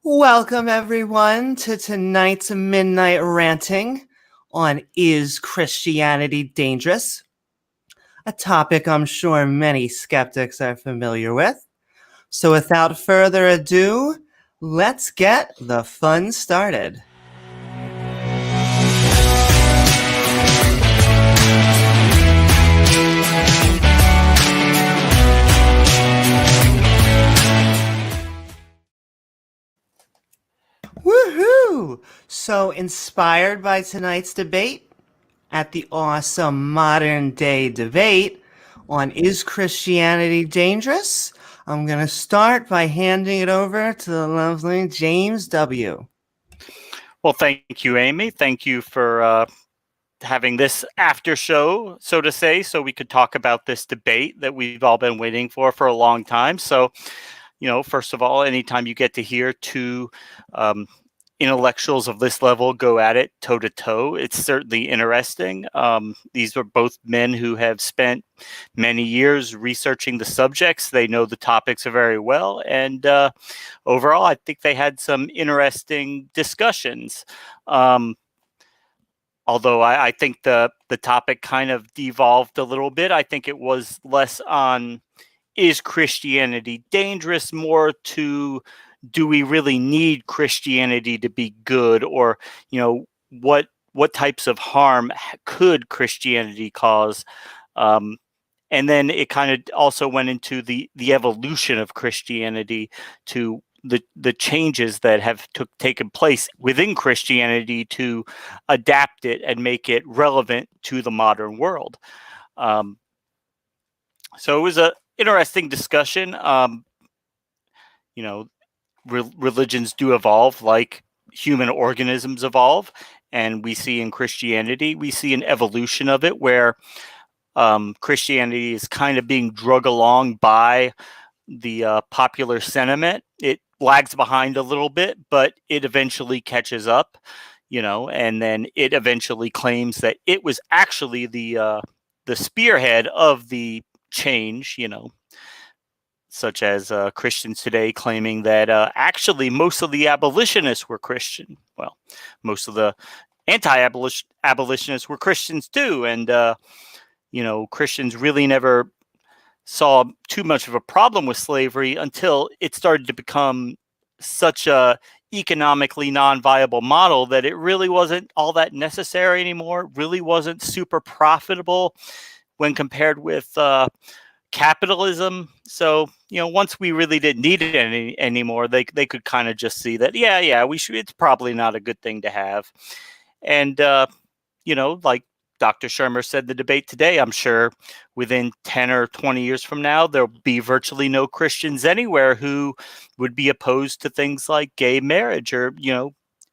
Welcome, everyone, to tonight's Midnight Ranting on Is Christianity Dangerous? A topic I'm sure many skeptics are familiar with. So, without further ado, let's get the fun started. Woohoo! So, inspired by tonight's debate at the awesome modern day debate on Is Christianity Dangerous? I'm going to start by handing it over to the lovely James W. Well, thank you, Amy. Thank you for having this after show, so to say, so we could talk about this debate that we've all been waiting for a long time. So, first of all, anytime you get to hear two intellectuals of this level go at it toe to toe, it's certainly interesting. These are both men who have spent many years researching the subjects. They know the topics very well. And overall, I think they had some interesting discussions. Although I think the topic kind of devolved a little bit. I think it was less on is Christianity dangerous, more to do we really need Christianity to be good, or what types of harm could Christianity cause? And then it kind of also went into the evolution of Christianity to the changes that have taken place within Christianity to adapt it and make it relevant to the modern world. So it was an interesting discussion. Religions do evolve like human organisms evolve, and we see in Christianity, we see an evolution of it where Christianity is kind of being drug along by the popular sentiment. It lags behind a little bit, but it eventually catches up, and then it eventually claims that it was actually the spearhead of the change, such as Christians today claiming that actually most of the abolitionists were Christian. Well, most of the anti-abolitionists were Christians too, and Christians really never saw too much of a problem with slavery until it started to become such a economically non-viable model that it really wasn't all that necessary anymore. Really wasn't super profitable when compared with capitalism. So once we really didn't need it anymore, they could kind of just see that we should. It's probably not a good thing to have, and like Dr. Shermer said, the debate today, I'm sure within 10 or 20 years from now, there'll be virtually no Christians anywhere who would be opposed to things like gay marriage or,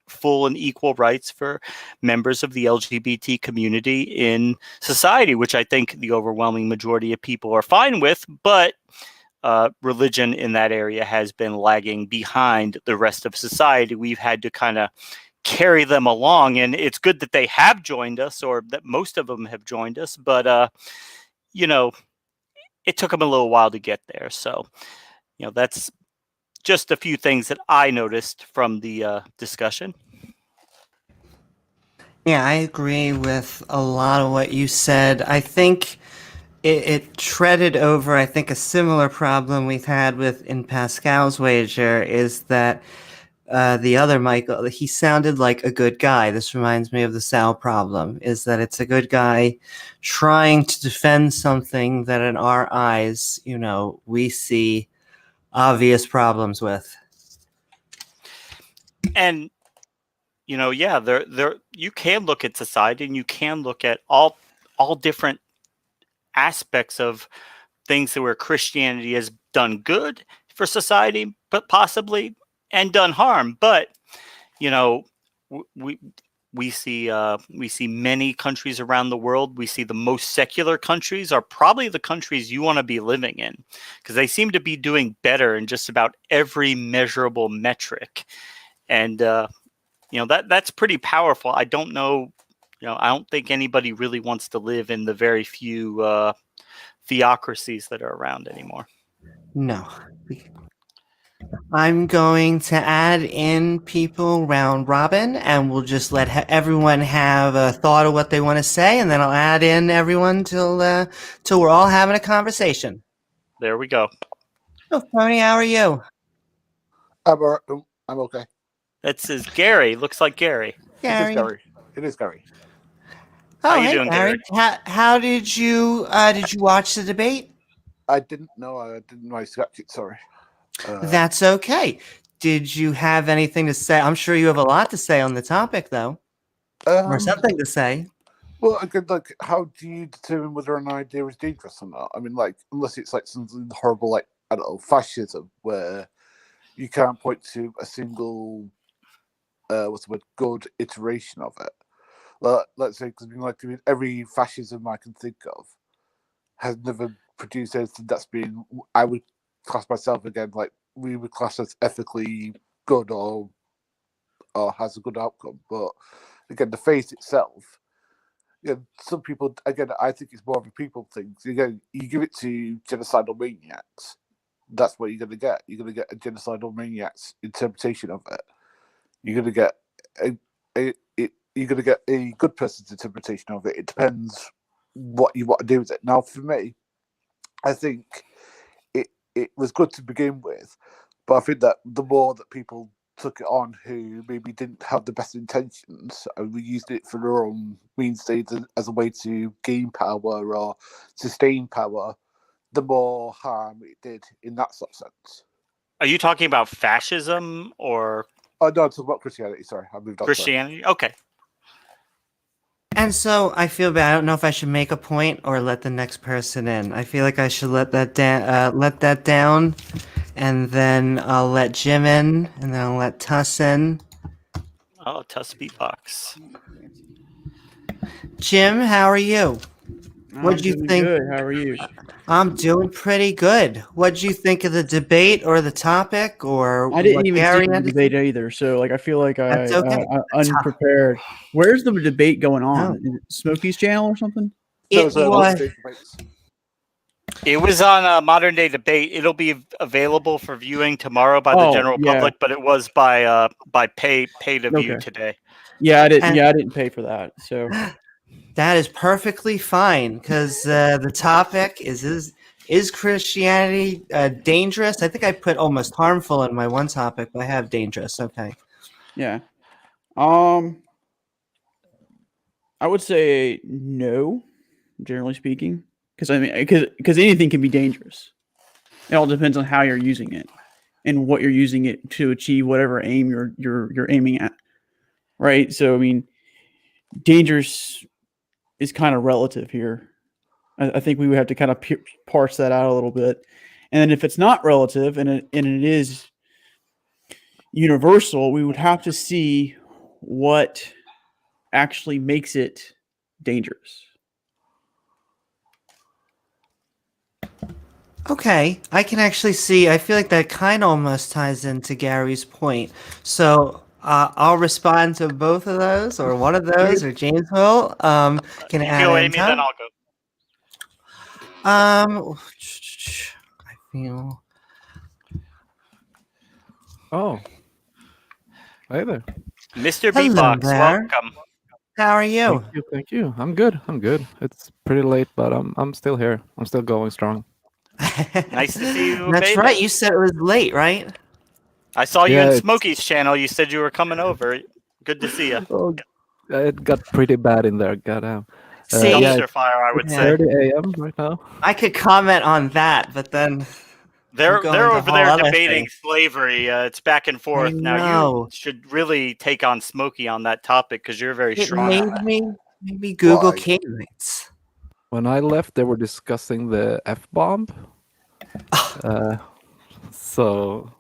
full and equal rights for members of the LGBT community in society, which I think the overwhelming majority of people are fine with. But religion in that area has been lagging behind the rest of society. We've had to kind of carry them along, and it's good that they have joined us, or that most of them have joined us, but it took them a little while to get there. So that's just a few things that I noticed from the discussion. Yeah, I agree with a lot of what you said. I think it treaded over, I think, a similar problem we've had with in Pascal's wager is that the other Michael, he sounded like a good guy. This reminds me of the Sal problem, is that it's a good guy trying to defend something that in our eyes, we see obvious problems with. And, there you can look at society and you can look at all different aspects of things that where Christianity has done good for society, but possibly and done harm. But we see many countries around the world. We see the most secular countries are probably the countries you want to be living in, because they seem to be doing better in just about every measurable metric, and that's pretty powerful. I don't know. I don't think anybody really wants to live in the very few theocracies that are around anymore. No. I'm going to add in people round robin, and we'll just let everyone have a thought of what they want to say, and then I'll add in everyone till we're all having a conversation. There we go. Oh, Tony, how are you? I'm okay. That says Gary. Looks like Gary. Gary. It is Gary. Oh, How you hey, doing, Gary. How did you watch the debate? I didn't know. I didn't know I scratched it. Sorry. That's okay. Did you have anything to say? I'm sure you have a lot to say on the topic, though, or something to say. Well, again, like, how do you determine whether an idea is dangerous or not? I mean, like, unless it's like something horrible, like, I don't know, fascism, where you can't point to a single, good iteration of it. Let's say, because every fascism I can think of has never produced anything that's been, I would class myself again, like, we would class as ethically good or has a good outcome. But again, the face itself, some people, again, I think it's more of a people thing. So, again, you give it to genocidal maniacs, that's what you're going to get. You're going to get a genocidal maniac's interpretation of it. You're going to get you're going to get a good person's interpretation of it. It depends what you want to do with it. Now, for me, I think it was good to begin with, but I think that the more that people took it on who maybe didn't have the best intentions and we used it for their own means as a way to gain power or sustain power, the more harm it did in that sort of sense. Are you talking about fascism or? Oh, no, I'm talking about Christianity. Sorry, I moved on. Christianity? Okay. And so I feel bad. I don't know if I should make a point or let the next person in. I feel like I should let that down, and then I'll let Jim in, and then I'll let Tuss in. Oh, Tuss beatbox. Jim, how are you? What'd you think? Good. How are you? I'm doing pretty good. What'd you think of the debate or the topic or? I didn't what even Gary see the had to debate say? either, so like I feel like That's okay. I'm unprepared. Where's the debate going on? No. Is it Smokey's channel or something? It was It was on Modern Day Debate. It'll be available for viewing tomorrow by the general public, but it was by pay to view today. Yeah, I didn't pay for that. So that is perfectly fine because the topic is Christianity dangerous? I think I put almost harmful in my one topic, but I have dangerous. Okay. Yeah. I would say no, generally speaking, because anything can be dangerous. It all depends on how you're using it and what you're using it to achieve, whatever aim you're aiming at. Right. So I mean, dangerous is kind of relative here. I think we would have to kind of parse that out a little bit. And then if it's not relative and it is universal, we would have to see what actually makes it dangerous. Okay, I can actually see. I feel like that kind of almost ties into Gary's point. So I'll respond to both of those, or one of those, or James will. Can you add go, in Amy, time? then I'll go. I feel. Oh, hey there. Mr. Hello Beatbox, there. welcome. How are you? Thank you. I'm good. It's pretty late, but I'm still here. I'm still going strong. Nice to see you. That's right. You said it was late, right? I saw you Yeah, in it's- Smokey's channel. You said you were coming over. Good to see you. Oh, it got pretty bad in there. Goddamn. See, yeah, Dumpster fire, I would Yeah. say. 30 a.m. right now. I could comment on that, but then They're going to over whole there other debating thing. slavery. It's back and forth. Now know. you should really take on Smokey on that topic because you're very it strong. made me Google Why? candidates. When I left, they were discussing the F-bomb. So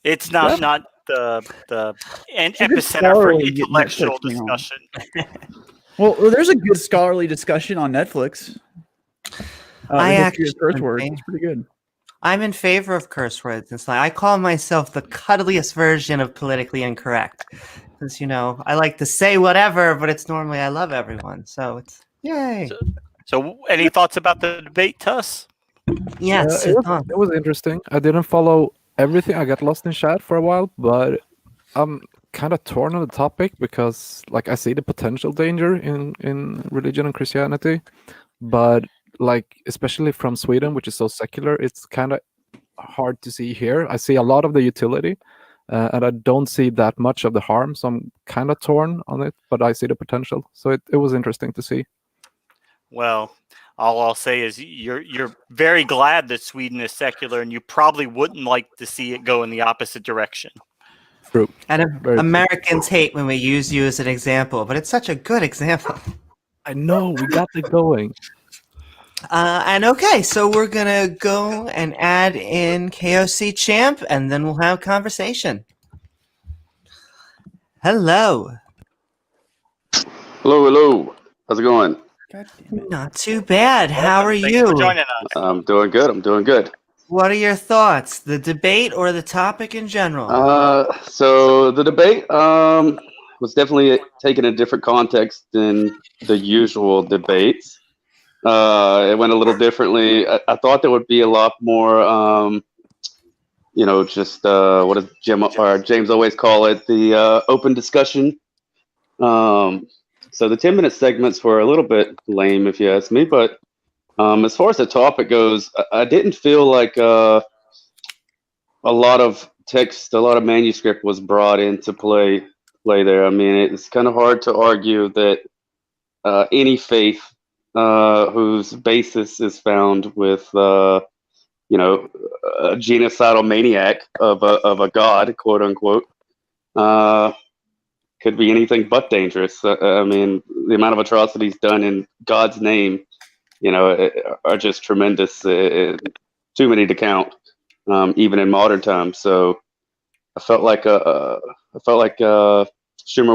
It's not the an epicenter for scholarly intellectual Netflix thing on. discussion. Well, there's a good scholarly discussion on Netflix. I The history of actually curse words. think- It's pretty good. I'm in favor of curse words. It's like I call myself the cuddliest version of politically incorrect, because I like to say whatever, but it's normally I love everyone, so it's yay. So any thoughts about the debate, Tuss? Yes, It was interesting. I didn't follow everything. I got lost in chat for a while, but I'm kind of torn on the topic because, like, I see the potential danger in religion and Christianity, but like, especially from Sweden, which is so secular, it's kind of hard to see here. I see a lot of the utility, and I don't see that much of the harm. So I'm kind of torn on it, but I see the potential. So it was interesting to see. Well, all I'll say is you're very glad that Sweden is secular, and you probably wouldn't like to see it go in the opposite direction. True. And Very true. Americans hate when we use you as an example, but it's such a good example. I know we got it going. And okay, so we're gonna go and add in KOC Champ, and then we'll have conversation. Hello. Hello, hello. How's it going? God damn it. Not too bad. How are Thanks you? for joining us. I'm doing good. I'm doing good. What are your thoughts? The debate or the topic in general? So the debate was definitely taken in a different context than the usual debates. It went a little differently. I thought there would be a lot more, just what does James always call it, the open discussion. So the 10-minute segments were a little bit lame, if you ask me. But as far as the topic goes, I didn't feel like a lot of text, a lot of manuscript was brought into play there. I mean, it's kind of hard to argue that any faith whose basis is found with, a genocidal maniac of a god, quote unquote, could be anything but dangerous. I mean, the amount of atrocities done in God's name, are just tremendous. Too many to count, even in modern times. So I felt like Schumer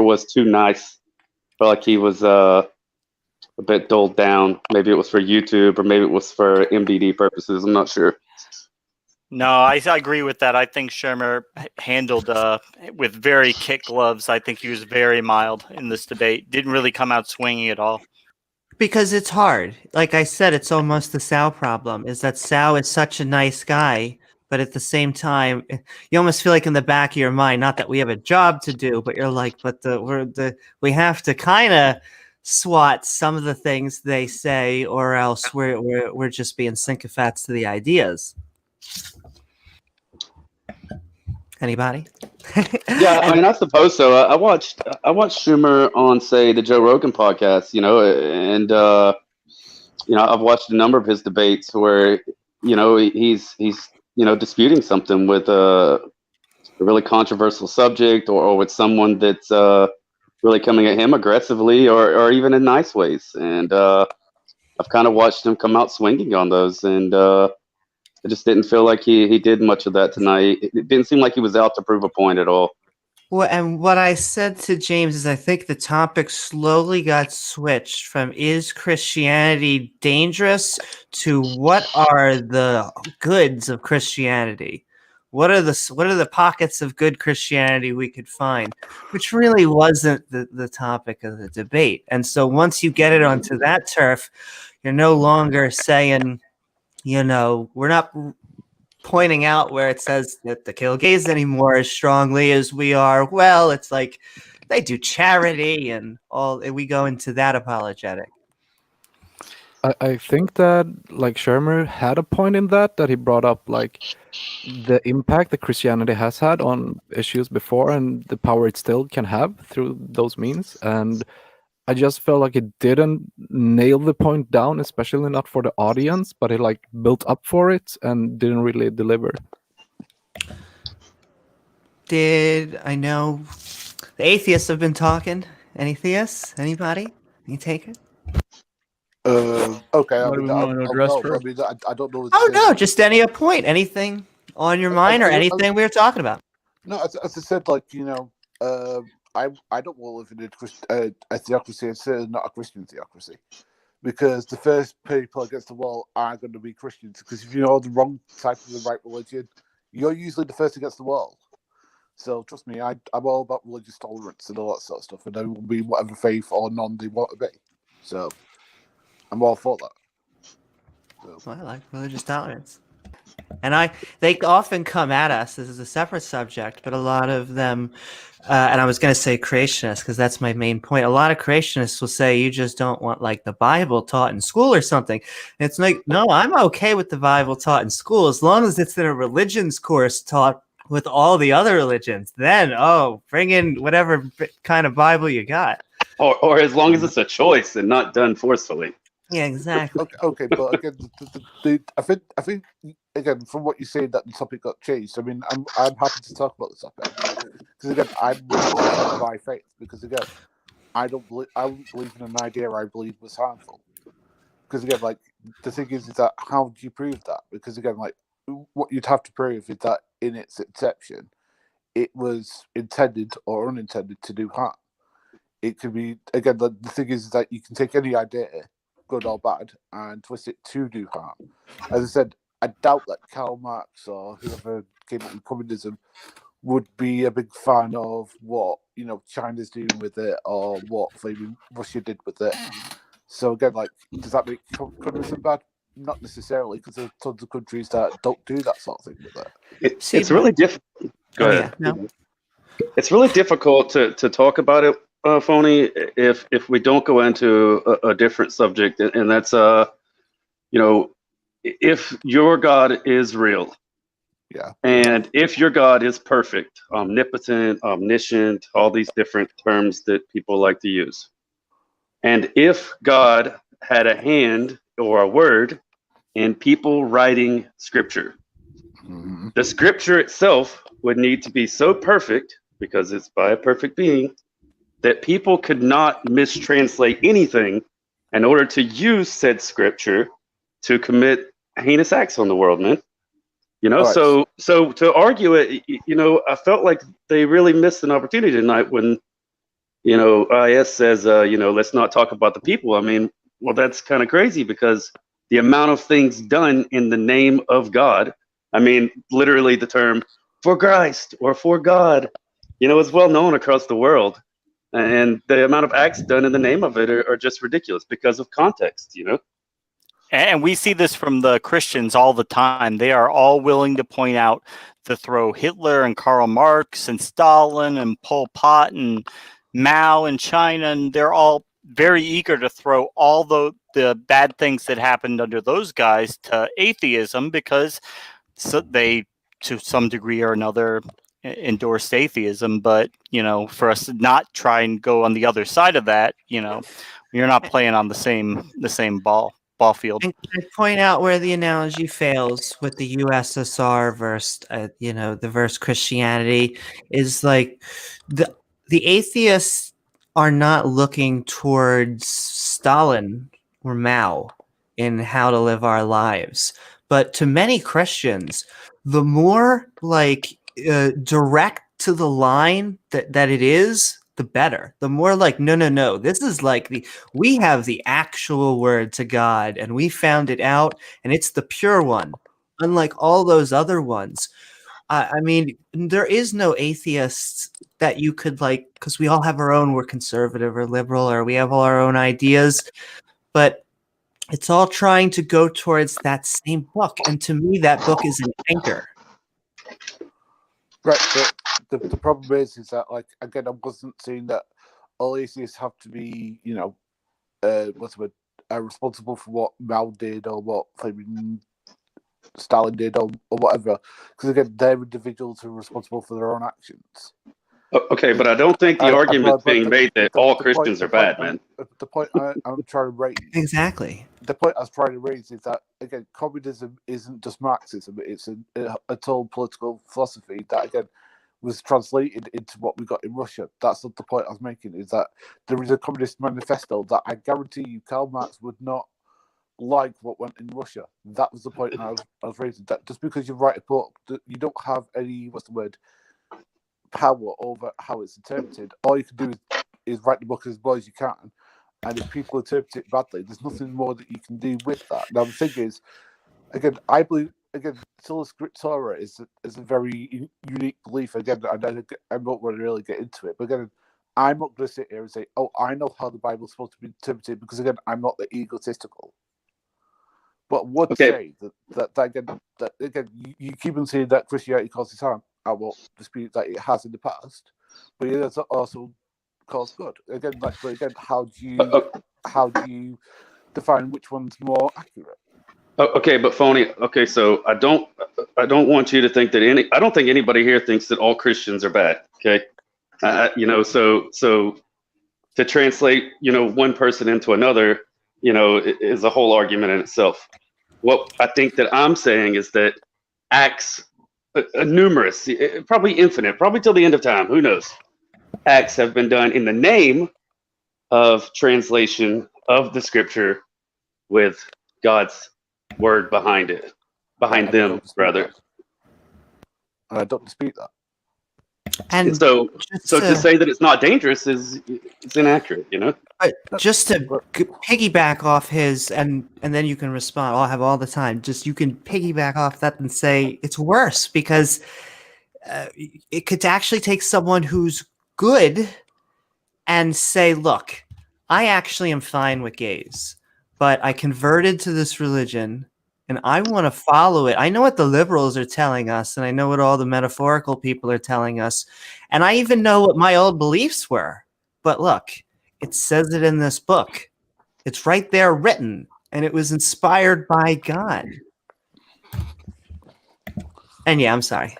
was too nice. I felt like he was a bit dulled down. Maybe it was for YouTube, or maybe it was for MBD purposes. I'm not sure. No, I agree with that. I think Shermer handled with very kid gloves. I think he was very mild in this debate. Didn't really come out swinging at all. Because it's hard. Like I said, it's almost the Sal problem, is that Sal is such a nice guy, but at the same time, you almost feel like in the back of your mind, not that we have a job to do, but you're like, but we have to kind of swat some of the things they say, or else we're just being sycophants to the ideas. Anybody? Yeah, I mean, I suppose so. I watched Schumer on, say, the Joe Rogan podcast, and I've watched a number of his debates where he's disputing something with a really controversial subject, or with someone that's really coming at him aggressively, or even in nice ways. And I've kind of watched him come out swinging on those, and I just didn't feel like he did much of that tonight. It didn't seem like he was out to prove a point at all. Well, and what I said to James is I think the topic slowly got switched from is Christianity dangerous to what are the goods of Christianity? What are the pockets of good Christianity we could find? Which really wasn't the topic of the debate. And so once you get it onto that turf, you're no longer saying, we're not pointing out where it says that to kill gays anymore as strongly as we are. Well, it's like they do charity and all. And we go into that apologetic. I think that, like, Shermer had a point in that he brought up, like, the impact that Christianity has had on issues before and the power it still can have through those means. And I just felt like it didn't nail the point down, especially not for the audience, but it like built up for it and didn't really deliver. I know the atheists have been talking? Any theists? Anybody? Any taker? Okay. I What do mean, we want to address no, first? I mean, I don't know. Oh no, just any point, anything on your mind, or anything we were talking about. No, as I said, like I don't want to live in a theocracy, and certainly not a Christian theocracy, because the first people against the wall are going to be Christians. Because if you know the wrong type of the right religion, you're usually the first against the wall. So trust me, I'm all about religious tolerance and all that sort of stuff, and I will be whatever faith or non they want to be. So I'm all for that. So I like religious tolerance. And they often come at us. This is a separate subject, but a lot of them, and I was going to say creationists because that's my main point. A lot of creationists will say you just don't want like the Bible taught in school or something. And it's like, no, I'm okay with the Bible taught in school as long as it's in a religions course taught with all the other religions. Then, bring in whatever kind of Bible you got. Or as long as it's a choice and not done forcefully. Yeah, exactly. Okay, but again, I think again from what you say that the topic got changed. I mean, I'm happy to talk about the topic because again, I'm by faith because again, I don't believe in an idea I believe was harmful. Because again, like the thing is that how do you prove that? Because again, like what you'd have to prove is that in its inception, it was intended or unintended to do harm. It could be again. The thing is that you can take any idea, good or bad, and twist it to do harm. As I said, I doubt that Karl Marx or whoever came up with communism would be a big fan of what China's doing with it or what maybe Russia did with it. So again, like, does that make communism bad? Not necessarily, because there's tons of countries that don't do that sort of thing with it. It's really difficult. Go ahead. Yeah, no. It's really difficult to talk about it, Phony, if we don't go into a different subject, and that's if your God is real, Yeah, and if your God is perfect, omnipotent, omniscient, all these different terms that people like to use, and if God had a hand or a word in people writing scripture, the scripture itself would need to be so perfect, because it's by a perfect being, that people could not mistranslate anything in order to use said scripture to commit heinous acts on the world, man. Right. So to argue it, I felt like they really missed an opportunity tonight when, IS says, let's not talk about the people. I mean, well, that's kind of crazy because the amount of things done in the name of God, I mean, literally the term for Christ or for God, is well known across the world. And the amount of acts done in the name of it are just ridiculous because of context, And we see this from the Christians all the time. They are all willing to point out to throw Hitler and Karl Marx and Stalin and Pol Pot and Mao in China, and they're all very eager to throw all the bad things that happened under those guys to atheism because they, to some degree or another, endorsed atheism. But for us to not try and go on the other side of that, you're not playing on the same ball field. And can I point out where the analogy fails with the USSR versus, the versus Christianity is like the atheists are not looking towards Stalin or Mao in how to live our lives, but to many Christians, the more like direct to the line that it is, the better. The more like, no, this is like we have the actual word to God and we found it out and it's the pure one, unlike all those other ones. I mean, there is no atheists that you could like, because we all have our own, we're conservative or liberal, or we have all our own ideas, but it's all trying to go towards that same book. And to me, that book is an anchor. Right, but the problem is that, like, again, I wasn't saying that all atheists have to be, responsible for what Mao did or what Stalin did or whatever. Because again, they're individuals who are responsible for their own actions. Okay, but I don't think the argument's being made that all Christians are bad, man. The point I'm trying to raise. Exactly. The point I was trying to raise is that, again, communism isn't just Marxism. It's a total political philosophy that, again, was translated into what we got in Russia. That's not the point I was making, is that there is a communist manifesto that I guarantee you Karl Marx would not like what went in Russia. That was the point I was raising. That just because you write a book, you don't have any, power over how it's interpreted. All you can do is write the book as well as you can. And if people interpret it badly, there's nothing more that you can do with that. Now, the thing is, again, I believe, sola scriptura is a very unique belief. Again, I don't want to really get into it. But again, I'm not going to sit here and say, oh, I know how the Bible's supposed to be interpreted, because, again, I'm not the egotistical. But I would Okay. say that again, you keep on saying that Christianity causes harm. I won't dispute that it has in the past, but it has also caused good. Again, how do you define which one's more accurate? Okay, but phony. Okay, so I don't want you to think that I don't think anybody here thinks that all Christians are bad. Okay, so to translate, one person into another, is a whole argument in itself. What I think that I'm saying is that acts, numerous, probably infinite, probably till the end of time, who knows, acts have been done in the name of translation of the scripture with God's word behind it, behind And I them, don't dispute rather. that. And I don't dispute that. And So just to say that it's not dangerous is it's inaccurate, just to piggyback off his, and then you can respond. I'll have all the time. Just you can piggyback off that and say it's worse because it could actually take someone who's good and say, look, I actually am fine with gays, but I converted to this religion and I want to follow it. I know what the liberals are telling us, and I know what all the metaphorical people are telling us, and I even know what my old beliefs were. But look, it says it in this book. It's right there written, and it was inspired by God. And yeah, I'm sorry.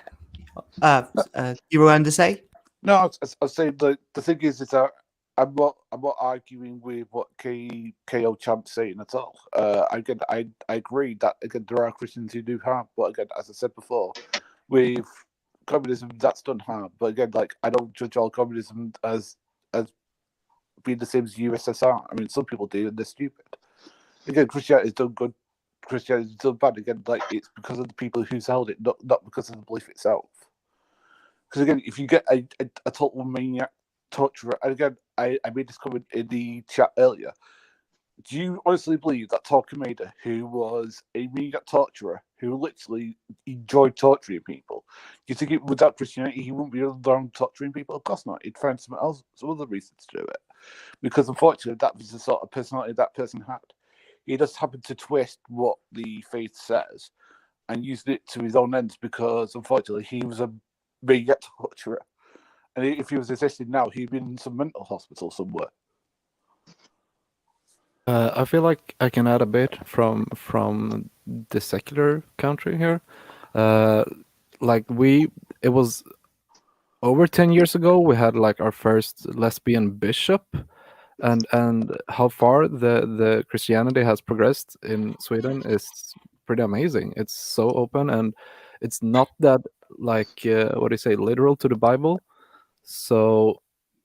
You were on to say? No, I say the thing is that I'm not arguing with what KO Champ's saying at all. Again, I agree that again there are Christians who do harm, but again, as I said before, with communism that's done harm. But again, I don't judge all communism as being the same as USSR. I mean, some people do, and they're stupid. Again, Christianity is done good. Christianity is done bad. Again, it's because of the people who's held it, not because of the belief itself. Because again, if you get a total maniac torturer, and again, I made this comment in the chat earlier. Do you honestly believe that Torquemada, who was a maniac torturer, who literally enjoyed torturing people, do you think without Christianity he wouldn't be around torturing people? Of course not. He'd find some other reasons to do it. Because unfortunately, that was the sort of personality that person had. He just happened to twist what the faith says and used it to his own ends because unfortunately he was a maniac torturer. And if he was existing now, he'd be in some mental hospital somewhere. I feel like I can add a bit from the secular country here. It was over 10 years ago we had like our first lesbian bishop, and how far the Christianity has progressed in Sweden is pretty amazing. It's so open, and it's not that literal to the Bible. So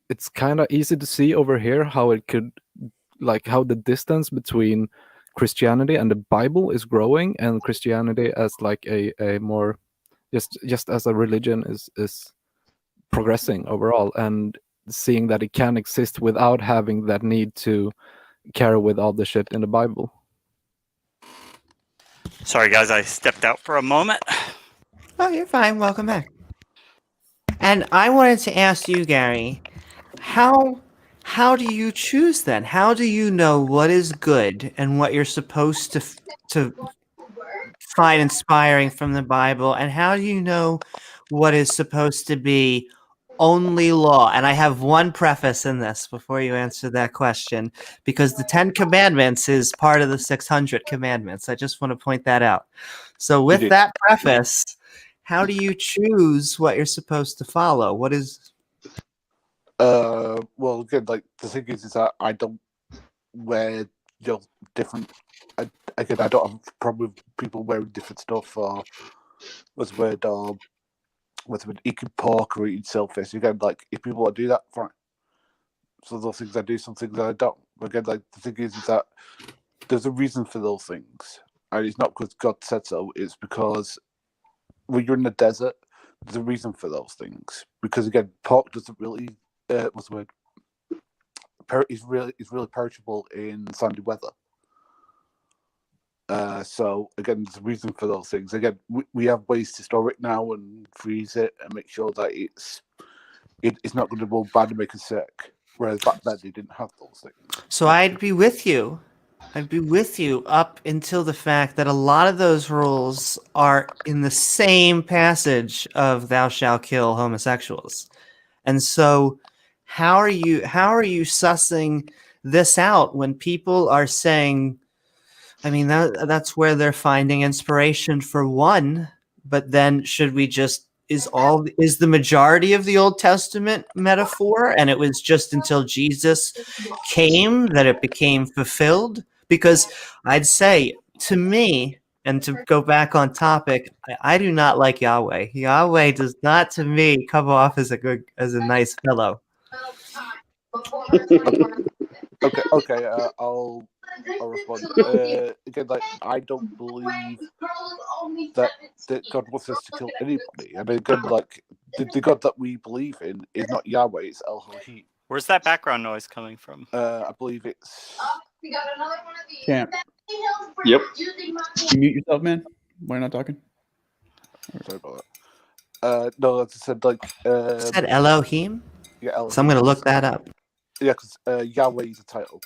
it's kind of easy to see over here how it could, how the distance between Christianity and the Bible is growing, and Christianity as like a more just as a religion is progressing overall, and seeing that it can exist without having that need to carry with all the shit in the Bible. Sorry, guys, I stepped out for a moment. Oh, you're fine. Welcome back. And I wanted to ask you, Gary, how do you choose then? How do you know what is good and what you're supposed to find inspiring from the Bible, and how do you know what is supposed to be only law? And I have one preface in this before you answer that question, because the 10 Commandments is part of the 600 Commandments. I just want to point that out. So with that preface, how do you choose what you're supposed to follow? What is... Well, again, the thing is that I don't wear different. I don't have a problem with people wearing different stuff or whether eating pork or eating shellfish. Again, if people want to do that, fine. So those things I do, some things I don't. But again, the thing is that there's a reason for those things, and it's not because God said so. It's because when you're in the desert, there's a reason for those things. Because again, pork doesn't really what's the word? Is really perishable in sandy weather. So again, there's a reason for those things. Again, we have ways to store it now and freeze it and make sure that it's not going to go bad and make us sick. Whereas back then they didn't have those things. So I'd be with you I'd be with you up until the fact that a lot of those rules are in the same passage of "Thou shalt kill homosexuals," and so how are you sussing this out when people are saying? I mean, that's where they're finding inspiration for one, but then should we just is the majority of the Old Testament metaphor, and it was just until Jesus came that it became fulfilled? Because I'd say, to me, and to go back on topic, I do not like Yahweh. Yahweh does not, to me, come off as as a nice fellow. Okay. I'll respond. Again, like I don't believe that God wants us to kill anybody. I mean, again, like the God that we believe in is not Yahweh; it's Elohim. Where's that background noise coming from? I believe it's. Camp. Yep. You mute yourself, man. Why not talking? Sorry about that. No, as I said, like. Is that Elohim? Yeah, Elohim. So I'm going to look that up. Yeah, because Yahweh is a title.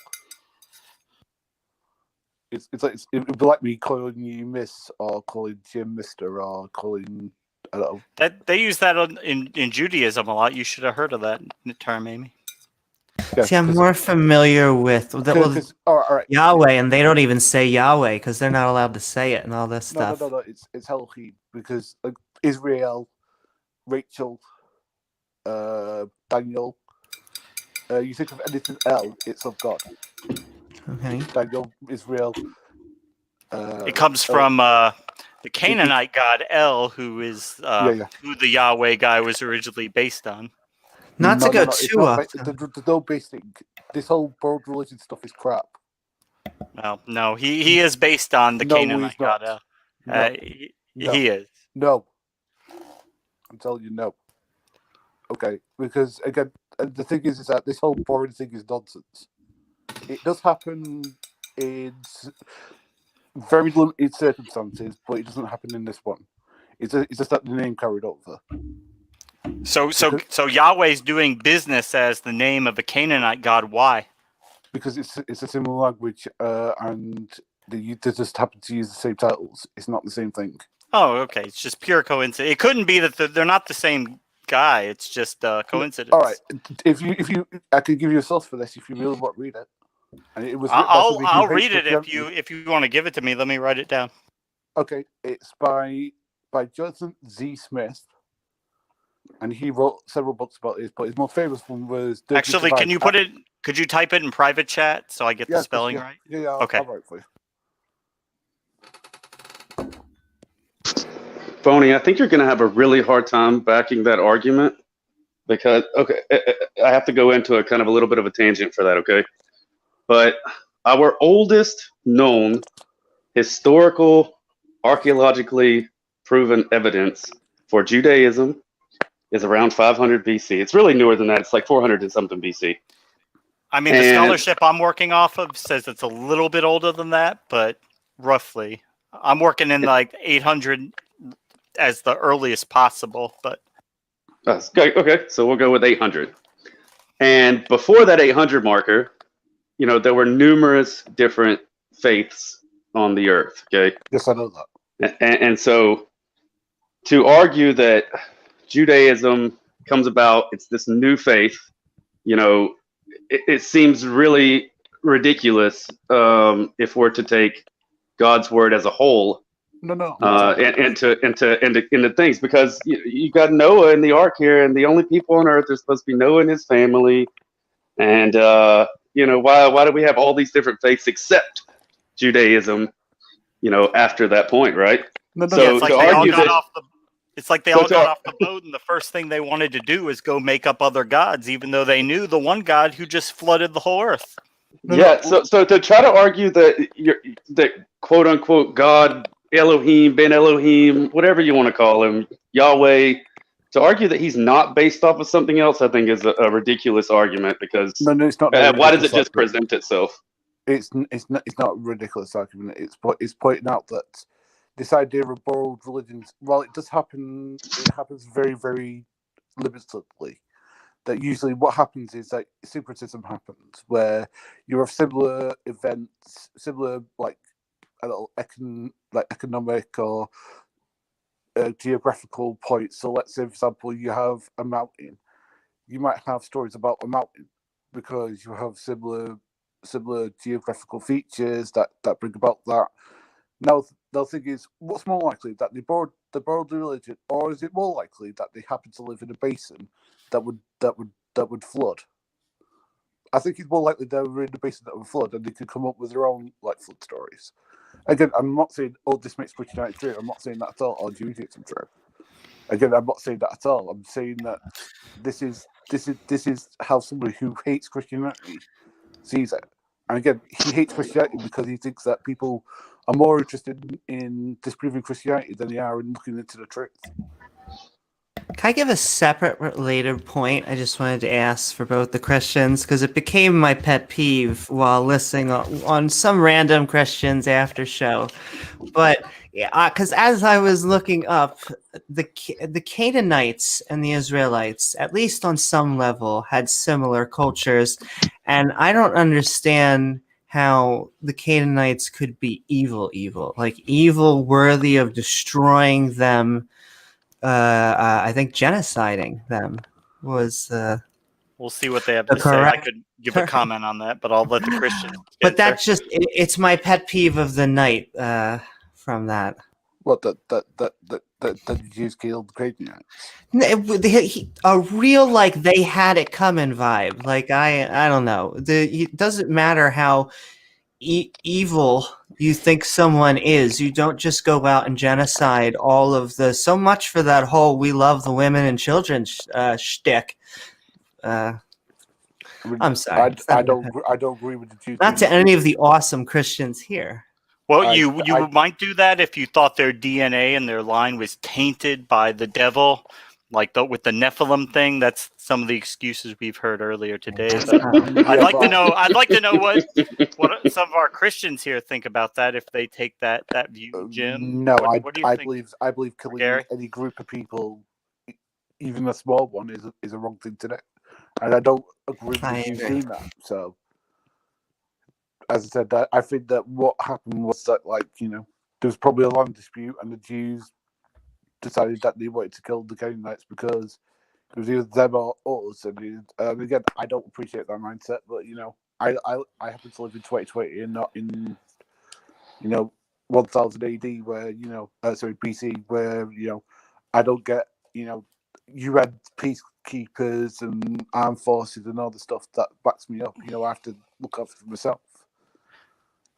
It'd be like me calling you Miss, or calling Jim Mister, or calling. I don't know. That they use that in Judaism a lot. You should have heard of that term, Amy. Yeah, See, I'm more familiar with all right. Yahweh, and they don't even say Yahweh because they're not allowed to say it and all this stuff. No. It's Elohim, because like Israel, Rachel, Daniel. You think of anything else, it's of God. Okay. Daniel, Israel. It comes from the Canaanite god El, who is who the Yahweh guy was originally based on. Not to go too off. There's no basic. This whole world religion stuff is crap. No, he is based on the Canaanite god El. He is. No. I'm telling you, no. Okay, because again, the thing is that this whole boring thing is nonsense. It does happen in very limited circumstances, but it doesn't happen in this one. It's just that the name carried over. So Yahweh's doing business as the name of a Canaanite god. Why? Because it's a similar language, and they just happen to use the same titles. It's not the same thing. Oh, okay. It's just pure coincidence. It couldn't be that they're not the same guy. It's just coincidence. All right. If you, I could give you a source for this if you really want to read it. And it was. I'll read it if you want to give it to me. Let me write it down. Okay, it's by Jonathan Z. Smith, and he wrote several books about this. But his most famous one was. Actually, can you put it? Could you type it in private chat so I get the spelling right? Yeah. Okay. I'll write it for you. Phony, I think you're going to have a really hard time backing that argument because, okay, I have to go into a kind of a little bit of a tangent for that, okay? But our oldest known historical, archaeologically proven evidence for Judaism is around 500 BC. It's really newer than that. It's like 400 and something BC. I mean, the scholarship I'm working off of says it's a little bit older than that, but roughly. I'm working in like 800 as the earliest possible, but okay, so we'll go with 800. And before that 800 marker, you know, there were numerous different faiths on the earth. Okay. Yes, I know that. And so to argue that Judaism comes about, it's this new faith, you know, it seems really ridiculous if we're to take God's word as a whole. No. Into things, because you got Noah in the ark here, and the only people on earth are supposed to be Noah and his family. And you know, why do we have all these different faiths except Judaism? You know, after that point, right? So it's like they all got off the boat, and the first thing they wanted to do is go make up other gods, even though they knew the one God who just flooded the whole earth. So to try to argue that quote unquote God, Elohim, Ben Elohim, whatever you want to call him, Yahweh, to argue that he's not based off of something else, I think is a ridiculous argument, because no, it's not. Why does it just present itself? It's not a ridiculous argument. It's pointing out that this idea of borrowed religions, while it does happen, it happens very, very limitedly. that usually what happens is that syncretism happens where you have similar events, similar like economic or geographical points. So let's say, for example, you have a mountain. You might have stories about a mountain because you have similar geographical features that bring about that. Now the thing is, what's more likely, that they borrowed the religion, or is it more likely that they happen to live in a basin that would flood? I think it's more likely they were in a basin that would flood, and they could come up with their own like flood stories. Again, I'm not saying this makes Christianity true. I'm not saying that at all. Or Judaism true. Again, I'm not saying that at all. I'm saying that this is how somebody who hates Christianity sees it. And again, he hates Christianity because he thinks that people are more interested in disproving Christianity than they are in looking into the truth. Can I give a separate related point I just wanted to ask for both the Christians? Because it became my pet peeve while listening on some random Christians after show. But yeah, because as I was looking up, the Canaanites and the Israelites, at least on some level, had similar cultures. And I don't understand how the Canaanites could be evil, like evil worthy of destroying them. I think genociding them was We'll see what they have the to say. I correct could give a comment on that, but I'll let the Christians. but that's just it's my pet peeve of the night from that. What the Jews killed the Canaanites? A real like they had it coming vibe. Like I don't know. It doesn't matter how evil you think someone is. You don't just go out and genocide all of the. So much for that whole "we love the women and children" shtick. I mean, I'm sorry. I don't agree with the Jews. Not to any of the awesome Christians here. Well, you might do that if you thought their DNA and their line was tainted by the devil, like with the Nephilim thing. That's some of the excuses we've heard earlier today. But I'd like to know. I'd like to know what some of our Christians here think about that. If they take that view, Jim. No, what do you I think? believe killing Gary? any group of people, even a small one, is a wrong thing to do, and I don't agree with I you agree. doing that. So, as I said, I think that what happened was that, like, there was probably a long dispute, and the Jews decided that they wanted to kill the Canaanites because it was either them or us. And again, I don't appreciate that mindset, but I happen to live in 2020 and not in 1000 AD, where BC, where I don't get you had peacekeepers and armed forces and all the stuff that backs me up. I have to look out for myself.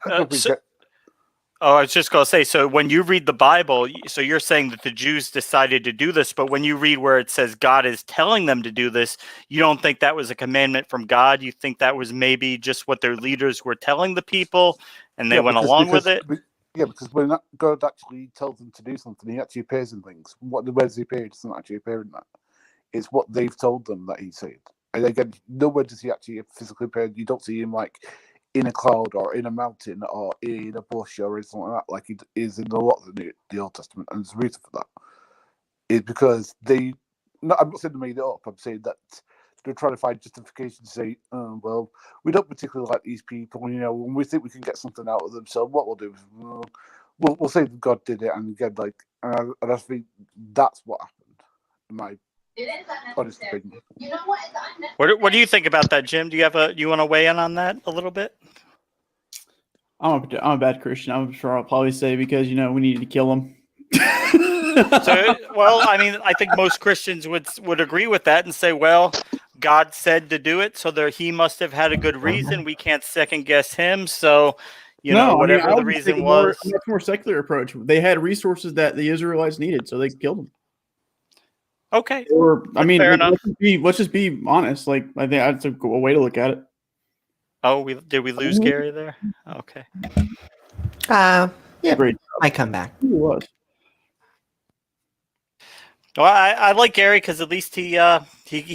I was just going to say, so when you read the Bible, so you're saying that the Jews decided to do this, but when you read where it says God is telling them to do this, you don't think that was a commandment from God? You think that was maybe just what their leaders were telling the people and they went along with it? Yeah, because when God actually tells them to do something, he actually appears in things. Where does he appear? He doesn't actually appear in that. It's what they've told them that he said. And again, nowhere does he actually physically appear. You don't see him like in a cloud or in a mountain or in a bush or something like that, like he is in a lot of the Old Testament. And there's a reason for that. It's because I'm not saying they made it up. I'm saying that they're trying to find justification to say, well, we don't particularly like these people, and we think we can get something out of them. So what we'll do is we'll say that God did it, and again, and I think that's what happened, in my honest opinion. What do you think about that, Jim? You want to weigh in on that a little bit? I'm a bad Christian. I'm sure I'll probably say because we needed to kill him. So, well, I mean, I think most Christians would agree with that and say, well, God said to do it, so he must have had a good reason. We can't second guess him. So, whatever the reason was. A much more secular approach. They had resources that the Israelites needed, so they killed them. Okay. Or fair enough. Let's just be honest. Like, I think that's a way to look at it. Oh, did we lose Gary there? Okay. Yeah, Great. I come back. He was. Well, I like Gary because at least he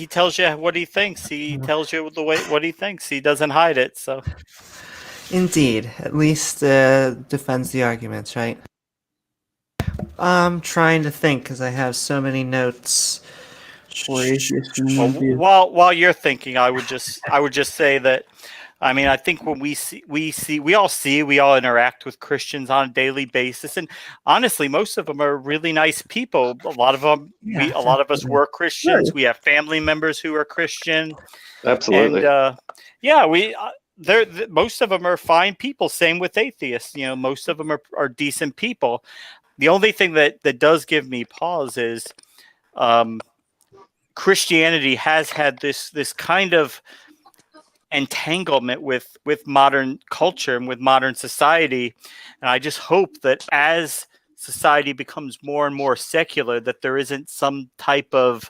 tells you what he thinks. He tells you what he thinks. He doesn't hide it. So, Indeed, at least defends the arguments, right? I'm trying to think because I have so many notes. Or atheist and Well, atheist. while you're thinking, I would just say that, I mean, I think when we all interact with Christians on a daily basis, and honestly, most of them are really nice people. A lot of them, Yeah, a lot of us definitely. were Christians. We have family members who are Christian, Absolutely. and most of them are fine people. Same with atheists. You know, most of them are decent people. The only thing that does give me pause is, Christianity has had this kind of entanglement with modern culture and with modern society, and I just hope that as society becomes more and more secular, that there isn't some type of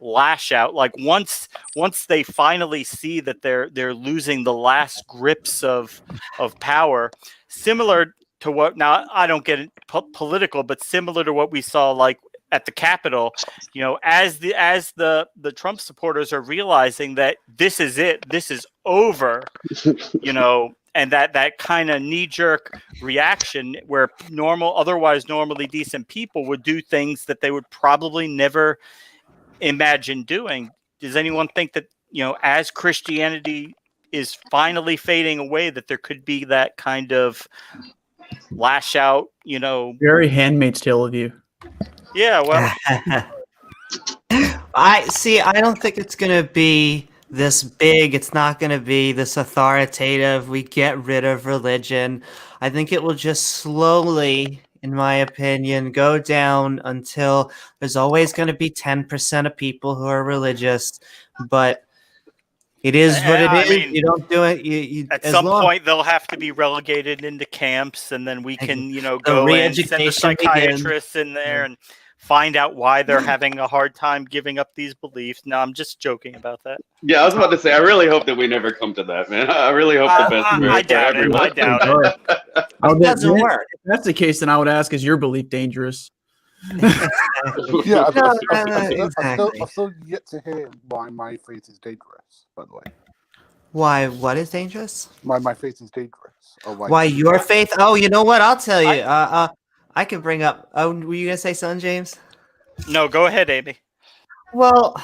lash out. Like once they finally see that they're losing the last grips of power, similar to what, now I don't get it political, but similar to what we saw like at the Capitol, you know, as the Trump supporters are realizing that this is it, this is over, you know, and that kind of knee-jerk reaction where otherwise normally decent people would do things that they would probably never imagine doing. Does anyone think that, you know, as Christianity is finally fading away, that there could be that kind of lash out, you know? Very Handmaid's Tale of you. Yeah, well, I don't think it's going to be this big. It's not going to be this authoritative. We get rid of religion. I think it will just slowly, in my opinion, go down until there's always going to be 10% of people who are religious, but it is what it I is. mean, You don't do it. You at as some long point they'll have to be relegated into camps, and then we can, you know, the go in, send the re-education begins. psychiatrists in there and find out why they're having a hard time giving up these beliefs. No, I'm just joking about that. Yeah, I was about to say, I really hope that we never come to that, man. I really hope the best for, I for doubt it. everyone. I doubt it. It doesn't work. If that's the case, then I would ask, is your belief dangerous? Yeah, Exactly. I've still yet to hear why my faith is dangerous, by the way. Why? What is dangerous? My faith is dangerous. Or Why your faith? Oh, you know what? I'll tell you. I can bring up. Oh, were you gonna say something, James? No, go ahead, Amy. Well,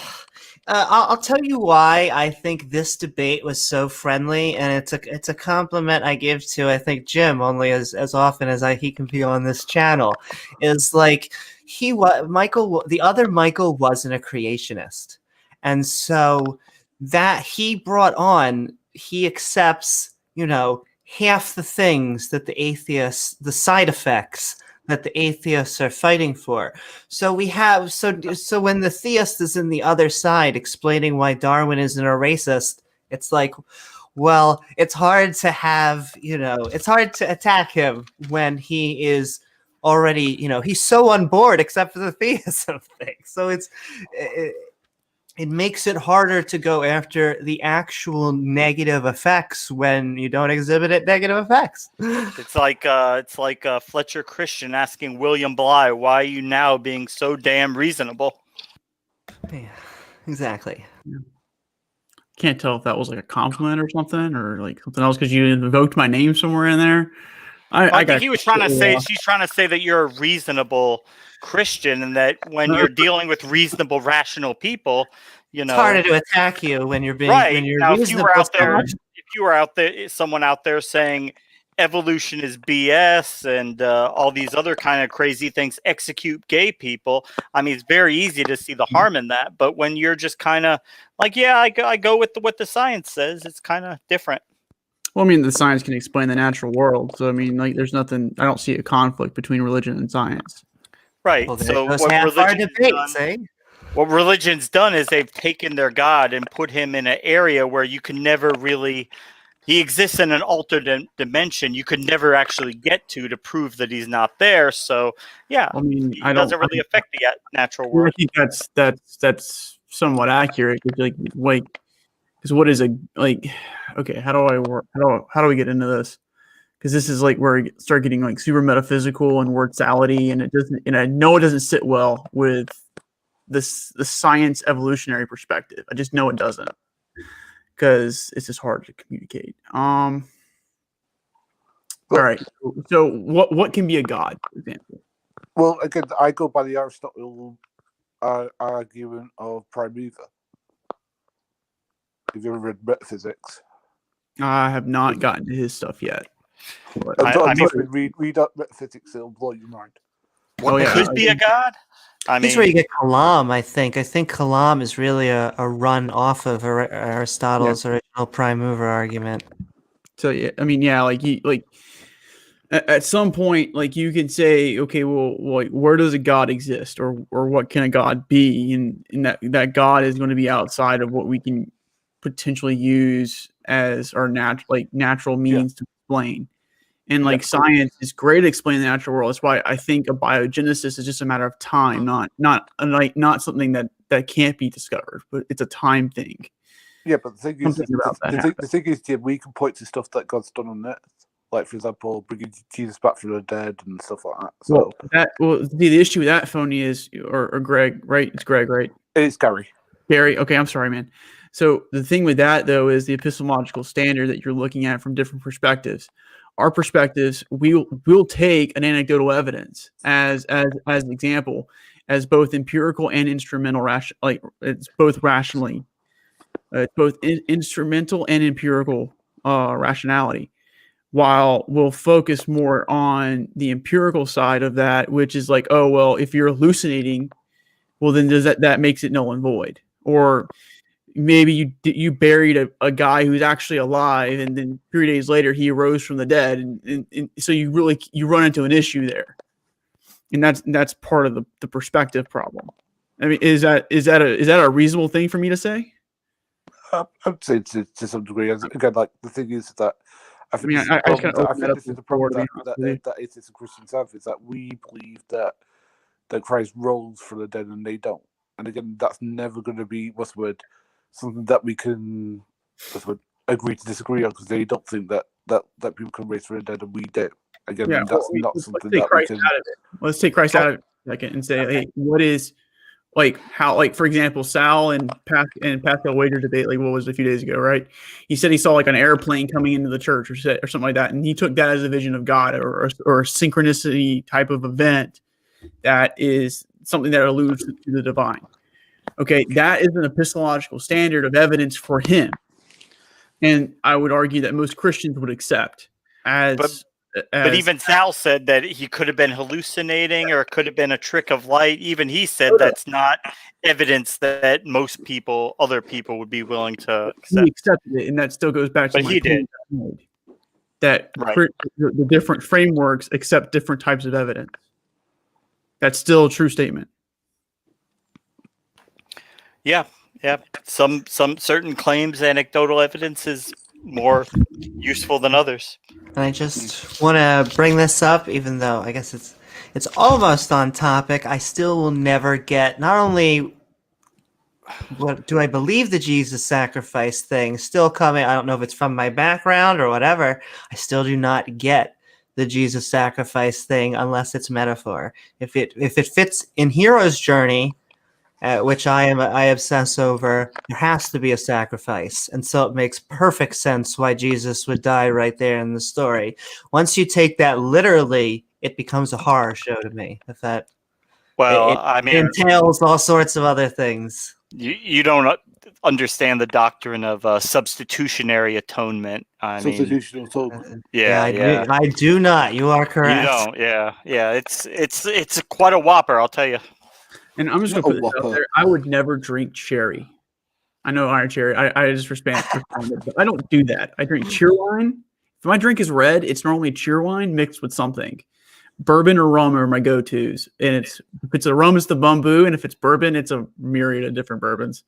I'll tell you why I think this debate was so friendly, and it's a compliment I give to, I think, Jim, only as often as he can be on this channel. Is like the other Michael wasn't a creationist, and so that he accepts, you know, half the things that the side effects that the atheists are fighting for. So we have so when the theist is in the other side explaining why Darwin isn't a racist, it's like, well, it's hard to attack him when he is already, you know, he's so on board except for the theism thing. So it makes it harder to go after the actual negative effects when you don't exhibit negative effects. It's like Fletcher Christian asking William Bly, "Why are you now being so damn reasonable?" Yeah, exactly. Can't tell if that was like a compliment or something, or like something else because you invoked my name somewhere in there. I think he was trying to say, she's trying to say that you're a reasonable Christian, and that when you're dealing with reasonable, rational people, you know, it's harder to attack you when you're being right. when you're Now, reasonable. if you were out there, someone out there saying evolution is BS and all these other kind of crazy things, execute gay people. I mean, it's very easy to see the harm in that. But when you're just kind of like, yeah, I go with what the science says, it's kind of different. Well, I mean, the science can explain the natural world. So, I mean, like, there's nothing, I don't see a conflict between religion and science. Right. Well, so what religion's done is they've taken their God and put him in an area where you can never really, he exists in an alternate dimension you could never actually get to prove that he's not there. So, yeah, I mean, it doesn't really affect the natural I world. think that's somewhat accurate. Because what is okay, how do I work? How do we get into this? Because this is like where we start getting like super metaphysical and wordsality, and I know it doesn't sit well with the science evolutionary perspective. I just know it doesn't, because it's just hard to communicate. All right. So what can be a god, for example? Well, again, I go by the Aristotle argument of prime mover. Have you ever read Metaphysics? I have not gotten to his stuff yet. But, Read up Metaphysics; it'll blow your mind. What could be a god? I Here's mean, where you get Kalam, I think. I think Kalam is really a run off of Aristotle's original prime mover argument. so yeah, I mean, yeah, like at some point, like you can say, okay, well, like where does a god exist, or what can a god be, and that god is going to be outside of what we can potentially use as our natural means to explain. And like science is great at explaining the natural world. That's why I think a biogenesis is just a matter of time, not something that can't be discovered, but it's a time thing. Yeah, but the thing is, the thing is, Jim, we can point to stuff that God's done on earth, like for example, bringing Jesus back from the dead and stuff like that. So the issue with that, Phony, is or Greg, right? It's Greg, right? It's Gary. Gary. Okay, I'm sorry, man. So the thing with that though is the epistemological standard that you're looking at from different perspectives. Our perspectives, we'll take an anecdotal evidence as an example, as both empirical and instrumental it's both rationally, it's both instrumental and empirical rationality. While we'll focus more on the empirical side of that, which is like, oh well, if you're hallucinating, well then does that makes it null and void, or maybe you buried a guy who's actually alive, and then 3 days later he arose from the dead, and so you run into an issue there, and that's part of the perspective problem. I mean, is that a reasonable thing for me to say? I'd say to some degree. Again, like the thing is that I think this is the problem that is in Christian Science, is that we believe that Christ rose from the dead and they don't, and again, that's never going to be something that we can agree to disagree on, because they don't think that people can raise from the dead and we do. Again, that's not something that we can. Let's take Christ out of it a second and say, hey, what is for example, Sal and Pascal Wager debate, like what was it, a few days ago, right? He said he saw like an airplane coming into the church or something like that, and he took that as a vision of God or a synchronicity type of event that is something that alludes to the divine. Okay, that is an epistemological standard of evidence for him, and I would argue that most Christians would accept But even Sal said that he could have been hallucinating, or it could have been a trick of light. Even he said that's not evidence that other people would be willing to accept. He accepted it, and that still goes back to he did. That the different frameworks accept different types of evidence. That's still a true statement. Yeah. Some certain claims, anecdotal evidence is more useful than others. And I just want to bring this up, even though I guess it's almost on topic. I still will never get, not only what do I believe the Jesus sacrifice thing still coming, I don't know if it's from my background or whatever, I still do not get the Jesus sacrifice thing unless it's metaphor. If it fits in Hero's journey, which I obsess over, there has to be a sacrifice. And so it makes perfect sense why Jesus would die right there in the story. Once you take that literally, it becomes a horror show to me. It entails all sorts of other things. You don't understand the doctrine of substitutionary atonement. Substitutional atonement. I do not. You are correct. You don't. Yeah. It's quite a whopper, I'll tell you. And I'm just going to put this out there. I would never drink cherry. I know Iron Cherry. I just respect it, but I don't do that. I drink cheer wine. If my drink is red, it's normally cheer wine mixed with something. Bourbon or rum are my go-tos. And if it's a rum, it's the bamboo. And if it's bourbon, it's a myriad of different bourbons.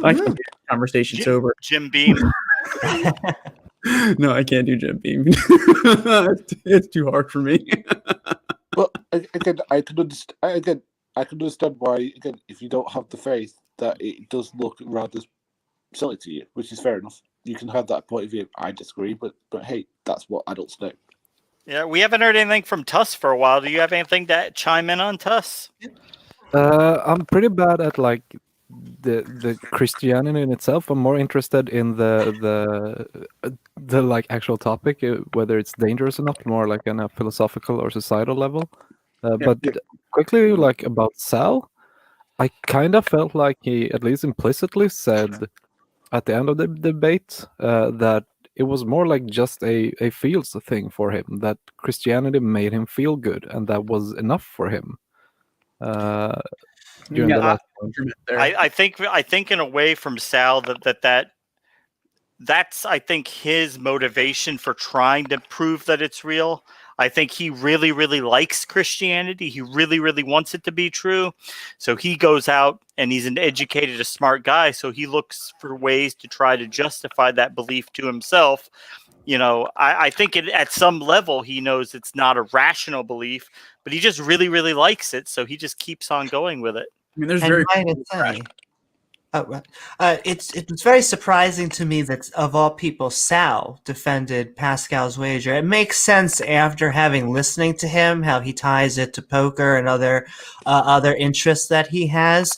I can't get the conversation sober. Jim Beam. No, I can't do Jim Beam. It's too hard for me. Well, again, I can understand why, again, if you don't have the faith, that it does look rather silly to you, which is fair enough. You can have that point of view. I disagree, but hey, that's what adults do. Yeah, we haven't heard anything from Tuss for a while. Do you have anything to chime in on, Tuss? I'm pretty bad at like the Christianity in itself. I'm more interested in the like actual topic, whether it's dangerous or not, more like on a philosophical or societal level. But quickly, like about Sal, I kind of felt like he at least implicitly said at the end of the debate that it was more like just a feels thing for him, that Christianity made him feel good, and that was enough for him. During Yeah, the last one. there. I think in a way from Sal that's I think his motivation for trying to prove that it's real. I think he really, really likes Christianity. He really, really wants it to be true. So he goes out and he's an educated, a smart guy. So he looks for ways to try to justify that belief to himself. You know, I think at some level he knows it's not a rational belief, but he just really, really likes it. So he just keeps on going with it. I mean, there's And very might I say, it's very surprising to me that of all people, Sal defended Pascal's wager. It makes sense after having listening to him, how he ties it to poker and other interests that he has.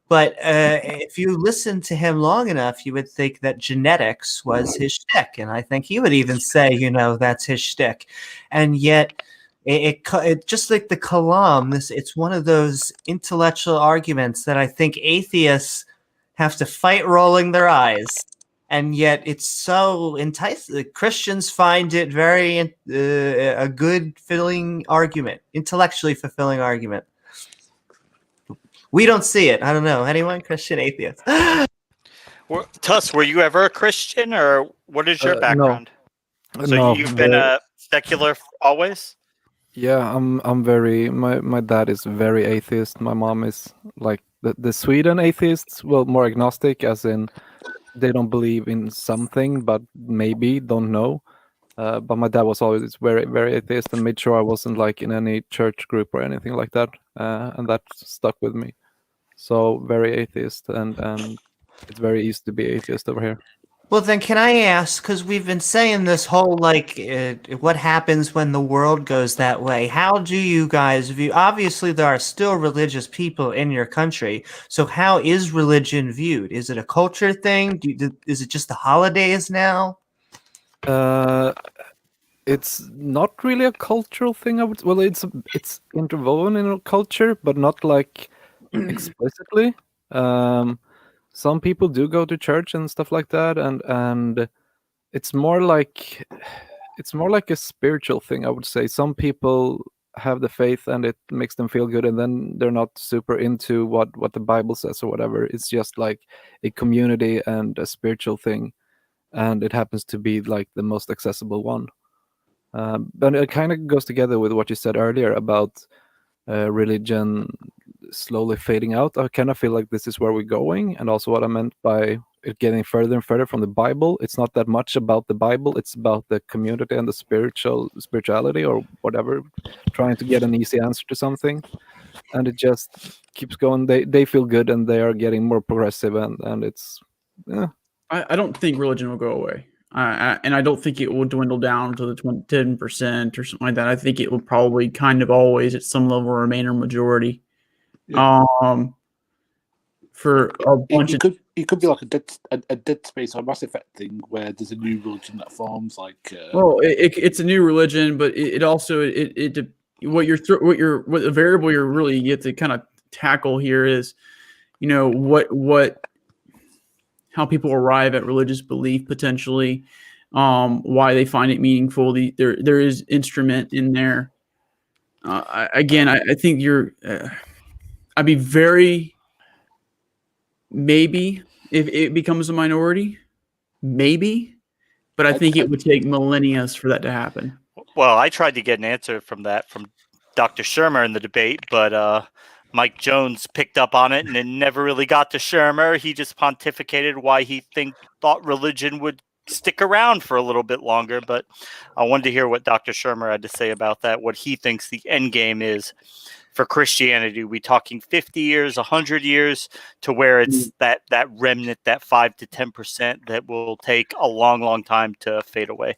But if you listen to him long enough, you would think that genetics was his shtick, and I think he would even say, that's his shtick. And yet, it just like the Kalam, it's one of those intellectual arguments that I think atheists have to fight rolling their eyes, and yet it's so enticing. Christians find it very a good filling argument, intellectually fulfilling argument. We don't see it. I don't know. Anyone? Christian atheist? Tuss, were you ever a Christian, or what is your No. background? So No, you've been a secular always? Yeah, I'm very my dad is very atheist. My mom is like the Sweden atheists, well, more agnostic, as in they don't believe in something, but maybe don't know. But my dad was always very, very atheist and made sure I wasn't like in any church group or anything like that, and that stuck with me. So very atheist, and it's very easy to be atheist over here. Well, then, can I ask? Because we've been saying this whole what happens when the world goes that way? How do you guys view? Obviously, there are still religious people in your country. So, how is religion viewed? Is it a culture thing? Is it just the holidays now? It's not really a cultural thing. Well, it's interwoven in a culture, but not like explicitly. Some people do go to church and stuff like that, and it's more like a spiritual thing, I would say. Some people have the faith and it makes them feel good, and then they're not super into what the Bible says or whatever. It's just like a community and a spiritual thing, and it happens to be like the most accessible one. But it kind of goes together with what you said earlier about religion slowly fading out. I kind of feel like this is where we're going, and also what I meant by it getting further and further from the Bible. It's not that much about the Bible; it's about the community and the spirituality or whatever, trying to get an easy answer to something, and it just keeps going. They feel good, and they are getting more progressive, and it's. I don't think religion will go away. And I don't think it will dwindle down to the 10% or something like that. I think it will probably kind of always at some level remain a majority. Yeah. For a bunch it could be like a Dead Space or Mass Effect thing where there's a new religion that forms. Like, well, it's a new religion, but it also what the variable you really get to kind of tackle here is, how people arrive at religious belief potentially, why they find it meaningful. There is instrument in there. I think I'd be very, maybe if it becomes a minority, maybe, but I think it would take millennia for that to happen. Well, I tried to get an answer from Dr. Shermer in the debate, but Mike Jones picked up on it and it never really got to Shermer. He just pontificated why he thought religion would stick around for a little bit longer. But I wanted to hear what Dr. Shermer had to say about that, what he thinks the end game is for Christianity. Are we talking 50 years, 100 years, to where it's that remnant, that 5 to 10% that will take a long, long time to fade away?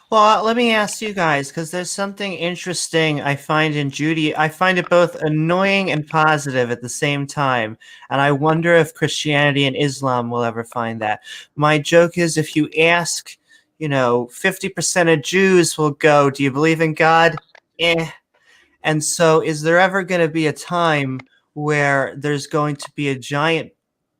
Well, let me ask you guys, because there's something interesting I find in Judy. I find it both annoying and positive at the same time. And I wonder if Christianity and Islam will ever find that. My joke is if you ask, 50% of Jews will go, do you believe in God? And so is there ever going to be a time where there's going to be a giant,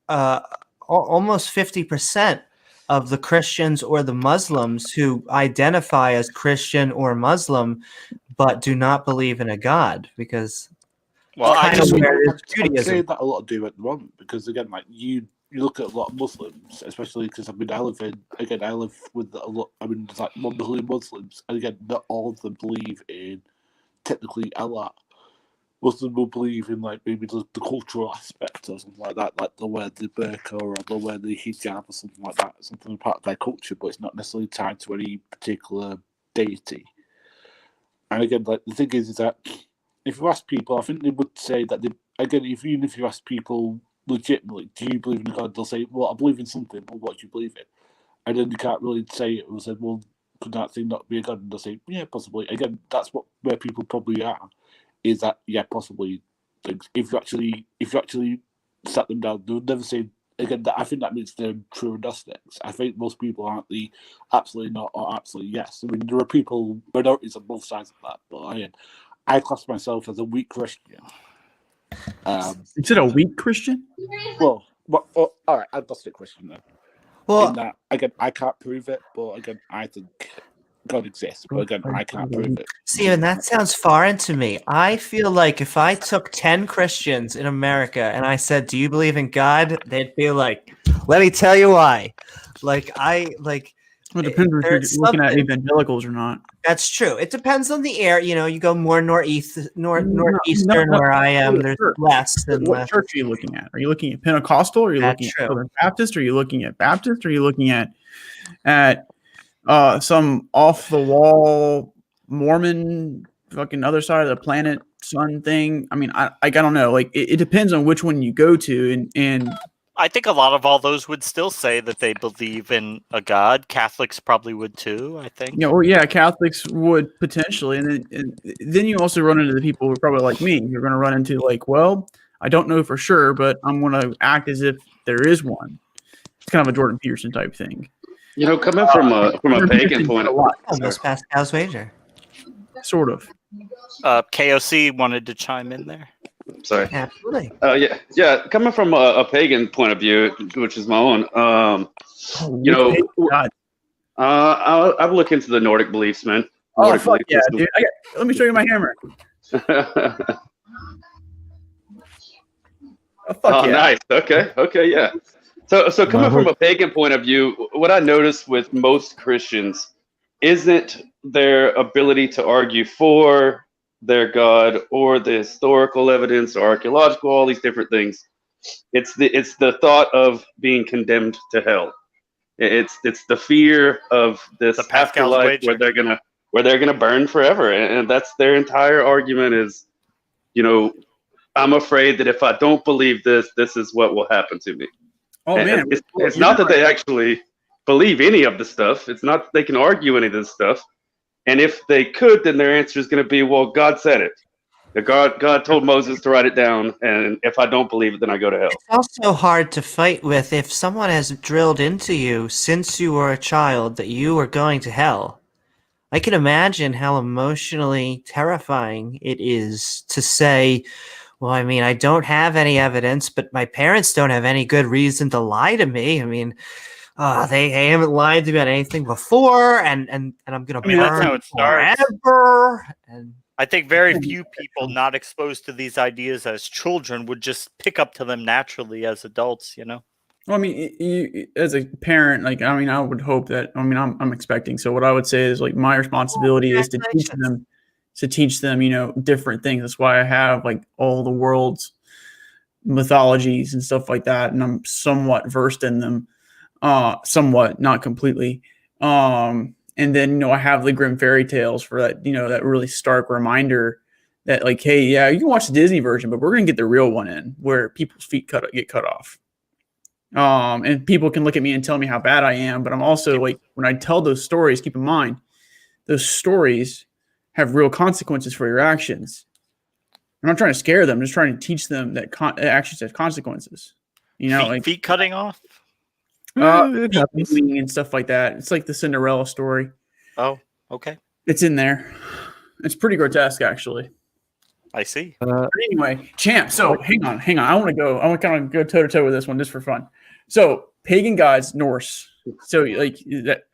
almost 50% of the Christians or the Muslims who identify as Christian or Muslim, but do not believe in a God, because Well, I kind of just where it is I'd say Judaism. that a lot do at the moment, because again, like you look at a lot of Muslims, especially because I live with a lot. I mean, there's like 1 million Muslims, and again, not all of them believe in technically Allah. Most of them will believe in like maybe the cultural aspect or something like that, like they'll wear the burqa or they'll wear the hijab or something like that, something part of their culture, but it's not necessarily tied to any particular deity. And again, like the thing is that if you ask people, I think they would say that even if you ask people legitimately, do you believe in God? They'll say, well, I believe in something, but what do you believe in? And then you can't really say it. We'll say, well, could that thing not be a God? And they'll say, yeah, possibly. Again, that's where people probably are. Is that possibly things? If you actually sat them down, they'll never say again. I think that means they're true agnostics. I think most people aren't the absolutely not or absolutely yes. I mean, there are minorities on both sides of that, but I class myself as a weak Christian. Is it a weak Christian? Well, all right, agnostic Christian then. Well, In that, again, I can't prove it, but again, I think God exists, but again, I can't prove it. Steven, that sounds foreign to me. I feel like if I took 10 Christians in America and I said, "Do you believe in God?" they'd be like, "Let me tell you why." Well, it depends if you're there's looking at something- evangelicals or not. That's true. It depends on the area. You go more northeastern No. where I am. There's Sure. less and What less. church are you looking at? Are you looking at Pentecostal? Are you That's looking true. at Southern Baptist? Are you looking at Baptist? Are you looking at some off the wall Mormon fucking other side of the planet sun thing? I mean, I don't know. Like it depends on which one you go to, and I think a lot of all those would still say that they believe in a God. Catholics probably would too, I think. Catholics would potentially, and then you also run into the people who are probably like me. You're going to run into like, well, I don't know for sure, but I'm going to act as if there is one. It's kind of a Jordan Peterson type thing. Coming from a pagan point, Almost Pascal's wager. Sort of. KOC wanted to chime in there. sorry. Absolutely. Yeah. Coming from a pagan point of view, which is my own, God. I would look into the Nordic beliefs, man. Oh, fuck yeah, dude. Let me show you my hammer. Oh, fuck yeah. Nice. Okay, yeah. So coming from a pagan point of view, what I noticed with most Christians isn't their ability to argue for their God or the historical evidence or archaeological, all these different things. It's the thought of being condemned to hell. It's the fear of this afterlife where they're gonna burn forever, and that's their entire argument. Is I'm afraid that if I don't believe this is what will happen to me. Oh man, it's not that they actually believe any of the stuff. It's not that they can argue any of this stuff. And if they could, then their answer is going to be, well, God said it. God told Moses to write it down, and if I don't believe it, then I go to hell. It's also hard to fight with if someone has drilled into you since you were a child that you are going to hell. I can imagine how emotionally terrifying it is to say, well, I mean, I don't have any evidence, but my parents don't have any good reason to lie to me. I mean, they haven't lied to me about anything before, and I'm going to burn that's how it starts. forever. And I think very few people not exposed to these ideas as children would just pick up to them naturally as adults, Well, I mean, you, as a parent, I would hope that. I'm expecting. So what I would say is my responsibility is to teach them, different things. That's why I have all the world's mythologies and stuff like that, and I'm somewhat versed in them, somewhat, not completely. And then I have the Grimm fairy tales for that, that really stark reminder that hey, yeah, you can watch the Disney version, but we're gonna get the real one in where people's feet get cut off. And people can look at me and tell me how bad I am, but I'm also when I tell those stories, keep in mind, those stories have real consequences for your actions. I'm not trying to scare them; I'm just trying to teach them that actions have consequences. feet cutting off. It happens. And stuff like that. It's like the Cinderella story. Oh, okay. It's in there. It's pretty grotesque, actually. I see. But anyway, champ. So hang on. I want to kind of go toe to toe with this one just for fun. So pagan gods, Norse. So like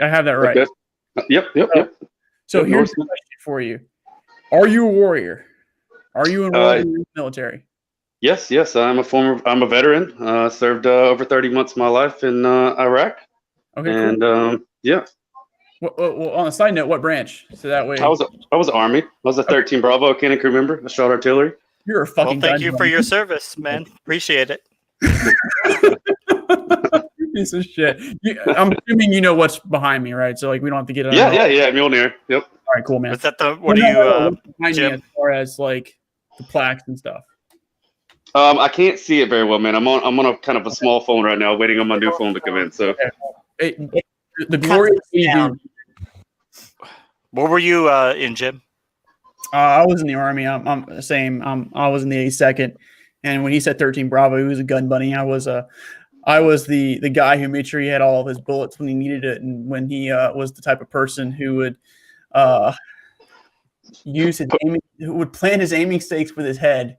I have that right. Okay. Yep. So Yep, here's Norse. the question for you: are you a warrior? Are you enrolled in the military? Yes. I'm a veteran. Served over 30 months of my life in Iraq. Okay, and cool. yeah, Well, on a side note, what branch? So that way, I was Army. I was a 13 Bravo cannon crew member. I shot artillery. you're a fucking. Well, thank you for your service, man. Appreciate it. Piece of shit. I'm assuming you know what's behind me, right? So like we don't have to get it. Yeah, Mjolnir. Yep. All right, cool, man. Was that the what do you behind me Jim? as far as like the plaques and stuff? I can't see it very well, man. I'm on a kind of a small phone right now, waiting on my new phone to come in. So The glorious down. What were you in, Jim? I was in the Army. I'm the same. I was in the 82nd, and when he said 13 Bravo, he was a gun bunny. I was the guy who made sure he had all of his bullets when he needed it, and when he was the type of person who would who would plan his aiming stakes with his head.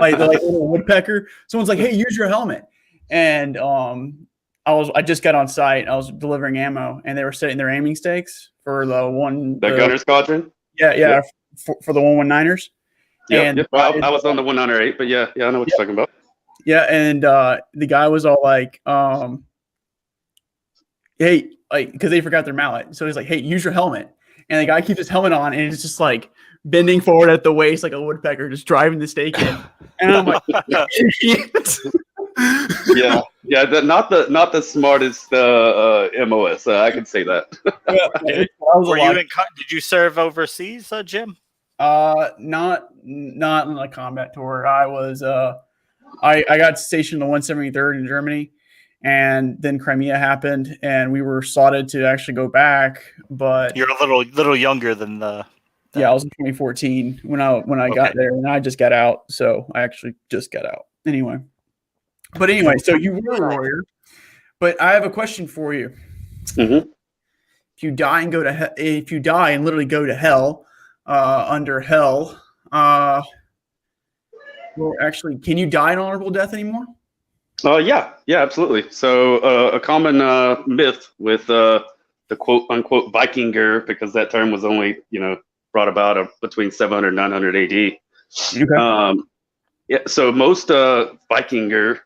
like a little woodpecker. Someone's like, "Hey, use your helmet," and I just got on site. I was delivering ammo, and they were setting their aiming stakes for the Gunner Squadron. Yeah. For the 119ers. Yep. I was on the 108, but yeah, I know what you're talking about. Yeah, and the guy was all like, "Hey," like because they forgot their mallet, so he's like, "Hey, use your helmet." And the guy keeps his helmet on, and it's just like bending forward at the waist like a woodpecker, just driving the stake in. And I'm like, "Idiot." yeah. Not the smartest MOS. I can say that. Did you serve overseas, Jim? Not on a combat tour. I was I got stationed in the 173rd in Germany, and then Crimea happened, and we were slotted to actually go back. But you're a little younger than the. Yeah, I was in 2014 when I got there, and I just got out. So I actually just got out anyway. But anyway, so you were a warrior. But I have a question for you. Mm-hmm. If you die and literally go to hell, under hell, well, actually, can you die an honorable death anymore? Yeah, absolutely. So a common myth with the quote unquote Vikinger, because that term was only brought about between 700 and 900 AD. Okay. So most Vikinger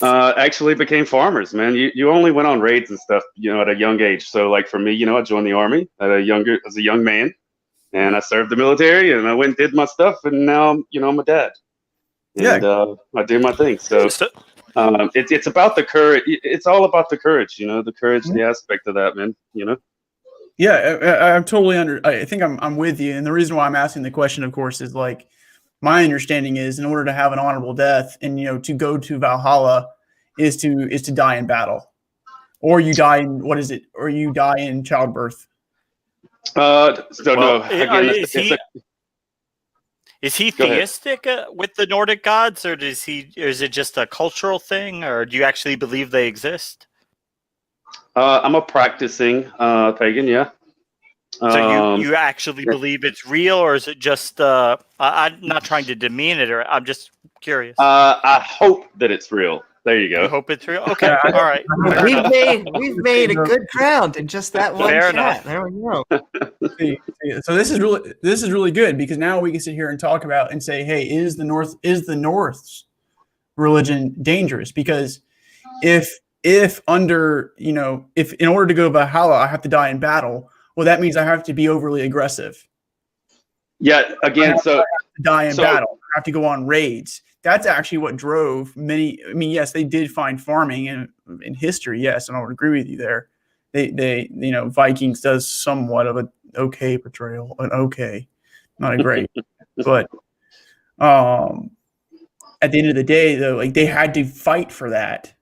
actually became farmers, man. You only went on raids and stuff, at a young age. So like for me, I joined the army as a young man, and I served the military, and I went and did my stuff, and now I'm a dad. And I do my thing. So it's about the courage. It's all about the courage, the courage, the aspect of that, man. Yeah, I'm totally I think I'm with you, and the reason why I'm asking the question, of course, is like my understanding is in order to have an honorable death and to go to Valhalla is to die in battle, or you die in or you die in childbirth. Is he theistic with the Nordic gods, or is it just a cultural thing, or do you actually believe they exist? I'm a practicing pagan, yeah. So you actually believe it's real, or is it just? I'm not trying to demean it, or I'm just curious. I hope that it's real. There you go. You hope it's real. Okay, all right. We've made a good ground in just that one Fair chat. enough. There we go. So this is really good, because now we can sit here and talk about and say, hey, is the North's religion dangerous? Because if in order to go to Valhalla, I have to die in battle, well, that means I have to be overly aggressive. Yeah, again, I have to die in battle. I have to go on raids. That's actually what drove many. I mean, yes, they did find farming in history, yes, and I would agree with you there. They Vikings does somewhat of an okay portrayal, not a great, but at the end of the day, though, like they had to fight for that.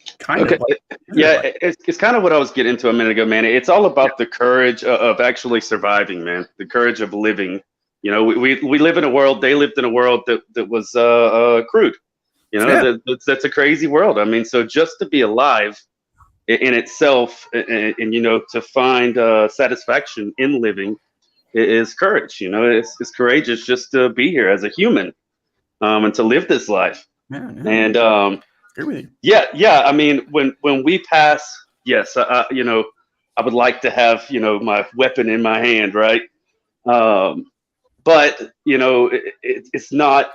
It's kind of what I was getting into a minute ago, man. It's all about the courage of actually surviving, man. The courage of living. We live in a world. They lived in a world that was crude. That's a crazy world. I mean, so just to be alive in itself, and to find satisfaction in living, is courage. You know, it's courageous just to be here as a human, and to live this life. Yeah, And agree with you. yeah. I mean, when we pass, yes, you know, I would like to have, you know, my weapon in my hand, right? But you know, it's not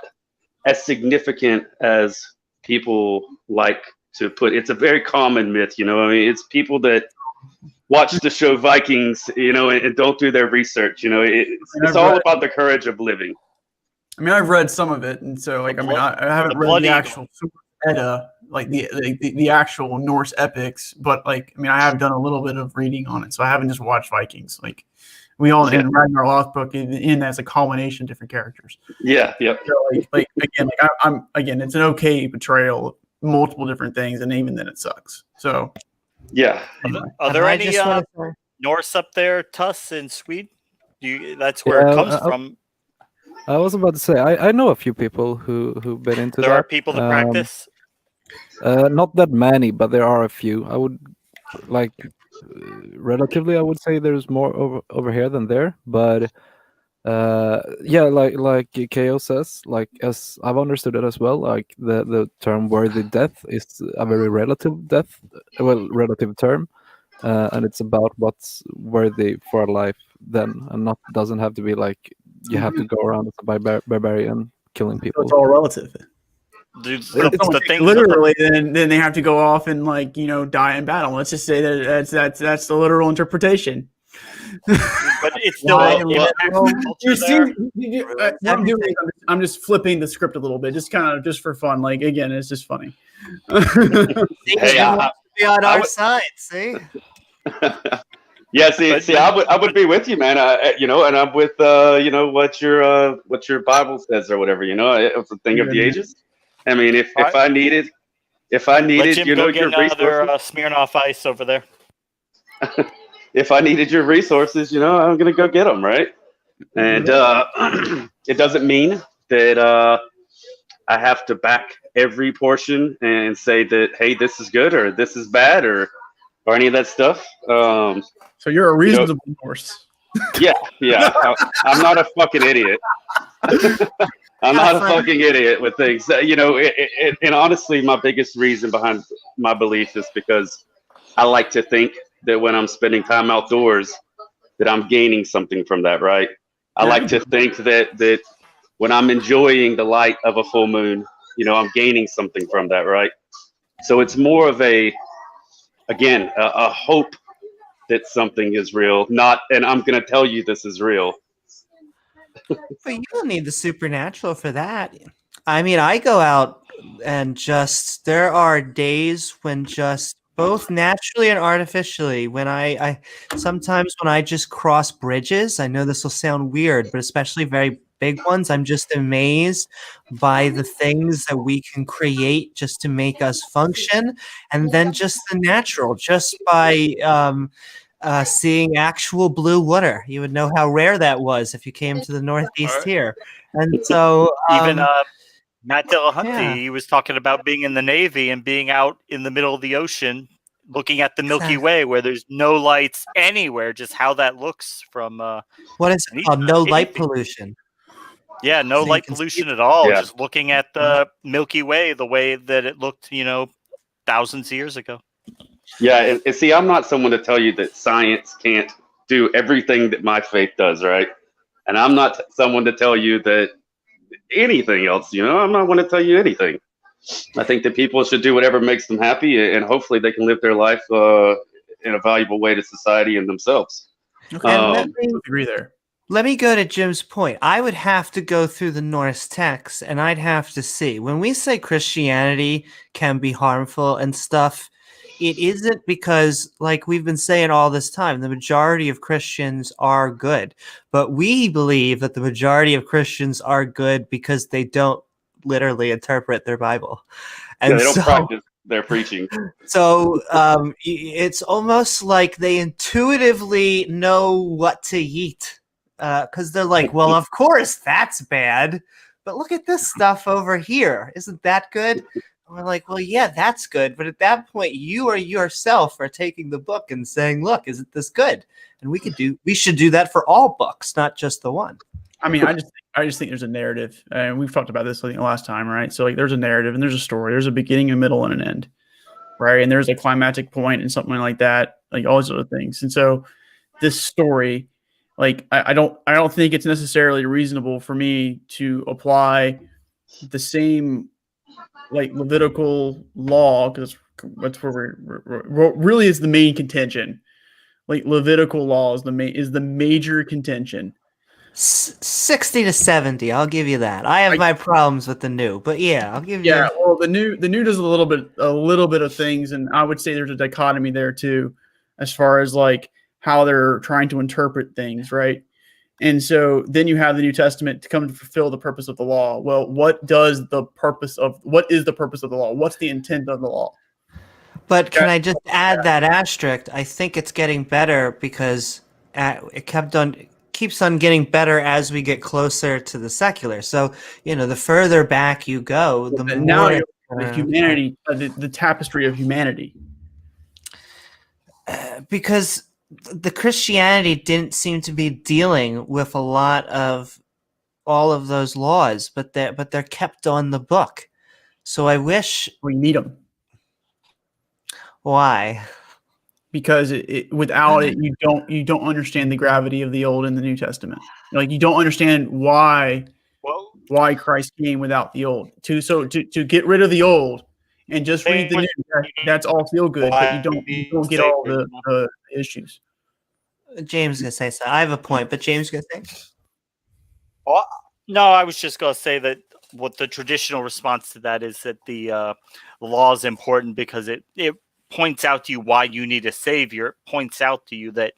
as significant as people like to put. It's a very common myth, you know. I mean, it's people that watch the show Vikings, you know, and don't do their research. You know, it's all about the courage of living. I mean, I've read some of it, and so like, I mean, I haven't read the actual Edda, like the actual Norse epics, but like, I mean, I have done a little bit of reading on it, so I haven't just watched Vikings. Like, we all in Ragnar Lothbrok in as a culmination of different characters. Yeah, yep. So I'm again, it's an okay portrayal of multiple different things, and even then, it sucks. So yeah. Are there any Norse up there, Tuss in Sweden? That's where it comes from. I was about to say I know a few people who've been into that. There are people that practice. Not that many, but there are a few. I would like relatively. I would say there's more over here than there, but yeah, like KO says, like as I've understood it as well, like the term worthy death is a very relative relative term, and it's about what's worthy for a life then, and not doesn't have to be like you have to go around as a barbarian killing people. So it's all relative. Dude, literally, then they have to go off and, like, you know, die in battle. Let's just say that that's the literal interpretation. But it's still I'm just flipping the script a little bit, just for fun. Like, again, it's just funny. Hey, be on our side, see? Yeah, see, I would be with you, man. You know, and I'm with you know, what your Bible says or whatever. You know, it's a thing of the ages. I mean, if I needed, you know, your resources, Smirnoff Ice over there. If I needed your resources, you know, I'm gonna go get them, right? And it doesn't mean that I have to back every portion and say that, hey, this is good or this is bad or any of that stuff. So you're a reasonable Norse. Yeah. I'm not a fucking idiot. I'm not a fucking idiot with things. You know, and honestly, my biggest reason behind my belief is because I like to think that when I'm spending time outdoors, that I'm gaining something from that, right? I like to think that when I'm enjoying the light of a full moon, you know, I'm gaining something from that, right? So it's more of a hope that something is real, and I'm going to tell you this is real. But you don't need the supernatural for that. I mean, I go out and there are days when just both naturally and artificially, when I sometimes when I just cross bridges, I know this will sound weird, but especially very big ones, I'm just amazed by the things that we can create just to make us function. And then just the natural, just by seeing actual blue water. You would know how rare that was if you came to the Northeast here. And so even Matt Dillahunty, he was talking about being in the Navy and being out in the middle of the ocean, looking at the Milky Way, where there's no lights anywhere. Just how that looks from what is it called? No light pollution. Yeah, no light pollution at all. Yeah. Just looking at the Milky Way the way that it looked, you know, thousands of years ago. Yeah, and see, I'm not someone to tell you that science can't do everything that my faith does, right? And I'm not someone to tell you that anything else, you know, I'm not one to tell you anything. I think that people should do whatever makes them happy, and hopefully they can live their life in a valuable way to society and themselves. Okay, I agree there. Let me go to Jim's point. I would have to go through the Norse texts, and I'd have to see. When we say Christianity can be harmful and stuff, it isn't because, like we've been saying all this time, the majority of Christians are good. But we believe that the majority of Christians are good because they don't literally interpret their Bible. And they don't practice their preaching. So it's almost like they intuitively know what to eat. Because they're like, well, of course, that's bad. But look at this stuff over here. Isn't that good? We're like, well, yeah, that's good. But at that point, you or yourself are taking the book and saying, look, isn't this good? And we should do that for all books, not just the one. I mean, I just think there's a narrative, and we've talked about this I think last time, right? So like, there's a narrative and there's a story. There's a beginning, a middle, and an end, right? And there's a climactic point and something like that, like all those other things. And so this story, like, I don't think it's necessarily reasonable for me to apply the same like Levitical law, because that's where we're really is the main contention. Like Levitical law is the major contention. 60 to 70, I'll give you that. I have my problems with the new, but yeah, I'll give you. Yeah, well, the new does a little bit of things, and I would say there's a dichotomy there too, as far as like how they're trying to interpret things, right? And so then you have the New Testament to come to fulfill the purpose of the law. Well, what is the purpose of the law? What's the intent of the law? But can I just add that asterisk? I think it's getting better because it keeps on getting better as we get closer to the secular. So, the further back you go, the more now the humanity, the tapestry of humanity. Because the Christianity didn't seem to be dealing with a lot of all of those laws, but they're kept on the book. So I wish we need them. Why? Because without it, you don't understand the gravity of the Old and the New Testament. Like you don't understand why Christ came without the Old. To get rid of the Old and just read the New, that's all feel good, but you don't get all the issues. James is gonna say so. I have a point, but James is gonna say. Well, no, I was just gonna say that what the traditional response to that is that the law is important because it points out to you why you need a savior. It points out to you that,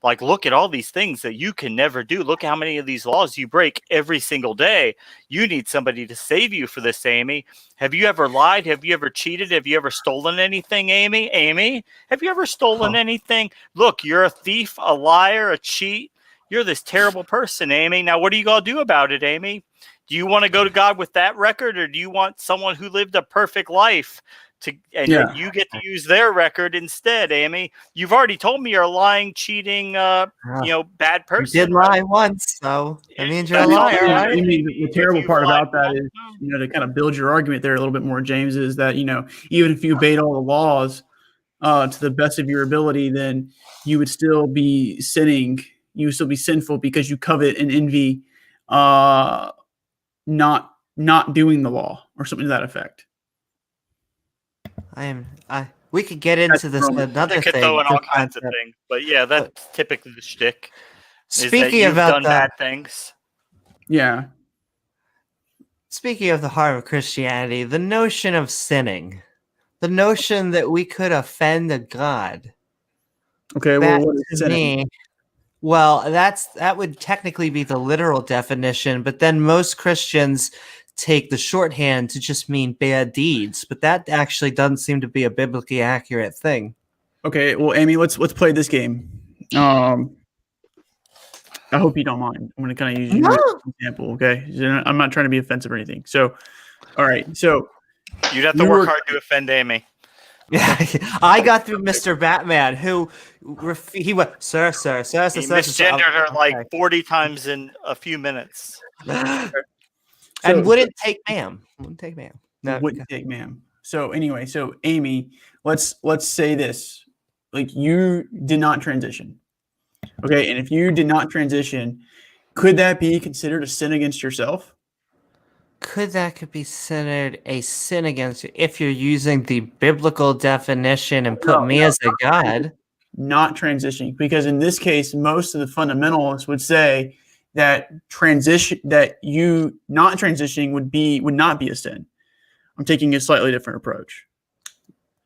like, look at all these things that you can never do. Look how many of these laws you break every single day. You need somebody to save you for this, Amy. Have you ever lied? Have you ever cheated? Have you ever stolen anything, Amy? Amy, have you ever stolen anything? Look, you're a thief, a liar, a cheat. You're this terrible person, Amy. Now, what are you going to do about it, Amy? Do you want to go to God with that record, or do you want someone who lived a perfect life? You get to use their record instead, Amy. You've already told me you're a lying, cheating, bad person. You did lie once, so that means you're a liar, right? I mean, the terrible part about that is, to kind of build your argument there a little bit more, James, is that, even if you obeyed all the laws to the best of your ability, then you would still be sinning. You would still be sinful because you covet and envy not doing the law or something to that effect. We could get into this another thing. Throw in all kinds of things, but yeah, that's typically the shtick. Speaking about bad things. Yeah. Speaking of the heart of Christianity, the notion of sinning, the notion that we could offend a God. Okay, well, what is sinning? Well, that would technically be the literal definition, but then most Christians take the shorthand to just mean bad deeds, but that actually doesn't seem to be a biblically accurate thing. Okay, well, Amy, let's play this game. I hope you don't mind. I'm going to kind of use you as an example, okay? I'm not trying to be offensive or anything. So, all right. So you'd have to work hard to offend Amy. Yeah, I got through Mr. Batman, who he went, sir. He misgendered her like 40 times in a few minutes. And wouldn't take ma'am. No, wouldn't take ma'am. So anyway, Amy, let's say this. Like, you did not transition. Okay, and if you did not transition, could that be considered a sin against yourself? Could be considered a sin against you if you're using the biblical definition and put me as a god? Not transitioning, because in this case, most of the fundamentalists would say that you not transitioning would not be a sin. I'm taking a slightly different approach.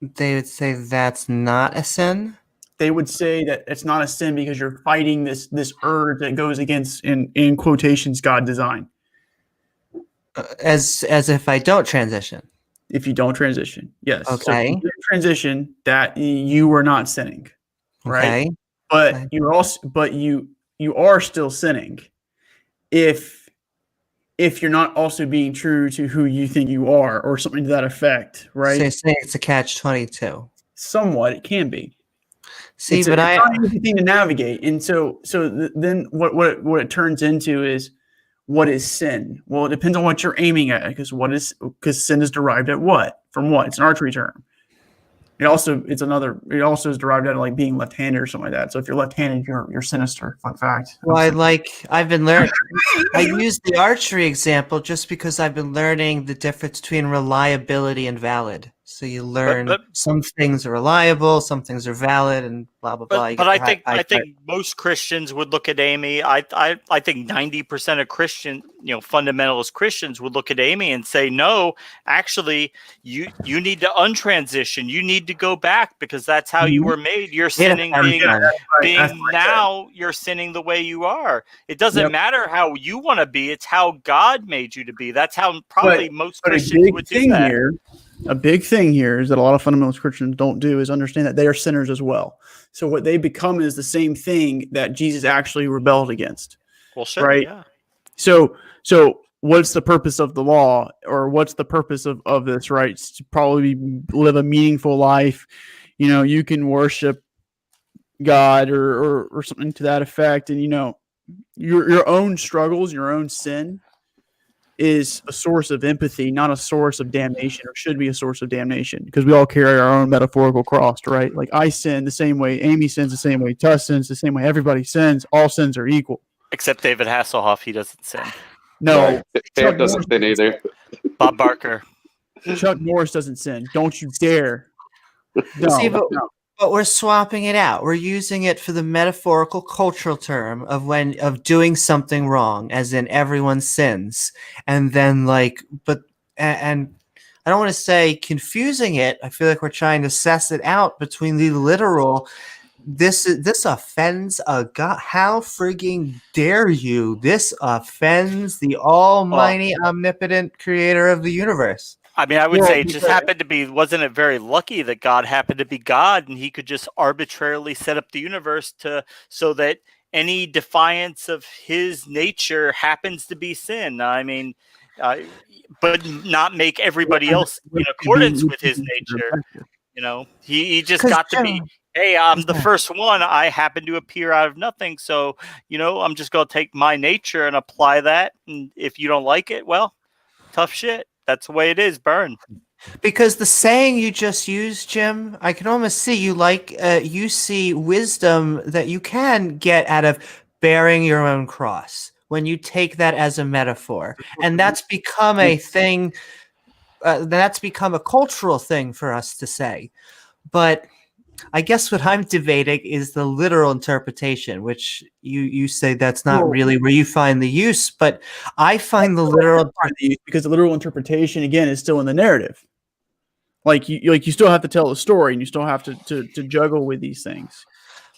They would say that's not a sin? They would say that it's not a sin because you're fighting this urge that goes against, in quotations, God design. As if I don't transition. If you don't transition, yes. Okay. So if you didn't transition, that you were not sinning, right? Okay. But you are still sinning if if you're not also being true to who you think you are, or something to that effect, right? So you're saying it's a catch-22. Somewhat, it can be. See, It's but not an easy thing to navigate, and then what it turns into is, what is sin? Well, it depends on what you're aiming at, because sin is derived at what? From what? It's an archery term. It also is derived out of like being left-handed or something like that. So if you're left-handed, you're sinister. Fun fact. well, I've been learning. I use the archery example just because I've been learning the difference between reliability and valid. So you learn some things are reliable, some things are valid, and blah blah blah. But I think most Christians would look at Amy. I think 90% of Christian, fundamentalist Christians would look at Amy and say, no, actually, you need to untransition. You need to go back because that's how you were made. You're sinning, you're sinning the way you are. It doesn't matter how you want to be. It's how God made you to be. That's how probably most Christians would do that. A big thing here is that a lot of fundamentalist Christians don't do is understand that they are sinners as well. So what they become is the same thing that Jesus actually rebelled against. Well, sure, right? Yeah. So what's the purpose of the law, or what's the purpose of this, right? It's to probably live a meaningful life. You can worship God or something to that effect. And, your own struggles, your own sin is a source of empathy, not a source of damnation, or should be a source of damnation, because we all carry our own metaphorical cross, right? Like I sin the same way, Amy sins the same way, Tuss sins the same way, everybody sins. All sins are equal. Except David Hasselhoff, he doesn't sin. No. Chuck doesn't sin either. Bob Barker. Chuck Norris doesn't sin. Don't you dare. No, See, but we're swapping it out. We're using it for the metaphorical cultural term of doing something wrong, as in everyone sins. And then and I don't want to say confusing it. I feel like we're trying to suss it out between the literal. This offends a God. How frigging dare you? This offends the almighty, omnipotent creator of the universe. I mean, I would say it just happened to be, wasn't it very lucky that God happened to be God and he could just arbitrarily set up the universe so that any defiance of his nature happens to be sin. I mean, but not make everybody else in accordance with his nature. He just got to be, hey, I'm the first one. I happen to appear out of nothing. So, I'm just going to take my nature and apply that. And if you don't like it, well, tough shit. That's the way it is. Burn. Because the saying you just used, Jim, I can almost see you see wisdom that you can get out of bearing your own cross when you take that as a metaphor. And that's become a thing. That's become a cultural thing for us to say. But I guess what I'm debating is the literal interpretation, which you say that's not really where you find the use, but I find the literal because the literal interpretation again is still in the narrative. Like you still have to tell the story, and you still have to juggle with these things.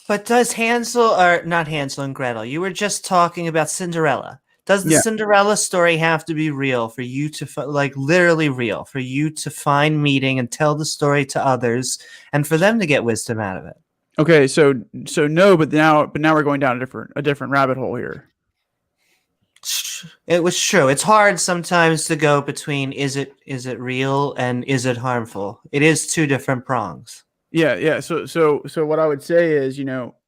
But does not Hansel and Gretel? You were just talking about Cinderella. Does the Cinderella story have to be real for you to literally real for you to find meaning and tell the story to others and for them to get wisdom out of it? Okay, so no, but now we're going down a different rabbit hole here. It was true. It's hard sometimes to go between is it real and is it harmful? It is two different prongs. Yeah. So what I would say is,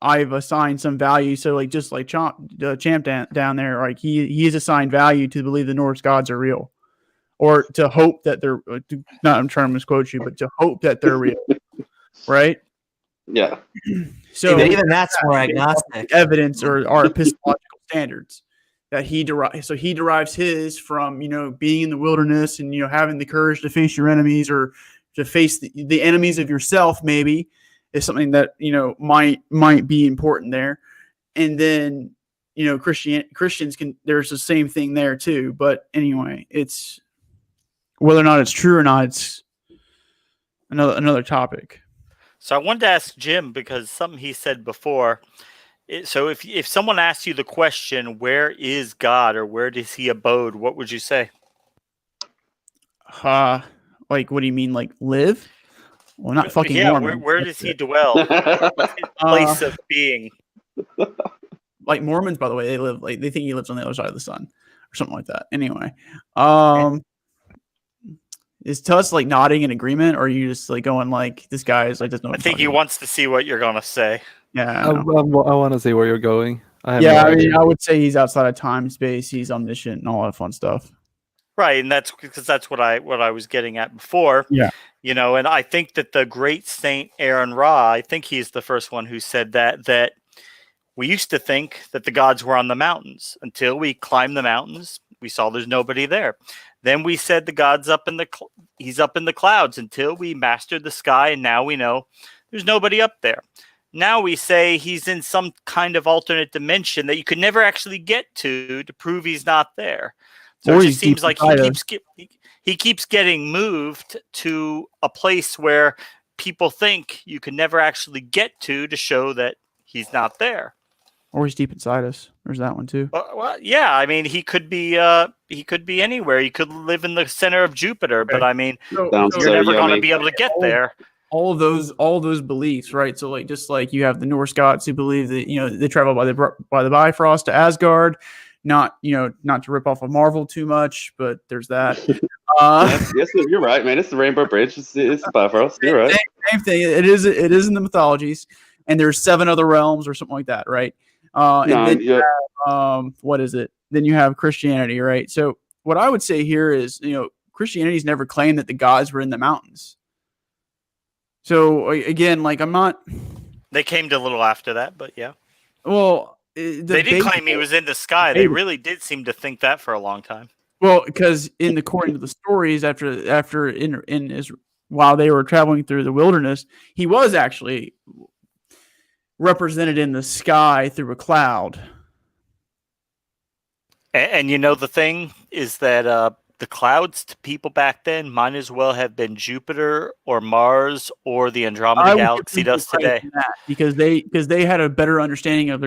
I've assigned some value. So just like Champ down there, like he is assigned value to believe the Norse gods are real, or to hope that they're not. I'm trying to misquote you, but to hope that they're real, right? Yeah. So even that's more agnostic. Evidence or our epistemological standards that he derives. So he derives his from being in the wilderness and having the courage to face your enemies, or to face the enemies of yourself, maybe, is something that might be important there. And then Christians can. There's the same thing there too. But anyway, it's whether or not it's true or not. It's another topic. So I wanted to ask Jim, because something he said before. So if someone asks you the question, where is God, or where does he abode, what would you say? Like, what do you mean, like live? Well, not fucking Mormon. Where does he dwell? What's his place of being? Like Mormons, by the way, they think he lives on the other side of the sun, or or something like that. Anyway, is Tuss like nodding in agreement, or are you just like going like this guy is like doesn't know? I think he wants to see what you're gonna say. Yeah, I want to see where you're going. I have yeah. no I idea. mean, I would say he's outside of time, space. He's omniscient and all that fun stuff. Right, and that's because that's what I was getting at before. Yeah. And I think that the great Saint Aaron Ra, I think he's the first one who said that we used to think that the gods were on the mountains until we climbed the mountains. We saw there's nobody there. Then we said the god's he's up in the clouds until we mastered the sky, and now we know there's nobody up there. Now we say he's in some kind of alternate dimension that you could never actually get to prove he's not there. So it just seems like he keeps getting moved to a place where people think you can never actually get to show that he's not there. Or he's deep inside us. There's that one too. Well, yeah. I mean, he could be anywhere. He could live in the center of Jupiter, but I mean, you're never going to be able to get there. All of those beliefs, right? So, like, just like you have the Norse gods who believe that they travel by the Bifrost to Asgard. Not to rip off of Marvel too much, but there's that. Yes, you're right, man. It's the Rainbow Bridge. It's the Bifrost. You're right. Same thing. It is in the mythologies, and there's 7 other realms or something like that, right? And then you have, what is it? Then you have Christianity, right? So what I would say here is, Christianity's never claimed that the gods were in the mountains. So again, like I'm not. They came to a little after that, but yeah. Well, they did claim he was in the sky. They really did seem to think that for a long time. Well, because according to the stories, while they were traveling through the wilderness, he was actually represented in the sky through a cloud. And the thing is that the clouds to people back then might as well have been Jupiter or Mars or the Andromeda Galaxy does today. Because they had a better understanding of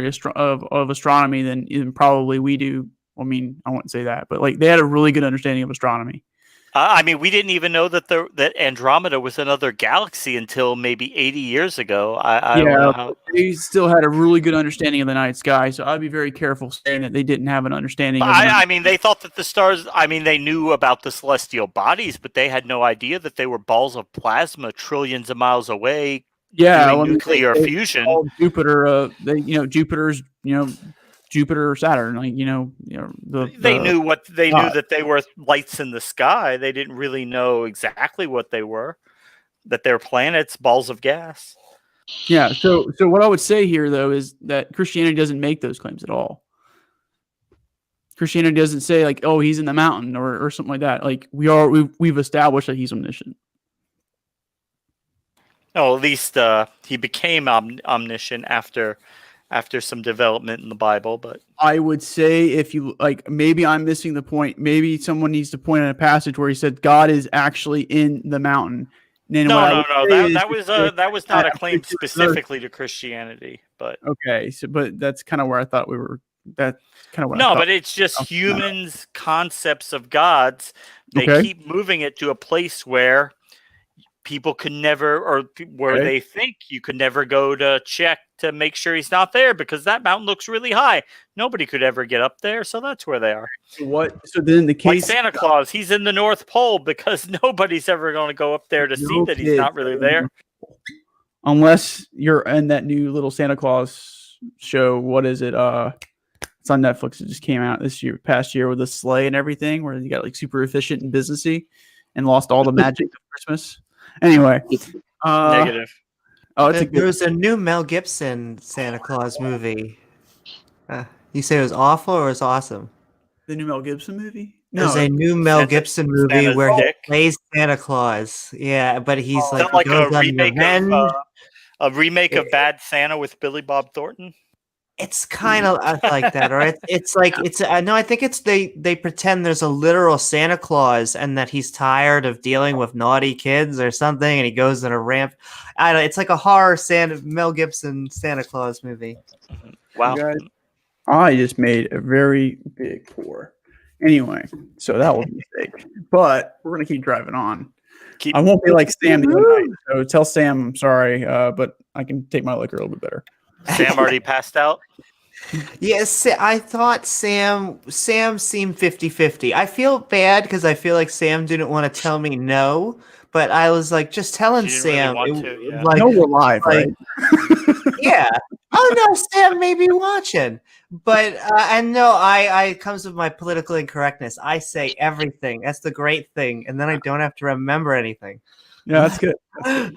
astronomy than even probably we do. I mean, I wouldn't say that, but like they had a really good understanding of astronomy. I mean, we didn't even know that Andromeda was another galaxy until maybe 80 years ago. I don't know how... They still had a really good understanding of the night sky, so I'd be very careful saying that they didn't have an understanding. I mean, they thought that the stars. I mean, they knew about the celestial bodies, but they had no idea that they were balls of plasma trillions of miles away. Yeah, doing nuclear fusion. Jupiter. Jupiter's. Jupiter or Saturn, like they knew that they were lights in the sky. They didn't really know exactly what they were. That they're planets, balls of gas. Yeah. So what I would say here, though, is that Christianity doesn't make those claims at all. Christianity doesn't say like, "Oh, he's in the mountain" or something like that. Like we've established that he's omniscient. Oh, at least he became omniscient after some development in the Bible, but I would say if you like, maybe I'm missing the point. Maybe someone needs to point out a passage where he said God is actually in the mountain. No. That was not a claim specifically to Christianity, but okay. So, but that's kind of where I thought we were. That's kind of what. No, but it's just humans' concepts of gods. They keep moving it to a place where people could never, or where they think you could never go to check to make sure he's not there because that mountain looks really high. Nobody could ever get up there, so that's where they are. What? So then the case, like Santa Claus, he's in the North Pole because nobody's ever going to go up there to see that he's not really there. Unless you're in that new little Santa Claus show. What is it? It's on Netflix. It just came out past year with a sleigh and everything, where you got like super efficient and businessy, and lost all the magic of Christmas. Anyway, negative. Oh, there was a new Mel Gibson Santa Claus movie. You say it was awful or it was awesome? The new Mel Gibson movie? No, there's a new Mel Gibson movie where he plays Santa Claus. Yeah, but he's like a remake of Bad Santa with Billy Bob Thornton. It's kind of like that, or it's like no, I think it's they pretend there's a literal Santa Claus and that he's tired of dealing with naughty kids or something, and he goes on a ramp. I don't know. It's like a horror Mel Gibson Santa Claus movie. Wow! Guys, I just made a very big pour. Anyway, so that was a mistake, but we're gonna keep driving on. I won't be like Sam the other night, so tell Sam I'm sorry, but I can take my liquor a little bit better. Sam already passed out? Yes, I thought Sam seemed 50-50. I feel bad because I feel like Sam didn't want to tell me no, but I was like just telling She didn't really Sam want to, yeah. like No, we're live, like- right? yeah. Oh no, Sam may be watching. But and no, I it comes with my political incorrectness. I say everything. That's the great thing, and then I don't have to remember anything. Yeah, that's good.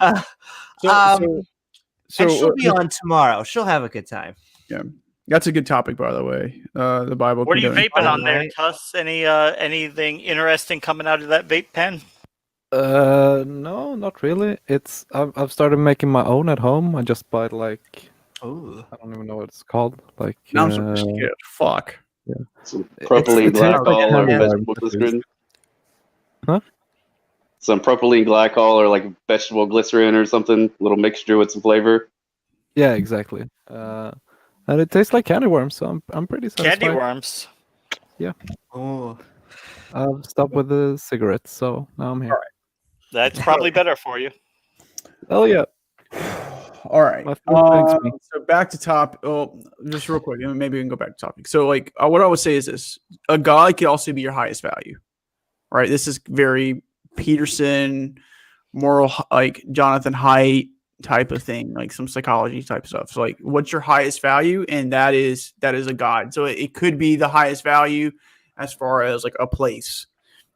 Uh, So, um, so, and she'll be on tomorrow. She'll have a good time. yeah, that's a good topic, by the way. The Bible. What are you condoning- vaping on there, Right. Tuss? Anything interesting coming out of that vape pen? No, not really. I've started making my own at home. I just buy like Ooh. I don't even know what it's called. Like Now I'm sophisticated. Fuck. Some It's propylene the taste of glycol or candy vegetable worms, at least. glycerin. Huh? Some propylene glycol or like vegetable glycerin or something. Little mixture with some flavor. Yeah, exactly. And it tastes like candy worms, so I'm pretty satisfied. Candy worms. Oh. I've stopped with the cigarettes, so now I'm here. That's probably better for you. Oh yeah. All right. My food thanks me. So back to top. Oh, just real quick. Maybe we can go back to topic. So, like, what I would say is this: a God can also be your highest value. Right. This is very Peterson, moral, like Jonathan Haidt type of thing, like some psychology type stuff. So, like, what's your highest value? And that is a God. So it could be the highest value as far as like a place,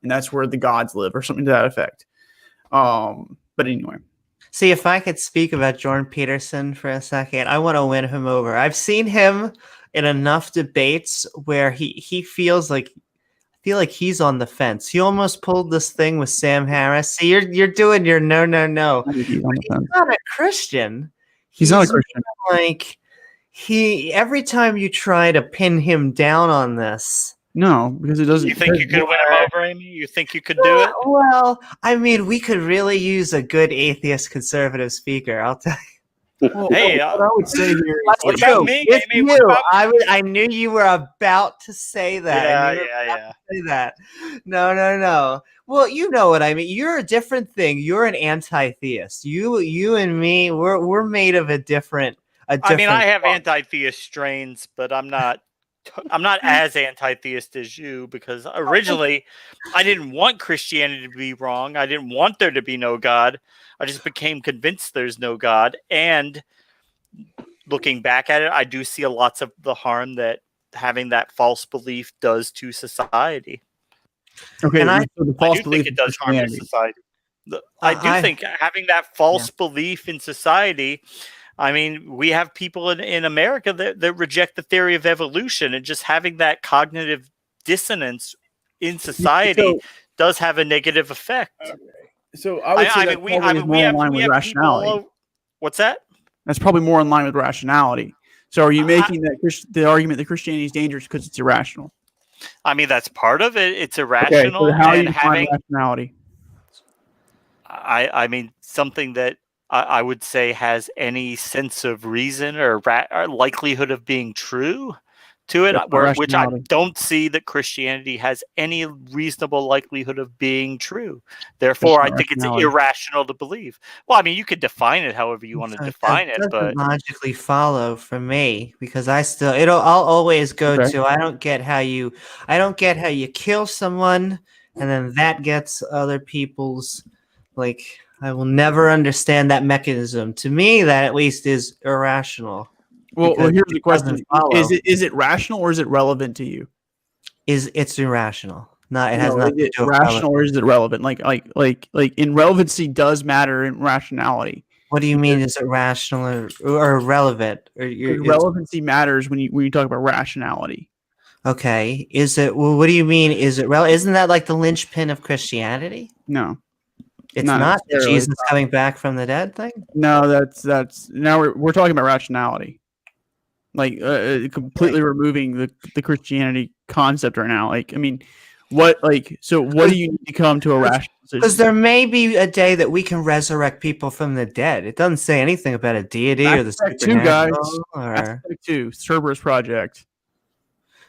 and that's where the gods live, or something to that effect. But anyway. See, if I could speak about Jordan Peterson for a second, I want to win him over. I've seen him in enough debates where he feels like I feel like he's on the fence. He almost pulled this thing with Sam Harris. See, you're doing your no. He's on the He's fence. not a Christian. He's not a Christian. Like every time you try to pin him down on this. No, because it doesn't. You think you could win him over, Amy? You think you could do it? Well, I mean, we could really use a good atheist conservative speaker. I'll tell you. Well, Hey, what I would say here is What like, about me, It's Amy? What you. about I knew you were about to say that. I knew you were about to say that. No. Well, you know what I mean. You're a different thing. You're an anti-theist. You and me, we're made of a different. I mean, I have anti-theist strains, but I'm not as anti-theist as you, because originally I didn't want Christianity to be wrong. I didn't want there to be no God. I just became convinced there's no God. And looking back at it, I do see lots of the harm that having that false belief does to society. okay, And so the I false do belief think it does harm to Christianity. society. I do think having that false Yeah. belief in society, I mean, we have people in America that reject the theory of evolution, and just having that cognitive dissonance in society does have a negative effect. So I would say we have rationality. people. What's that? That's probably more in line with rationality. So are you making the argument that Christianity is dangerous because it's irrational? I mean, that's part of it. It's Okay, irrational, so how do you and define having. rationality? I mean, something that I would say has any sense of reason or likelihood of being true to it, That's which I rationality. don't see that Christianity has any reasonable likelihood of being true. Therefore, I That's think it's rationality. irrational to believe. Well, I mean, you could define it however you want to define it, doesn't but logically follow for me because I'll always go Okay. to I don't get how you kill someone and then that gets other people's like I will never understand that mechanism. To me, that at least is irrational. Well, because here's it the question: doesn't follow. Is it rational or is it relevant to you? It's irrational? No, it has No, nothing is to it do with rational or is it relevant? Like in relevancy does matter in rationality. What do you mean? Is it rational or irrelevant? Or Relevancy matters when you talk about rationality. okay? Is it? Well, what do you mean? Is it relevant? Isn't that like the linchpin of Christianity? No, It's Not not the necessarily. Jesus coming back from the dead thing. no, that's now we're talking about rationality. Like completely removing the Christianity concept right now. Like, I mean, what do you need to come to a rational Because decision? there may be a day that we can resurrect people from the dead. It doesn't say anything about a deity or the Mass Effect 2, guys. supernatural. Mass Or... Effect 2, Cerberus Project.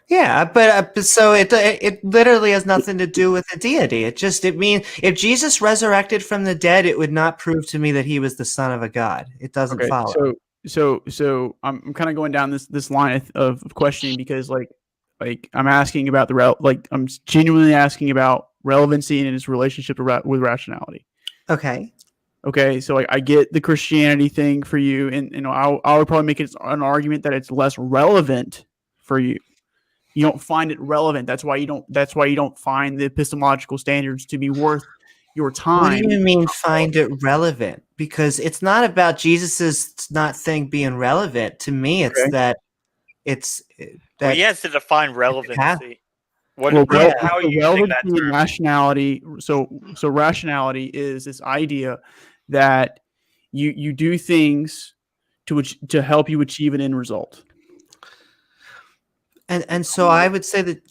Yeah, but so it literally has nothing to do with a deity. It means if Jesus resurrected from the dead, it would not prove to me that he was the son of a god. It doesn't Okay, follow. so I'm kind of going down this line of questioning because like I'm asking about I'm genuinely asking about relevancy and its relationship with rationality. Okay. Okay, so like I get the Christianity thing for you, and I would probably make it an argument that it's less relevant for you. You don't find it relevant. That's why you don't find the epistemological standards to be worth your time. What do you mean find it relevant? Because it's not about Jesus's thing being relevant. To me, it's Okay. that it's Well, that he has to define relevancy. What, Well, how are you using relevancy that and term? rationality. So rationality is this idea that you do things to help you achieve an end result. and so I would say that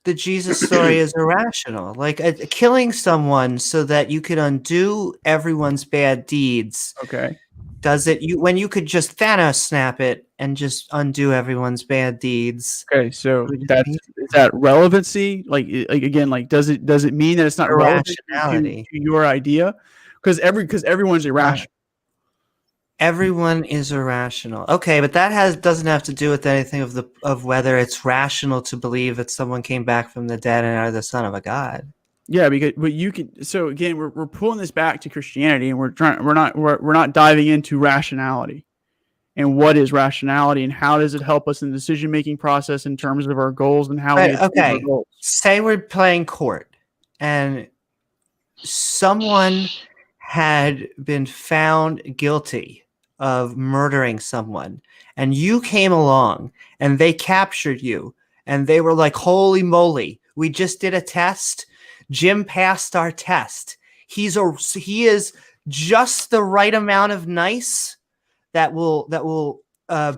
the Jesus story is irrational. Like killing someone so that you could undo everyone's bad deeds. Okay. Does it when you could just Thanos snap it and just undo everyone's bad deeds? Okay, so It would just that's be is that relevancy? Like again, like does it mean that it's not relevant to irrationality. your idea? Because everyone's irrational. Everyone is irrational. Okay, but that doesn't have to do with anything of whether it's rational to believe that someone came back from the dead and are the son of a god. Yeah, but you can. So again, we're pulling this back to Christianity, and we're not diving into rationality and what is rationality and how does it help us in the decision making process in terms of our goals and how we achieve our goals. Say we're playing court, and someone had been found guilty of murdering someone, and you came along, and they captured you, and they were like, "Holy moly! We just did a test. Jim passed our test. He is just the right amount of nice that will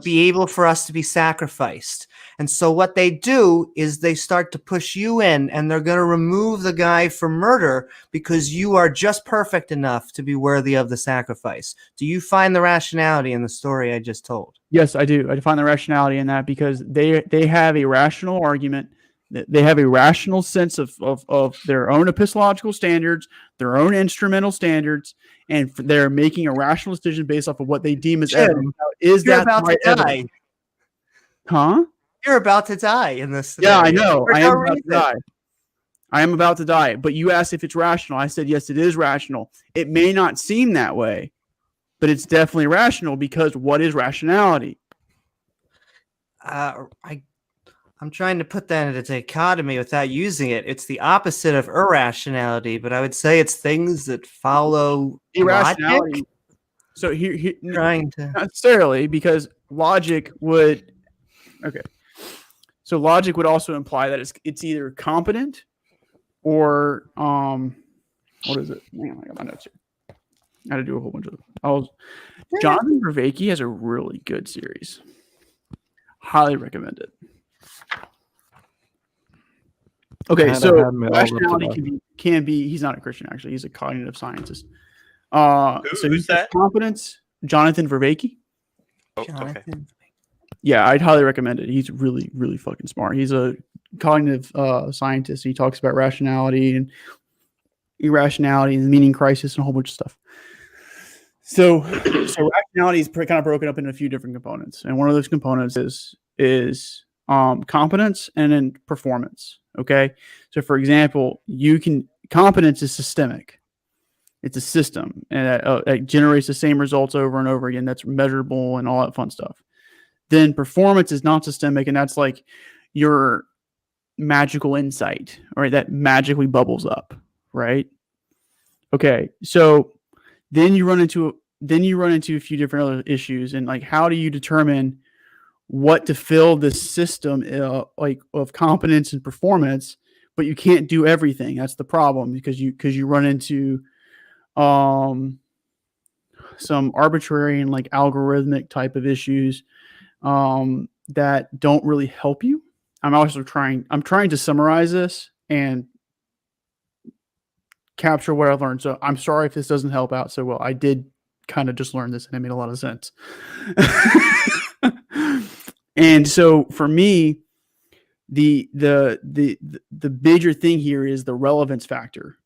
be able for us to be sacrificed." And so what they do is they start to push you in, and they're going to remove the guy for murder because you are just perfect enough to be worthy of the sacrifice. Do you find the rationality in the story I just told? Yes, I do. I find the rationality in that because they have a rational argument. They have a rational sense of their own epistemological standards, their own instrumental standards, and they're making a rational decision based off of what they deem as evidence. Now, is You're that about right to die. evidence? Huh? You're about to die in this Yeah, I scenario. know. For I no am about to reason. die. I am about to die. But you asked if it's rational. I said, yes, it is rational. It may not seem that way, but it's definitely rational because what is rationality? I'm trying to put that in a dichotomy without using it. It's the opposite of irrationality, but I would say it's things that follow Irrationality. logic. So here Trying to not necessarily because logic would okay. So logic would also imply that it's either competent or what is it? Man, I got my notes here. I had to do a whole bunch of Jonathan Vervaeke has a really good series. Highly recommend it. Okay, so rationality can be he's not a Christian actually, he's a cognitive scientist. So who's that? Competence, Jonathan Vervaeke. Oh, okay. Jonathan. Yeah, I'd highly recommend it. He's really, really fucking smart. He's a cognitive scientist. He talks about rationality and irrationality and the meaning crisis and a whole bunch of stuff. So rationality is kind of broken up into a few different components, and one of those components is competence and then performance. Okay, so for example, competence is systemic. It's a system, and it generates the same results over and over again. That's measurable and all that fun stuff. Then performance is not systemic, and that's like your magical insight, right? That magically bubbles up, right? Okay, so then you run into a few different other issues, and like how do you determine what to fill this system like of competence and performance, but you can't do everything. That's the problem because you run into some arbitrary and like algorithmic type of issues that don't really help you. I'm trying to summarize this and capture what I've learned. So I'm sorry if this doesn't help out so well. I did kind of just learn this and it made a lot of sense. And so for me, the major thing here is the relevance factor.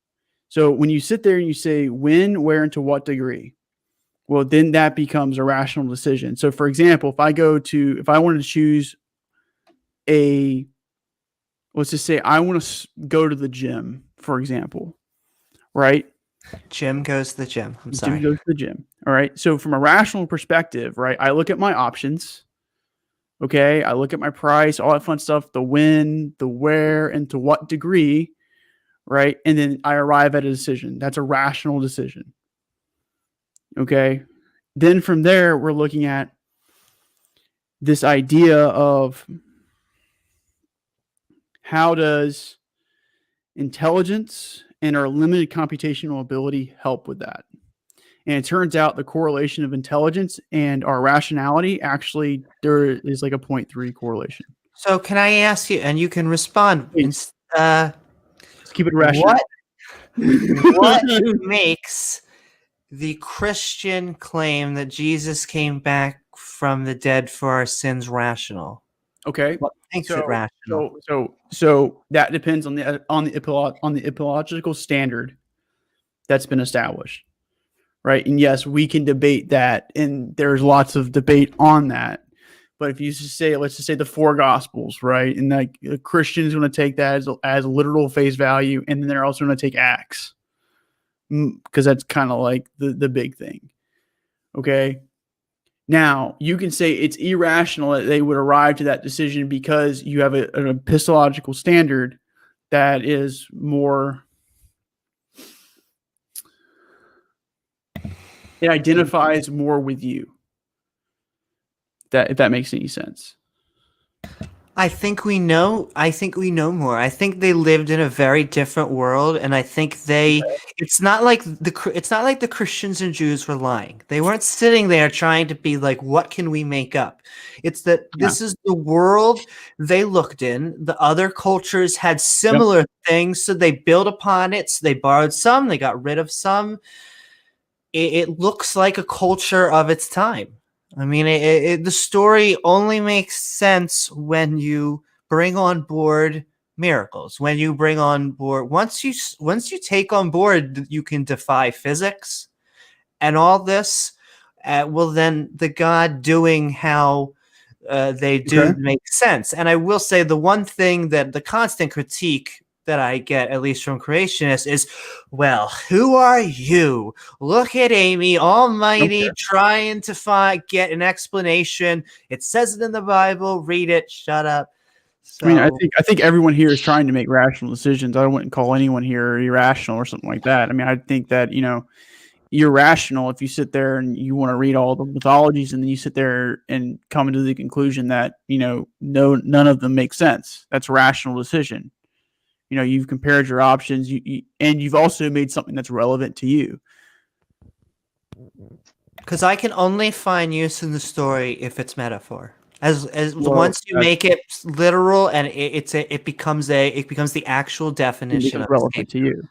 So when you sit there and you say when, where, and to what degree, well, then that becomes a rational decision. So, for example, if I wanted to choose let's just say I want to go to the gym, for example, right? Jim goes to the gym. I'm Jim sorry. goes to the gym. All right. So, from a rational perspective, right, I look at my options. Okay. I look at my price, all that fun stuff, the when, the where, and to what degree, right? And then I arrive at a decision. That's a rational decision. Okay. Then from there, we're looking at this idea of how does intelligence and our limited computational ability help with that? And it turns out the correlation of intelligence and our rationality, actually, there is like a 0.3 correlation. So can I ask you, and you can respond, Please. Let's keep it rational. what makes the Christian claim that Jesus came back from the dead for our sins rational? Okay. What makes it rational? So that depends on the epological standard that's been established, right? And yes, we can debate that, and there's lots of debate on that. But if you just say, let's just say the four gospels, right? And like a Christian is going to take that as literal face value, and then they're also going to take Acts, because that's kind of like the big thing. Okay. Now, you can say it's irrational that they would arrive to that decision because you have an epistological standard that is more, it identifies more with you. If that makes any sense. I think we know more. I think they lived in a very different world, and I think it's not like the Christians and Jews were lying. They weren't sitting there trying to be like, what can we make up? It's that this is the world they looked in. The other cultures had similar things, so they built upon it. So they borrowed some, they got rid of some. It looks like a culture of its time. I mean, the story only makes sense when you bring on board miracles. When you bring on board, once you take on board, you can defy physics and all this. Well, then the God doing how they do makes sense. And I will say the one thing that the constant critique that I get, at least from creationists, is, well, who are you? Look at Amy Almighty trying to get an explanation. It says it in the Bible. Read it. Shut up. So, I mean, I think everyone here is trying to make rational decisions. I wouldn't call anyone here irrational or something like that. I mean, I think that, you're rational if you sit there and you want to read all the mythologies and then you sit there and come to the conclusion that, none of them make sense. That's a rational decision. You've compared your options, and you've also made something that's relevant to you. Because I can only find use in the story if it's metaphor. Once you make it literal and it becomes the actual definition of relevant to you.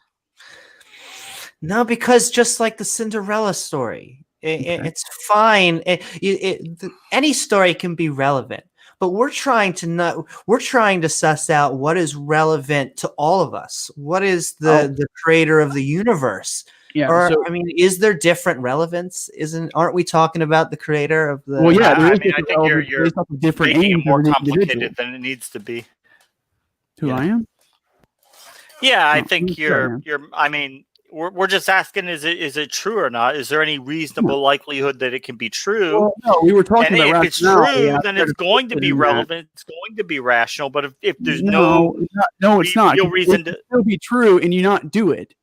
No, because just like the Cinderella story, it's fine. Any story can be relevant. But we're trying to suss out what is relevant to all of us. What is the creator of the universe? Yeah. Or, is there different relevance? Aren't we talking about the creator of the? Well, yeah. I think you're making it more complicated than it needs to be. I am? Yeah, I think you're. I mean, we're just asking: is it true or not? Is there any reasonable likelihood that it can be true? Well, no, we were talking about if it's true, then it's going to be relevant. It's going to be rational. But if there's no, it's not. Real reason to still be true, and you not do it.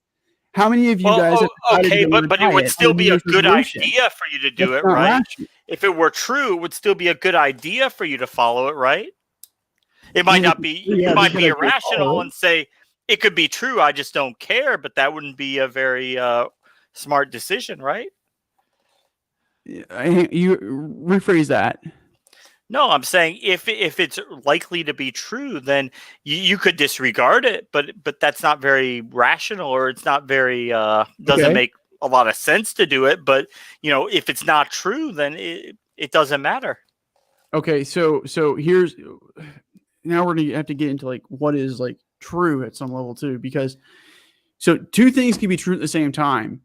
How many of you guys? Okay, but it would still be a good idea for you to do it, right? If it were true, it would still be a good idea for you to follow it, right? It might not be. You might be irrational and say, it could be true, I just don't care, but that wouldn't be a very smart decision, right? You rephrase that. No, I'm saying if it's likely to be true, then you could disregard it, but that's not very rational, or it's not very doesn't make a lot of sense to do it. But if it's not true, then it doesn't matter. Okay, so here's now we're gonna have to get into like what is like true at some level too, because so two things can be true at the same time,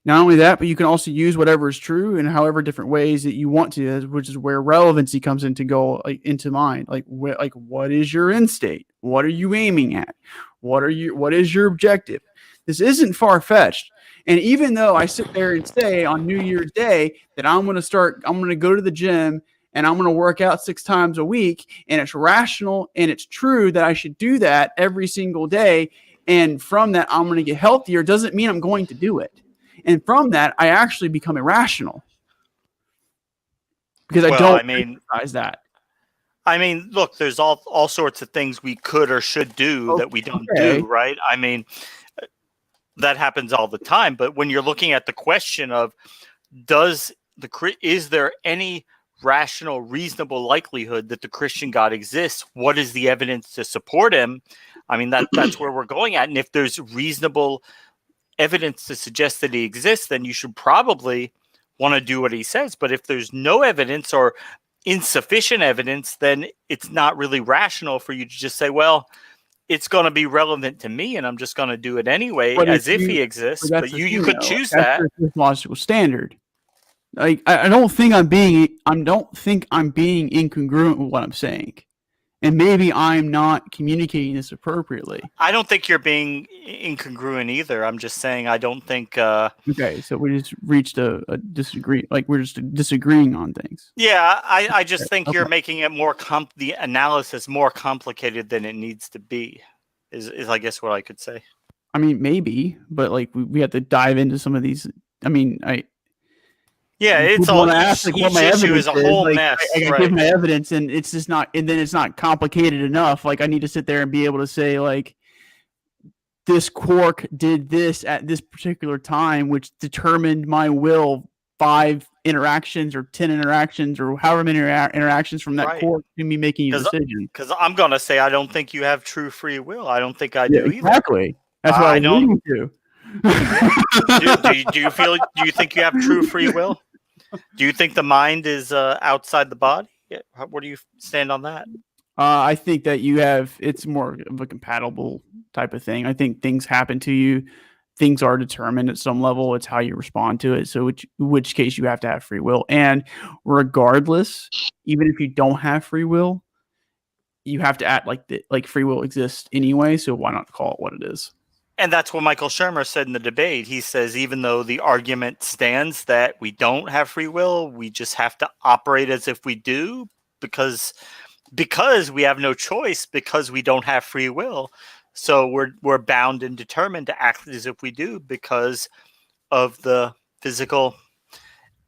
Not only that, but you can also use whatever is true in however different ways that you want to, which is where relevancy comes into mind. Like what is your end state? What are you aiming at? What is your objective? This isn't far-fetched. And even though I sit there and say on New Year's Day that I'm going to go to the gym and I'm going to work out 6 times a week, and it's rational and it's true that I should do that every single day, and from that I'm going to get healthier, doesn't mean I'm going to do it. And from that, I actually become irrational because I don't recognize that. I mean, look, there's all sorts of things we could or should do that we don't do, right? I mean, that happens all the time. But when you're looking at the question of is there any rational, reasonable likelihood that the Christian God exists? What is the evidence to support him? I mean, that's where we're going at. And if there's reasonable evidence to suggest that he exists, then you should probably want to do what he says. But if there's no evidence or insufficient evidence, then it's not really rational for you to just say, well, it's going to be relevant to me and I'm just going to do it anyway, as if he exists. But you could choose that. That's the logical standard. Like I don't think I'm being incongruent with what I'm saying. And maybe I'm not communicating this appropriately. I don't think you're being incongruent either. I'm just saying I don't think... Okay, so we just reached a disagree. Like, we're just disagreeing on things. Yeah, I just think you're making it more... the analysis more complicated than it needs to be, is I guess what I could say. I mean, maybe, but like we have to dive into some of these. I mean, Yeah, it's all each issue is a whole mess. I give my evidence, and it's just not, and then it's not complicated enough. Like I need to sit there and be able to say, like, this quark did this at this particular time, which determined my will 5 interactions or 10 interactions or however many interactions from that quark to me making a decision. Because I'm gonna say I don't think you have true free will. I don't think I do either. Exactly. That's what I'm leading to. Do you think you have true free will? Do you think the mind is outside the body? Yeah. Where do you stand on that? I think that it's more of a compatible type of thing. I think things happen to you. Things are determined at some level. It's how you respond to it. So which case you have to have free will. And regardless, even if you don't have free will, you have to act like free will exists anyway. So why not call it what it is? And that's what Michael Shermer said in the debate. He says, even though the argument stands that we don't have free will, we just have to operate as if we do because we have no choice, because we don't have free will. So we're bound and determined to act as if we do because of the physical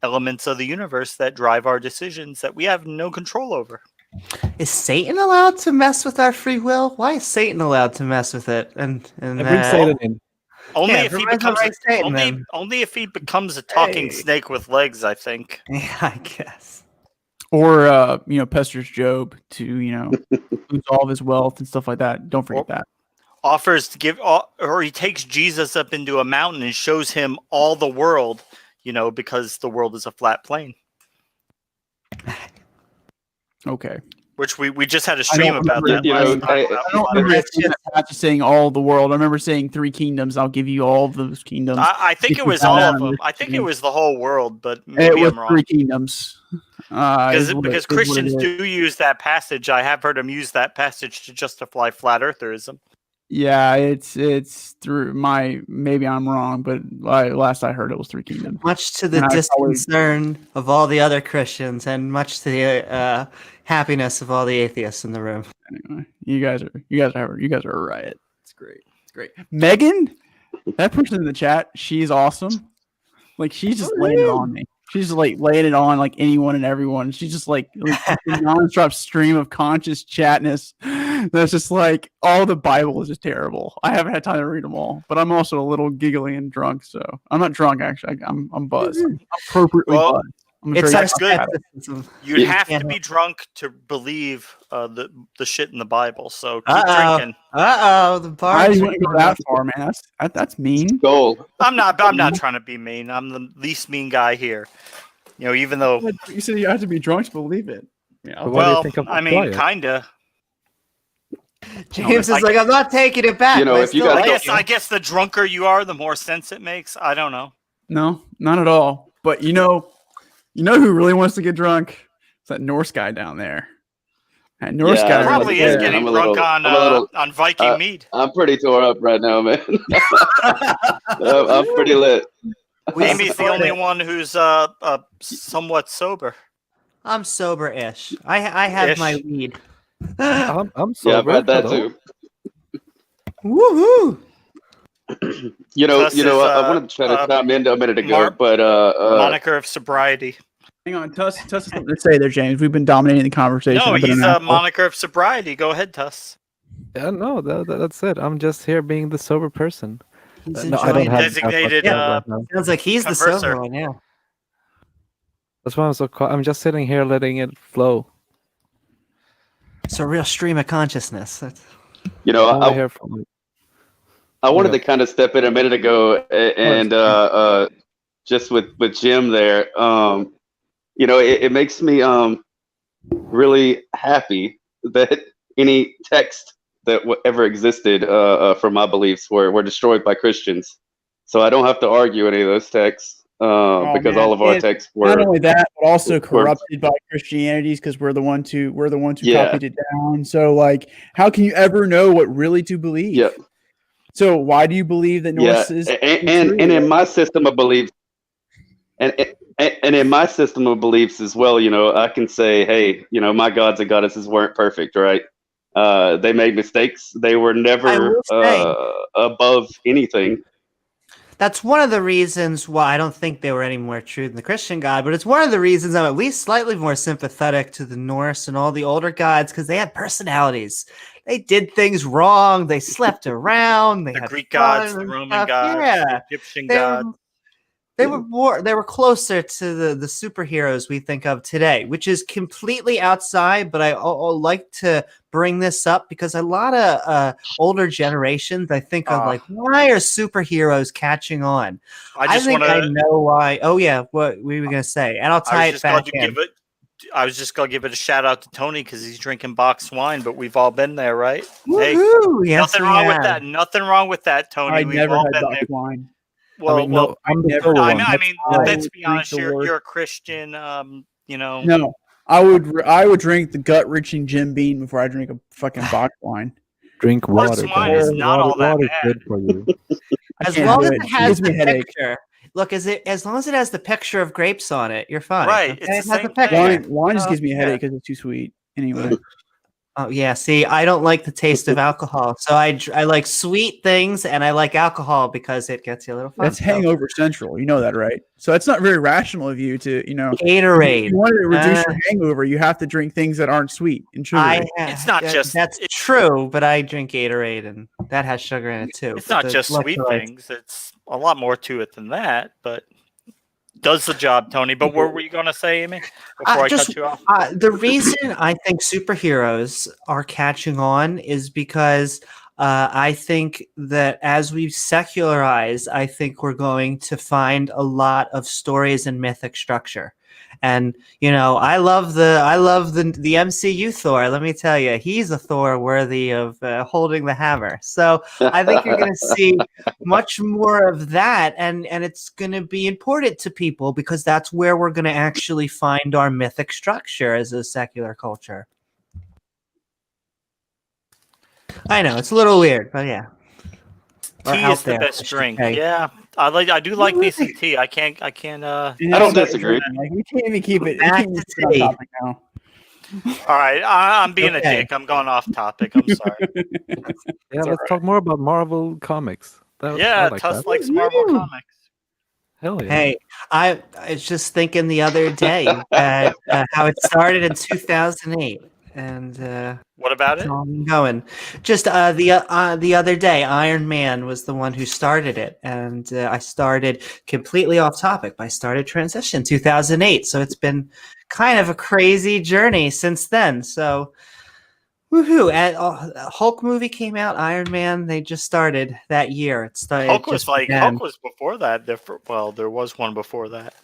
elements of the universe that drive our decisions that we have no control over. Is Satan allowed to mess with our free will? Why is Satan allowed to mess with it? And bring Satan in. Only if he becomes a talking snake with legs, I think. Yeah, I guess. Or pesters Job to lose all of his wealth and stuff like that. Don't forget that. Offers to give, or he takes Jesus up into a mountain and shows him all the world, because the world is a flat plane. Okay. Which we just had a stream about that. I don't remember saying all the world. I remember saying 3 kingdoms. I'll give you all of those kingdoms. I think it was all of them. I think it was the whole world, but maybe I'm wrong. 3 kingdoms. Because Christians do use that passage. I have heard them use that passage to justify flat eartherism. Yeah, it's through maybe I'm wrong, but last I heard it was 3 kingdoms. Much to the disconcern of all the other Christians, and much to the happiness of all the atheists in the room. Anyway, you guys are a riot. It's great. Megan, that person in the chat, she's awesome. Like she's just laying it on me. She's like laying it on like anyone and everyone. She's just like a non-stop stream of conscious chatness. That's just like all the Bible is just terrible. I haven't had time to read them all, but I'm also a little giggly and drunk. So I'm not drunk actually. I'm buzzed. I'm appropriately buzzed. It's good. You'd have to be drunk to believe the shit in the Bible. So keep drinking. The bar. I wouldn't go that far, man. That's mean. Gold. I'm not trying to be mean. I'm the least mean guy here. Even though you said you have to be drunk to believe it. Yeah, well, I mean, kinda. James is like, I'm not taking it back. If you I guess the drunker you are, the more sense it makes. I don't know. No, not at all. But you know who really wants to get drunk? It's that Norse guy down there. That Norse Yeah, guy I was about Probably to is say, man, getting I'm a drunk little, I'm a little, on Viking mead. I'm pretty tore up right now, man. I'm pretty lit. We Amy's the support only it. one who's somewhat sober. I'm sober-ish. I have my Ish. weed. I'm Yeah, I've sober. had that Hello? too. Woohoo! Tuss is, I wanted to try to chime in a minute ago, but Moniker of sobriety. Hang on, Tuss has something to say there, James. We've been dominating the conversation. No, I've been he's an a asshole. moniker of sobriety. Go ahead, Tuss. Yeah, no, that's it. I'm just here being the sober person. He's No, I don't enjoying have it. Designated, that much right now. Sounds like he's the converser. sober one, yeah. That's why I'm so. I'm just sitting here letting it flow. It's a real stream of consciousness. That's... Only here from. I wanted Okay. to kind of step in a minute ago and just with Jim there, it makes me really happy that any text that ever existed for my beliefs were destroyed by Christians. So I don't have to argue any of those texts because man. all of our And texts were not only that, but also were- corrupted by Christianities because we're the ones who Yeah. copied it down. So like, how can you ever know what really to believe? Yeah. So why do you believe that Norse is and in my system of beliefs, and in my system of beliefs as well, I can say, hey, my gods and goddesses weren't perfect, right? They made mistakes. They were I never will say- above anything. That's one of the reasons why I don't think they were any more true than the Christian God, but it's one of the reasons I'm at least slightly more sympathetic to the Norse and all the older gods because they had personalities. They did things wrong. They slept around. They The had Greek fun gods, the and Roman stuff. gods, Yeah. the Egyptian They gods. were, they were closer to the superheroes we think of today, which is completely outside. But I like to bring this up because a lot of older generations, I think of like, why are superheroes catching on? I just want I to. know why. Oh yeah, what were we gonna say? And I'll tie it back in. I was just gonna give it a shout out to Tony because he's drinking boxed wine, but we've all been there, right? Hey, Woohoo! Yes, nothing we wrong with have. that. Nothing wrong with that, Tony. I We've never all had been box there. wine. Well, no, I'm the never- sober I one. mean, why let's be drink honest. the worst. You're a Christian. No, I would drink the gut-wrenching Jim Beam before I drink a fucking box wine. Drink Boxed water. wine guys. is not all that water is bad. good for you. I As can't long do as it. it It has gives me the a headache. picture. Look, as long as it has the picture of grapes on it, you're fine. Right, Okay? it's It the has same picture. thing. Wine just gives me a Yeah. headache because it's too sweet. Anyway, Oh yeah, see, I don't like the taste of alcohol, so I like sweet things and I like alcohol because it gets you a little fun. that's hangover central. You know that, right? So it's not very rational of you to, Gatorade. you want to reduce Uh, your hangover, you have to drink things that aren't sweet and sugary. It's not just- that's true, but I drink Gatorade and that has sugar in it too. It's but not the just sweet electrolytes- things. It's a lot more to it than that, but does the job, Tony. But what were you going to say, Amy, before I just- cut you off? The reason I think superheroes are catching on is because I think that as we secularize, I think we're going to find a lot of stories and mythic structure. And I love the MCU Thor. Let me tell you, he's a Thor worthy of holding the hammer. So I think you're going to see much more of that, and it's going to be important to people because that's where we're going to actually find our mythic structure as a secular culture. I know it's a little weird, but yeah. Or Tea out is the there, I best should drink. say. Yeah, I do like me some tea. I can't. I don't disagree. Like, we can't even keep it. We Back can't even to keep it on tea. topic now. All right, I'm being Okay. a dick. I'm going off topic. I'm sorry. Yeah, let's talk more about Marvel comics. I Yeah, like Tuss that. likes Marvel Woo! comics. Hell yeah. Hey, I was just thinking the other day how it started in 2008, and What about it? it's all been going. Just the other day, Iron Man was the one who started it, and I started completely off topic. But I started Transition 2008, so it's been kind of a crazy journey since then. So, woohoo! And Hulk movie came out. Iron Man they just started that year. It started. Hulk it was just like began. Hulk was before that. Well, there was one before that.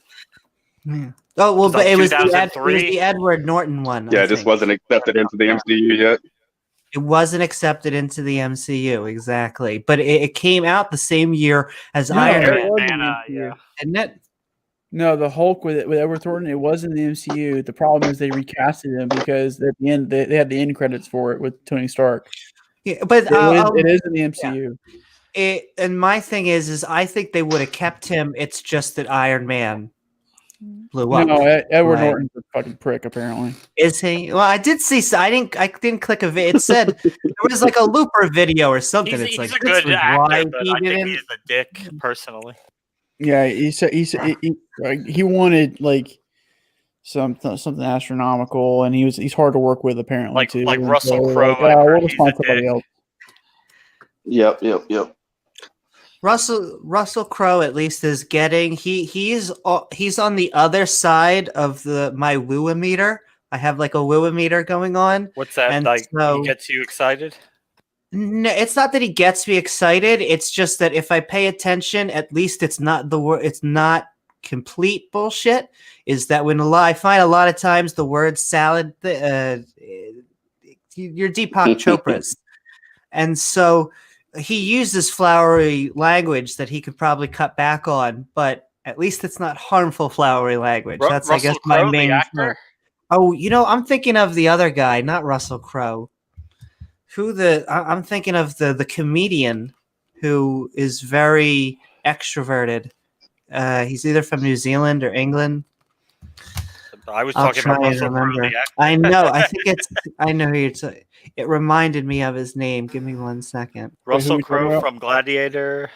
Yeah. Oh well, Was but that it was 2003? the Edward Norton one. Yeah, I it just think. wasn't accepted into the MCU yet. It wasn't accepted into the MCU, exactly. But it came out the same year as No, Iron it Man, was in the Banner, MCU. yeah. didn't it? No, the Hulk with Edward Thornton, it was in the MCU. The problem is they recasted him because at the end they had the end credits for it with Tony Stark. Yeah, but It is in the MCU. and my thing is I think they would have kept him. It's just that Iron Man blew up. No, Edward Right. Norton's a fucking prick, apparently. Is he? Well, I did see. I didn't click a video. It said there was like a looper video or something. He's It's a like good this was actor, why but he I think didn't. he's a dick personally. Yeah, he wanted like something astronomical, and he's hard to work with apparently Like too. like And Russell so, Crowe. like, I've heard we'll just he's a find somebody dick. else. Yep. Russell Crowe at least is getting he's on the other side of my woo-meter. I have like a woo-meter going on. What's that? And Like so- he gets you excited? No, it's not that he gets me excited. It's just that if I pay attention, at least it's not the word. It's not complete bullshit. Is that I find a lot of times the word salad, you're Deepak Chopra's, and so he uses flowery language that he could probably cut back on, but at least it's not harmful flowery language. That's I guess Russell my Crowe, main. the actor? Oh, I'm thinking of the other guy, not Russell Crowe. I'm thinking of the comedian who is very extroverted. He's either from New Zealand or England. I was I'll talking try about and Russell Crowe, remember. the actor. I know. I know who you're talking. It reminded me of his name. Give me 1 second. Russell we talking Crowe about? from Gladiator.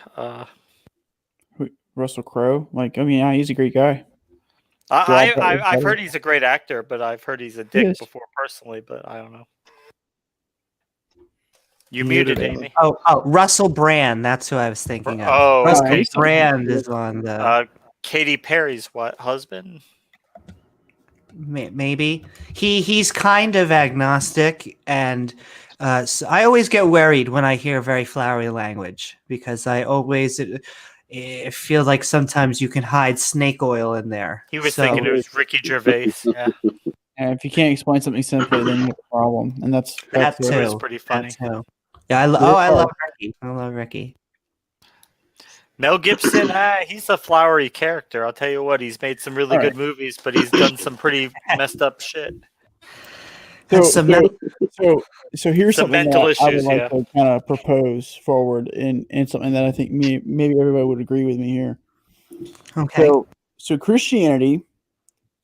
Russell Crowe, like I mean, yeah, he's a great guy. I've heard he's a great actor, but I've heard he's a dick is. before personally, but I don't know. You muted, Amy. Oh, Russell Brand. That's who I was thinking of. Oh, Russell okay. Brand is on the. Katy Perry's husband? Maybe he's kind of agnostic, and so I always get worried when I hear very flowery language because I always feel like sometimes you can hide snake oil in there. He was thinking it was Ricky Gervais. Yeah, And if you can't explain something simply, then you have a problem, and that's that it. too. it was pretty funny. That too. Yeah, I love Ricky. I love Ricky. Mel Gibson, he's a flowery character. I'll tell you what, he's made some really good movies, but he's done some pretty messed up shit. So Here's Some something mental that I would issues, like yeah. to kind of propose forward, and something that I think maybe everybody would agree with me here. Okay. So Christianity,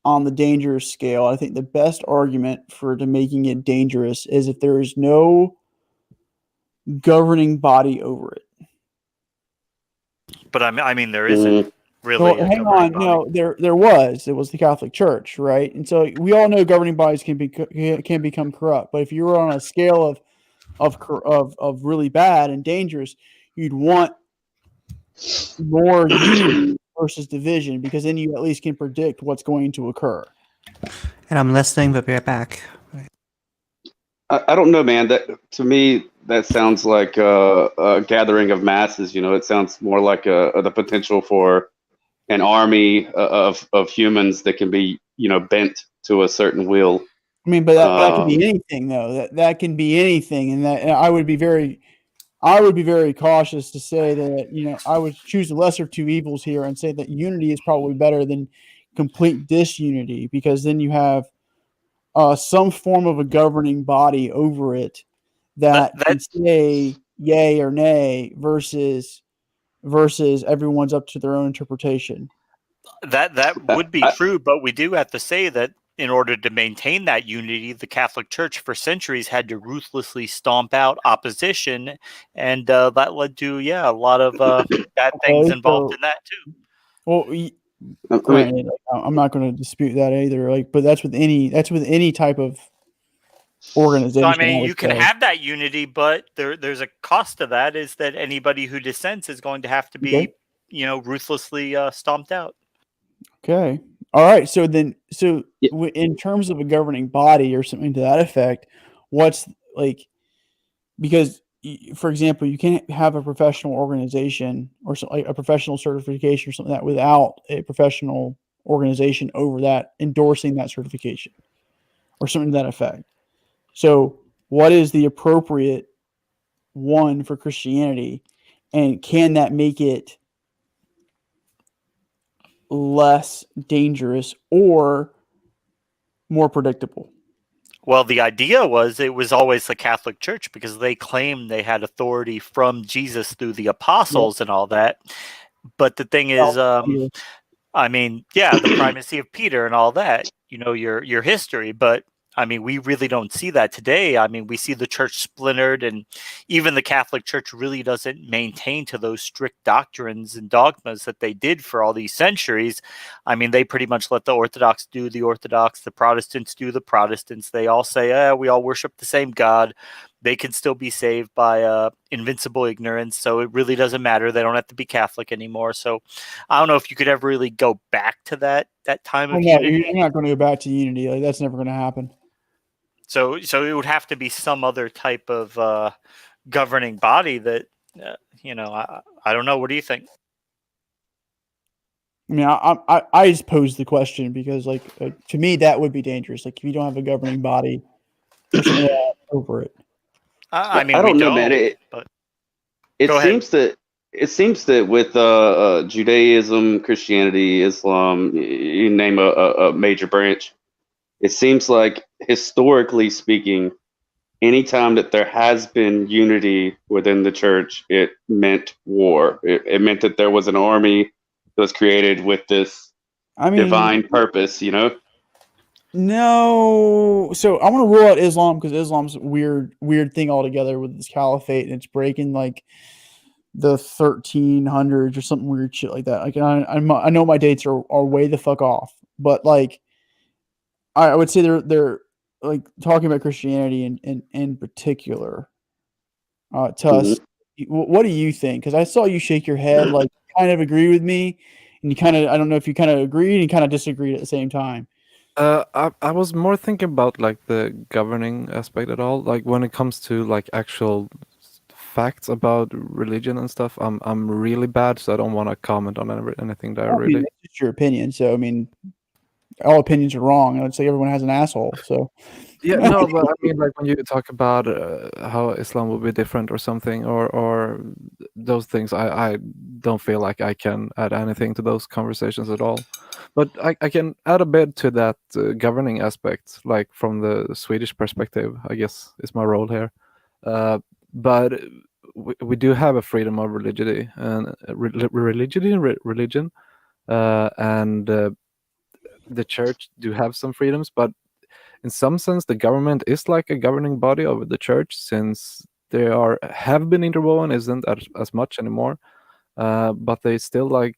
on the dangerous scale, I think the best argument to making it dangerous is if there is no governing body over it. But I mean, there isn't really. Well, a hang governing on. body. No, there was. It was the Catholic Church, right? And so we all know governing bodies can become corrupt. But if you were on a scale of really bad and dangerous, you'd want more unity versus division, because then you at least can predict what's going to occur. And I'm listening, but be right back. I don't know, man. That to me, that sounds like a gathering of masses. You know, it sounds more like the potential for an army of humans that can be, bent to a certain will. I mean, but that can be anything, though. That can be anything, and I would be very cautious to say that I would choose the lesser of two evils here and say that unity is probably better than complete disunity, because then you have some form of a governing body over it that can say yay or nay versus everyone's up to their own interpretation. That would be true, but we do have to say that in order to maintain that unity, the Catholic Church for centuries had to ruthlessly stomp out opposition, and that led to a lot of bad things involved in that too. Well, granted, I'm not going to dispute that either. But that's with any type of organization. So I mean, you can have that unity, but there's a cost to that. Is that anybody who dissents is going to have to be, ruthlessly stomped out. Okay. All right. So in terms of a governing body or something to that effect, because for example, you can't have a professional organization or like a professional certification or something like that without a professional organization over that endorsing that certification or something to that effect. So what is the appropriate one for Christianity, and can that make it less dangerous or more predictable? Well, the idea was it was always the Catholic Church because they claimed they had authority from Jesus through the apostles and all that. But the thing is, I mean, yeah, the primacy of Peter and all that, your history, but I mean, we really don't see that today. I mean, we see the church splintered, and even the Catholic Church really doesn't maintain to those strict doctrines and dogmas that they did for all these centuries. I mean, they pretty much let the Orthodox do the Orthodox, the Protestants do the Protestants. They all say, we all worship the same God. They can still be saved by invincible ignorance, so it really doesn't matter. They don't have to be Catholic anymore. So I don't know if you could ever really go back to that time of unity. You're not going to go back to unity. Like, that's never going to happen. So it would have to be some other type of governing body that, I don't know. What do you think? I mean, I just posed the question because, like, to me, that would be dangerous. Like, if you don't have a governing body over it. I mean, I don't we know, man. but It Go ahead. seems that with Judaism, Christianity, Islam, you name a major branch, it seems like historically speaking, anytime that there has been unity within the church, it meant war. It meant that there was an army that was created with this divine purpose, No, so I want to rule out Islam because Islam's a weird thing altogether with this caliphate, and it's breaking like the 1300s or something weird shit like that. Like, I know my dates are way the fuck off, but like, I would say they're like talking about Christianity in particular. Tuss, what do you think? Because I saw you shake your head, like kind of agree with me, and you kind of, I don't know if you kind of agreed and kind of disagreed at the same time. I was more thinking about like the governing aspect at all. Like when it comes to like actual facts about religion and stuff, I'm really bad, so I don't want to comment on anything there. Really, it's just your opinion. So I mean, all opinions are wrong. I would say everyone has an asshole. So yeah, no, but I mean, like when you talk about how Islam would be different or something, or those things, I don't feel like I can add anything to those conversations at all. But I can add a bit to that governing aspect, like from the Swedish perspective, I guess is my role here. But we do have a freedom of religion and religion, and the church do have some freedoms, but in some sense, the government is like a governing body over the church, since they have been interwoven, isn't as much anymore. But they still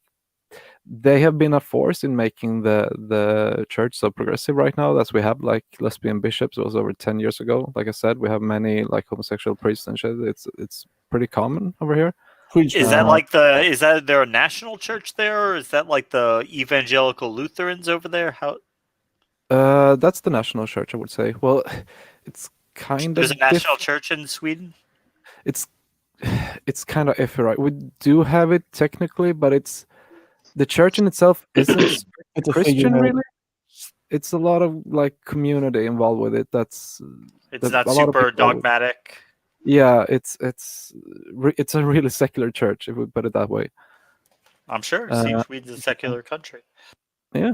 they have been a force in making the church so progressive right now. As we have like lesbian bishops, it was over 10 years ago. Like I said, we have many like homosexual priests and shit. It's pretty common over here. Is that is that there a national church there, or is that like the evangelical Lutherans over there? How? That's the national church, I would say. Well, it's kind There's of a national church in Sweden. It's kind of iffy, right? We do have it technically, but the church in itself isn't it's a Christian, figurehead. really. It's a lot of like community involved with it. It's not a lot of super people- dogmatic. Yeah, it's a really secular church, if we put it that way. I'm sure. Sweden's a secular country. Yeah,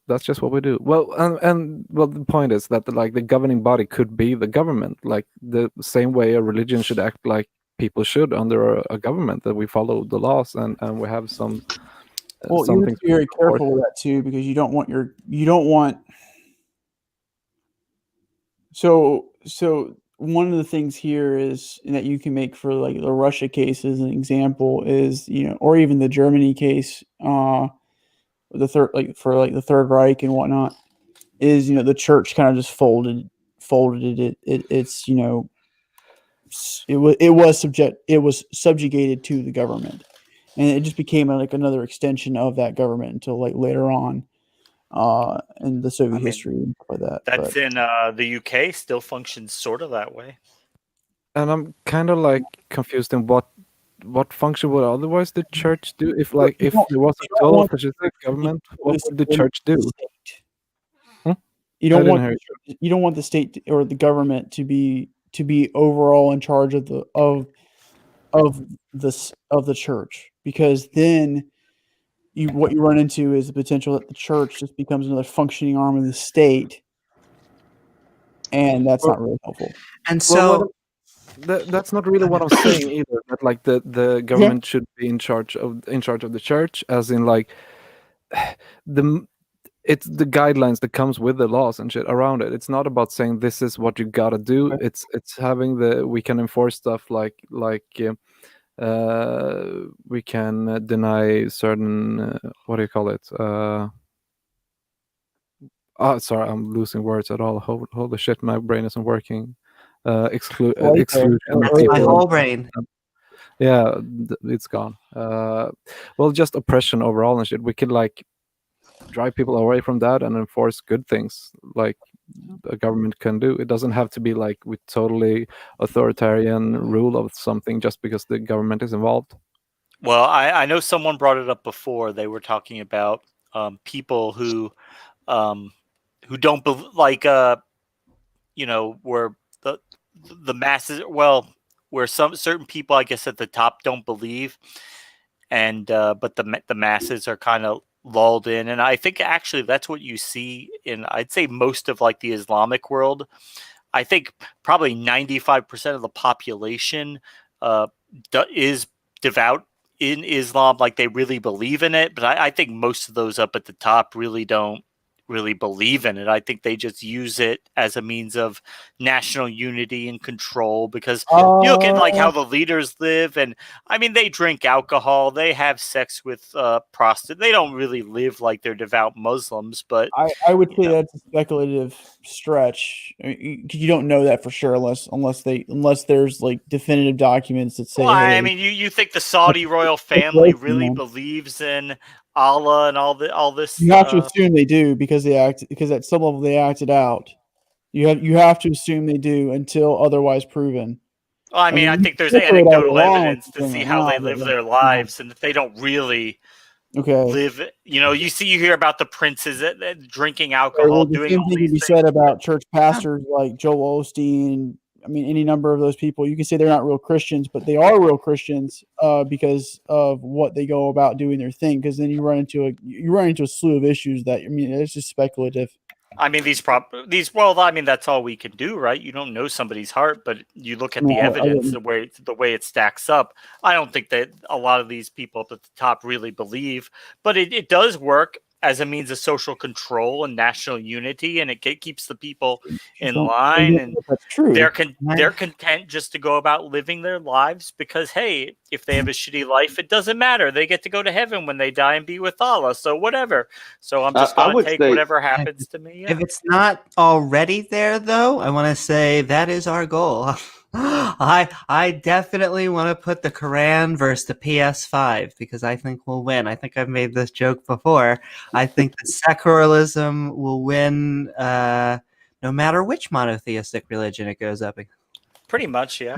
that's just what we do. Well, and the point is that the governing body could be the government, like the same way a religion should act like people should under a government, that we follow the laws and we have some. Well, you have to be very careful with that too, because you don't want. So one of the things here is that you can make for like the Russia case as an example is, or even the Germany case, the Third Reich and whatnot, is, the church kind of just folded it. It's it was subjugated to the government, and it just became like another extension of that government until like later on in the Soviet history and stuff like that. That's in the UK, still functions sort of that way. And I'm kind of like confused in what function would otherwise the church do if there was a total fascistic government, what would the church do? You don't want the state or the government to to be overall in charge of the church, because then what you run into is the potential that the church just becomes another functioning arm of the state, and that's not really helpful. And Well, so, that's not really what I'm saying either. That like the government should be in charge of the church, as in like it's the guidelines that comes with the laws and shit around it. It's not about saying this is what you gotta do. Right. It's having we can enforce stuff like we can deny certain what do you call it? Oh, sorry, I'm losing words at all. Holy shit, my brain isn't working. Exclusion of Or- my people. whole brain. Yeah, it's gone. Well, just oppression overall and shit. We could like drive people away from that and enforce good things like a government can do. It doesn't have to be like with totally authoritarian rule of something just because the government is involved. Well, I know someone brought it up before. They were talking about people who don't like where the masses, well, where some certain people, I guess, at the top don't believe, and but the masses are kind of lulled in. And I think actually that's what you see in, I'd say, most of like the Islamic world. I think probably 95% of the population is devout in Islam, like they really believe in it. But I think most of those up at the top really don't really believe in it. I think they just use it as a means of national unity and control, because you look at like how the leaders live, and I mean, they drink alcohol, they have sex with prostitutes. They don't really live like they're devout Muslims, but I would say that's a speculative stretch. I mean, you don't know that for sure unless there's like definitive documents that say, well, I hey, mean, you think the Saudi royal family really believes in Allah and all this? you have to assume they do because at some level they acted out. You have to assume they do until otherwise proven. Well, I mean, I you think there's can separate all anecdotal the wrong evidence to from see it how now, they but, live like, their lives, and if they don't really okay. live, you hear about the princes that drinking Well, alcohol, the doing same all thing can these be things. said about church pastors like Joel Osteen. I mean, any number of those people. You can say they're not real Christians, but they are real Christians because of what they go about doing their thing. Because then you run into a slew of issues that, I mean, it's just speculative. I mean, well, I mean, that's all we can do, right? You don't know somebody's heart, but you look at the evidence, the way it stacks up. I don't think that a lot of these people up at the top really believe, but it does work as a means of social control and national unity, and it keeps the people in line, and that's true. they're content just to go about living their lives because, hey, if they have a shitty life, it doesn't matter. They get to go to heaven when they die and be with Allah. So whatever. So I'm just going to take whatever happens to me. Yeah. If it's not already there, though, I want to say that is our goal. I definitely want to put the Quran versus the PS5 because I think we'll win. I think I've made this joke before. I think that secularism will win no matter which monotheistic religion it goes up against. Pretty much, yeah.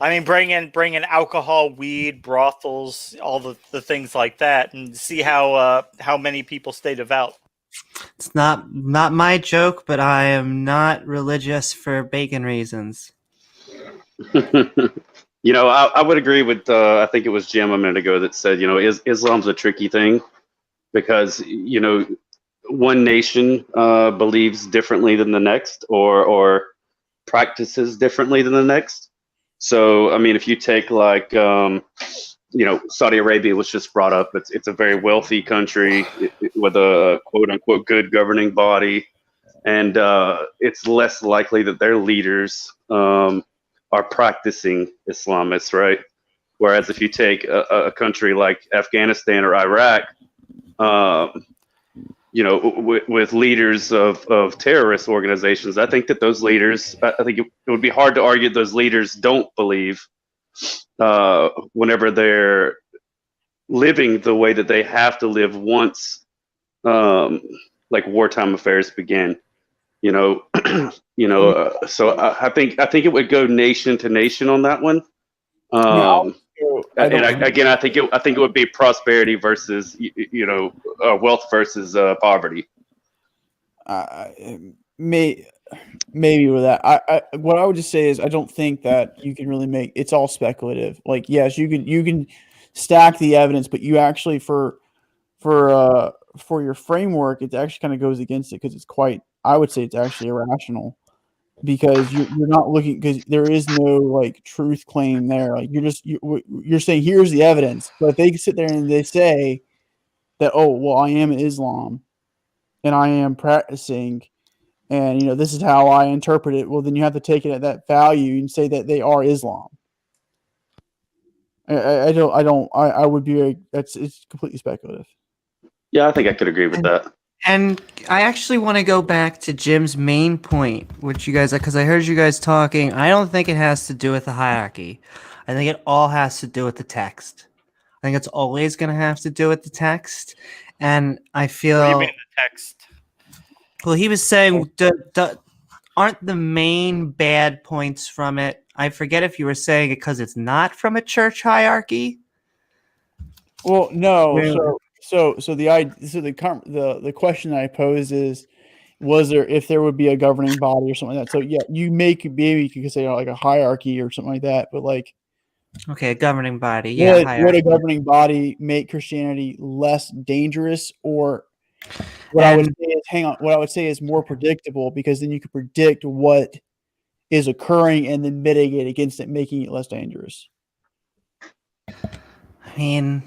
I mean, bring in alcohol, weed, brothels, all the things like that, and see how many people stay devout. It's not my joke, but I am not religious for bacon reasons. I would agree with, I think it was Jim a minute ago that said, Islam's a tricky thing because, one nation believes differently than the next or practices differently than the next. So, I mean, if you take like, Saudi Arabia was just brought up. It's a very wealthy country with a quote unquote good governing body. And it's less likely that their leaders are practicing Islamists, right? Whereas if you take a country like Afghanistan or Iraq, with leaders of terrorist organizations, I think that those leaders, I think it would be hard to argue those leaders don't believe whenever they're living the way that they have to live once, like wartime affairs begin. So I think it would go nation to nation on that one. I think it would be prosperity versus wealth versus poverty. maybe with that. What I would just say is I don't think that you can really make it's all speculative. Like yes, you can stack the evidence, but you actually for your framework, it actually kind of goes against it because it's quite. I would say it's actually irrational because you're not looking because there is no like truth claim there. Like you're saying here's the evidence, but if they sit there and they say that well I am Islam and I am practicing and this is how I interpret it. Well, then you have to take it at that value and say that they are Islam. I would be it's completely speculative. Yeah, I think I could agree with that. And I actually want to go back to Jim's main point, which you guys, because I heard you guys talking. I don't think it has to do with the hierarchy. I think it all has to do with the text. I think it's always going to have to do with the text. And I feel. What do you mean the text? Well, he was saying, aren't the main bad points from it? I forget if you were saying it because it's not from a church hierarchy. Well, no. Yeah. So the question I pose is, if there would be a governing body or something like that? So yeah, maybe you could say like a hierarchy or something like that, but like okay, a governing body, yeah. Would a governing body make Christianity less dangerous, or what I would say is more predictable, because then you could predict what is occurring and then mitigate against it, making it less dangerous. I mean,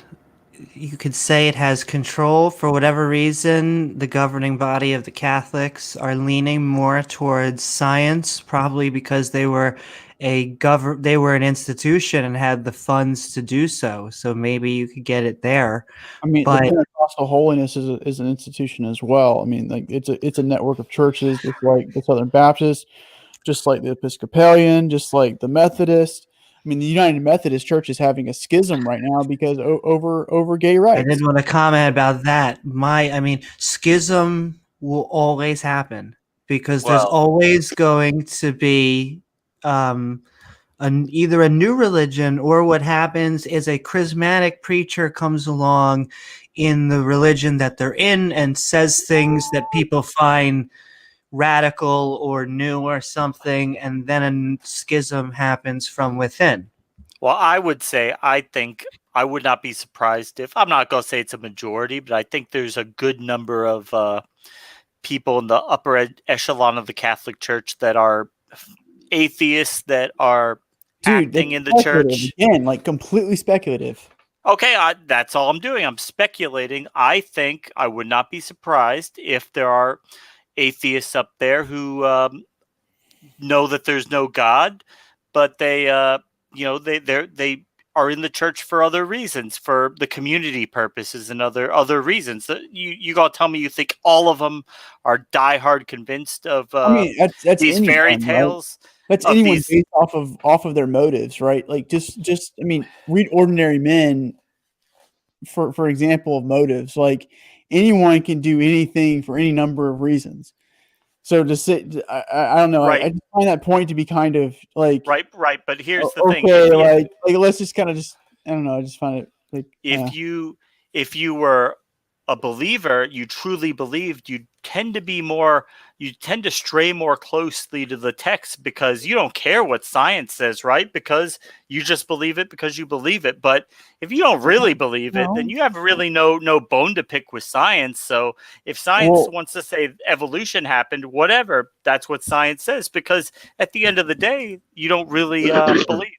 you could say it has control. For whatever reason, the governing body of the Catholics are leaning more towards science, probably because they were an institution and had the funds to do so. So maybe you could get it there. I mean, the Pentecostal Holiness is an institution as well. I mean, like it's a network of churches, just like the Southern Baptist, just like the Episcopalian, just like the Methodist. I mean, the United Methodist Church is having a schism right now because over gay rights. I did want to comment about that. Schism will always happen because there's always going to be either a new religion, or what happens is a charismatic preacher comes along in the religion that they're in and says things that people find radical or new or something, and then a schism happens from within. Well, I would say, I think I would not be surprised if, I'm not going to say it's a majority, but I think there's a good number of people in the upper echelon of the Catholic Church that are atheists, that are acting in the church. Again, like completely speculative. Okay, that's all I'm doing. I'm speculating. I think I would not be surprised if there are atheists up there who know that there's no God, but they they are in the church for other reasons, for the community purposes and other reasons. You gotta tell me you think all of them are diehard convinced of that's these fairy tales? Right? That's anyone based off of their motives, right? Like just I mean, read Ordinary Men for example of motives. Like anyone can do anything for any number of reasons. So to say, I don't know. Right. I just find that point to be kind of like right. But here's the thing. Okay, like let's just kind of I don't know. I just find it like if you were a believer, you truly believed, you tend to stray more closely to the text because you don't care what science says, right? Because you just believe it because you believe it. But if you don't really believe it, then you have really no bone to pick with science. So if science wants to say evolution happened, whatever, that's what science says, because at the end of the day, you don't really believe.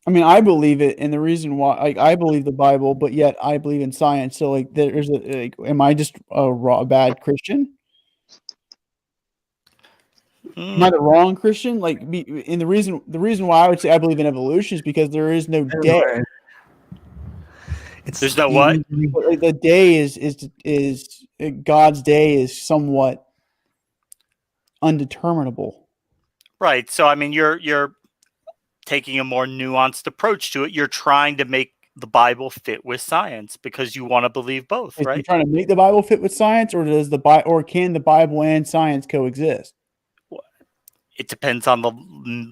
I mean, I believe it, and the reason why I believe the Bible, but yet I believe in science. So, like, am I just a bad Christian? Am I the wrong Christian? Like, and the reason why I would say I believe in evolution is because there is no day. There's no what? The day is God's day is somewhat undeterminable. Right. So, I mean, you're taking a more nuanced approach to it. You're trying to make the Bible fit with science because you want to believe both, right? You're trying to make the Bible fit with science, or can the Bible and science coexist? It depends on the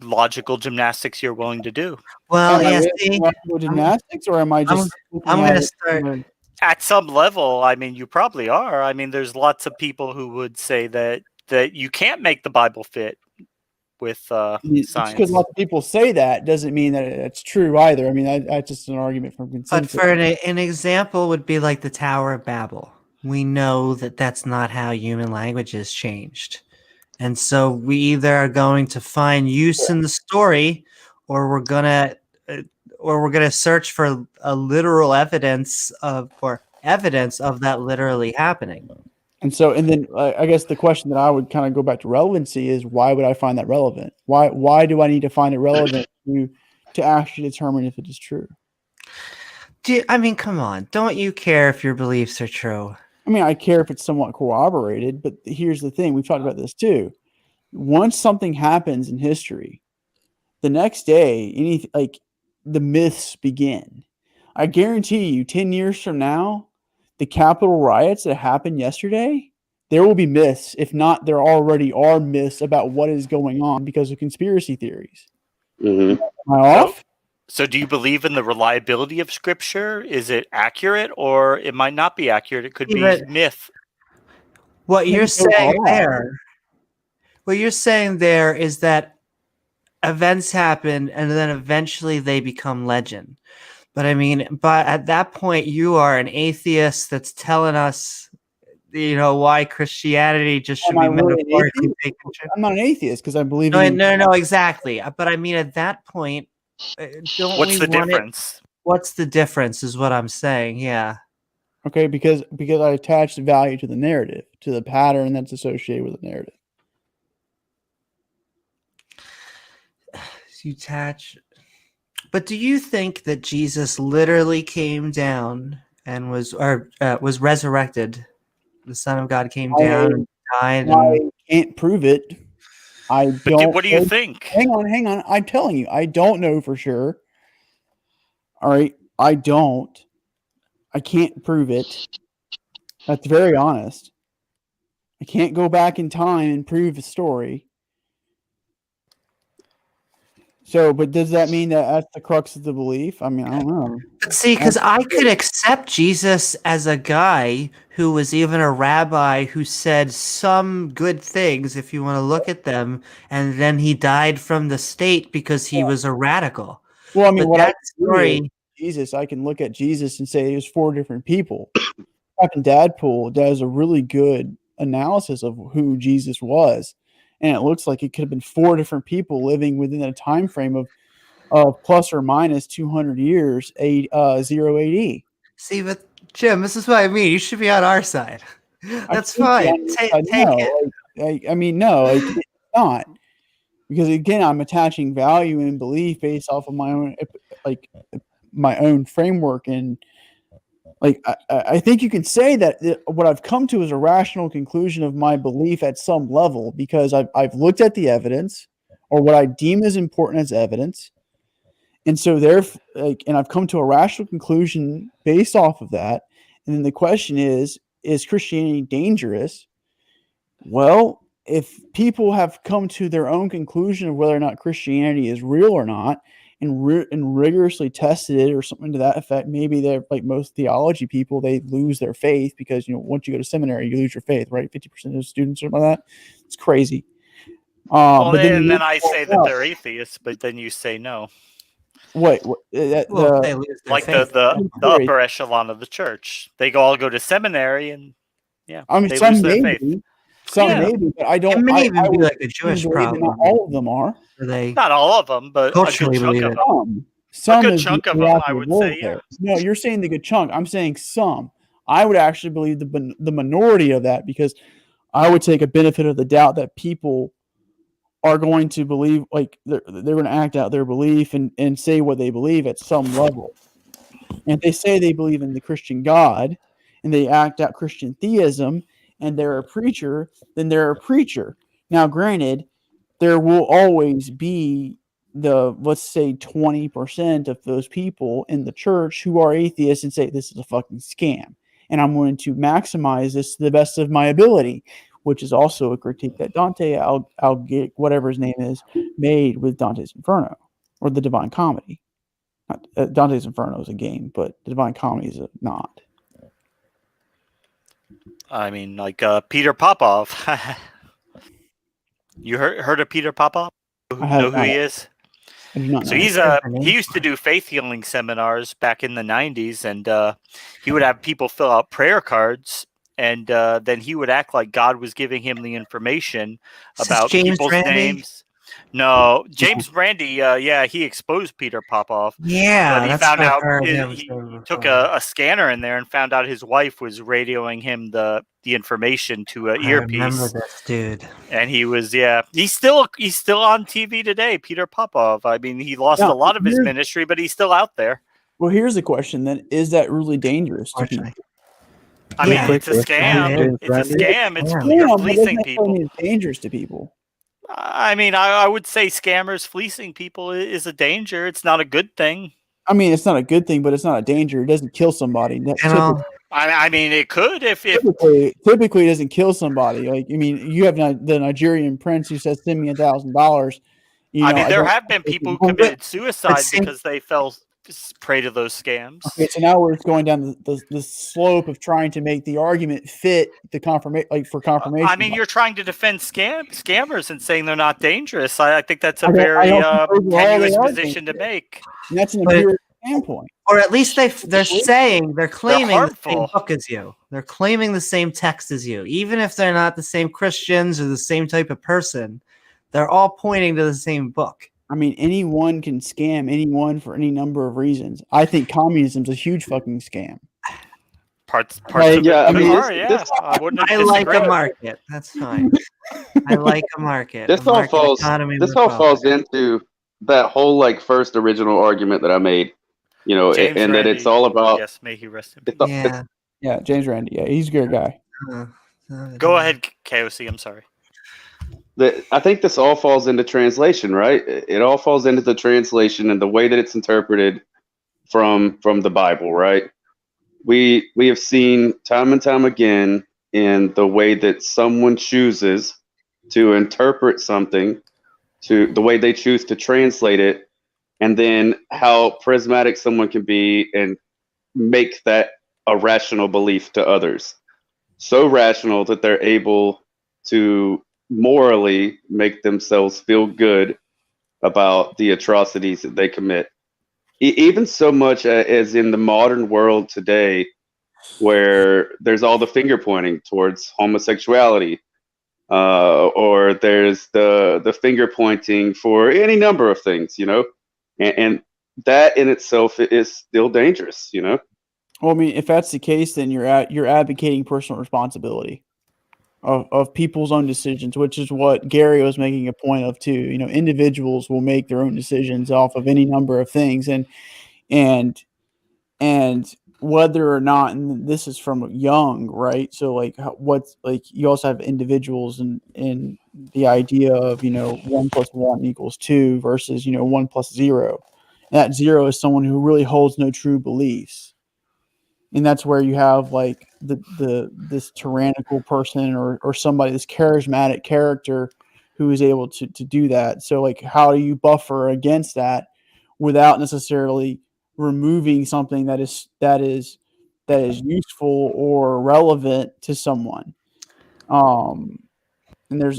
logical gymnastics you're willing to do. Well, logical gymnastics, or am I just? I'm going to start. At some level, I mean, you probably are. I mean, there's lots of people who would say that that you can't make the Bible fit with Just because science. lots of people say that doesn't mean that it's true either. I mean, that's just an argument from But consensus. for an example would be like the Tower of Babel. We know that that's not how human language has changed. And so we either are going to find use in the story, or we're gonna search for a literal evidence of that literally happening. And so, and then I guess the question that I would kind of go back to relevancy is, why would I find that relevant? Why do I need to find it relevant to actually determine if it is true? I mean, come on. Don't you care if your beliefs are true? I mean, I care if it's somewhat corroborated, but here's the thing. We've talked about this too. Once something happens in history, the next day, the myths begin. I guarantee you, 10 years from now, the Capitol riots that happened yesterday, there will be myths. If not, there already are myths about what is going on because of conspiracy theories. Mhm. Am I off? So do you believe in the reliability of Scripture? Is it accurate, or it might not be accurate? It could be myth. What you're saying overall. there is that events happen and then eventually they become legend. But I mean, at that point, you are an atheist that's telling us, why Christianity just should Am I be really an metaphorically atheist? taken true. I'm not an atheist because I believe No, in. no, exactly. But I mean, at that point, don't What's we the want it? difference? What's the difference is what I'm saying. Yeah. Okay, because I attach value to the narrative, to the pattern that's associated with the narrative. You attach. But do you think that Jesus literally came down and was resurrected? The Son of God came down and died. I can't prove it. I But don't. what do you think? Hang on. I'm telling you, I don't know for sure. All right, I don't. I can't prove it. That's very honest. I can't go back in time and prove a story. So, but does that mean that that's the crux of the belief? I mean, I don't know. But see, because I could accept Jesus as a guy who was even a rabbi who said some good things, if you want to look at them, and then he died from the state because he was a radical. Well, I mean, But what that I story, Jesus, I can look at Jesus and say there's 4 different people. Captain Dadpool does a really good analysis of who Jesus was, and it looks like it could have been 4 different people living within a time frame of plus or minus 200 years, 0 AD. see, but Jim, this is what I mean. You should be on our side. That's fine. Take it. No, it's not. Because again, I'm attaching value and belief based off of my own framework, and I think you can say that what I've come to is a rational conclusion of my belief at some level because I've looked at the evidence or what I deem as important as evidence, and so and I've come to a rational conclusion based off of that. And then the question is Christianity dangerous? Well, if people have come to their own conclusion of whether or not Christianity is real or not, and rigorously tested it or something to that effect, maybe they're like most theology people, they lose their faith because once you go to seminary, you lose your faith, right? 50% of students or something like that. It's crazy. Well, then I say that they're atheists, but then you say no. Wait, They lose their like faith. the upper echelon of the church, they all go to seminary, and I mean, they some lose their maybe, faith. some maybe, but I don't. It may even I be would like a Jewish believe that problem. not all of them are. Not all of them, but a Culturally good chunk of believe them. Some A good is chunk the of them, I rapid would role say, there. yeah. No, you're saying the good chunk. I'm saying some. I would actually believe the minority of that because I would take a benefit of the doubt that people are going to believe, like they're going to act out their belief and say what they believe at some level. And if they say they believe in the Christian God and they act out Christian theism and they're a preacher, then they're a preacher. Now, granted, there will always be let's say 20% of those people in the church who are atheists and say this is a fucking scam. And I'm going to maximize this to the best of my ability, which is also a critique that Dante whatever his name is, made with Dante's Inferno or the Divine Comedy. Dante's Inferno is a game, but the Divine Comedy is not. I mean, like Peter Popov. You heard of Peter Popoff? I have Know who he not. is? I do not So know. he used to do faith healing seminars back in the 90s, and he would have people fill out prayer cards, and then he would act like God was giving him the information Is this about James people's Randi? names. No, James Randi, yeah, he exposed Peter Popoff. Yeah, But he that's found what I've out heard he him say took before. a scanner in there and found out his wife was radioing him the information to an I remember earpiece. this dude. And he was, he's still on TV today, Peter Popov. I mean, he lost Now, a lot of his here's- ministry, but he's still out there. Well, here's the question then: is that really dangerous to people? Unfortunately. I Yeah. mean, it's a scam. James It's a Randi. scam. It's Yeah. you're Yeah, but doesn't fleecing that people. mean it's dangerous to people? I mean, I would say scammers fleecing people is a danger. It's not a good thing. I mean, it's not a good thing, but it's not a danger. It doesn't kill somebody. That You know, I mean, it could if typically it doesn't kill somebody. Like, I mean, you have the Nigerian prince who says, "Send me $1,000." You know, I mean, there don't- have been people who But- committed suicide see- because they fell prey to those scams. Okay, so now we're going down the slope of trying to make the argument fit the confirmation, like for confirmation. I mean, you're trying to defend scammers and saying they're not dangerous. I think that's a I don't- I very don't think overall tenuous they are position to dangerous. make. And that's an But- empirical standpoint. or at least they're saying they're claiming the same harmful. book as you. They're claiming the same text as you, even if they're not the same Christians or the same type of person. They're all pointing to the same book. I mean, anyone can scam anyone for any number of reasons. I think communism's a huge fucking scam. Parts Like, of yeah, it I mean, are, this- I wouldn't I like disagree. a market. That's fine. I like a market. This A all market falls. economy This with all profit. falls into that whole like first original argument that I made. You know, James and that it's Randi, all about. yes, may he rest in It's, peace. Yeah. Yeah, James Randi. Yeah, he's a good guy. Go ahead, KOC. I'm sorry. I think this all falls into translation, right? It all falls into the translation and the way that it's interpreted from the Bible, right? We have seen time and time again in the way that someone chooses to interpret something, to the way they choose to translate it, and then how prismatic someone can be and make that a rational belief to others. So rational that they're able to morally make themselves feel good about the atrocities that they commit. Even so much as in the modern world today, where there's all the finger pointing towards homosexuality, or there's the finger pointing for any number of things, you know, and that in itself is still dangerous, you know. Well, I mean, if that's the case, then you're advocating personal responsibility of people's own decisions, which is what Gary was making a point of too. You know, individuals will make their own decisions off of any number of things, and whether or not, and this is from young, right? So like, what's like, you also have individuals in the idea of, you know, 1 + 1 = 2 versus, you know, 1 + 0. And that 0 is someone who really holds no true beliefs. And that's where you have like this tyrannical person or somebody, this charismatic character who is able to do that. So like, how do you buffer against that without necessarily removing something that is useful or relevant to someone? And there's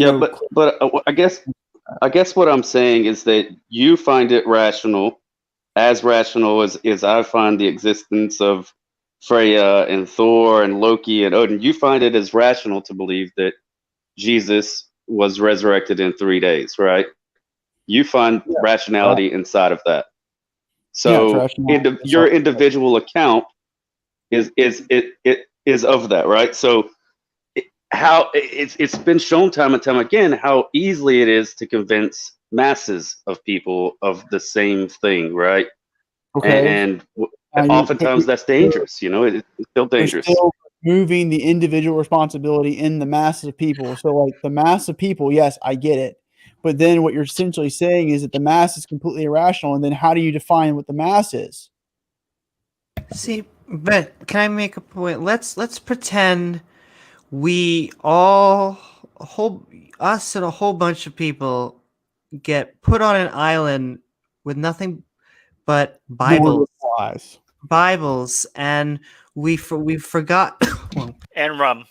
I guess what I'm saying is that you find it rational as I find the existence of Freya and Thor and Loki and Odin. You find it as rational to believe that Jesus was resurrected in 3 days, right? You find rationality inside of that. So your individual account is of that, right? So how it's been shown time and time again how easily it is to convince masses of people of the same thing, right? Okay. And oftentimes that's dangerous, you know. It's still dangerous. You're still moving the individual responsibility in the mass of people. So like the mass of people, yes, I get it. But then what you're essentially saying is that the mass is completely irrational. And then how do you define what the mass is? See, but can I make a point? Let's pretend we all us and a whole bunch of people get put on an island with nothing but Bibles, and we forgot And rum.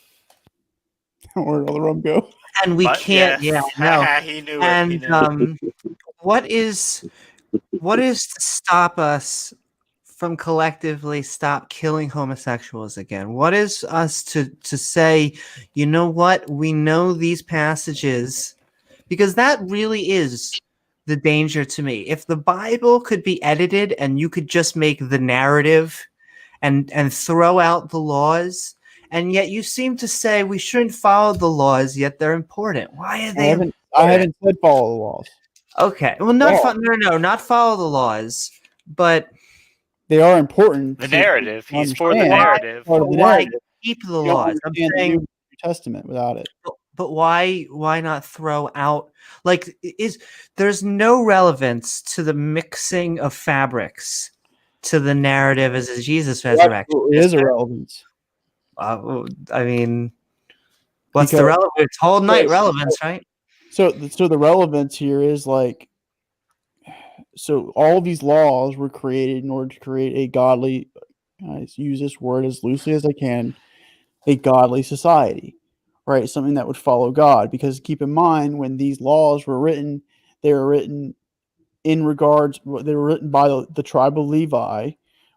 Where'd all the rum go? and we But can't. yes, Yeah, no. he knew it. He And knew it. what is to stop us from collectively stop killing homosexuals again? What is us to say, you know what? We know these passages, because that really is the danger to me. If the Bible could be edited and you could just make the narrative and throw out the laws, and yet you seem to say we shouldn't follow the laws, yet they're important. Why are I they haven't important? said follow the laws. Okay. Well, not follow the laws, but They are important. The to narrative. He's for the understand. narrative. Part of the why narrative. keep the You don't laws? I'm understand the saying, New Testament without it. but why not throw out, like, there's no relevance to the mixing of fabrics to the narrative as a Jesus resurrection. It is a relevance. I mean, what's the Because- relevance? It's whole night relevance, right? So the relevance here is like, so all these laws were created in order to create a godly, I use this word as loosely as I can, a godly society, right? Something that would follow God. Because keep in mind, when these laws were written, they were written in regards, they were written by the tribe of Levi,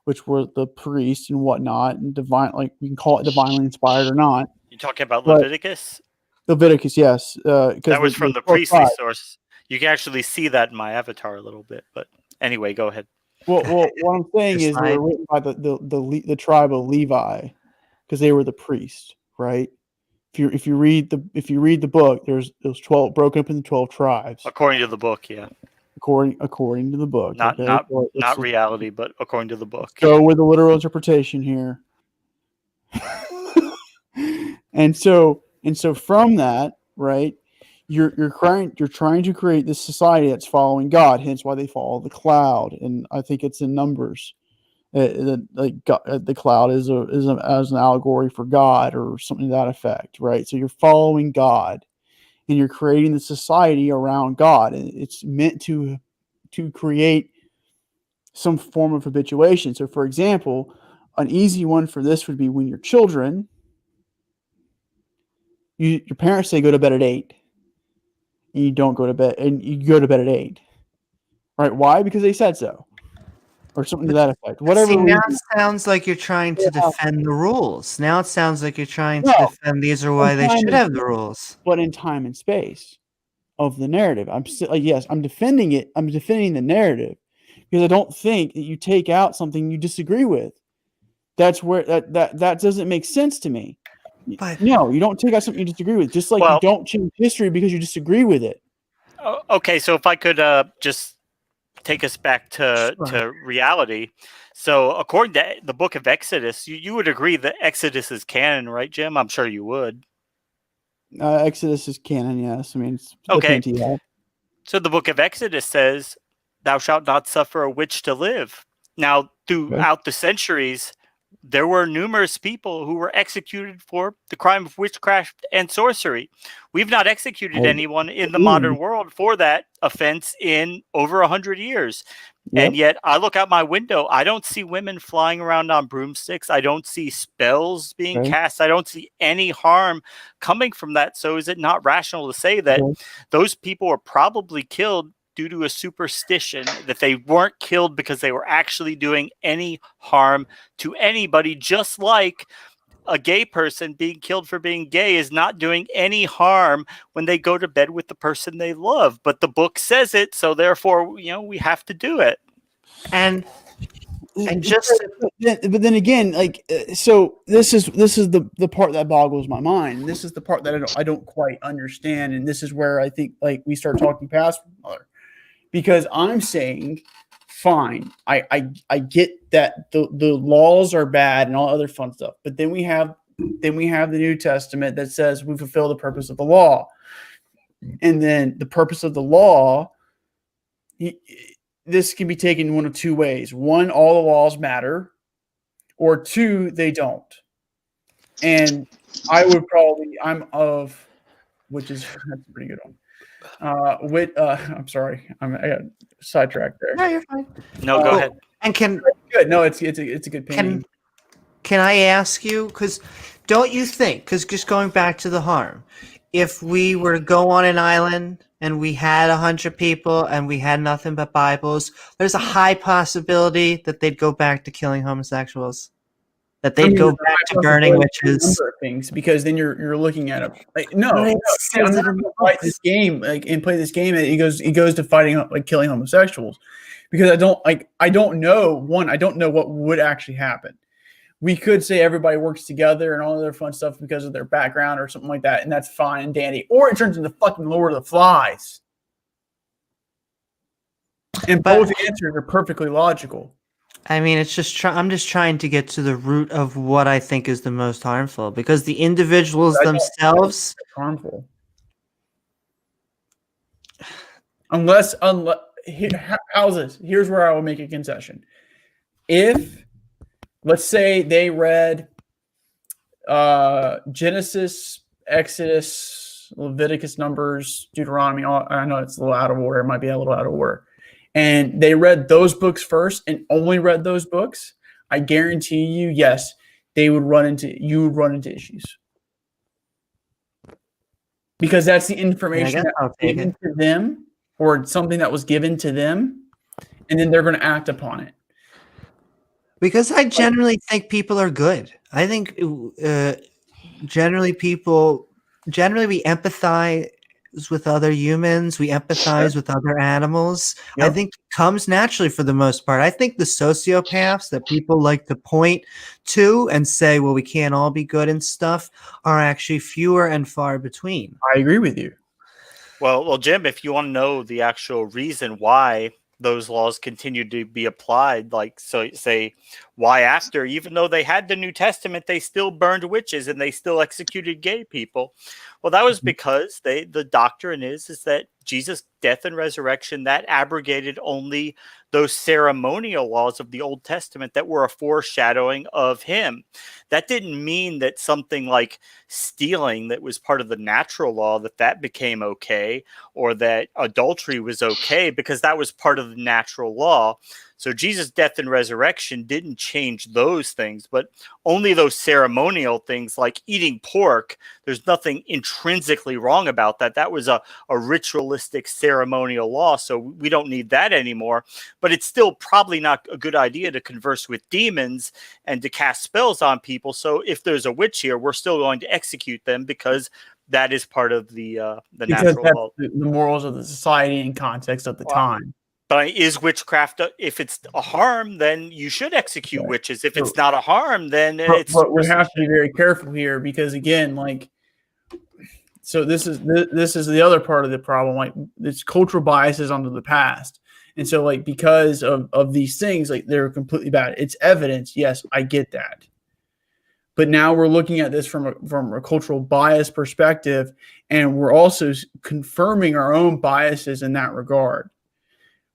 which were the priests and whatnot, and divine, like we can call it divinely inspired or not. You talking about But- Leviticus? Leviticus, yes. That was from the 12 priestly tribes. source. You can actually see that in my avatar a little bit. But anyway, go ahead. Well, what I'm saying Your is they slide. were written by the tribe of Levi, because they were the priests, right? If you read the book, there's 12 broken up into 12 tribes According to the book, yeah. according to the book. Not okay? not So not reality, but according to the book. go with the literal interpretation here. and so from that, right? You're trying to create this society that's following God. Hence why they follow the cloud, and I think it's in Numbers. The cloud is as an allegory for God or something to that effect, right? So you're following God, and you're creating the society around God, and it's meant to create some form of habituation. So, for example, an easy one for this would be when you're children, your parents say go to bed at 8, and you don't go to bed, and you go to bed at 8, right? Why? Because they said so, or something to that effect. Whatever. See, now reason. it sounds like you're trying to defend the rules. Now it sounds like you're trying to No. defend these are why they should have the rules. But in time and space of the narrative, I'm still yes, I'm defending it. I'm defending the narrative because I don't think that you take out something you disagree with. That's where that doesn't make sense to me. But No, you don't take out something you disagree with. Just like Well- you don't change history because you disagree with it. Okay, so if I could just take us back to reality. So according to the book of Exodus, you would agree that Exodus is canon, right, Jim? I'm sure you would. Exodus is canon, yes. I mean, it's the Okay. Pentateuch. So the book of Exodus says, "Thou shalt not suffer a witch to live." Now, throughout the centuries, there were numerous people who were executed for the crime of witchcraft and sorcery. We've not executed anyone in the modern world for that offense in over 100 years. Yep. And yet I look out my window, I don't see women flying around on broomsticks. I don't see spells being Okay. cast. I don't see any harm coming from that. So is it not rational to say that Okay. those people were probably killed due to a superstition, that they weren't killed because they were actually doing any harm to anybody, just like a gay person being killed for being gay is not doing any harm when they go to bed with the person they love. But the book says it, so therefore, we have to do it. and just but then again, like so this is the part that boggles my mind. This is the part that I don't quite understand, and this is where I think like we start talking past one another, because I'm saying fine, I get that the laws are bad and all other fun stuff, but then we have the New Testament that says we fulfill the purpose of the law, and then the purpose of the law, this can be taken one of two ways. One, all the laws matter, or two, they don't. And I'm of, which is that's a pretty good one. I'm sorry, I got sidetracked there. no, you're fine. No, go ahead. And Good. No, it's a good painting. Can I ask you, because don't you think, because just going back to the harm, if we were to go on an island and we had 100 people and we had nothing but Bibles, there's a high possibility that they'd go back to killing homosexuals, that they'd go back to burning witches. Number of things, because then you're looking at it like no, But it I'm says not it in going the to fight book. this game and play this game. And he goes to fighting like killing homosexuals, because I don't know what would actually happen. We could say everybody works together and all of their fun stuff because of their background or something like that, and that's fine and dandy. Or it turns into fucking Lord of the Flies. And both answers are perfectly logical. I mean, it's just I'm just trying to get to the root of what I think is the most harmful, because the individuals themselves harmful. Unless how's this? Here's where I will make a concession. If, let's say, they read Genesis, Exodus, Leviticus, Numbers, Deuteronomy. I know it's a little out of order. It might be a little out of order. And they read those books first and only read those books, I guarantee you, yes, you would run into issues. Because that's the information that was given to them, or something that was given to them, and then they're going to act upon it. Because I generally think people are good. I think generally we empathize with other humans. We empathize with other animals. Yep. I think it comes naturally for the most part. I think the sociopaths that people like to point to and say, well, we can't all be good and stuff, are actually fewer and far between. I agree with you. Well, Jim, if you want to know the actual reason why those laws continue to be applied, like, so say, why after, even though they had the New Testament, they still burned witches and they still executed gay people. Well, that was because the doctrine is that Jesus' death and resurrection, that abrogated only those ceremonial laws of the Old Testament that were a foreshadowing of him. That didn't mean that something like stealing that was part of the natural law, that became okay, or that adultery was okay, because that was part of the natural law. So Jesus' death and resurrection didn't change those things, but only those ceremonial things like eating pork. There's nothing intrinsically wrong about that. That was a ritualistic ceremonial law, so we don't need that anymore. But it's still probably not a good idea to converse with demons and to cast spells on people. So if there's a witch here, we're still going to execute them, because that is part of the natural law. The morals of the society and context of the time. But is witchcraft, if it's a harm, then you should execute witches. If it's not a harm, then it's. But we have to be very careful here, because again, so this is the other part of the problem. Like, it's cultural biases onto the past, and so because of these things, they're completely bad. It's evidence, yes, I get that, but now we're looking at this from a cultural bias perspective, and we're also confirming our own biases in that regard.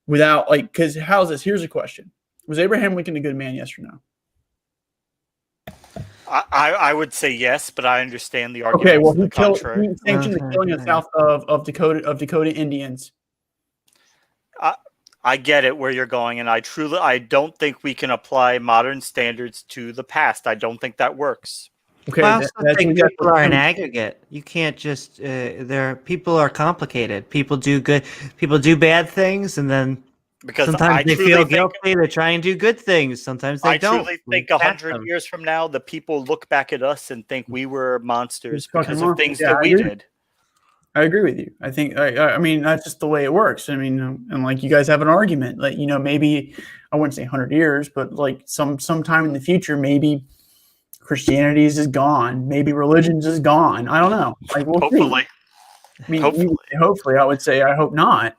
Without because how's this? Here's a question: was Abraham Lincoln a good man? Yes or no? I would say yes, but I understand the argument. Okay, well, he sanctioned the killing of Dakota Indians. I get it where you're going, and I don't think we can apply modern standards to the past. I don't think that works. Okay, I also think people are an aggregate. You can't just people are complicated. People do bad things, and then sometimes they feel guilty. They try and do good things. Sometimes they don't. I truly think 100 years from now, the people look back at us and think we were monsters because of things that we did. I agree with you. I think I mean that's just the way it works. I mean, and you guys have an argument. Maybe I wouldn't say 100 years, but sometime in the future, maybe Christianity is gone. Maybe religion's is gone. I don't know. We'll hopefully. See. I mean, hopefully, I would say I hope not.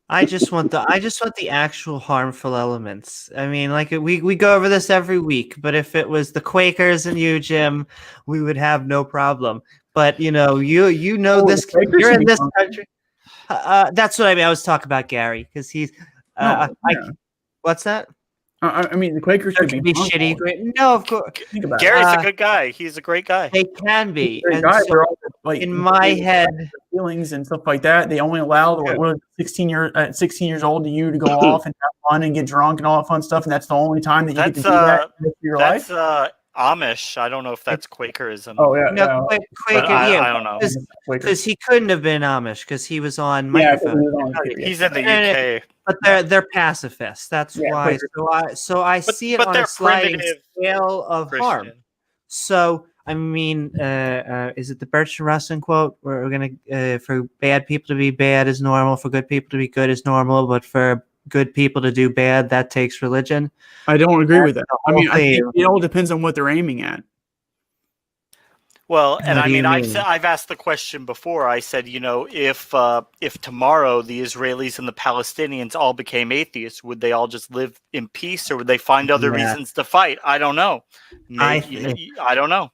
I just want the actual harmful elements. I mean, we go over this every week, but if it was the Quakers and you, Jim, we would have no problem. But you know this. You're in this country. That's what I mean. I was talking about Gary because he's. What's that? I mean, the Quakers could be shitty. No, of course. Gary's a good guy. He's a great guy. They can be. They're all, in my head, feelings and stuff like that. They only allow 16 years old to you to go off and have fun and get drunk and all that fun stuff, and that's the only time that you get to do that in your life. Amish. I don't know if that's Quakerism. Oh yeah, No, but Quaker, I don't know. because he couldn't have been Amish because he was on Yeah, 'cause microphone. he was on the He's in the No, no, UK. But they're pacifists. That's Yeah, why. Quaker. So I see it But on they're a sliding primitive scale of harm. Christian. So I mean, is it the Bertrand Russell quote? Where we're gonna for bad people to be bad is normal, for good people to be good is normal, but for good people to do bad, that takes religion. I don't agree with that. the I mean, whole I think theme. it all depends on what they're aiming at. Well, and What I do you mean, mean? I've asked the question before. I said, if tomorrow the Israelis and the Palestinians all became atheists, would they all just live in peace, or would they find other Yeah. reasons to fight? I don't know. I Maybe I don't know.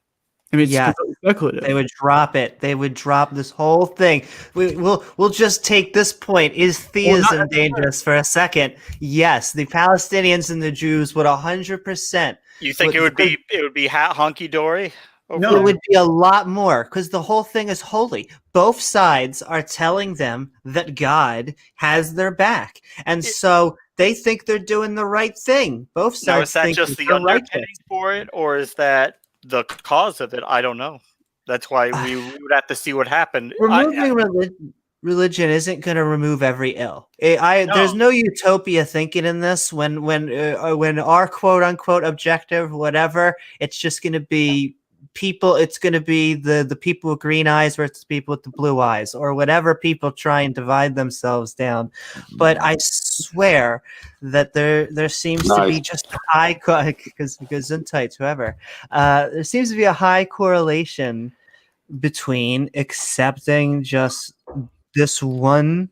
I mean, it's Yes. completely speculative. They would drop it. They would drop this whole thing. We'll just take this point. Is theism dangerous for a second? Yes, the Palestinians and the Jews would 100%. You think it would be hunky dory? No. It would be a lot more because the whole thing is holy. Both sides are telling them that God has their back, and so they think they're doing the right thing. Both sides. Now, is that think just the they're righteous. underpinning for it, or is that the cause of it? I don't know. That's why we would have to see what happened. Removing religion isn't going to remove every ill. There's no utopia thinking in this. When our quote unquote objective, whatever, it's just going to be people. It's going to be the people with green eyes versus people with the blue eyes, or whatever people try and divide themselves down. But I swear that there seems to be just a high because Zuntites, whoever, there seems to be a high correlation between accepting just this one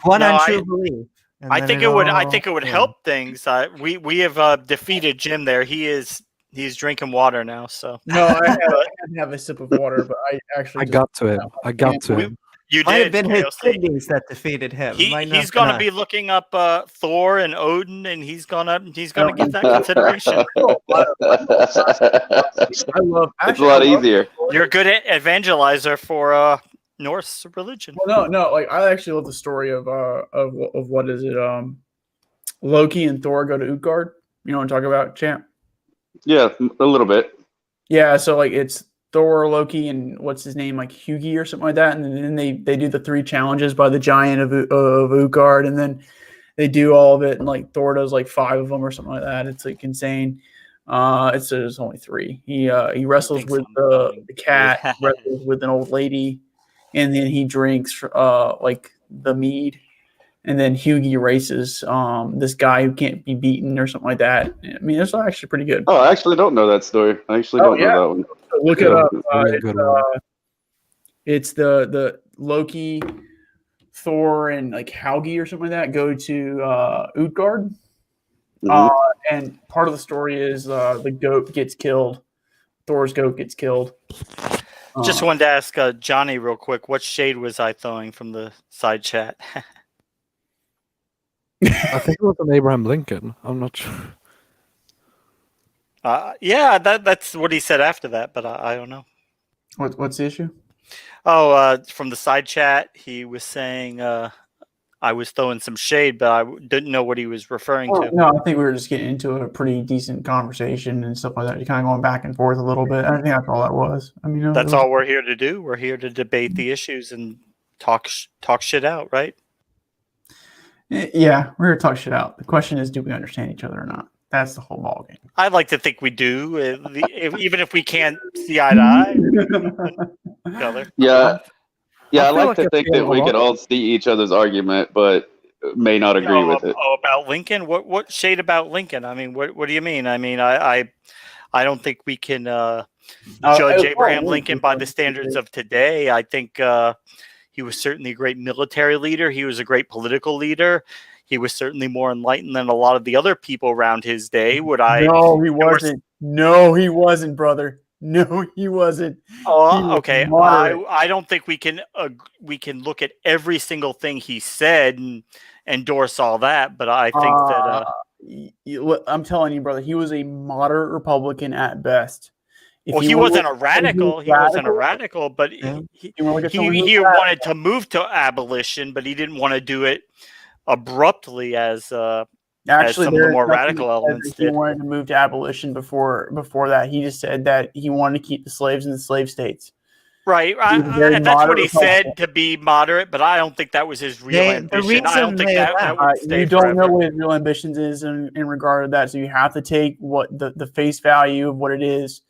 untrue belief. I think it would help things. We have defeated Jim there. He's drinking water now. So No, I had to have a sip of water, but I actually got to him. I got to him. You might did. have been his KLC. kidneys that defeated him. He's gonna be looking up Thor and Odin, and he's gonna give that consideration. I love. It's a lot easier. You're a good evangelizer for Norse religion. Well, no. Like I actually love the story of what is it? Loki and Thor go to Utgard. You know what I'm talking about, champ? Yeah, a little bit. Yeah, so like it's Thor, Loki, and what's his name, like Hugi or something like that, and then they do the 3 challenges by the giant of Utgard, and then they do all of it, and like Thor does like 5 of them or something like that. It's like insane. It's only 3. He wrestles with the cat, wrestles with an old lady, and then he drinks like the mead. And then Hugi races this guy who can't be beaten or something like that. I mean, it's actually pretty good. Oh, I actually don't know that story. I actually don't know that one. Look it up. Really It's the Loki, Thor, and like Haugi or something like that go to Utgard. And part of the story is the goat gets killed. Thor's goat gets killed. Just wanted to ask Johnny real quick, what shade was I throwing from the side chat? I think it was an Abraham Lincoln. I'm not sure. Yeah, that's what he said after that, but I don't know. What's the issue? Oh, from the side chat, he was saying I was throwing some shade, but I didn't know what he was referring to. No, I think we were just getting into a pretty decent conversation and stuff like that. You're kind of going back and forth a little bit. I think that's all that was. I mean, that's all we're here to do. We're here to debate the issues and talk shit out, right? Yeah, we're here to talk shit out. The question is, do we understand each other or not? That's the whole ballgame. I'd like to think we do, even if we can't see eye to eye. Yeah, I like like to it's think that we could all see each other's argument, but may not agree with it. Oh, about Lincoln? What shade about Lincoln? I mean, what do you mean? I mean, I don't think we can judge Abraham Lincoln by the standards of today. I think he was certainly a great military leader. He was a great political leader. He was certainly more enlightened than a lot of the other people around his day. No, he wasn't. No, he wasn't, brother. No, he wasn't. Oh, okay. I don't think we can look at every single thing he said and endorse all that. But I think that I'm telling you, brother, he was a moderate Republican at best. He wasn't a radical. He wasn't a radical, but he wanted to move to abolition, but he didn't want to do it abruptly as Actually, some of the there's more nothing radical that said elements that he did. wanted to move to abolition before that. He just said that he wanted to keep the slaves in the slave states. Right. He was a very That's what moderate he Republican. said, to be moderate, but I don't think that was his real The ambition. I don't reason think they that left- would stay You don't forever. know what his real ambitions is in regard to that, so you have to take what the face value of what it is,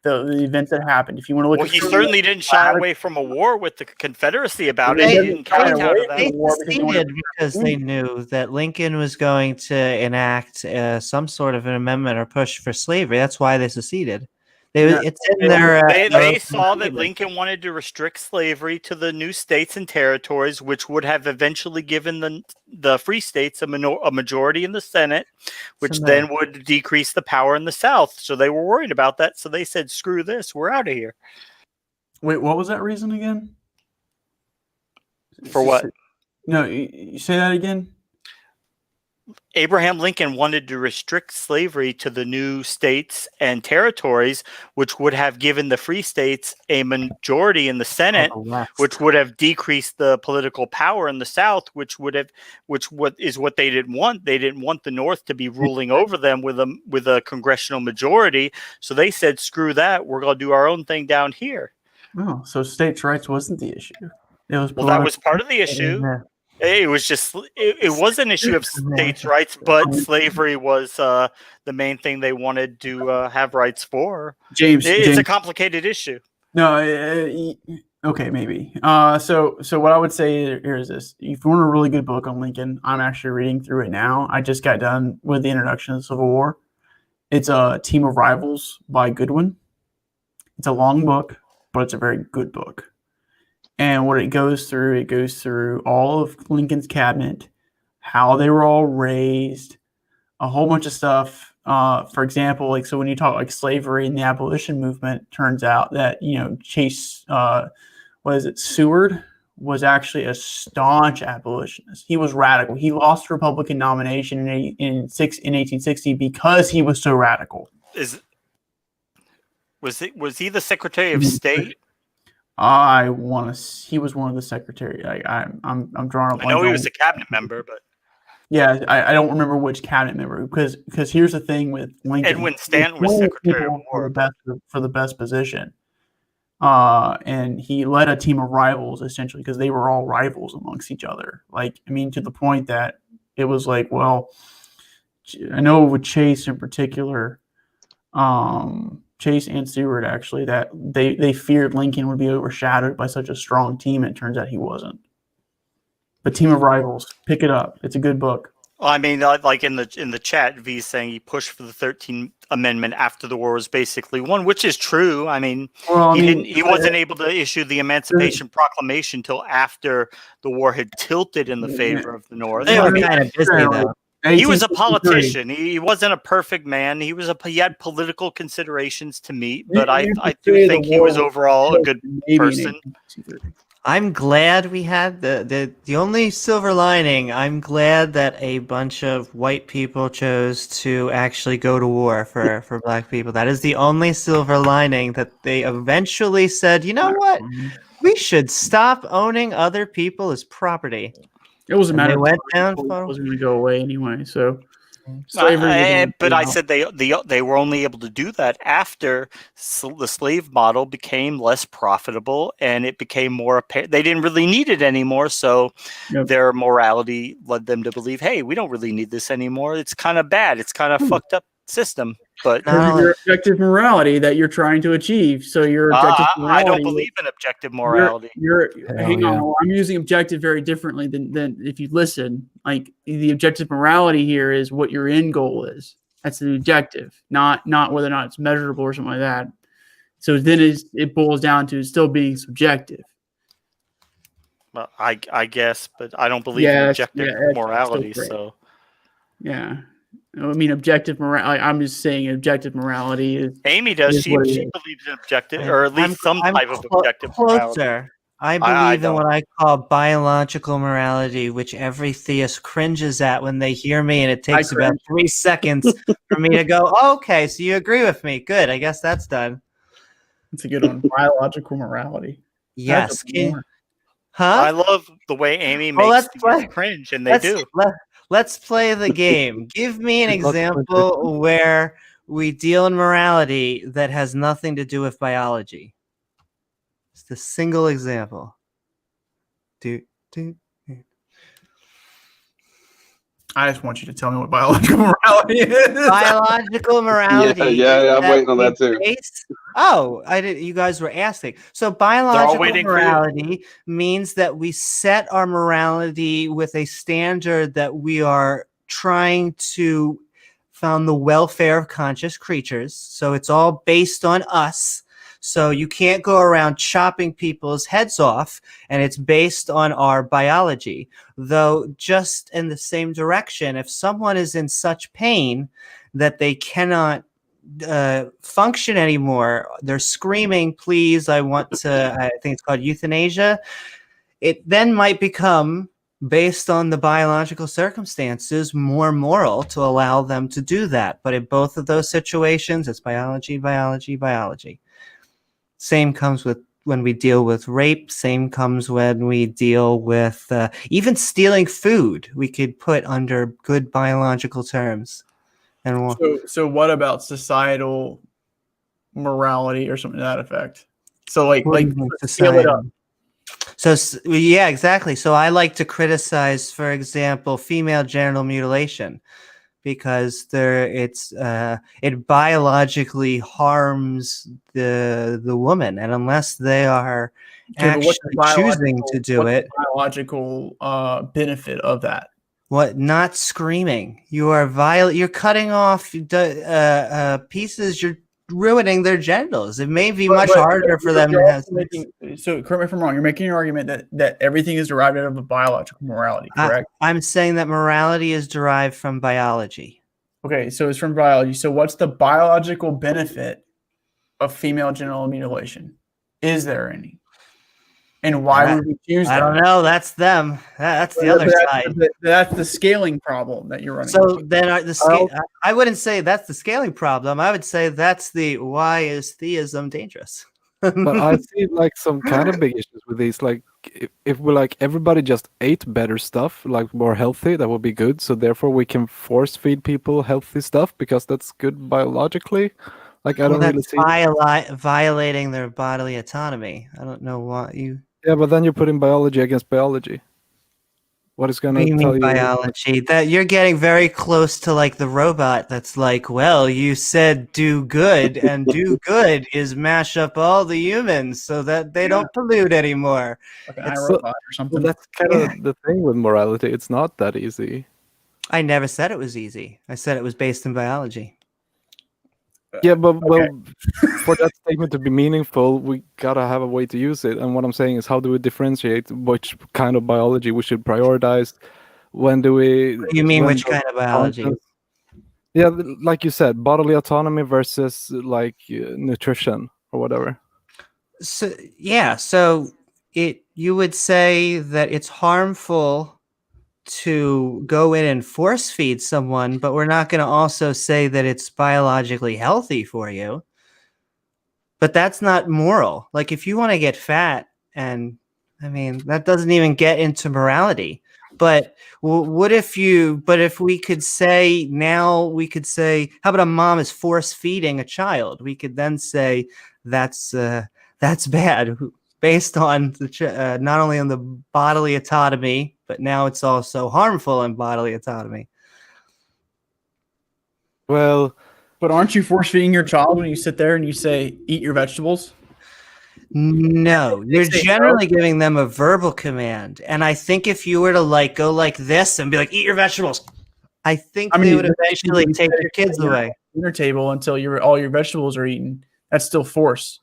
the events that happened. If you want to look Well, at he certainly didn't shy away from a war with the Confederacy about it. They- He didn't kowtow to They that. war because he wanted seceded because they knew that Lincoln was going to enact some sort of an amendment or push for slavery. That's why they seceded. It's in their. They saw that Lincoln wanted to restrict slavery to the new states and territories, which would have eventually given the free states a majority in the Senate, which then would decrease the power in the South. So they were worried about that. So they said, "Screw this, we're out of here." Wait, what was that reason again? For what? No, you say that again. Abraham Lincoln wanted to restrict slavery to the new states and territories, which would have given the free states a majority in the Senate, which would have decreased the political power in the South, which what they didn't want. They didn't want the North to be ruling over them with a congressional majority. So they said, "Screw that. We're going to do our own thing down here." Oh, so states' rights wasn't the issue. It was Well, that was part of the issue. It was just it was an issue of states' rights, but slavery was the main thing they wanted to have rights for. It's a complicated issue. No, okay, maybe. So what I would say here is this: if you want a really good book on Lincoln, I'm actually reading through it now. I just got done with the introduction of the Civil War. It's a Team of Rivals by Goodwin. It's a long book, but it's a very good book. And what it goes through all of Lincoln's cabinet, how they were all raised, a whole bunch of stuff. For example, like, so when you talk like slavery and the abolition movement, turns out that, Chase, Seward was actually a staunch abolitionist. He was radical. He lost the Republican nomination in 1860 because he was so radical. Was he the Secretary of State? He was one of the secretary. I'm drawing up. I know he was a cabinet member, but yeah, I don't remember which cabinet member because here's the thing with Lincoln. Edwin Stanton was Secretary of War for the best position, and he led a team of rivals essentially because they were all rivals amongst each other. Like, I mean, to the point that it was like, well, I know with Chase in particular, Chase and Seward actually, that they feared Lincoln would be overshadowed by such a strong team. It turns out he wasn't. But Team of Rivals, pick it up. It's a good book. Well, I mean, like in the chat, V's saying he pushed for the 13th Amendment after the war was basically won, which is true. I mean, he wasn't able to issue the Emancipation Proclamation until after the war had tilted in the favor of the North. They were kind of busy though. He was a politician. He wasn't a perfect man. He had political considerations to meet, but I do think he was overall a good person. I'm glad we had the only silver lining. I'm glad that a bunch of white people chose to actually go to war for black people. That is the only silver lining, that they eventually said, you know what? We should stop owning other people as property. It was a matter of time. It wasn't going to go away anyway. So slavery. But I said they were only able to do that after the slave model became less profitable and it became more apparent. They didn't really need it anymore, so their morality led them to believe, hey, we don't really need this anymore. It's kind of bad. It's kind of fucked up system. But your objective morality that you're trying to achieve. So your objective morality. I don't believe in objective morality. Hang on, I'm using objective very differently than if you listen. Like, the objective morality here is what your end goal is. That's the objective, not whether or not it's measurable or something like that. So then it boils down to still being subjective. Well, I guess, but I don't believe in objective morality. So yeah. I mean, objective morality. I'm just saying objective morality is. Amy does. She believes in objective, or at least some type of objective morality. I believe in what I call biological morality, which every theist cringes at when they hear me, and it takes about 3 seconds for me to go, oh, okay, so you agree with me. Good. I guess that's done. It's a good one. Biological morality. Yes. I love the way Amy makes people cringe, and they do. Let's play the game. Give me an It's not example where we deal in morality that has nothing to do with biology. Just a single example. Do, do. I just want you to tell me what biological morality is. Biological morality. yeah, I'm that waiting on we that too. I didn't. You guys were asking. So biological waiting for you. morality means that we set our morality with a standard that we are trying to found the welfare of conscious creatures. So it's all based on us. So you can't go around chopping people's heads off, and it's based on our biology. Though just in the same direction, if someone is in such pain that they cannot function anymore, they're screaming, please, I want to, I think it's called euthanasia, it then might become, based on the biological circumstances, more moral to allow them to do that. But in both of those situations, it's biology, biology, biology. Same comes with when we deal with rape. Same comes when we deal with even stealing food. We could put under good biological terms. And So what about societal morality or something to that effect? So like scale it up. So yeah, exactly. So I like to criticize, for example, female genital mutilation, because it biologically harms the woman, and unless they are actually choosing to do it, the biological benefit of that? What? Not screaming. You are You're cutting off pieces. You're ruining their genitals. It may be much harder for them to have sex. So correct me if I'm wrong. You're making an argument that everything is derived out of a biological morality, correct? I'm saying that morality is derived from biology. Okay, so it's from biology. So what's the biological benefit of female genital mutilation? Is there any? And why would we choose that? I don't know. That's them. That's the other side. That's the scaling problem that you're running. So then I wouldn't say that's the scaling problem. I would say that's the why is theism dangerous? But I see like some kind of big issues with these. Like if we like everybody just ate better stuff, like more healthy, that would be good. So therefore we can force feed people healthy stuff because that's good biologically. Like I don't really see violating their bodily autonomy. I don't know what you. Yeah, but then you're putting biology against biology. What is going to tell you? Biology? That you're getting very close to like the robot that's like, well, you said do good, and do good is mash up all the humans so that they don't pollute anymore. Like an iRobot or something. Well, that's kind of the thing with morality. It's not that easy. I never said it was easy. I said it was based in biology. Yeah, but well, for that statement to be meaningful, we gotta have a way to use it. And what I'm saying is, how do we differentiate which kind of biology we should prioritize? When do we? You mean which kind of biology? Yeah, like you said, bodily autonomy versus like nutrition or whatever. So yeah, so you would say that it's harmful to go in and force feed someone, but we're not going to also say that it's biologically healthy for you. But that's not moral. Like if you want to get fat, and I mean that doesn't even get into morality. But if we could say now, we could say, how about a mom is force feeding a child? We could then say that's bad, based on not only on the bodily autonomy, but now it's also harmful in bodily autonomy. Well, but aren't you force feeding your child when you sit there and you say, eat your vegetables? No, you're generally giving them a verbal command. And I think if you were to like go like this and be like, eat your vegetables, I think they would eventually take your kids away. Dinner table until all your vegetables are eaten. That's still force.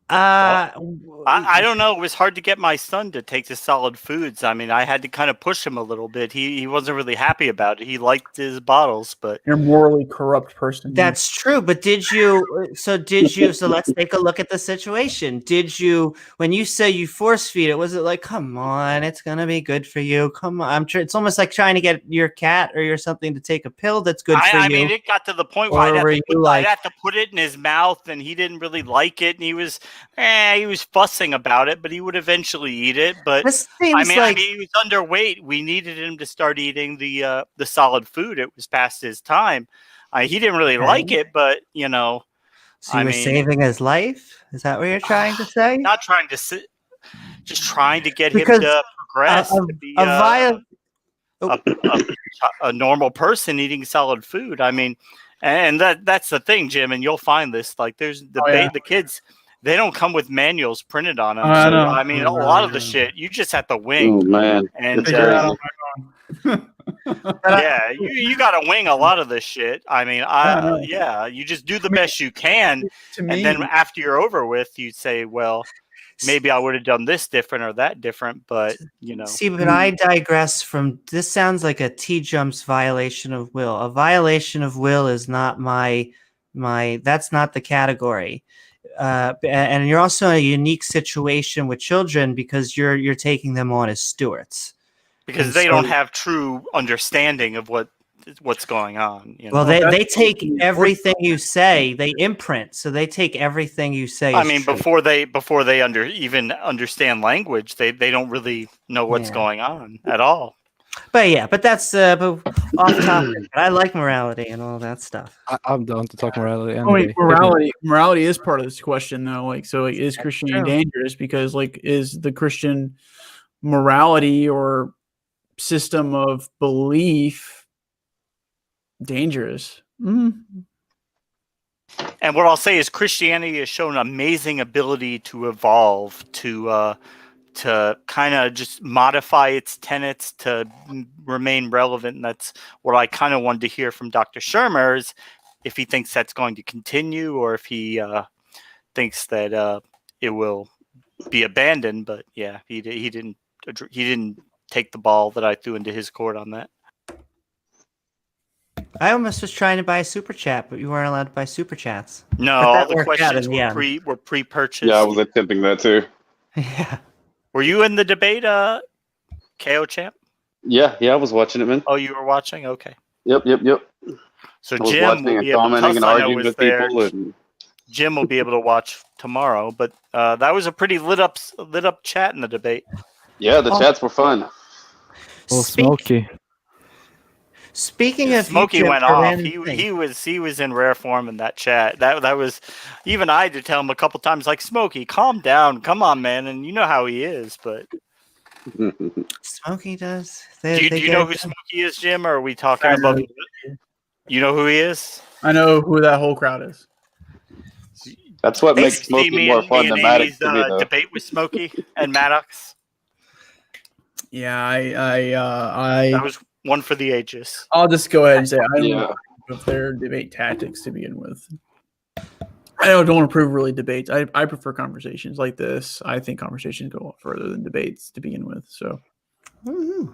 I don't know. It was hard to get my son to take the solid foods. I mean, I had to kind of push him a little bit. He wasn't really happy about it. He liked his bottles, but you're a morally corrupt person. That's true. But so let's take a look at the situation. When you say you force feed it, was it like, come on, it's going to be good for you. Come on. I'm sure it's almost like trying to get your cat or something to take a pill that's good for you. I mean, it got to the point where I'd have to put it in his mouth and he didn't really like it. And he was he was fussing about it, but he would eventually eat it. But This seems like he was underweight. We needed him to start eating the solid food. It was past his time. He didn't really like it, but so you were saving his life. Is that what you're trying to say? not trying to sit, just trying to get Because him to progress to be a normal person eating solid food. I mean, and that's the thing, Jim. And you'll find this. Like, there's the kids. They don't come with manuals printed on them. I So know. I mean, a lot of the shit you just have to wing. Oh man, And Figure it out on my own. yeah, you got to wing a lot of this shit. I mean, you just do the best you can, To me, and then after you're over with, you say, well, maybe I would have done this different or that different, but See, but I digress from this. Sounds like a T-Jumps violation of will. A violation of will is not my that's not the category. And you're also in a unique situation with children because you're taking them on as stewards. because And they so- don't have true understanding of what's going on. Well, they take everything you say. They imprint, so they take everything you say. I as mean, true. before they even understand language, they don't really know what's Yeah. going on at all. But that's but off topic. But I like morality and all that stuff. I'm down to talk morality. I mean, Anyway. morality is part of this question, though. Like, so like, is Christianity true. dangerous? Because like, is the Christian morality or system of belief dangerous? And what I'll say is Christianity has shown amazing ability to evolve, to kind of just modify its tenets to remain relevant. And that's what I kind of wanted to hear from Dr. Shermer, is if he thinks that's going to continue or if he thinks that it will be abandoned. But yeah, he didn't take the ball that I threw into his court on that. I almost was trying to buy a super chat, but you weren't allowed to buy super chats. No, But that all the worked out questions in the end. were pre-purchased. yeah, I was attempting that too. Yeah. Were you in the debate, KO Champ? Yeah, I was watching it, man. Oh, you were watching? Okay. Yep. So I was Jim watching will and be able, commenting and Tuss, I know, arguing was with there. people. And Jim will be able to watch tomorrow, but that was a pretty lit up chat in the debate. yeah, the chats were fun. Oh, Smokey. Speaking of Smokey you, Jim, went a off. random thing. He was in rare form in that chat. That was, even I had to tell him a couple times, like, Smokey, calm down, come on, man. And you know how he is, but Smokey does. do you know who Smokey is, Jim? Or are we talking I know. about? You know who he is? I know who that whole crowd is. That's what makes See Smokey more fun than Maddox Amy's to me, though. debate with Smokey and Maddox. Yeah, I That was one for the ages. I'll just go ahead and say I don't Yeah. approve of their debate tactics to begin with. I don't approve really debates. I prefer conversations like this. I think conversations go a lot further than debates to begin with. So Woohoo.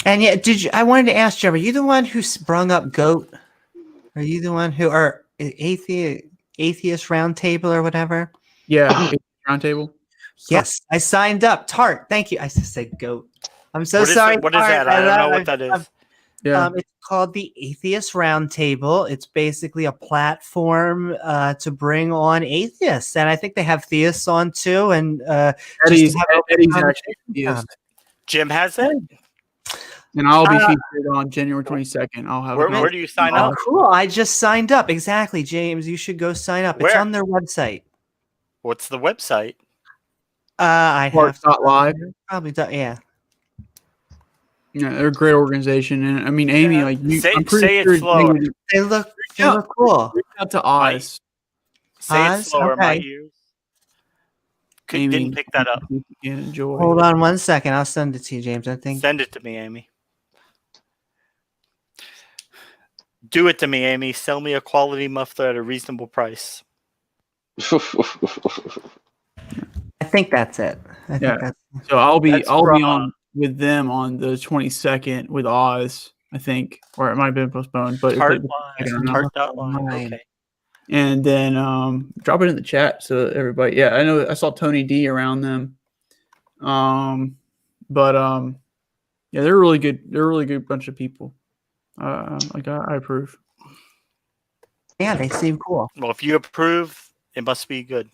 And yet, I wanted to ask Jim, are you the one who sprung up GOAT? Are you the one who are atheist roundtable or whatever? yeah, roundtable. Yes, I signed up. Tart, thank you. I just said GOAT. I'm so What is sorry. what is Tart. that? I don't know what that is. Yeah, It's called the Atheist Roundtable. It's basically a platform to bring on atheists, and I think they have theists on too. And Eddie's have open actually conversation atheist, Jim has it. and I'll be featured on January 22nd. I'll have Where do you sign Oh, up? cool! I just signed up. Exactly, James. You should go sign up. It's Where? on their website. What's the website? I have to Live. probably yeah. Yeah, they're a great organization, and I mean, Amy, like you, Say- I'm pretty say it sure slower. you They look Yeah. cool. reach out to Oz. Say it Oz? slower. My Okay. ears Amy, didn't pick that up. You can enjoy. Hold on 1 second. I'll send it to you, James. I think. Send it to me, Amy. Do it to me, Amy. Sell me a quality muffler at a reasonable price. I think that's it. I Yeah. think that's So I'll be That's I'll be raw. on with them on the 22nd with Oz, I think, or it might have been postponed, but Tart it's line. don't know. Tart.line. Mine. Okay. and then drop it in the chat so that everybody. Yeah, I know I saw Tony D around them. But yeah, they're really good. They're a really good bunch of people. Like I approve. yeah. They seem cool. Well, if you approve, it must be good.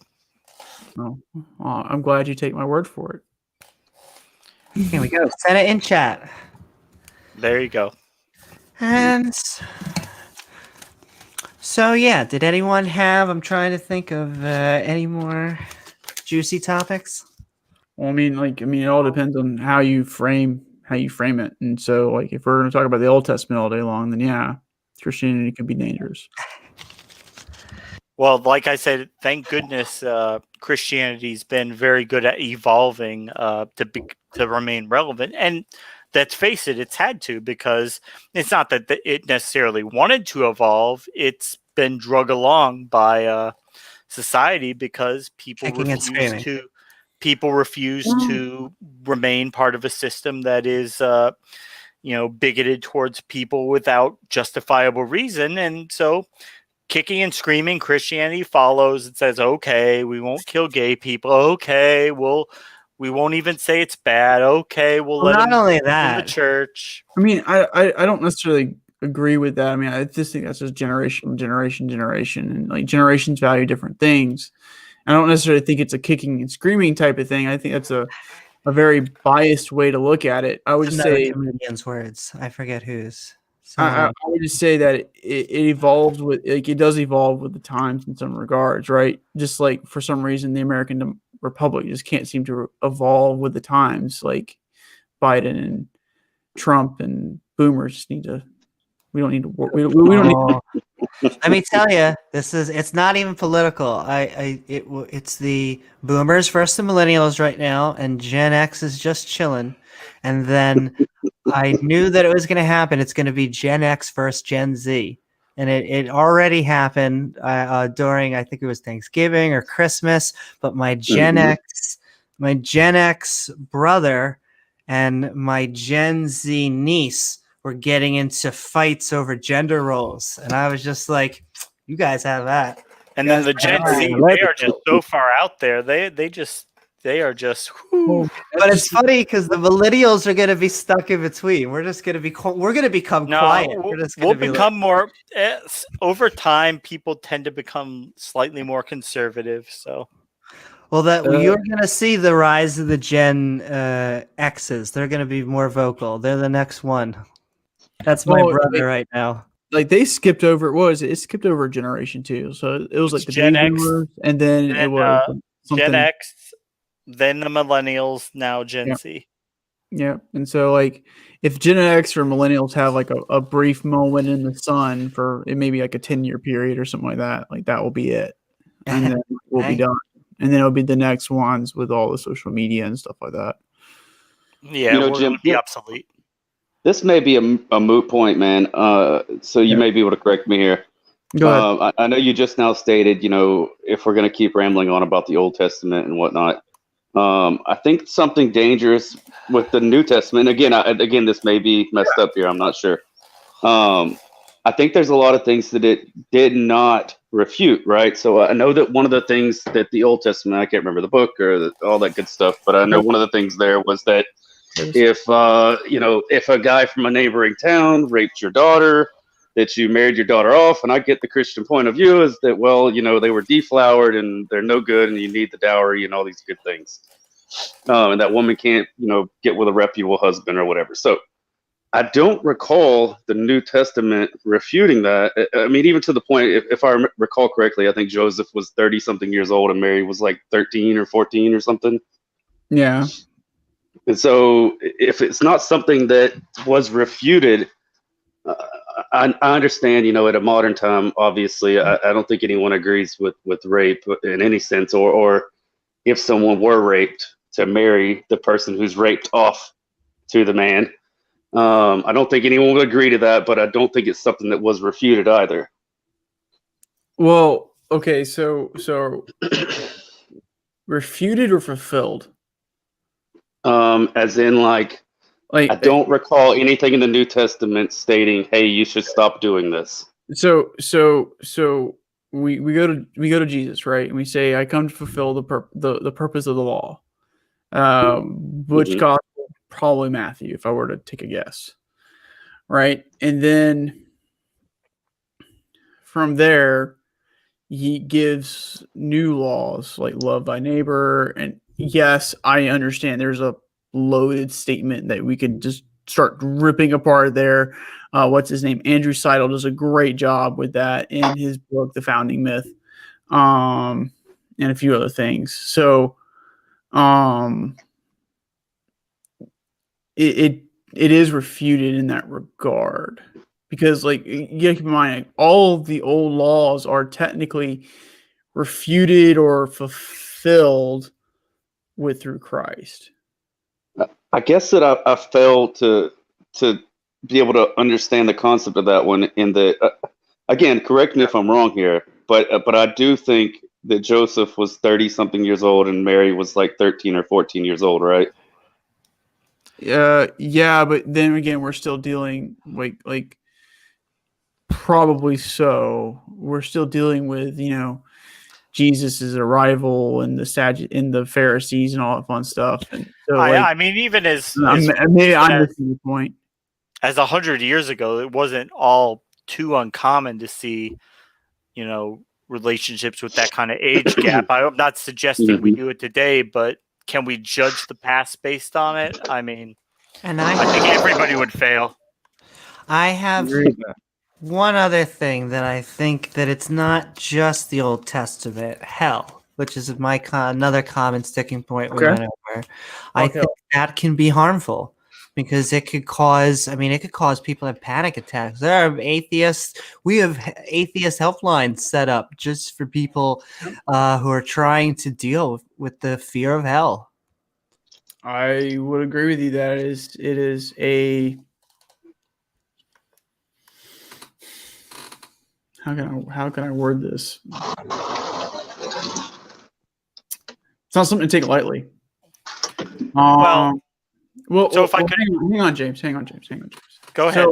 Oh, I'm glad you take my word for it. Here we go. Send it in chat. There you go. And so, yeah, did anyone have? I'm trying to think of any more juicy topics. Well, I mean, it all depends on how you frame it. And so, like, if we're going to talk about the Old Testament all day long, then yeah, Christianity can be dangerous. Well, like I said, thank goodness Christianity's been very good at evolving to remain relevant. And let's face it, it's had to, because it's not that it necessarily wanted to evolve. It's been drug along by society because Kicking and screaming. people refuse to remain part of a system that is bigoted towards people without justifiable reason. And so kicking and screaming, Christianity follows and says, okay, we won't kill gay people. Okay, we won't even say it's bad. Okay, we'll let not them only in the that, church. I mean, I don't necessarily agree with that. I mean, I just think that's just generation, and like generations value different things. I don't necessarily think it's a kicking and screaming type of thing. I think that's a very biased way to look at it. I would just another say comedian's words. I forget whose. I would just say that it evolves with, like, it does evolve with the times in some regards, right? Just like for some reason the American Republic just can't seem to evolve with the times. Like Biden and Trump and boomers just need to. We don't need to. We don't need. Let me tell you, it's not even political. It's the boomers versus the millennials right now, and Gen X is just chilling. And then I knew that it was going to happen. It's going to be Gen X versus Gen Z. And it already happened during, I think it was Thanksgiving or Christmas, but my Gen X brother and my Gen Z niece were getting into fights over gender roles. And I was just like, you guys have that. And then the Gen Z, they are just so far out there. They are just. Whew. But it's funny because the millennials are going to be stuck in between. We're just going to be. We're going to become quiet. We'll become more. Over time, people tend to become slightly more conservative. So. Well, you're going to see the rise of the Gen X's. They're going to be more vocal. They're the next one. That's my brother right now. Like they skipped over. What was it? It skipped over a generation too. So it was like the Gen X, boomers, and then it was Gen X, then the millennials, now Gen Z. Yeah, and so like if Gen X or millennials have like a brief moment in the sun for it, maybe like a 10-year period or something like that will be it, and then we'll be done. And then it'll be the next ones with all the social media and stuff like that. Yeah, we're going to be obsolete. This may be a moot point, man. So you may be able to correct me here. Go ahead. I know you just now stated, if we're going to keep rambling on about the Old Testament and whatnot, I think something dangerous with the New Testament. Again, this may be messed up here. I'm not sure. I think there's a lot of things that it did not refute, right? So I know that one of the things that the Old Testament, I can't remember the book or all that good stuff, but I know one of the things there was that if a guy from a neighboring town raped your daughter, that you married your daughter off. And I get the Christian point of view is that, they were deflowered and they're no good and you need the dowry and all these good things. And that woman can't, get with a reputable husband or whatever. So I don't recall the New Testament refuting that. I mean, even to the point, if I recall correctly, I think Joseph was 30 something years old and Mary was like 13 or 14 or something. Yeah. And so if it's not something that was refuted, I understand, at a modern time, obviously, I don't think anyone agrees with rape in any sense, or if someone were raped, to marry the person who's raped off to the man. I don't think anyone would agree to that, but I don't think it's something that was refuted either. Well, okay, so refuted or fulfilled? As in, like I don't recall anything in the New Testament stating, "Hey, you should stop doing this." So we go to Jesus, right? And we say, "I come to fulfill the purpose of the law." Which gospel? Probably Matthew, if I were to take a guess, right? And then from there, he gives new laws like love thy neighbor. And yes, I understand there's a loaded statement that we could just start ripping apart there. What's his name? Andrew Seidel does a great job with that in his book, The Founding Myth, and a few other things. So it is refuted in that regard. Because, like, you gotta keep in mind, all of the old laws are technically refuted or fulfilled through Christ. I guess that I failed to be able to understand the concept of that one. In the again, correct me if I'm wrong here, but I do think that Joseph was 30 something years old and Mary was like 13 or 14 years old, right? Yeah, but then again, we're still dealing like probably so. We're still dealing with Jesus's arrival and the Pharisees and all that fun stuff. And so, I mean, even maybe I'm missing the point. As 100 years ago, it wasn't all too uncommon to see, relationships with that kind of age gap. I'm not suggesting we do it today, but can we judge the past based on it? I mean, And I think everybody would fail. I have one other thing that I think that it's not just the Old Testament, hell, which is another common sticking point we went over. I think that can be harmful because it could cause people to have panic attacks. There are atheists. We have atheist helplines set up just for people who are trying to deal with the fear of hell. I would agree with you that it is a how can I word this? It's not something to take lightly. So if I could hang on, James. Go ahead.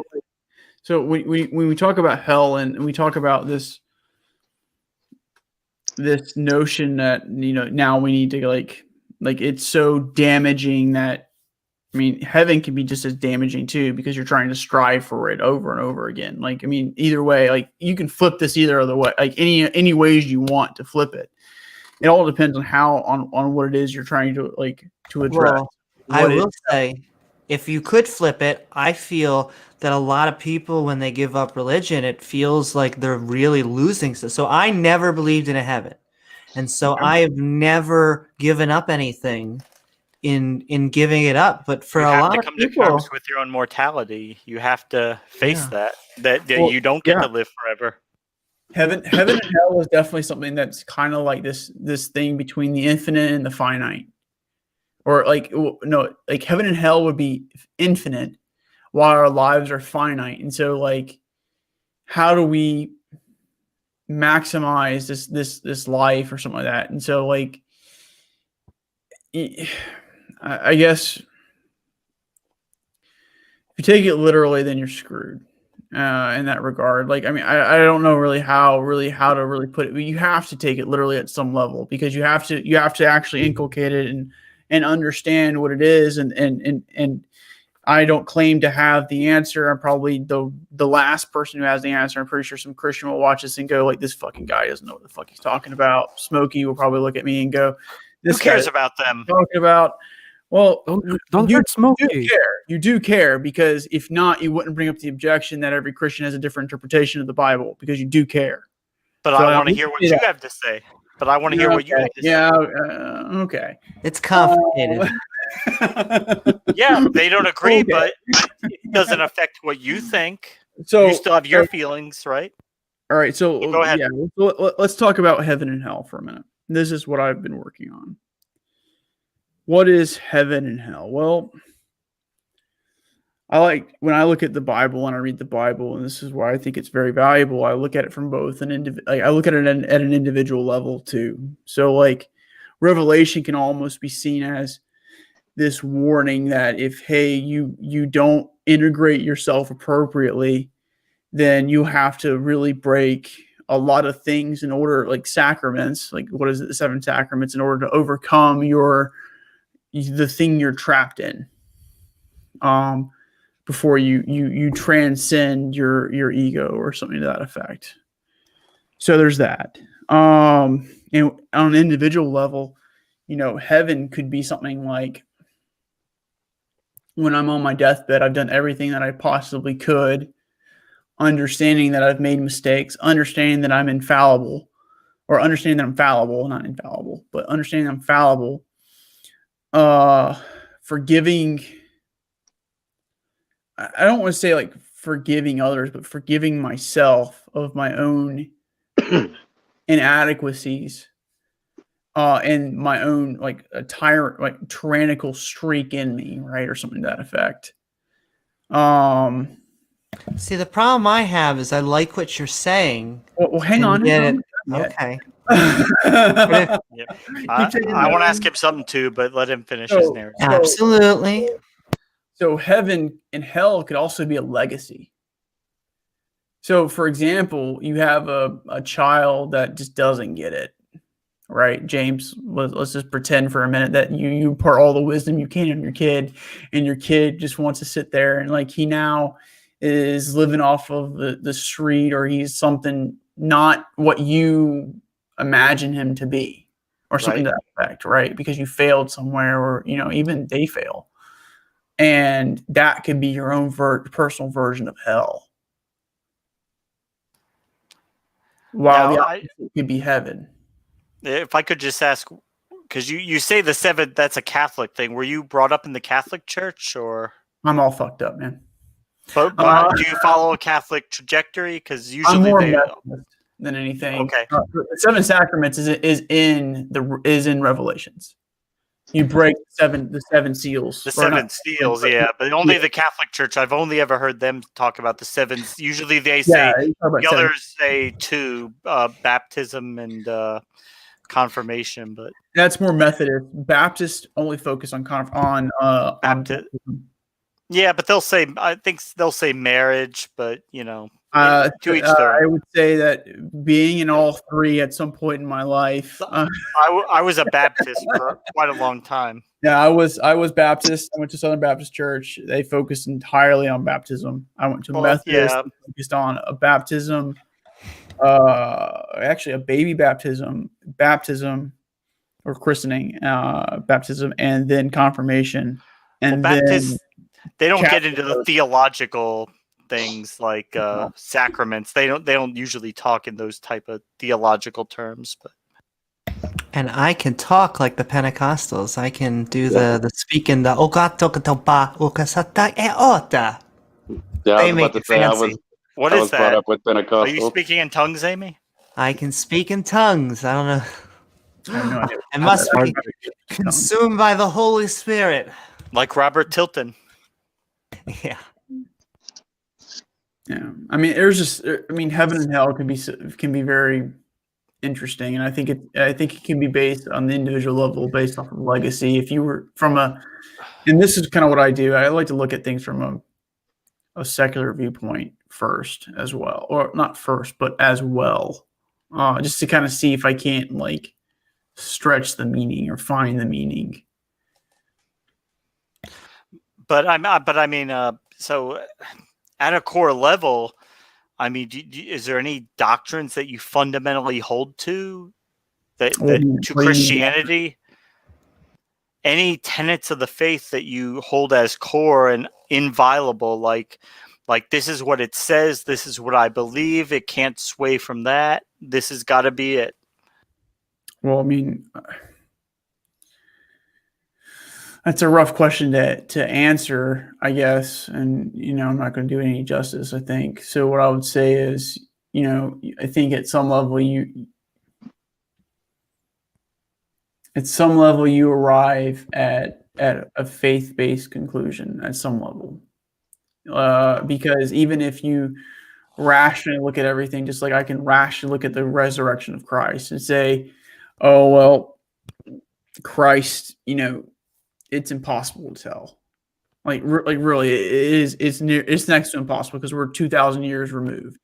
So when we talk about hell and we talk about this notion that now we need to like it's so damaging that heaven can be just as damaging too because you're trying to strive for it over and over again. Either way, you can flip this either other way, any ways you want to flip it. It all depends on on what it is you're trying to address. Well, I will say, if you could flip it, I feel that a lot of people, when they give up religion, it feels like they're really losing. So I never believed in a heaven. And so I have never given up anything in giving it up. But for a lot of people, to terms with your own mortality. You have to face that you don't get to live forever. Heaven and hell is definitely something that's kind of like this thing between the infinite and the finite. Or heaven and hell would be infinite while our lives are finite. And so how do we maximize this life or something like that? And so I guess if you take it literally, then you're screwed in that regard. I don't know really how to really put it, but you have to take it literally at some level because you have to actually inculcate it and understand what it is. And I don't claim to have the answer. I'm probably the last person who has the answer. I'm pretty sure some Christian will watch this and go this fucking guy doesn't know what the fuck he's talking about. Smokey will probably look at me and go, who cares about them? Talking about, well, don't hurt Smokey. You do care because if not, you wouldn't bring up the objection that every Christian has a different interpretation of the Bible because you do care. But I want to hear what you have to say. But I want to hear what you have to say. Okay. It's complicated. Yeah, they don't agree, but it doesn't affect what you think. So you still have your feelings, right? All right. So go ahead. Yeah, let's talk about heaven and hell for a minute. This is what I've been working on. What is heaven and hell? Well, when I look at the Bible and I read the Bible, and this is why I think it's very valuable. I look at it from both I look at it at an individual level too. So Revelation can almost be seen as this warning that if you don't integrate yourself appropriately, then you have to really break a lot of things in order, sacraments, what is it, the 7 sacraments, in order to overcome the thing you're trapped in. Before you transcend your ego or something to that effect. So there's that. And on an individual level, heaven could be something like when I'm on my deathbed, I've done everything that I possibly could, understanding that I've made mistakes, understanding that I'm infallible, or understanding that I'm fallible, not infallible, but understanding I'm fallible, forgiving. I don't want to say like forgiving others, but forgiving myself of my own inadequacies, and my own like a tyrannical streak in me, right, or something to that effect. See, the problem I have is I like what you're saying. Well, hang on. Okay. Yep. I want to ask him something too, but let him finish his narrative. Absolutely. So heaven and hell could also be a legacy. So, for example, you have a child that just doesn't get it, right? James, let's just pretend for a minute that you impart all the wisdom you can on your kid, and your kid just wants to sit there and like he now is living off of the street, or he's something not what you imagine him to be, or something to that effect, right? Because you failed somewhere, or even they fail, and that could be your own personal version of hell. While the opposite could be heaven. If I could just ask, because you say the seven, that's a Catholic thing. Were you brought up in the Catholic Church, or? I'm all fucked up, man. But do you follow a Catholic trajectory? Because usually I'm more Methodist than anything. Okay. The seven sacraments is in Revelations. You break the seven seals. The seven seals, yeah. But only the Catholic Church. I've only ever heard them talk about the seven. Usually they say the others say two, baptism and confirmation. But that's more Methodist. Baptists only focus on baptism. Yeah, but I think they'll say marriage, but to each their. I would say that being in all three at some point in my life. I was a Baptist for quite a long time. Yeah, I was Baptist. I went to Southern Baptist Church. They focused entirely on baptism. I went to Methodist, focused on a baptism, actually a baby baptism or christening, baptism, and then confirmation. And Baptists, they don't get into the theological things like sacraments. They don't usually talk in those type of theological terms. But and I can talk like the Pentecostals. I can do the speaking the okatoba okasata eota. Yeah, I was about to say what is that? Brought up with Pentecostal. Are you speaking in tongues, Amy? I can speak in tongues. I don't know. I have no idea. I must be consumed by the Holy Spirit. Like Robert Tilton. Yeah. Yeah. I mean, heaven and hell can be very interesting, and I think it can be based on the individual level, based off of legacy. If you were and this is kind of what I do. I like to look at things from a secular viewpoint first, as well, or not first, but as well, just to kind of see if I can't like stretch the meaning or find the meaning. But I mean, so at a core level, I mean, is there any doctrines that you fundamentally hold to to Christianity? Any tenets of the faith that you hold as core and inviolable, like this is what it says, this is what I believe, it can't sway from that, this has got to be it? Well, I mean, that's a rough question to answer, I guess, and I'm not going to do any justice, I think. So what I would say is, I think at some level you arrive at a faith-based conclusion at some level, because even if you rationally look at everything, just like I can rationally look at the resurrection of Christ and say, oh well, Christ, it's impossible to tell. Like really, it's next to impossible because we're 2,000 years removed.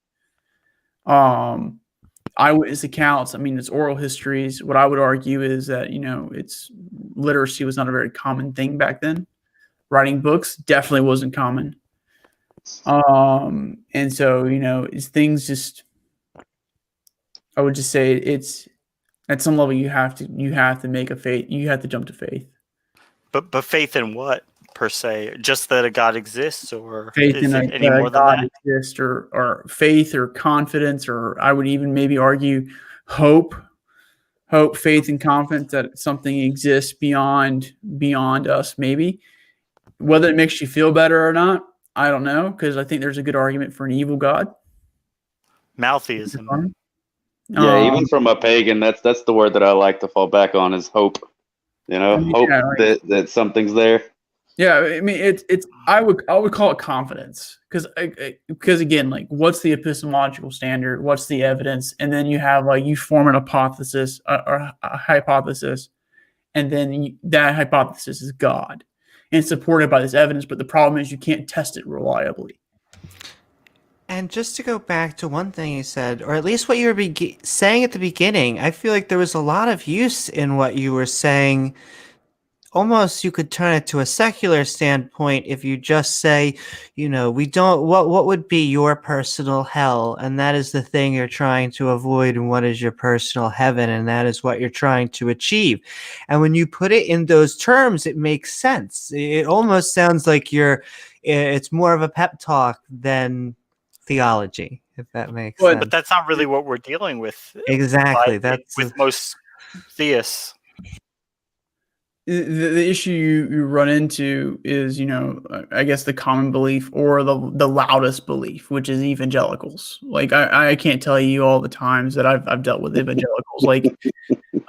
Eyewitness accounts, I mean, it's oral histories. What I would argue is that, it's literacy was not a very common thing back then. Writing books definitely wasn't common. And so, things just, I would just say it's at some level you have to make a faith. You have to jump to faith. But faith in what per se? Just that a God exists, or Faith is in it any more than God that? exists, or faith, or confidence, or I would even maybe argue hope, faith, and confidence that something exists beyond us. Maybe whether it makes you feel better or not, I don't know, because I think there's a good argument for an evil God. Maltheism. Yeah, even from a pagan, that's the word that I like to fall back on is hope. You know, hope that something's there. Yeah, I mean it's I would call it confidence because again, like what's the epistemological standard? What's the evidence? And then you have like you form an hypothesis or a hypothesis, and then that hypothesis is God, and it's supported by this evidence. But the problem is you can't test it reliably. And just to go back to one thing you said, or at least what you were saying at the beginning, I feel like there was a lot of use in what you were saying. Almost you could turn it to a secular standpoint if you just say, we don't, what would be your personal hell? And that is the thing you're trying to avoid. And what is your personal heaven? And that is what you're trying to achieve. And when you put it in those terms, it makes sense. It almost sounds like it's more of a pep talk than theology, if that makes sense. But that's not really what we're dealing with. Exactly. That's with most theists. The issue you run into is, I guess the common belief or the loudest belief, which is evangelicals. Like I can't tell you all the times that I've dealt with evangelicals. Like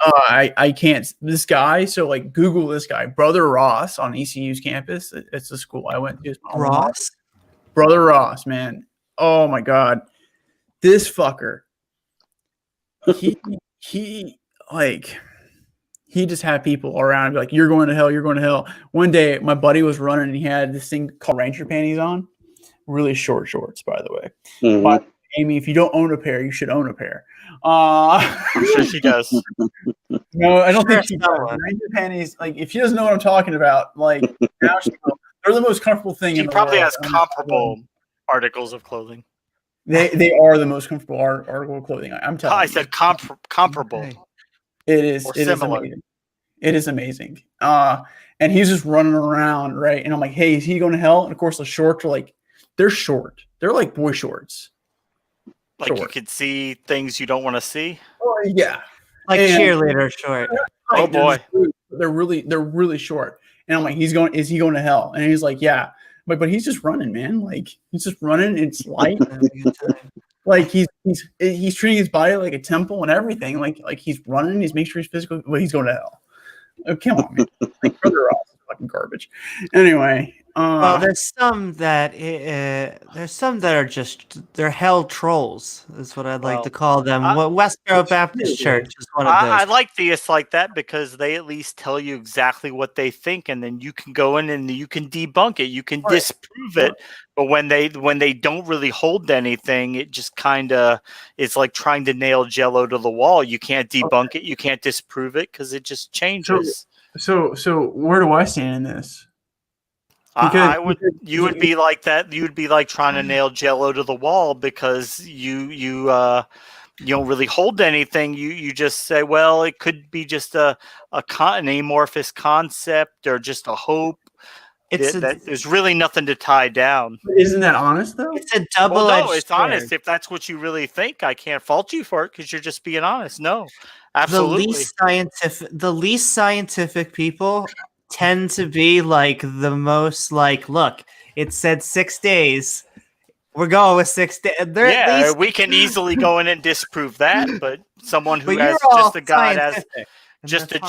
I can't. This guy. So like Google this guy, Brother Ross on ECU's campus. It's the school I went to. Ross, Brother Ross, man. Oh my God, this fucker. He just had people around like, you're going to hell, you're going to hell. One day, my buddy was running and he had this thing called Ranger panties on. Really short shorts, by the way. Mm-hmm. But, Amy, if you don't own a pair, you should own a pair. I'm sure she does. No, I don't think she does. Ranger panties, like, if she doesn't know what I'm talking about, like, now she will. They're the most comfortable thing in the world. She probably has comparable articles of clothing. They are the most comfortable article of clothing. I'm telling you. I said comparable. Okay. It is amazing. It is amazing. And he's just running around, right? And I'm like, hey, is he going to hell? And of course, the shorts are like, they're short. They're like boy shorts. Like short. You could see things you don't want to see. Oh yeah, like cheerleader short. Oh boy, they're really short. And I'm like, is he going to hell? And he's like, yeah, but he's just running, man. Like he's just running. It's light. Like he's treating his body like a temple and everything. Like he's running. He's making sure he's physical. Well, he's going to hell. Oh, come on, man. Like Brother Ross is fucking garbage. Anyway, well, there's some that are just they're hell trolls. Is what I'd like to call them. Westboro Baptist Church is one of those. I like theists like that because they at least tell you exactly what they think, and then you can go in and you can debunk it. You can disprove it. But when they don't really hold anything, it just kind of it's like trying to nail Jello to the wall. You can't debunk it. You can't disprove it because it just changes. So where do I stand in this? You would be like that. You would be like trying to nail Jello to the wall because you don't really hold anything. You just say, well, it could be just an amorphous concept or just a hope. There's really nothing to tie down. Isn't that honest though? It's a double-edged it's sword. honest. If that's what you really think, I can't fault you for it because you're just being honest. No, absolutely. The least scientific people tend to be like the most like, look, it said 6 days. We're going with 6 days. Yeah, we can easily go in and disprove that, but someone who has just a God as just a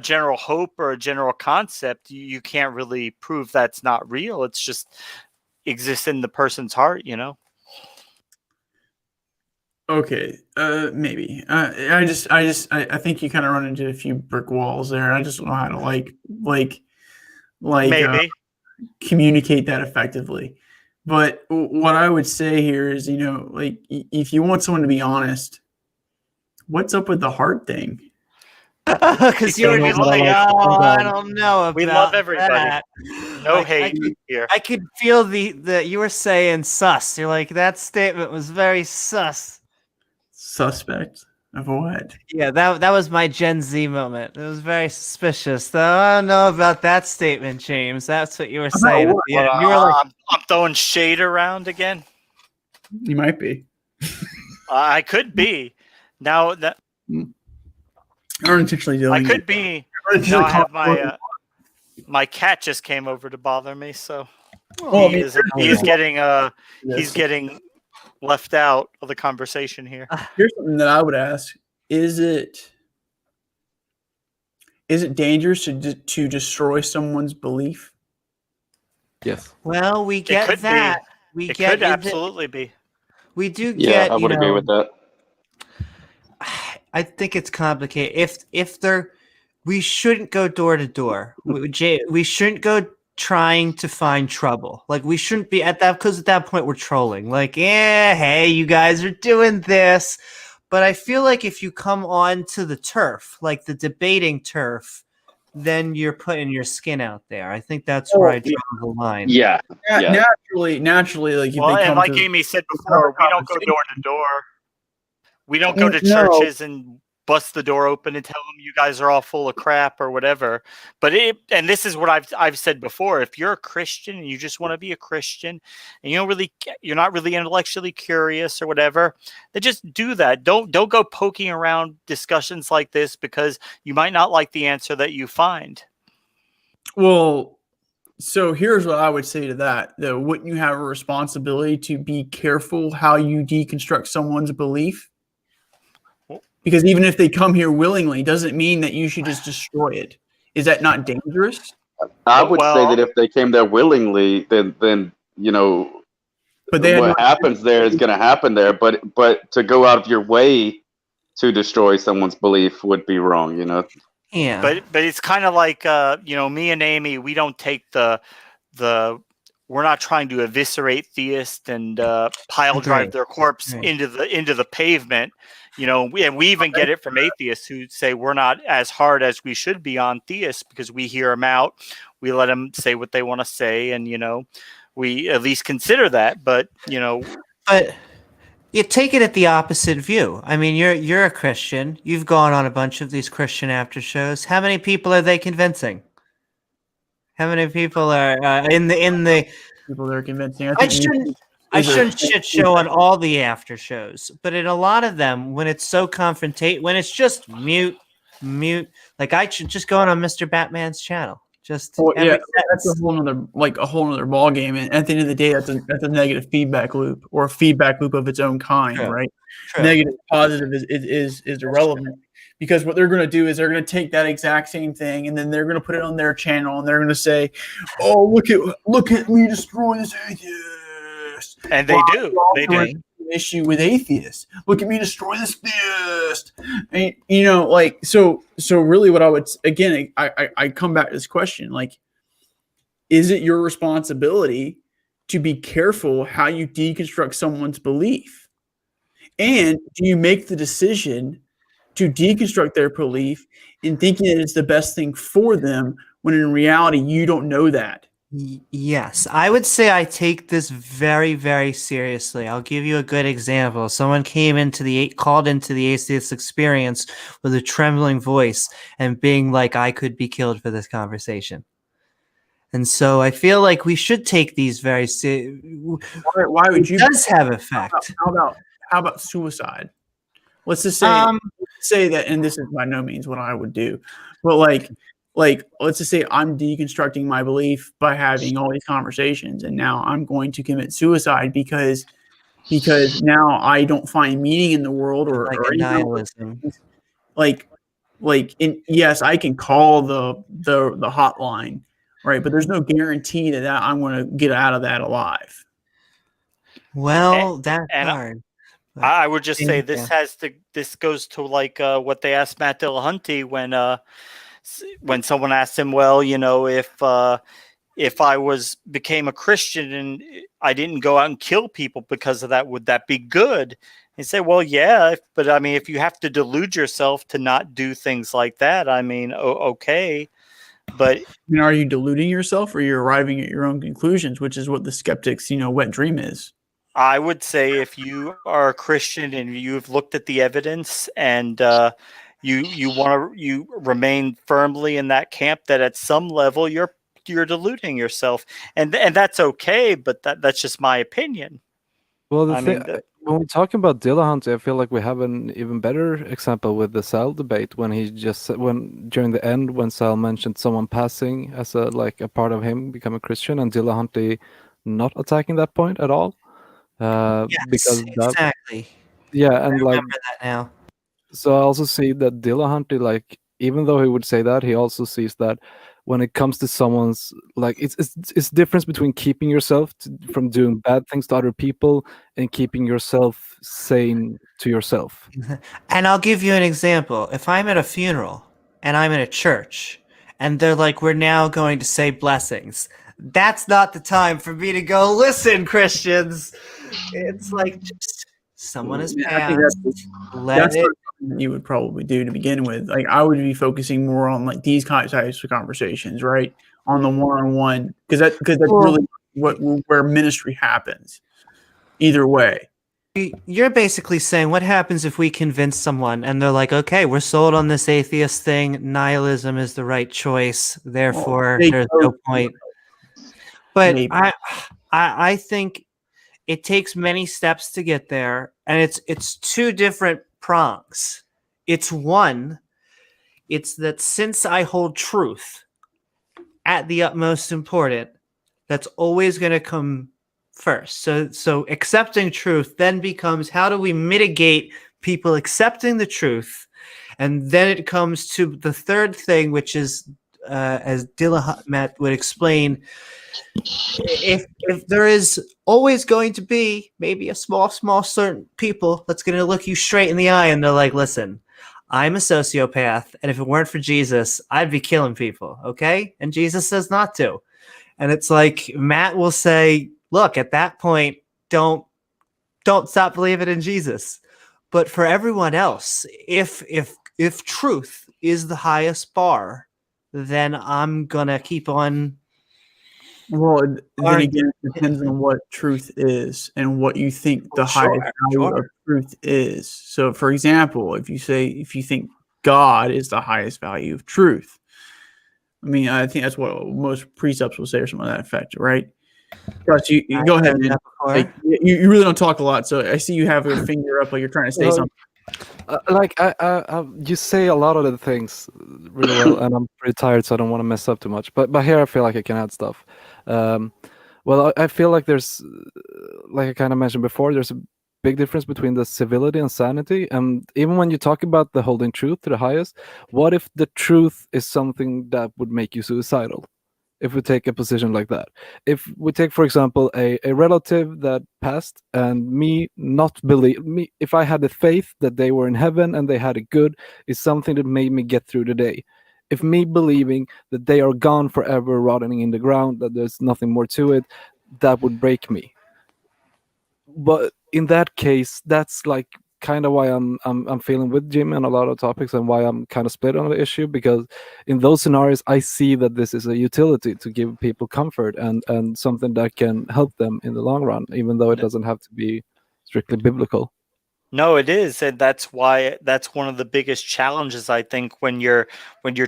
general hope or a general concept, you can't really prove that's not real. It's just exists in the person's heart, Okay, maybe. I think you kind of run into a few brick walls there. I just don't know how to maybe communicate that effectively. But what I would say here is, like if you want someone to be honest, what's up with the heart thing? Because you would be like, I don't know about we love everybody. That. No hate here. I could feel the you were saying sus. You're like, that statement was very sus. suspect of what? Yeah, that was my Gen Z moment. It was very suspicious. Though I don't know about that statement, James. That's what you were saying at the end. You were like, I'm throwing shade around again. You might be. I could be. Now that Or intentionally doing I could it. be. Or Now I have intentionally my cat just came over to bother me, so Well, I he mean, is there's getting this. he's getting left out of the conversation here. Here's something that I would ask: Is it dangerous to destroy someone's belief? Yes. well, we It get could that. be. We It get could you that- absolutely be. We do Yeah, get. I would agree with that. I think it's complicated. If they're, we shouldn't go door to door. We shouldn't go trying to find trouble. Like we shouldn't be at that because at that point we're trolling. Like, yeah, hey, you guys are doing this. But I feel like if you come on to the turf, like the debating turf, then you're putting your skin out there. I think that's where I draw the line. Yeah, yeah. Naturally, like if Well, they and come like to Amy said before, we don't go door to door. We don't go to No. churches and bust the door open and tell them you guys are all full of crap or whatever. But and this is what I've said before. If you're a Christian and you just want to be a Christian and you're not really intellectually curious or whatever, then just do that. Don't go poking around discussions like this because you might not like the answer that you find. Well, so here's what I would say to that. Though, wouldn't you have a responsibility to be careful how you deconstruct someone's belief? Because even if they come here willingly, doesn't mean that you should just destroy it. Is that not dangerous? I would say Well- that if they came there willingly, then you know But they had what no- happens there is going to happen there. But to go out of your way to destroy someone's belief would be wrong. You know. Yeah. But it's kind of like me and Amy, we don't take the we're not trying to eviscerate theists and pile drive their corpse Right. into the pavement. We even get it from atheists who say we're not as hard as we should be on theists because we hear them out, we let them say what they want to say, and we at least consider that. But But you take it at the opposite view. I mean, you're a Christian. You've gone on a bunch of these Christian after shows. How many people are they convincing? How many people are in the? people that are convincing. I shouldn't shit show on all the after shows, but in a lot of them, when it's so when it's just mute, like I should just go on Mr. Batman's channel. Just Well, every yeah, that's a whole nother ball game. And at the end of the day, that's a negative feedback loop or a feedback loop of its own kind, True. right? True. Negative, positive is irrelevant because what they're going to do is they're going to take that exact same thing and then they're going to put it on their channel and they're going to say, "Oh, look at me destroy this atheist," and they do. They do. An issue with atheists. Look at me destroy this theist. And, so really what I would, again, I come back to this question, like, is it your responsibility to be careful how you deconstruct someone's belief? And do you make the decision to deconstruct their belief in thinking that it's the best thing for them when in reality you don't know that? Yes, I would say I take this very, very seriously. I'll give you a good example. Someone called into the atheist experience with a trembling voice and being like, "I could be killed for this conversation." And so I feel like we should take these very Why would you? It does have effect. How about suicide? Let's just say that, and this is by no means what I would do, but like let's just say I'm deconstructing my belief by having all these conversations, and now I'm going to commit suicide because now I don't find meaning in the world or nihilism. And yes, I can call the hotline, right? But there's no guarantee that I'm going to get out of that alive. Well, that's hard. I would just say this goes to like what they asked Matt Dillahunty when someone asked him, well, if I became a Christian and I didn't go out and kill people because of that, would that be good? He said, well, yeah, but I mean, if you have to delude yourself to not do things like that, I mean, okay. But are you deluding yourself or you're arriving at your own conclusions, which is what the skeptics, wet dream is? I would say if you are a Christian and you've looked at the evidence and you remain firmly in that camp, that at some level you're deluding yourself, and that's okay. But that's just my opinion. Well, the I thing mean, the, when we're talking about Dillahunty, I feel like we have an even better example with the Sal debate when he just when during the end when Sal mentioned someone passing as a part of him becoming Christian and Dillahunty not attacking that point at all, Yes, because that exactly. yeah, and like Remember that now. so I also see that Dillahunty, like, even though he would say that, he also sees that when it comes to someone's like it's difference between keeping yourself from doing bad things to other people and keeping yourself sane to yourself. And I'll give you an example. If I'm at a funeral and I'm in a church and they're like, we're now going to say blessings, that's not the time for me to go, listen, Christians. It's like, just someone has Yeah, I passed. think Let that's it. not something you would probably do to begin with. Like I would be focusing more on like these types of conversations, right? On the one-on-one, because that's Well, really where ministry happens. Either way, You're basically saying, what happens if we convince someone and they're like, okay, we're sold on this atheist thing. Nihilism is the right choice. Therefore, they there's no go- point. But maybe. I think it takes many steps to get there, and it's two different prongs. It's one, it's that since I hold truth at the utmost important, that's always going to come first. So accepting truth then becomes, how do we mitigate people accepting the truth? And then it comes to the third thing, which is, as Dillahunt would explain, if there is always going to be maybe a small certain people that's going to look you straight in the eye and they're like, listen, I'm a sociopath, and if it weren't for Jesus, I'd be killing people, okay? And Jesus says not to. And it's like Matt will say, look, at that point, don't stop believing in Jesus. But for everyone else, if truth is the highest bar, then I'm gonna keep on. Well, then Aren't- again, it depends on what truth is and what you think the Oh, sure, highest value sure. of truth is. So, for example, if you think God is the highest value of truth, I mean, I think that's what most precepts will say or something to that effect, right? Russ, you go ahead, heard man. that before. Like, you really don't talk a lot, so I see you have your finger up like you're trying to say Well, something. like you say a lot of the things really well, and I'm pretty tired, so I don't want to mess up too much. But here I feel like I can add stuff. Well, I feel like there's, like I kind of mentioned before, there's a big difference between the civility and sanity. And even when you talk about the holding truth to the highest, what if the truth is something that would make you suicidal? If we take a position like that, if we take, for example, a relative that passed and me not believe me, if I had the faith that they were in heaven and they had it good, is something that made me get through the day. If me believing that they are gone forever, rotting in the ground, that there's nothing more to it, that would break me. But in that case, that's like kind of why I'm feeling with Jim on a lot of topics, and why I'm kind of split on the issue, because in those scenarios I see that this is a utility to give people comfort and something that can help them in the long run, even though it doesn't have to be strictly biblical. No, it is, and that's why that's one of the biggest challenges, I think, when you're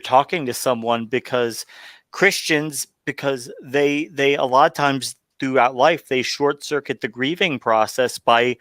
talking to someone, because Christians, because they a lot of times throughout life they short circuit the grieving process by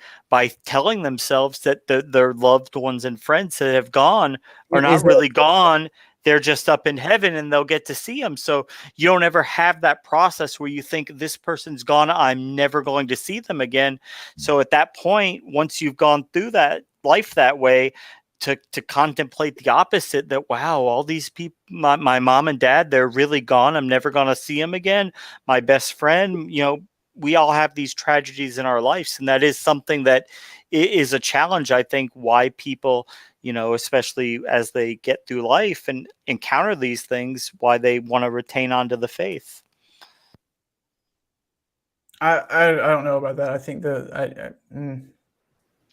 telling themselves that their loved ones and friends that have gone are not really gone. They're just up in heaven and they'll get to see them. So you don't ever have that process where you think, this person's gone, I'm never going to see them again. So at that point, once you've gone through that life that way, to contemplate the opposite, that wow, all these people, my mom and dad, they're really gone, I'm never going to see them again. My best friend, we all have these tragedies in our lives, and that is something that is a challenge, I think, why people, especially as they get through life and encounter these things, why they want to retain onto the faith. I don't know about that. I think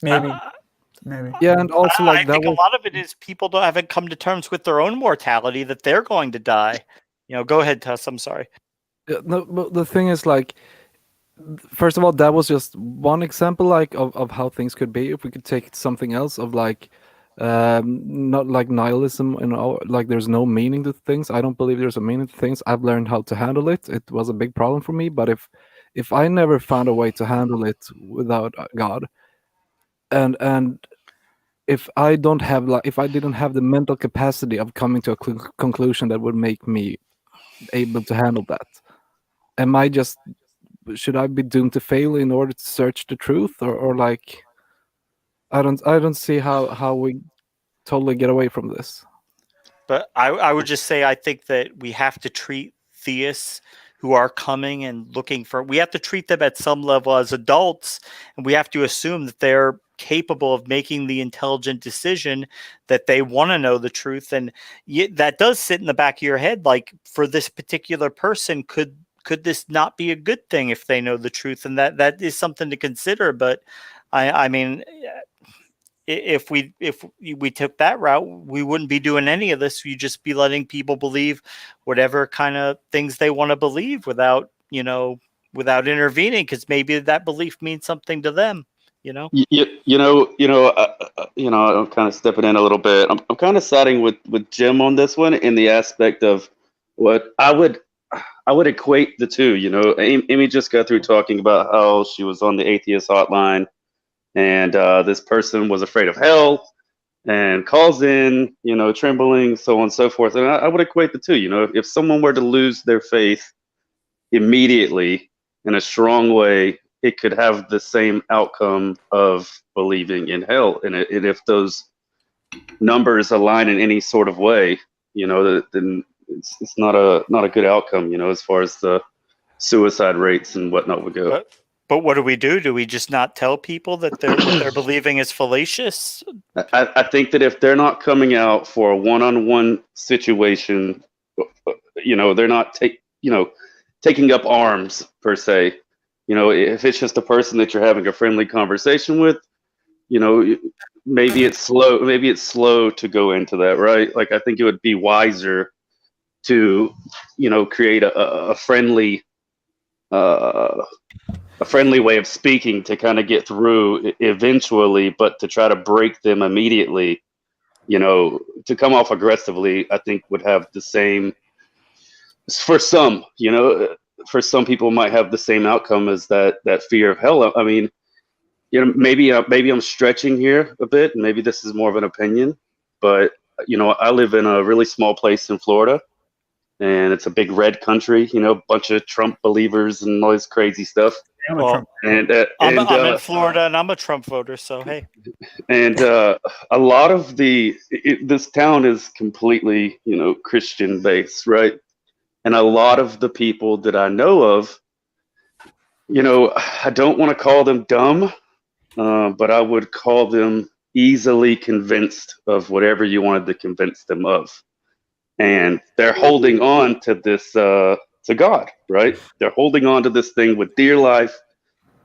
maybe. Yeah, and also like I that think was a lot of it is people haven't come to terms with their own mortality, that they're going to die. Go ahead, Tuss. I'm sorry. no, but the thing is, like, first of all, that was just one example, like of how things could be. If we could take something else of like, not like nihilism and all, like there's no meaning to things. I don't believe there's a meaning to things. I've learned how to handle it. It was a big problem for me, but if I never found a way to handle it without God, and if I don't have like, if I didn't have the mental capacity of coming to a conclusion that would make me able to handle that, am I just, should I be doomed to fail in order to search the truth, or like, I don't see how we totally get away from this. But I would just say I think that we have to treat theists who are coming and looking for, we have to treat them at some level as adults, and we have to assume that they're capable of making the intelligent decision that they want to know the truth. And that does sit in the back of your head, like, for this particular person, could this not be a good thing if they know the truth? And that is something to consider. But I mean, if we took that route, we wouldn't be doing any of this. We'd just be letting people believe whatever kind of things they want to believe without intervening, because maybe that belief means something to them. I'm kind of stepping in a little bit. I'm kind of siding with Jim on this one in the aspect of what I would equate the two. Amy just got through talking about how she was on the atheist hotline, and this person was afraid of hell and calls in, trembling, so on and so forth. And I would equate the two. If someone were to lose their faith immediately in a strong way, it could have the same outcome of believing in hell. And if those numbers align in any sort of way, then it's not a good outcome, as far as the suicide rates and whatnot would go. But what do we do? Do we just not tell people that what they're believing is fallacious? I think that if they're not coming out for a one-on-one situation, they're not taking up arms per se. If it's just a person that you're having a friendly conversation with, maybe it's slow to go into that, right? Like, I think it would be wiser to, create a friendly way of speaking to kind of get through eventually, but to try to break them immediately, to come off aggressively, I think would have the same, for some, for some people might have the same outcome as that fear of hell. I mean, maybe I'm stretching here a bit, and maybe this is more of an opinion, but I live in a really small place in Florida, and it's a big red country, bunch of Trump believers and all this crazy stuff. Well, I'm in Florida, and I'm a Trump voter, so hey. And a lot of this town is completely, Christian based, right? And a lot of the people that I know of, I don't want to call them dumb, but I would call them easily convinced of whatever you wanted to convince them of. And they're holding on to this, to God, right? They're holding on to this thing with dear life,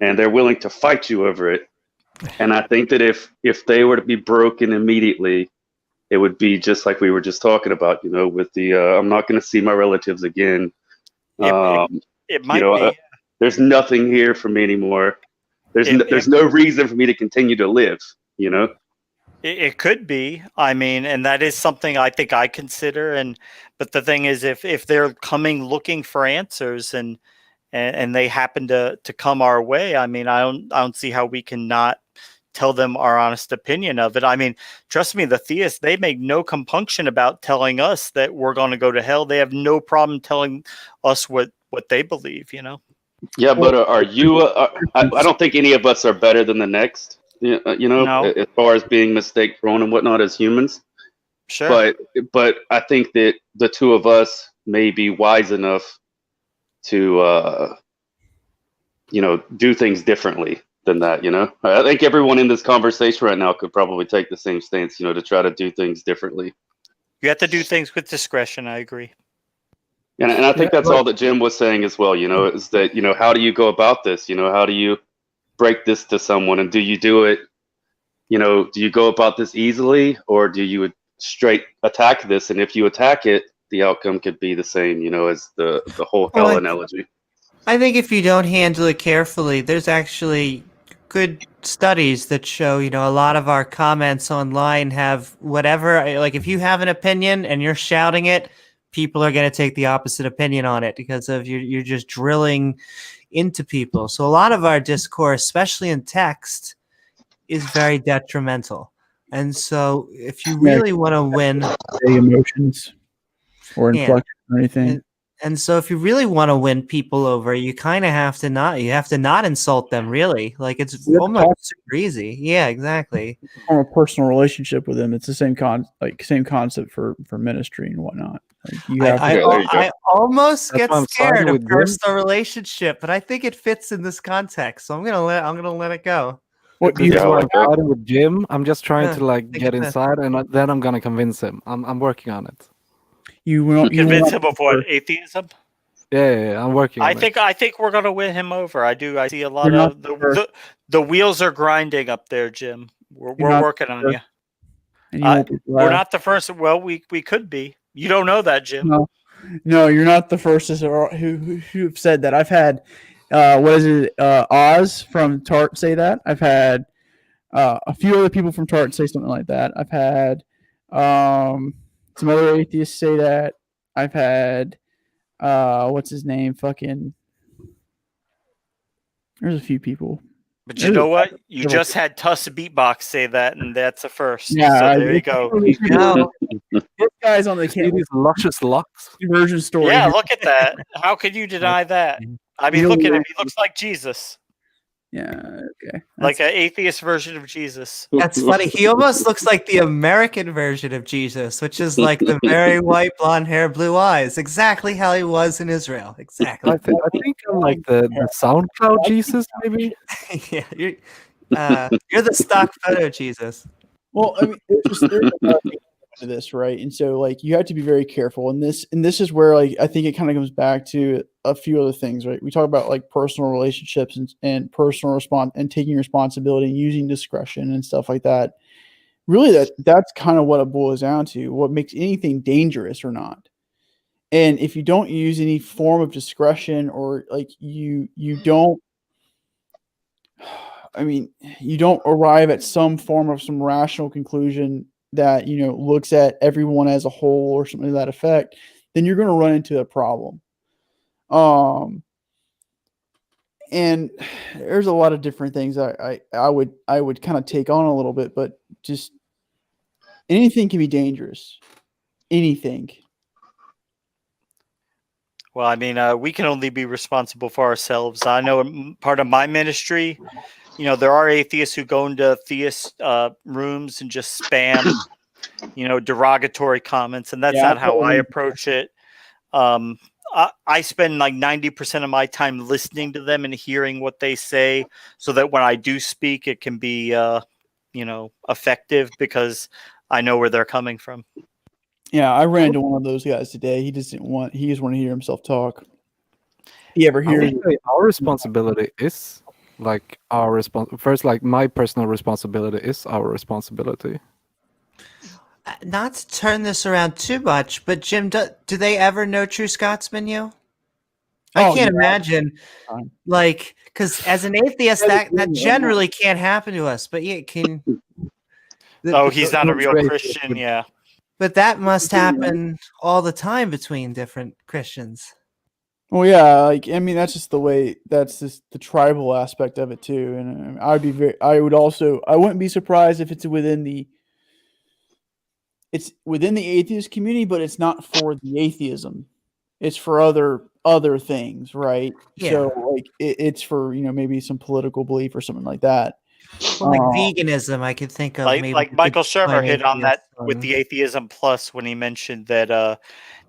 and they're willing to fight you over it. And I think that if they were to be broken immediately, it would be just like we were just talking about, with the I'm not going to see my relatives again. It might be. There's nothing here for me anymore. There's no reason for me to continue to live. It could be. I mean, and that is something I think I consider. But the thing is, if they're coming looking for answers and they happen to come our way, I mean, I don't see how we can not tell them our honest opinion of it. I mean, trust me, the theists, they make no compunction about telling us that we're going to go to hell. They have no problem telling us what they believe, Yeah, but are you? I don't think any of us are better than the next. No. As far as being mistake prone and whatnot as humans. Sure. But I think that the two of us may be wise enough to do things differently than that. I think everyone in this conversation right now could probably take the same stance, to try to do things differently. You have to do things with discretion. I agree. And I think that's all that Jim was saying as well, is that, how do you go about this? How do you break this to someone? And do you do it, do you go about this easily, or do you straight attack this? And if you attack it, the outcome could be the same, as the whole hell analogy. I think if you don't handle it carefully, there's actually good studies that show, a lot of our comments online have whatever, like if you have an opinion and you're shouting it, people are going to take the opposite opinion on it because of you're just drilling into people. So a lot of our discourse, especially in text, is very detrimental. And so if you really want to win emotions or Yeah. inflection or anything. And so if you really want to win people over, you kind of have to not insult them, really. Like it's You have to almost talk super easy. Yeah, exactly. Form a personal relationship with them. It's the same concept for ministry and whatnot. Like you have I Okay, there you go. almost That's get why I'm siding scared of with Jim. personal relationship, but I think it fits in this context. So I'm gonna let it go. what This you is Yeah, I why like I'm that. siding with Jim. I'm just trying Yeah, to like think get of that. inside, and then I'm gonna convince him. I'm working on it. you will Convince not him of what? Atheism? Yeah, I'm working on it. I think we're gonna win him over. I do. I see a lot You're not of the first. the wheels are grinding up there, Jim. You're We're not working the on first. you. And you won't be the We're last. not the first. Well, we could be. You don't know that, Jim. No, you're not the first who've said that. I've had what is it? Oz from Tart say that. I've had a few other people from Tart say something like that. I've had some other atheists say that. I've had what's his name? Fucking. There's a few people. But you know what? You just had Tuss Beatbox say that, and that's a first. Yeah, so there you go. No, This guy's on the See these luscious locks. conversion story. Yeah, here. look at that. How could you deny that? I mean, look at him. He looks like Jesus, Yeah. Okay. like an atheist version of Jesus. that's funny. He almost looks like the American version of Jesus, which is like the very white, blonde hair, blue eyes, exactly how he was in Israel. Exactly. I think I'm like the SoundCloud Jesus, maybe. Yeah, you're the stock photo Jesus. Well, I mean, there's a lot of things to this, right? And so, like, you have to be very careful. And this is where, like, I think it kind of comes back to a few other things, right? We talk about like personal relationships and personal response and taking responsibility and using discretion and stuff like that. Really, that's kind of what it boils down to. What makes anything dangerous or not? And if you don't use any form of discretion, or like you don't. I mean, you don't arrive at some form of some rational conclusion that, looks at everyone as a whole or something to that effect, then you're going to run into a problem. And there's a lot of different things I would kind of take on a little bit, but just anything can be dangerous. Anything. Well, I mean, we can only be responsible for ourselves. I know part of my ministry, there are atheists who go into theist rooms and just spam, derogatory comments, and that's not how I approach it. I spend like 90% of my time listening to them and hearing what they say, so that when I do speak, it can be, effective because I know where they're coming from. Yeah, I ran into one of those guys today. He just wanted to hear himself talk. You ever I hear? would say our responsibility is like first, like my personal responsibility is our responsibility. Not to turn this around too much, but Jim, do they ever know True Scotsman? I can't imagine, like, because as an atheist, that generally can't happen to us. But yeah, can. He's not a real Christian, yeah. But that must happen all the time between different Christians. Well, yeah, like I mean, that's just the way. That's just the tribal aspect of it too. And I wouldn't be surprised if it's within the atheist community, but it's not for the atheism. It's for other things, right? Yeah. So like it's for maybe some political belief or something like that. Well, like veganism, I could think of maybe like Michael Shermer hit on that with on- the Atheism Plus when he mentioned that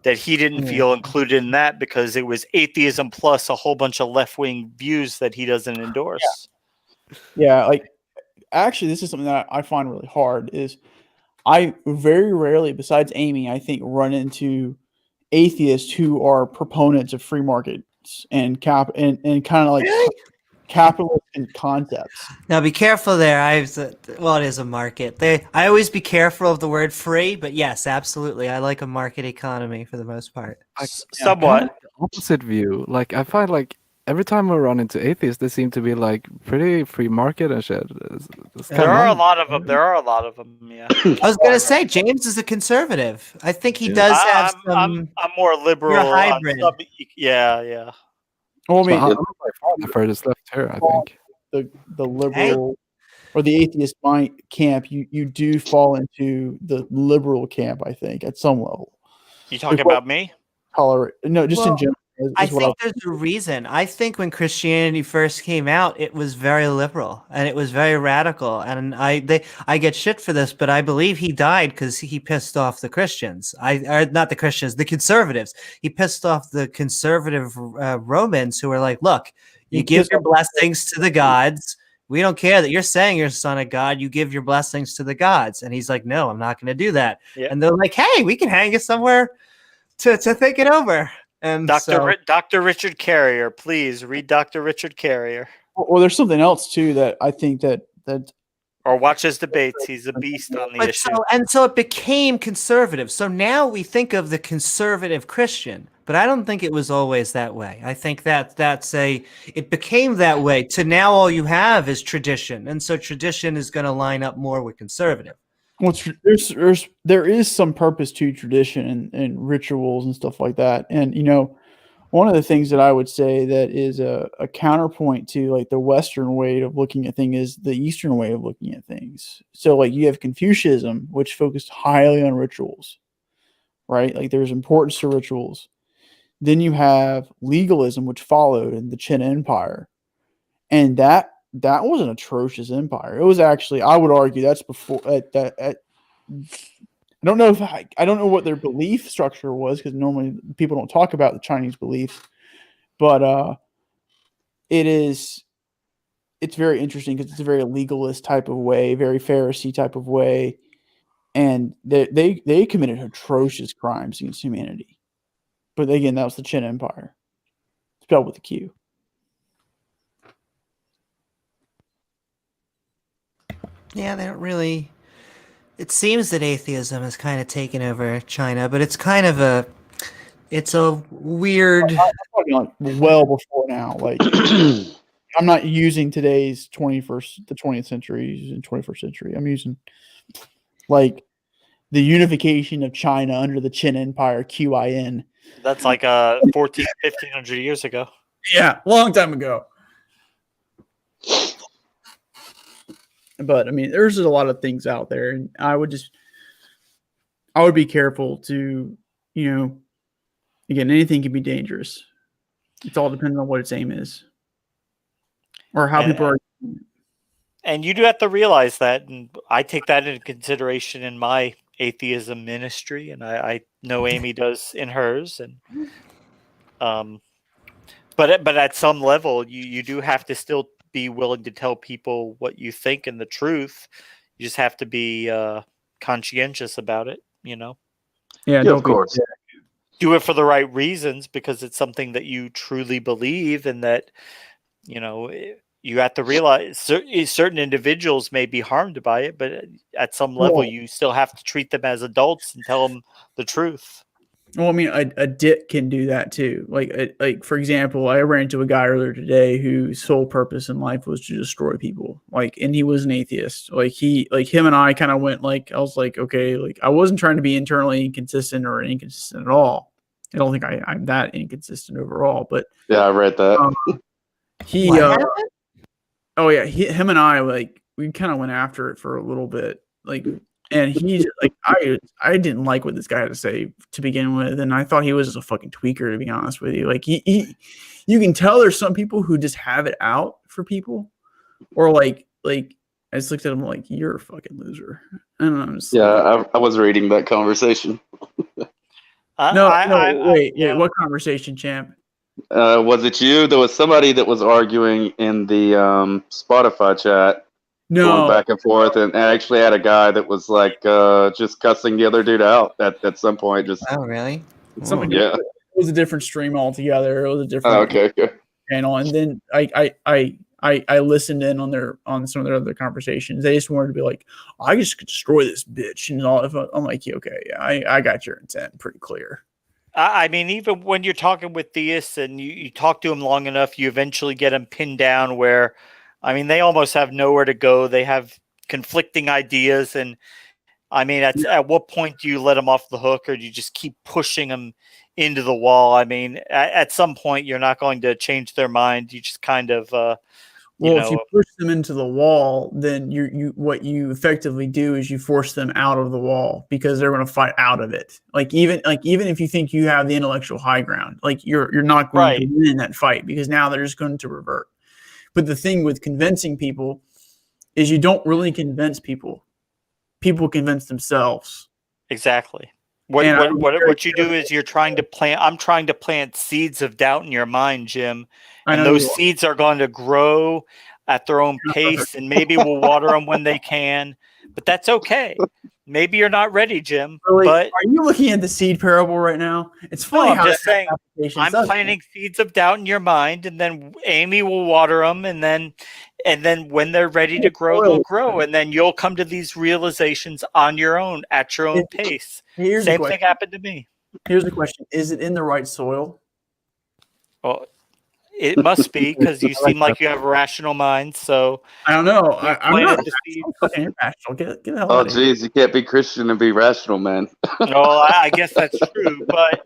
he didn't feel included in that because it was Atheism Plus a whole bunch of left-wing views that he doesn't endorse. Yeah, like actually, this is something that I find really hard. Is I very rarely, besides Amy, I think run into atheists who are proponents of free markets and kind of like. Really? Capitalist concepts. Now be careful there. It is a market. I always be careful of the word free, but yes, absolutely. I like a market economy for the most part. Somewhat. Kind of the opposite view. Like I find like every time we run into atheists, they seem to be like pretty free market and shit. It's There are a nice. lot of them. There are a lot of them. Yeah. I was gonna say James is a conservative. I think he Yeah. does have I'm some. more liberal. On hybrid. some, yeah. Well, I So mean, I'm by far the furthest left here, I think. the liberal or the atheist camp, you do fall into the liberal camp, I think, at some level. You talking about me? No, just in Well, general. I Is what think there's a reason. I think when Christianity first came out, it was very liberal and it was very radical. And I get shit for this, but I believe he died because he pissed off the Christians. Not the Christians, the conservatives. He pissed off the conservative Romans who were like, "Look, you give your blessings to the gods. We don't care that you're saying you're son of God. You give your blessings to the gods." And he's like, "No, I'm not going to do that." Yeah. And they're like, "Hey, we can hang you somewhere to think it over." And Dr. Richard Carrier, please read Dr. Richard Carrier. Well, there's something else too that I think that or watch his debates. He's a beast on the issue. So it became conservative. So now we think of the conservative Christian, but I don't think it was always that way. I think it became that way to now all you have is tradition. And so tradition is going to line up more with conservative. Well, there is some purpose to tradition and rituals and stuff like that. And, one of the things that I would say that is a counterpoint to like the Western way of looking at things is the Eastern way of looking at things. So like you have Confucianism, which focused highly on rituals, right? Like there's importance to rituals. Then you have legalism, which followed in the Qin Empire. And that was an atrocious empire. It was actually, I would argue, that's before I don't know I don't know what their belief structure was because normally people don't talk about the Chinese beliefs, but it's very interesting because it's a very legalist type of way, very Pharisee type of way, and they committed atrocious crimes against humanity. But again, that was the Qin Empire, spelled with a Q. Yeah, they don't really. It seems that atheism has kind of taken over China, but it's a weird. I'm talking like well before now. Like I'm not using today's the 20th century and 21st century. I'm using like the unification of China under the Qin Empire, QIN. That's like 1,500 years ago. Yeah, long time ago. But I mean, there's a lot of things out there, and I would be careful to, again, anything can be dangerous. It's all depending on what its aim is, or how people are. And you do have to realize that, and I take that into consideration in my atheism ministry, and I know Amy does in hers, and but at some level, you do have to still be willing to tell people what you think and the truth. You just have to be conscientious about it, Yeah, of course. Do it for the right reasons because it's something that you truly believe, and that you have to realize certain individuals may be harmed by it, but at some level, you still have to treat them as adults and tell them the truth. Well, I mean, a dick can do that too. Like for example, I ran into a guy earlier today whose sole purpose in life was to destroy people. And he was an atheist. Him and I kind of went I was like, okay, I wasn't trying to be internally inconsistent or inconsistent at all. I don't think I'm that inconsistent overall, but yeah, I read that. Him and I we kind of went after it for a little bit, and he I didn't like what this guy had to say to begin with, and I thought he was just a fucking tweaker, to be honest with you. You can tell there's some people who just have it out for people, or I just looked at him like, you're a fucking loser. And I'm just I was reading that conversation. Wait, what conversation, champ? Was it you? There was somebody that was arguing in the Spotify chat. Going back and forth, and I actually had a guy that was just cussing the other dude out at some point. Oh, really? Yeah. It was a different stream altogether. It was a different channel, and then I listened in on some of their other conversations. They just wanted to be like, I just could destroy this bitch, and all. I'm like, okay, yeah, I got your intent pretty clear. I mean, even when you're talking with theists and you talk to them long enough, you eventually get them pinned down where, I mean, they almost have nowhere to go. They have conflicting ideas. And I mean, at what point do you let them off the hook, or do you just keep pushing them into the wall? I mean, at some point, you're not going to change their mind. You just kind of, Well, if you push them into the wall, then you what you effectively do is you force them out of the wall because they're going to fight out of it. Like even if you think you have the intellectual high ground, like you're not going to win that fight because now they're just going to revert. But the thing with convincing people is you don't really convince people. People convince themselves. Exactly. What you do is I'm trying to plant seeds of doubt in your mind, Jim. And those seeds are going to grow at their own pace, and maybe we'll water them when they can, but that's okay. Maybe you're not ready, Jim. Really? But are you looking at the seed parable right now? It's funny. I'm just saying, I'm planting seeds of doubt in your mind, and then Amy will water them, and then when they're ready to grow, they'll grow, and then you'll come to these realizations on your own at your own pace. Same thing happened to me. Here's the question: is it in the right soil? Well, it must be, because you seem like you have a rational mind. So I don't know. I'm not fucking irrational. Get the hell out of here. Geez, you can't be Christian and be rational, man. No, I guess that's true, but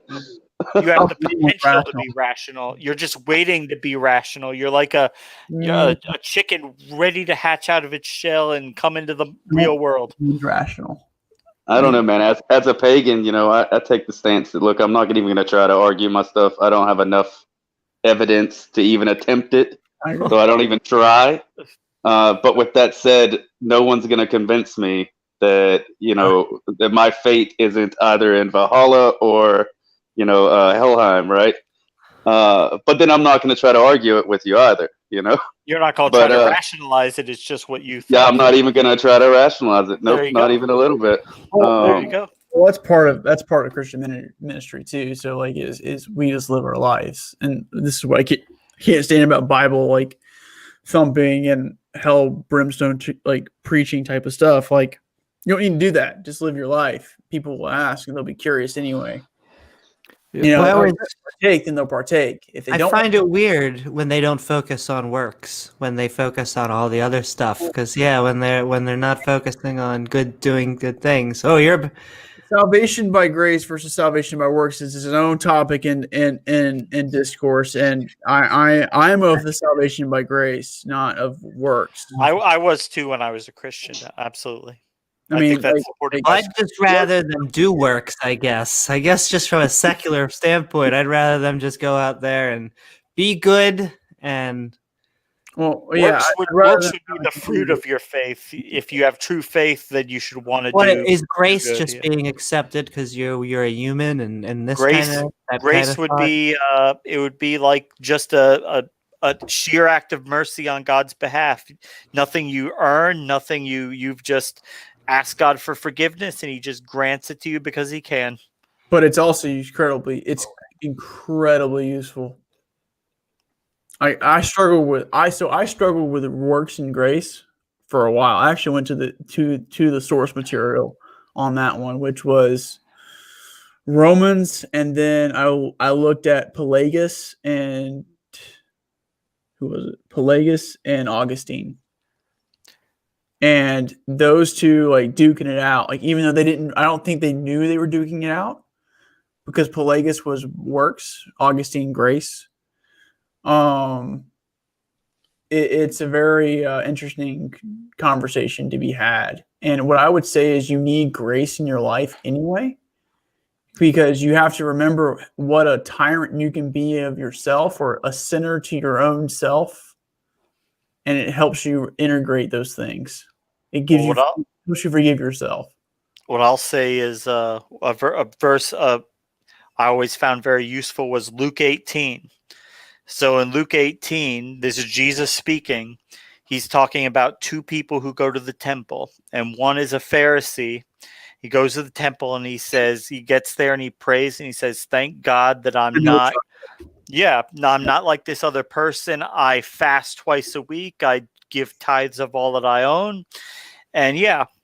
you have the potential to be rational. You're just waiting to be rational. You're like a chicken ready to hatch out of its shell and come into the real world. Rational. I don't know, man. As a pagan, I take the stance that, look, I'm not even going to try to argue my stuff. I don't have enough evidence to even attempt it, so I don't even try. But with that said, no one's going to convince me that that my fate isn't either in Valhalla or Helheim, right? But then I'm not going to try to argue it with you either. You're not going to try to rationalize it. It's just what you think. Yeah, I'm not even going to try to rationalize it. Nope, not even a little bit. There you go. Well, that's part of Christian ministry too. So like, is we just live our lives, and this is what I can't stand about Bible like thumping and hell brimstone like preaching type of stuff. Like, you don't need to do that. Just live your life. People will ask, and they'll be curious anyway. If they partake, then they'll partake. If they don't, I find it weird when they don't focus on works, when they focus on all the other stuff. Because when they're not focusing on doing good things. Oh, you're salvation by grace versus salvation by works is its own topic in discourse, and I'm of the salvation by grace, not of works. I was too when I was a Christian. Absolutely. I mean, think that's supported by I'd just rather them do works, I guess. I guess just from a secular standpoint, I'd rather them just go out there and be good and. Works would be the fruit of your faith. If you have true faith, then you should want to do. Is grace just being accepted because you're a human and this grace? Grace would be it would be like just a sheer act of mercy on God's behalf. Nothing you earn, nothing you've just asked God for forgiveness, and He just grants it to you because He can. But it's also incredibly useful. I struggled with works and grace for a while. I actually went to the source material on that one, which was Romans, and then I looked at Pelagius and Pelagius and Augustine, and those two like duking it out. Like, even though I don't think they knew they were duking it out, because Pelagius was works, Augustine grace. It's a very interesting conversation to be had. And what I would say is you need grace in your life anyway, because you have to remember what a tyrant you can be of yourself, or a sinner to your own self. And it helps you integrate those things. It gives helps you forgive yourself. What I'll say is a verse I always found very useful was Luke 18. So in Luke 18, this is Jesus speaking. He's talking about two people who go to the temple, and one is a Pharisee. He goes to the temple and he gets there and he prays and he says, "Thank God that I'm not like this other person. I fast twice a week. I give tithes of all that I own. And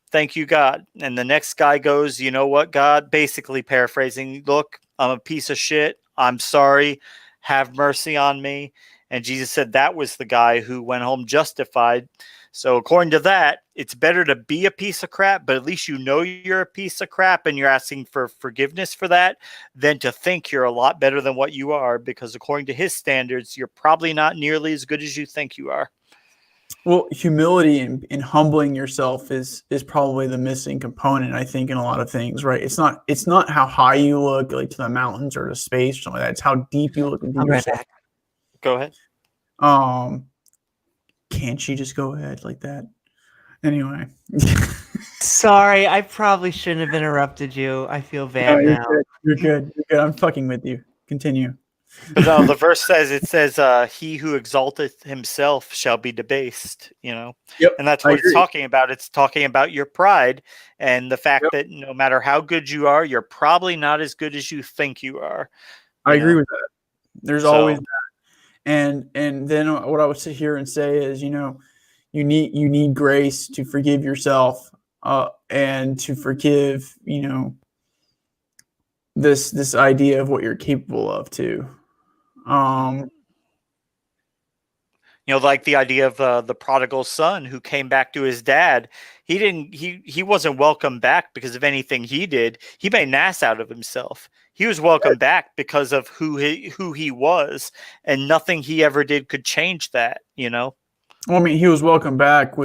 thank you, God." And the next guy goes, "You know what, God?" Basically paraphrasing, "Look, I'm a piece of shit. I'm sorry. Have mercy on me. And Jesus said that was the guy who went home justified. So according to that, it's better to be a piece of crap, but at least you know you're a piece of crap and you're asking for forgiveness for that, than to think you're a lot better than what you are, because according to his standards, you're probably not nearly as good as you think you are. Well, humility and humbling yourself is probably the missing component, I think, in a lot of things, right? It's not how high you look, like to the mountains or to space or something like that. It's how deep you look into I'll be right yourself. back. Go ahead. Can't she just go ahead like that? Anyway. Sorry, I probably shouldn't have interrupted you. I feel bad No, now. You're good. You're good. I'm fucking with you. Continue. But no, the verse says, he who exalteth himself shall be debased, Yep. And that's I what it's agree. talking about. It's talking about your pride and the fact Yep. that no matter how good you are, you're probably not as good as you think you are. I you agree know? with that. There's So- always that. And then what I would sit here and say is, you need grace to forgive yourself, and to forgive, this idea of what you're capable of too. Like the idea of the prodigal son who came back to his dad. He wasn't welcome back because of anything he did. He made an ass out of himself. He was welcome back because of who he was, and nothing he ever did could change that. Well, I mean, he was welcome back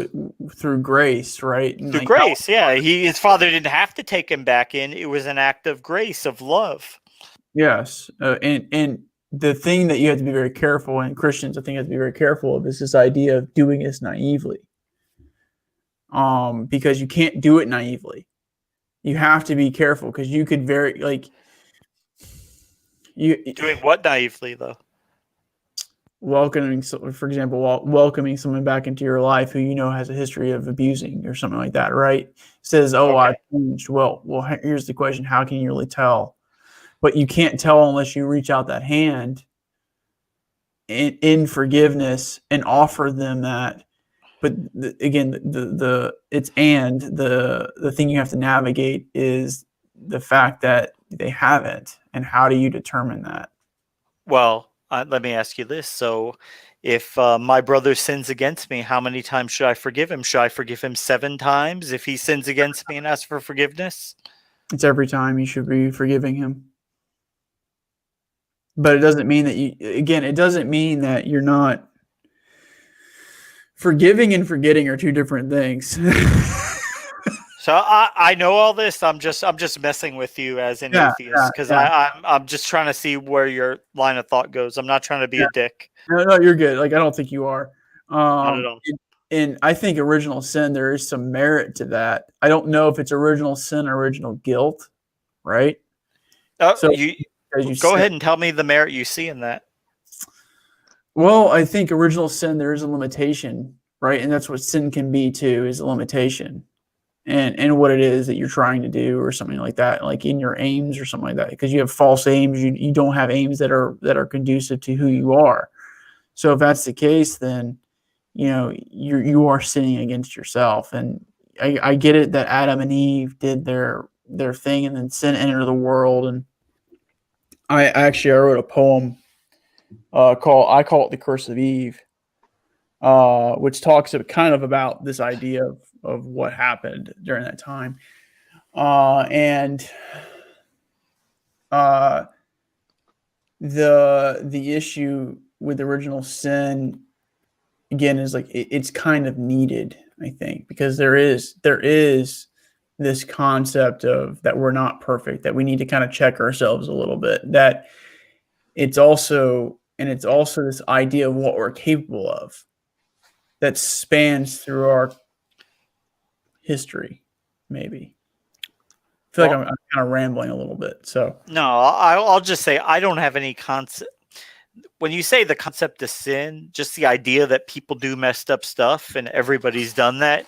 through grace, right? And Through grace, yeah. His father didn't have to take him back in. It was an act of grace, of love. Yes, and the thing that you have to be very careful, and Christians, I think, have to be very careful of, is this idea of doing this naively. Because you can't do it naively. You have to be careful, because you could Doing what naively, though? Welcoming, for example, welcoming someone back into your life who has a history of abusing or something like that, right? Says, "Oh, Okay. I've changed." Well, here's the question: how can you really tell? But you can't tell unless you reach out that hand in forgiveness and offer them that. But again, the thing you have to navigate is the fact that they haven't, and how do you determine that? Well, let me ask you this. So if my brother sins against me, how many times should I forgive him? Should I forgive him 7 times if he sins against me and asks for forgiveness? It's every time you should be forgiving him. But it doesn't mean that it doesn't mean that you're not. Forgiving and forgetting are 2 different things. So I know all this. I'm just messing with you as an atheist, because I'm just trying to see where your line of thought goes. I'm not trying to be a dick. No, you're good. Like, I don't think you are. Not at all. And I think original sin, there is some merit to that. I don't know if it's original sin or original guilt, right? So you go ahead and tell me the merit you see in that. Well, I think original sin, there is a limitation, right? And that's what sin can be too, is a limitation. And what it is that you're trying to do, or something like that, like in your aims or something like that, because you have false aims. You don't have aims that are conducive to who you are. So if that's the case, then you are sinning against yourself. And I get it that Adam and Eve did their thing, and then sin entered the world. And I wrote a poem I call it The Curse of Eve, which talks kind of about this idea of what happened during that time. And the issue with original sin, again, is like it's kind of needed, I think, because there is this concept of that we're not perfect, that we need to kind of check ourselves a little bit, that it's also this idea of what we're capable of that spans through our history, maybe. I feel like I'm kind of rambling a little bit. So no, I'll just say I don't have any concept. When you say the concept of sin, just the idea that people do messed up stuff and everybody's done that.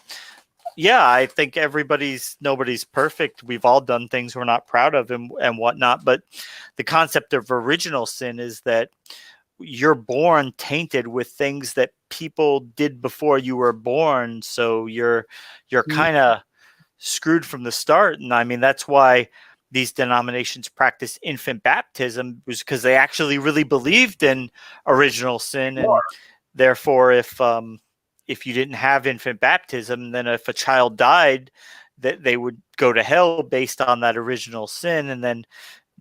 Yeah, I think nobody's perfect. We've all done things we're not proud of and whatnot. But the concept of original sin is that you're born tainted with things that people did before you were born. So you're kind of screwed from the start. And I mean, that's why these denominations practiced infant baptism was because they actually really believed in original sin, and therefore, if you didn't have infant baptism, then if a child died, that they would go to hell based on that original sin. And then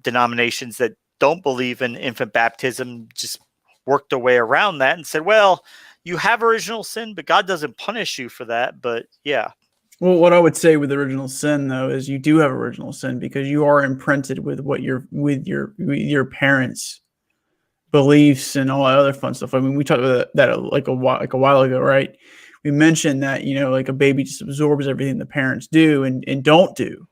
denominations that don't believe in infant baptism just worked their way around that and said, well, you have original sin, but God doesn't punish you for that. But yeah. Well, what I would say with original sin, though, is you do have original sin because you are imprinted with what your parents' beliefs and all that other fun stuff. I mean, we talked about that like a while ago, right? We mentioned that, you know, like a baby just absorbs everything the parents do and don't do.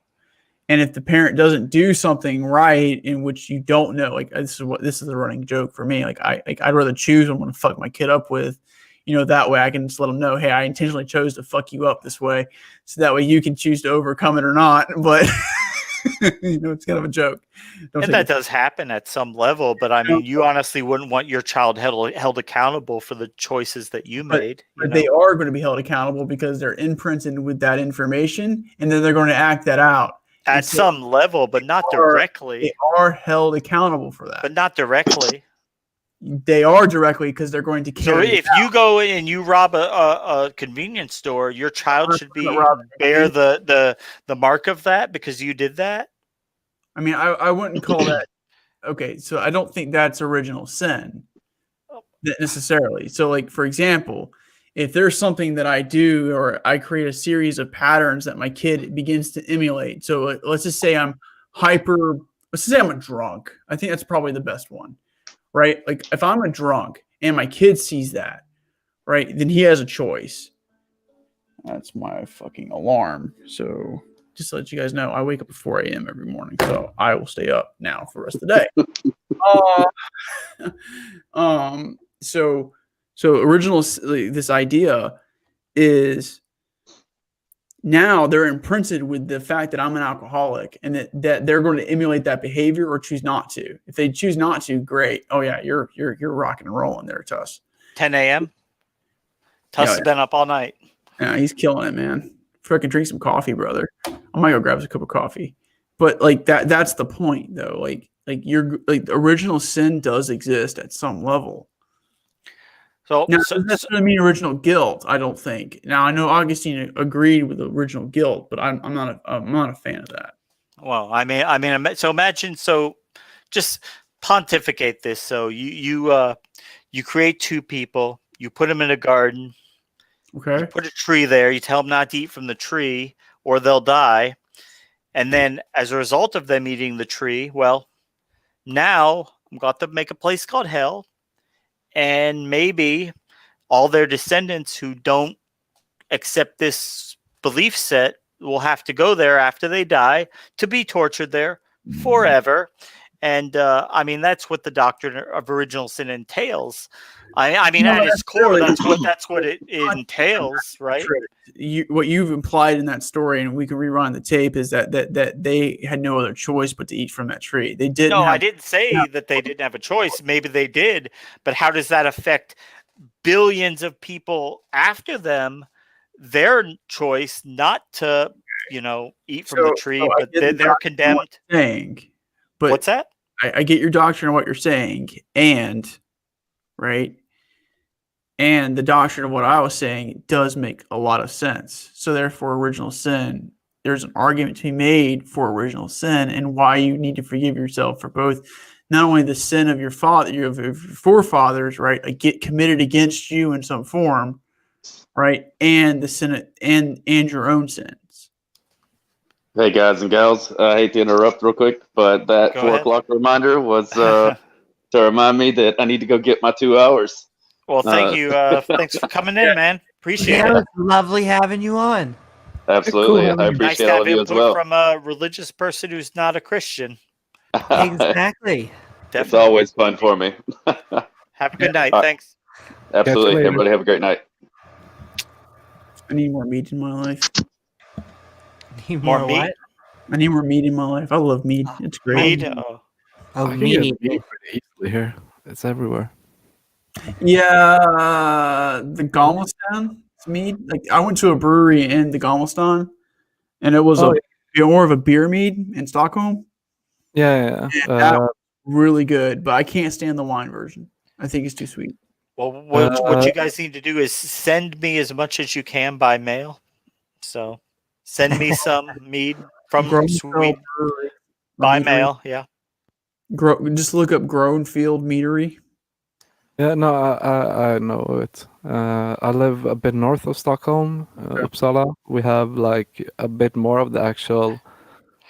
And if the parent doesn't do something right in which you don't know, like this is a running joke for me. I'd rather choose what I'm going to fuck my kid up with, you know, that way I can just let them know, hey, I intentionally chose to fuck you up this way. So that way you can choose to overcome it or not. But, you know, it's kind of a joke. And that does happen at some level. But I mean, you honestly wouldn't want your child held accountable for the choices that you made. But they are going to be held accountable because they're imprinted with that information, and then they're going to act that out. At some level, but not directly. They are held accountable for that. But not directly. They are directly because they're going to carry. So if you go and you rob a convenience store, your child should bear the mark of that because you did that? I mean, I wouldn't call that. Okay, so I don't think that's original sin necessarily. So, like, for example, if there's something that I do or I create a series of patterns that my kid begins to emulate. So let's just say let's just say I'm a drunk. I think that's probably the best one, right? Like if I'm a drunk and my kid sees that, right, then he has a choice. That's my fucking alarm. So just to let you guys know, I wake up at 4 a.m. every morning. So I will stay up now for the rest of the day. So original, this idea is now they're imprinted with the fact that I'm an alcoholic and that they're going to emulate that behavior or choose not to. If they choose not to, great. Oh yeah, you're rocking and rolling there, Tuss. 10 a.m. Tuss has been up all night. Yeah, he's killing it, man. Freaking drink some coffee, brother. I might go grab us a cup of coffee. But like that's the point though. Like original sin does exist at some level. So now, doesn't necessarily mean original guilt. I don't think. Now I know Augustine agreed with the original guilt, but I'm not a fan of that. Well, I mean, so imagine. So just pontificate this. So you create two people. You put them in a garden. Okay. You put a tree there. You tell them not to eat from the tree, or they'll die. And then, as a result of them eating the tree, well, now I'm going to make a place called hell. And maybe all their descendants who don't accept this belief set will have to go there after they die to be tortured there forever. And I mean, that's what the doctrine of original sin entails. I mean, at its core, that's what it entails, right? What you've implied in that story, and we can rewind the tape, is that they had no other choice but to eat from that tree. They didn't. No, I didn't say that they didn't have a choice. Maybe they did, but how does that affect billions of people after them? Their choice not to, eat from the tree, but they're condemned. But what's that? I get your doctrine of what you're saying, and right. And the doctrine of what I was saying does make a lot of sense. So therefore, original sin, there's an argument to be made for original sin and why you need to forgive yourself for both, not only the sin of your forefathers, right, get committed against you in some form, right, and the sin and your own sins. Hey guys and gals, I hate to interrupt real quick, but that 4 o'clock reminder was to remind me that I need to go get my 2 hours. Well, thank you. Thanks for coming in, man. Appreciate it. It was lovely having you on. Absolutely. Cool. I appreciate nice to all have of you as input well. from a religious person who's not a Christian. Exactly. It's always fun for me. Have a good night. Thanks. Absolutely. Everybody have a great night. I need more meat in my life. Need more meat? what? I need more meat in my life. I love meat. It's great. Meat? Oh, I can get meat. meat pretty easily here. It's everywhere. Yeah, the Galveston mead. Like I went to a brewery in the Galveston, and it was more of a beer mead in Stockholm. Yeah. Really good, but I can't stand the wine version. I think it's too sweet. Well, what you guys need to do is send me as much as you can by mail. So send me some mead from Grownfield Sweden Brewery or by Meadery. mail. Yeah. Just look up Grownfield Meadery. Yeah, no, I know it. I live a bit north of Stockholm, Uppsala. We have like a bit more of the actual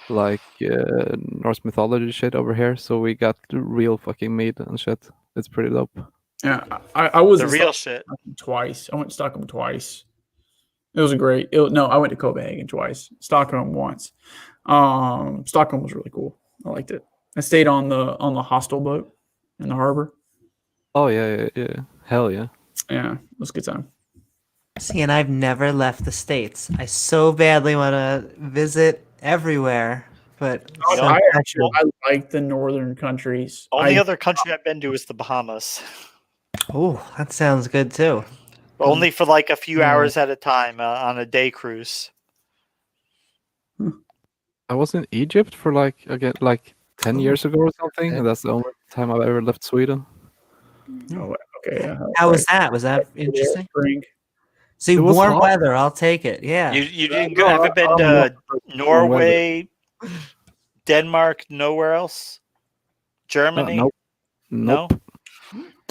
like Norse mythology shit over here, so we got real fucking meat and shit. It's pretty dope. Yeah, I was The in real shit. Stockholm twice. I went to Stockholm twice. It was a great. No, I went to Copenhagen twice. Stockholm once. Stockholm was really cool. I liked it. I stayed on the hostel boat in the harbor. Oh yeah. Hell yeah. Yeah, it was a good time. See, and I've never left the States. I so badly want to visit everywhere, but so I natural. like the northern countries. Only other country I've been to is the Bahamas. Oh, that sounds good too. Only for like a few Yeah. hours at a time on a day cruise. I was in Egypt for like 10 years ago or something, and that's the only time I've ever left Sweden. Oh, okay. Yeah, How was that? Was that interesting? Spring. See, It was warm hot. weather, I'll take it. Yeah. You didn't go? Haven't been to Norway, Denmark, nowhere else? Germany? Nope. No?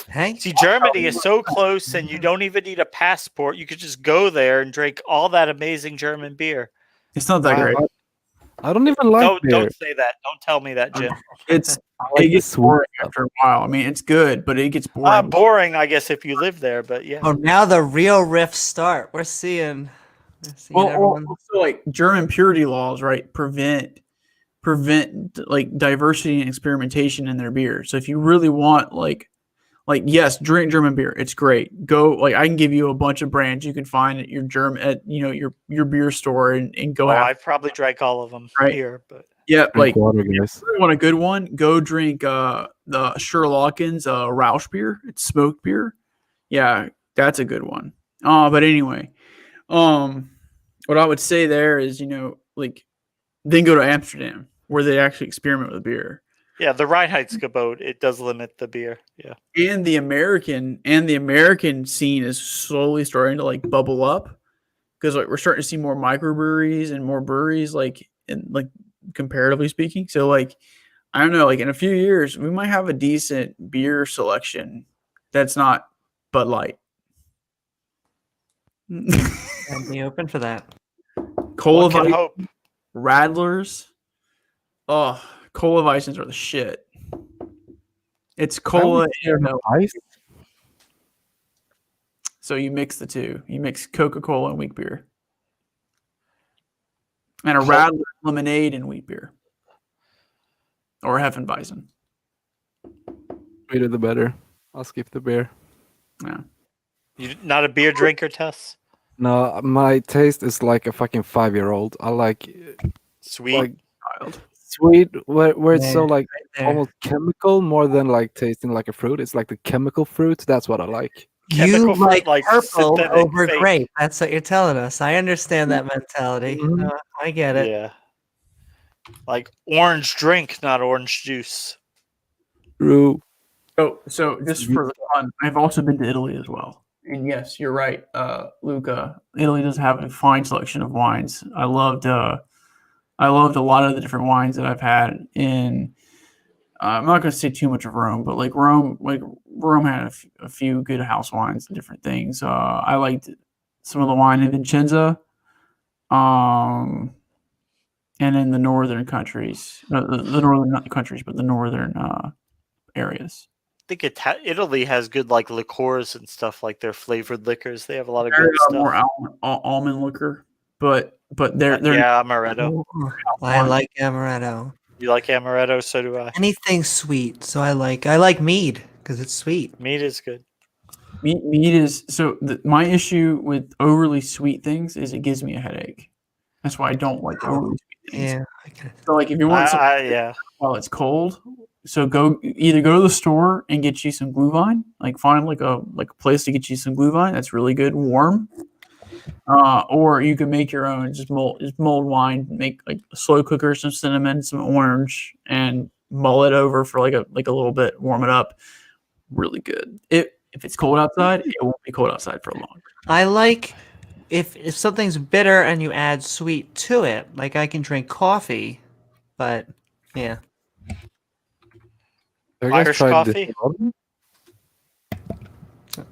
Hey, See, Germany is so close, and you don't even need a passport. You could just go there and drink all that amazing German beer. It's not that great. I don't even like beer. Don't say that. Don't tell me that, Jim. It's like it the gets sweet boring stuff. after a while. I mean, it's good, but it gets boring. Boring, I guess, if you live there, but yeah. oh, now the real riffs start. We're seeing everyone. Also, like German purity laws, right, prevent like diversity and experimentation in their beer. So if you really want like yes, drink German beer. It's great. Go I can give you a bunch of brands you can find at your your beer store and go out. I probably drank all of them here, but Yeah, like water, guys. if you want a good one, go drink the Sherlocken's Rausch beer. It's smoked beer. Yeah, that's a good one. But anyway, what I would say there is, then go to Amsterdam where they actually experiment with beer. yeah, the Reinheitsgebot, it does limit the beer. Yeah. And the American scene is slowly starting to like bubble up because we're starting to see more microbreweries and more breweries comparatively speaking. So I don't know, in a few years we might have a decent beer selection that's not Bud Light. I'd be open for that. Cola One can Weiss, hope. Radlers. Oh, Cola Weissens are the shit. It's cola and Ice? so you mix the two. You mix Coca-Cola and wheat beer. And a Radler lemonade and wheat beer. Or Hefeweizen. Sweeter the better. I'll skip the beer. Yeah. You not a beer drinker, Tess? No, my taste is like a fucking 5-year-old. I like Sweet. like sweet, where it's so Yeah, like there. almost chemical more than like tasting like a fruit. It's like the chemical fruit. That's what I like. Chemical You fruit, like like purple synthetic over fake. grape. That's what you're telling us. I understand that mentality. Mhm. I get it. Yeah. Like orange drink, not orange juice. True. So just for the fun, I've also been to Italy as well. And yes, you're right, Luca. Italy does have a fine selection of wines. I loved a lot of the different wines that I've had in. I'm not going to say too much of Rome, but Rome had a few good house wines and different things. I liked some of the wine in Vicenza, and in the northern countries, the northern not the countries, but the northern areas. I think Italy has good like liqueurs and stuff, like their flavored liquors. They have a lot of They're good stuff. more almond liquor, but they're Yeah, amaretto. Ooh, I like amaretto. You like amaretto? So do I. Anything sweet. So I like mead because it's sweet. Meat is good. meat is so. My issue with overly sweet things is it gives me a headache. That's why I don't like overly sweet things. Yeah. Okay. So if you want something Yeah. while it's cold, so either go to the store and get you some Glühwein, find a place to get you some Glühwein that's really good, warm, Or you can make your own. Just mold wine. Make like a slow cooker, some cinnamon, some orange, and mull it over for like a little bit. Warm it up. Really good. If it's cold outside, it won't be cold outside for long. I like if something's bitter and you add sweet to it. Like I can drink coffee, but yeah. Have you guys Irish tried this coffee? one?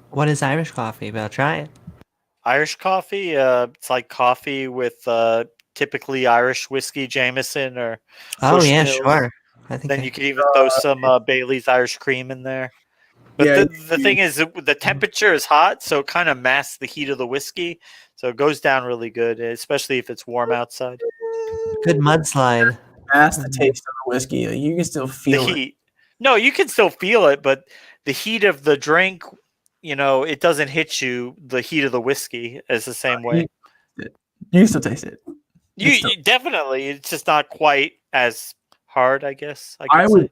What is Irish coffee? But I'll try it. Irish coffee, it's like coffee with typically Irish whiskey, Jameson, or Oh yeah, Bushmills. sure. I think Then you could even throw some Bailey's Irish cream in there. But Yeah, the thing is, the temperature is hot, so it kind of masks the heat of the whiskey. So it goes down really good, especially if it's warm outside. good mudslide. That's the taste of the whiskey. Like, you can still The feel it. heat. No, you can still feel it, but the heat of the drink, it doesn't hit you. The heat of the whiskey is the same way. You can still taste it. You definitely, it's just not quite as hard, I guess. I would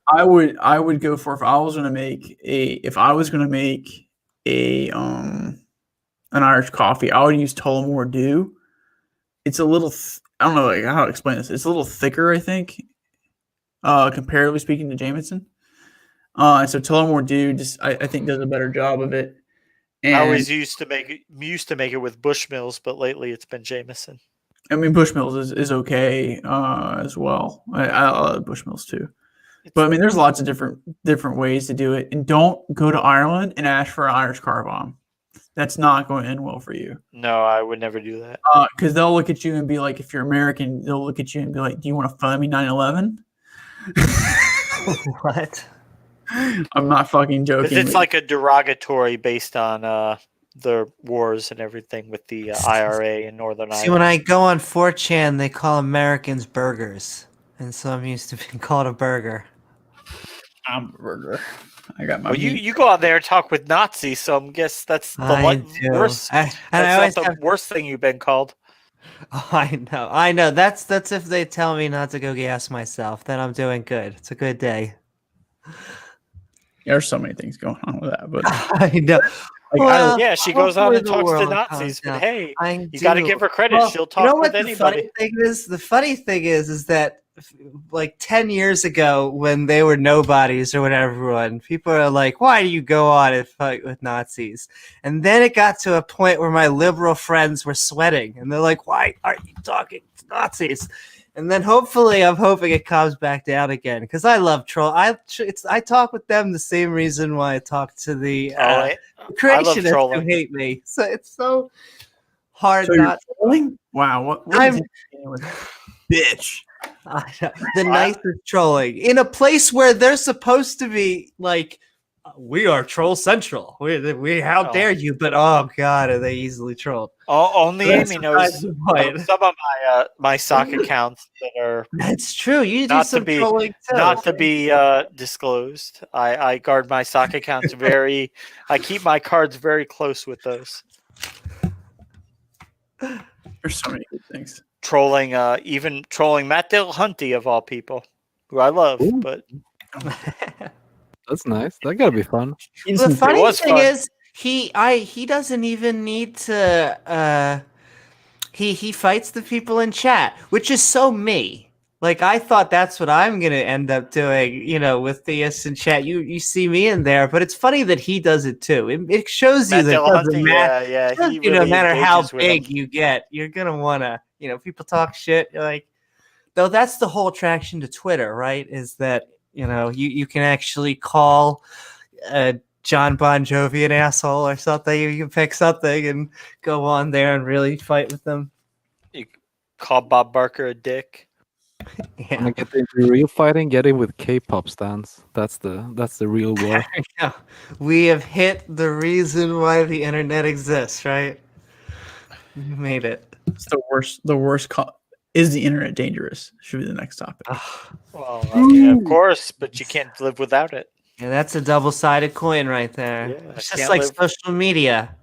go for if I was gonna make a an Irish coffee, I would use Tullamore Dew. It's a little I don't know how to explain this. It's a little thicker, I think, comparatively speaking to Jameson. And so Tullamore Dew just I think does a better job of it. And I always used to make it with Bushmills, but lately it's been Jameson. I mean Bushmills is okay as well. I love Bushmills too. But I mean, there's lots of different ways to do it. And don't go to Ireland and ask for an Irish car bomb. That's not going to end well for you. No, I would never do that. Because they'll look at you and be like, if you're American, they'll look at you and be like, do you want to fund me 9/11? What? I'm not fucking joking. Because it's like a derogatory based on the wars and everything with the IRA in Northern See, Ireland. when I go on 4chan, they call Americans burgers, and so I'm used to being called a burger. I'm a burger. I got my. Well, you go out there and talk with Nazis, so I guess that's the worst. That's not the worst thing you've been called. Oh, I know. That's if they tell me not to go gas myself, then I'm doing good. It's a good day. There's so many things going on with that, but I know. Well, Yeah, she goes out and hopefully the talks to world Nazis, calms but down. hey, I you got to do. give her credit. Well, She'll you know talk what with the funny anybody. thing is? The funny thing is that like 10 years ago when they were nobodies or whatever, people are like, why do you go on and fight with Nazis? And then it got to a point where my liberal friends were sweating and they're like, why aren't you talking to Nazis? And then hopefully I'm hoping it calms back down again because I love troll. I talk with them the same reason why I talk to the creationists who hate me. So it's so hard not trolling. Wow, what I'm bitch. the nicest trolling in a place where they're supposed to be like, we are troll central. We how dare you? But oh god, are they easily trolled? Only Amy knows some of my sock accounts that are. That's true. You do some trolling too. Not to be disclosed. I guard my sock accounts very. I keep my cards very close with those. There's so many good things. Trolling, even trolling Matt Dillahunty of all people, who I love. Ooh. But that's nice. That gotta be fun. The funny thing is, he doesn't even need to. He fights the people in chat, which is so me. Like I thought that's what I'm gonna end up doing, with theists in chat. You see me in there, but it's funny that he does it too. It shows you that it doesn't matter. No matter how big you get, you're gonna wanna. People talk shit. You're like, though that's the whole attraction to Twitter, right? Is that you can actually call John Bon Jovi an asshole or something. You can pick something and go on there and really fight with them. You call Bob Barker a dick. Yeah. When I get into real fighting, get in with K-pop stans. That's the real war. Yeah. We have hit the reason why the internet exists, right? You made it. It's the worst. The worst. Is the internet dangerous? Should be the next topic. Well, of course, but you can't live without it. Yeah, that's a double-sided coin right there. Yeah, it's just like social media.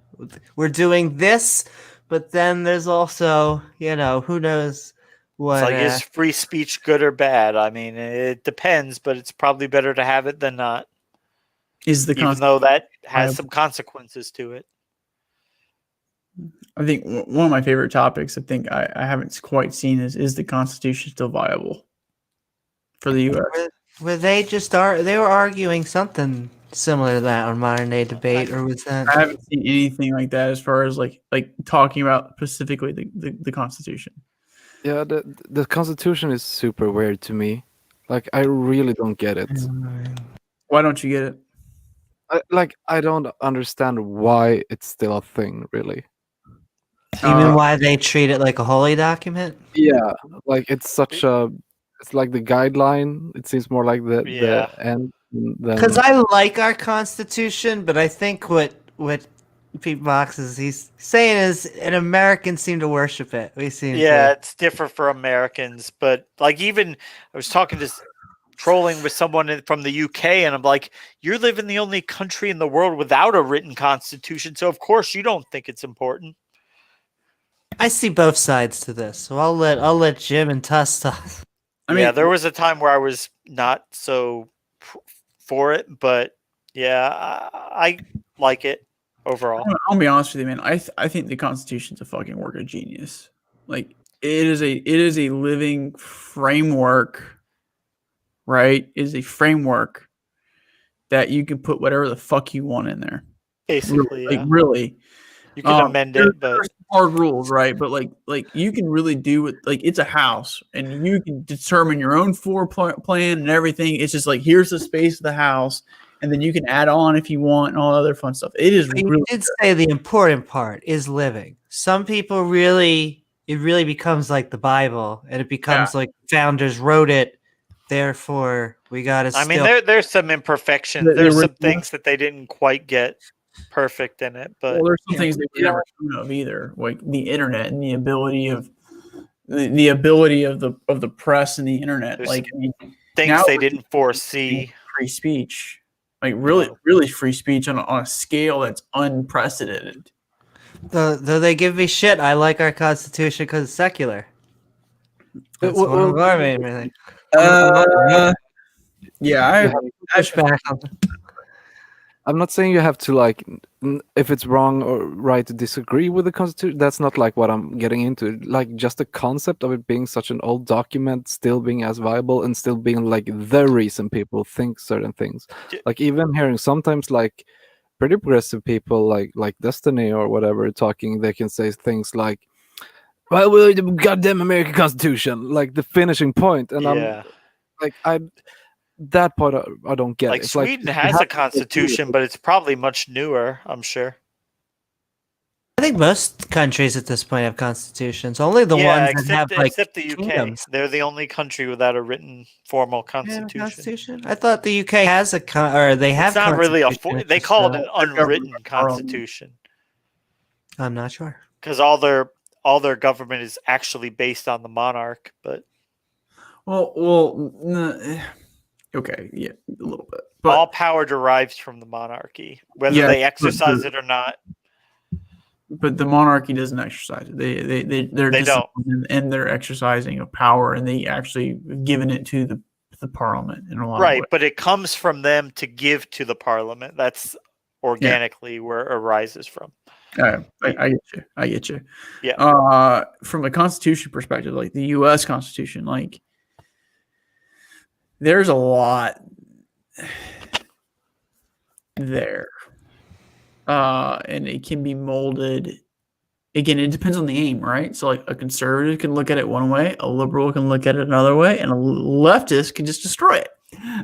We're doing this, but then there's also, who knows what. It's like, is free speech good or bad? I mean, it depends, but it's probably better to have it than not. Even though that has some consequences to it. I think one of my favorite topics, I think I haven't quite seen is the Constitution still viable for the U.S.? Were they they were arguing something similar to that on Modern Day Debate, or was that? I haven't seen anything like that as far as like talking about specifically the Constitution. Yeah, the Constitution is super weird to me. Like, I really don't get it. Why don't you get it? I don't understand why it's still a thing, really. You mean why they treat it like a holy document? Yeah, like it's like the guideline. It seems more like the end than. Because I like our Constitution, but I think what Pete Box is he's saying is an Americans seem to worship it. We seem to. It's different for Americans, but like even I was trolling with someone from the UK, and I'm like, "You're living the only country in the world without a written constitution, so of course you don't think it's important." I see both sides to this, so I'll let Jim and Tuss talk. I mean, there was a time where I was not so for it, but I like it overall. I'll be honest with you, man. I think the Constitution's a fucking work of genius. Like it is a living framework, right? It is a framework that you can put whatever the fuck you want in there. Basically, really. You can amend it, but there's hard rules, right? But like you can really do it. Like it's a house, and you can determine your own floor plan and everything. It's just like here's the space of the house, and then you can add on if you want and all other fun stuff. It is. You really did say the important part is living. Some people it really becomes like the Bible, and it becomes like founders wrote it. Therefore, we got to. I mean, there's some imperfections. There's some things that they didn't quite get perfect in it, but there's some things they never dreamed of either, like the internet and the ability of the press and the internet. There's like things they didn't foresee. Free speech, like really free speech on a scale that's unprecedented. Though they give me shit, I like our Constitution because it's secular. That's one of our main things. Yeah, I push back on. I'm not saying you have to like if it's wrong or right to disagree with the Constitution. That's not like what I'm getting into. Like just the concept of it being such an old document still being as viable and still being like the reason people think certain things. Like even hearing sometimes like pretty progressive people like Destiny or whatever talking, they can say things like, well, the goddamn American Constitution, like the finishing point. And I'm like, that part I don't get. Like it's Sweden like, has a constitution, but it's probably much newer, I'm sure. I think most countries at this point have constitutions. Only the ones that have except the UK. kingdoms. They're the only country without a written formal constitution. I thought the UK has or they have. It's not really they call it an unwritten constitution. I'm not sure because all their government is actually based on the monarch, but okay, yeah, a little bit. But all power derives from the monarchy, whether they exercise it or not. But the monarchy doesn't exercise it. They don't, and they're exercising of power, and they actually given it to the parliament in a lot of ways. But it comes from them to give to the parliament. That's organically where it arises from. I get you. Yeah. From a constitution perspective, like the U.S. Constitution, like there's a lot there, and it can be molded. Again, it depends on the aim, right? So, like a conservative can look at it one way, a liberal can look at it another way, and a leftist can just destroy it.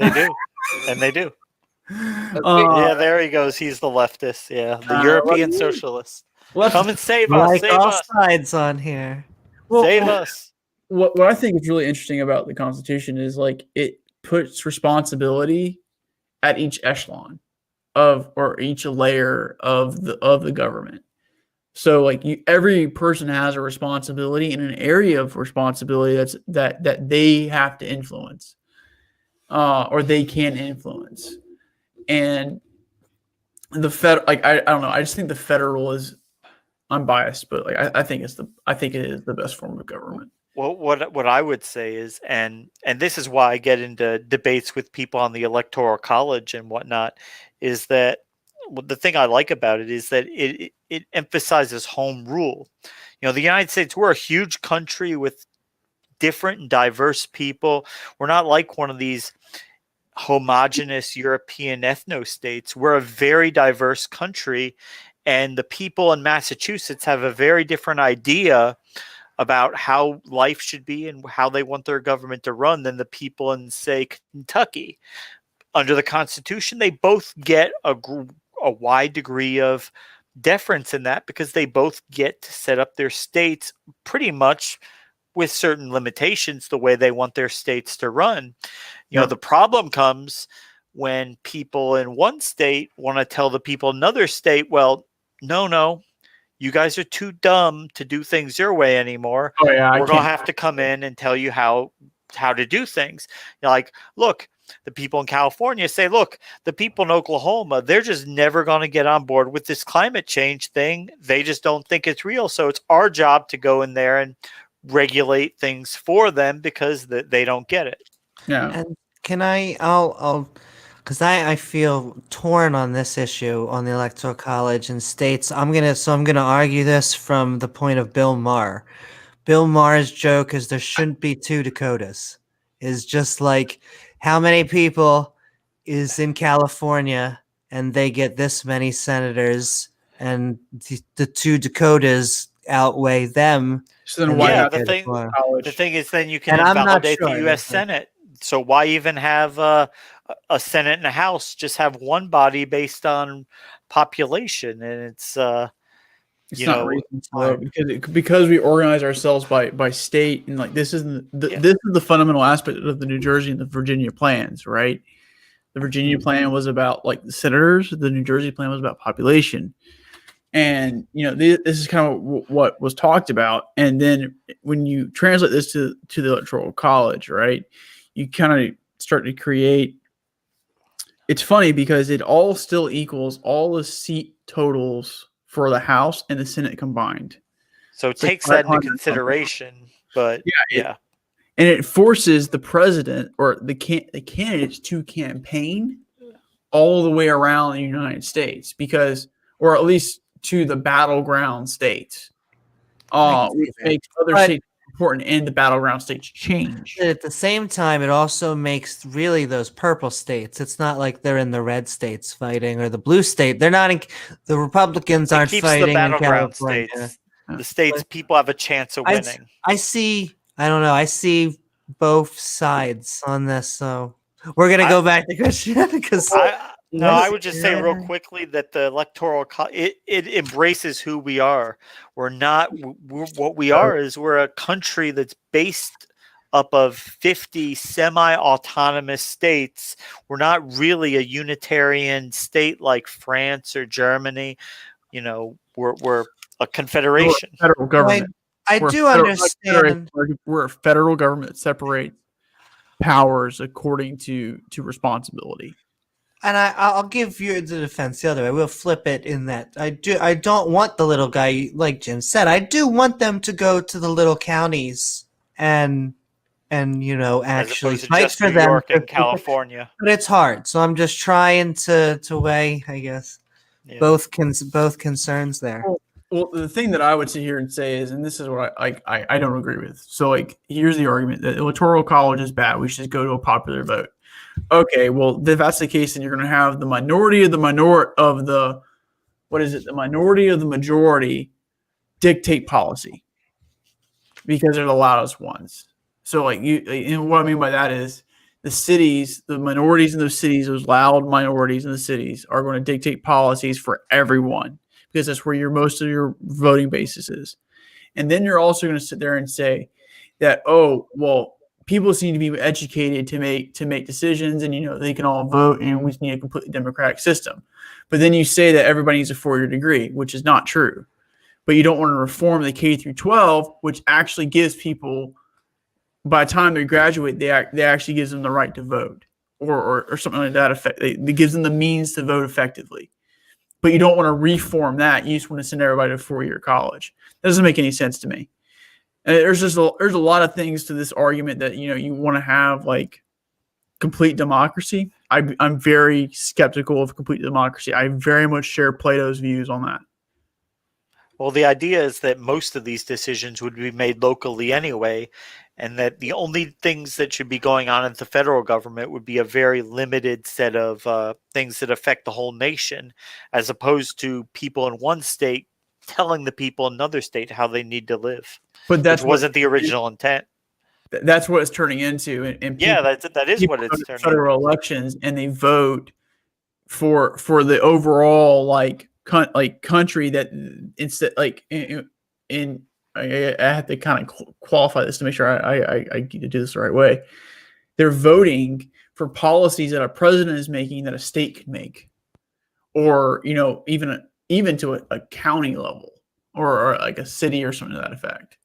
They do, and they do. Yeah, there he goes. He's the leftist. Yeah, the European socialist. Come and save us. Like save all us. sides on here. Save us. What I think is really interesting about the Constitution is like it puts responsibility at each echelon or each layer of the government. So like every person has a responsibility in an area of responsibility that they have to influence, or they can influence. And the I don't know. I just think the federal is unbiased, but like I think it is the best form of government. Well, what I would say is, and this is why I get into debates with people on the Electoral College and whatnot, is that the thing I like about it is that it emphasizes home rule. The United States, we're a huge country with different and diverse people. We're not like one of these homogenous European ethno-states. We're a very diverse country, and the people in Massachusetts have a very different idea about how life should be and how they want their government to run than the people in, say, Kentucky. Under the Constitution, they both get a wide degree of deference in that because they both get to set up their states pretty much with certain limitations the way they want their states to run. The problem comes when people in one state want to tell the people in another state, well, no, you guys are too dumb to do things your way anymore. Oh, yeah, we're going to have to come in and tell you how to do things. Like, look, the people in California say, look, the people in Oklahoma, they're just never going to get on board with this climate change thing. They just don't think it's real. So it's our job to go in there and regulate things for them because they don't get it. Yeah. And can I'll because I feel torn on this issue on the Electoral College and states. I'm gonna argue this from the point of Bill Maher. Bill Maher's joke is there shouldn't be two Dakotas. Is just like how many people is in California and they get this many senators and the two Dakotas outweigh them. So then why not the thing college? The thing is, then you can And I'm not invalidate sure, the U.S. Senate. So why even have a Senate and a House? Just have one body based on population, and it's It's not reasonable because we organize ourselves by state, and like this is the fundamental aspect of the New Jersey and the Virginia plans, right? The Virginia plan was about like the senators. The New Jersey plan was about population. And, this is kind of what was talked about. And then when you translate this to the Electoral College, right, you kind of start to create. It's funny because it all still equals all the seat totals for the House and the Senate combined. So it takes that into consideration. But yeah. And it forces the president or the candidates to campaign all the way around the United States or at least to the battleground states, which makes other states important and the battleground states change. At the same time, it also makes really those purple states. It's not like they're in the red states fighting or the blue state. They're not in. The Republicans aren't fighting the battleground in California. states. The states people have a chance of winning. I see. I don't know. I see both sides on this. So we're gonna go back to Christianity because. I would just say real quickly that the Electoral it embraces who we are. What we are is we're a country that's based up of 50 semi-autonomous states. We're not really a unitarian state like France or Germany. We're a confederation. Federal government. I do understand. We're a federal government that separates powers according to responsibility. And I'll give you the defense the other way. We'll flip it in that I don't want the little guy, like Jim said. I do want them to go to the little counties and actually fight for New them. York and California. But it's hard, so I'm just trying to weigh, I guess, both concerns there. Well, the thing that I would sit here and say is, and this is what I don't agree with. So, here's the argument: that Electoral College is bad. We should go to a popular vote. Okay, well, if that's the case, then you're going to have the minority of the minority of the majority dictate policy because they're the loudest ones. So, and what I mean by that is the cities, the minorities in those cities, those loud minorities in the cities are going to dictate policies for everyone because that's where most of your voting basis is. And then you're also going to sit there and say that, people seem to be educated to make decisions, and they can all vote, and we need a completely democratic system. But then you say that everybody needs a 4-year degree, which is not true. But you don't want to reform the K through 12, which actually gives people, by the time they graduate, they actually gives them the right to vote, or something like that. It gives them the means to vote effectively. But you don't want to reform that. You just want to send everybody to 4-year college. That doesn't make any sense to me. And there's a lot of things to this argument that you want to have complete democracy, I'm very skeptical of complete democracy. I very much share Plato's views on that. Well, the idea is that most of these decisions would be made locally anyway, and that the only things that should be going on in the federal government would be a very limited set of things that affect the whole nation, as opposed to people in one state telling the people in another state how they need to live, But which wasn't the original intent. That's what it's turning into. And Yeah, people, that is people what go it's to turning federal into. elections and they vote for the overall like country that instead like in I have to kind of qualify this to make sure I do this the right way. They're voting for policies that a president is making that a state could make, or even to a county level or like a city or something to that effect.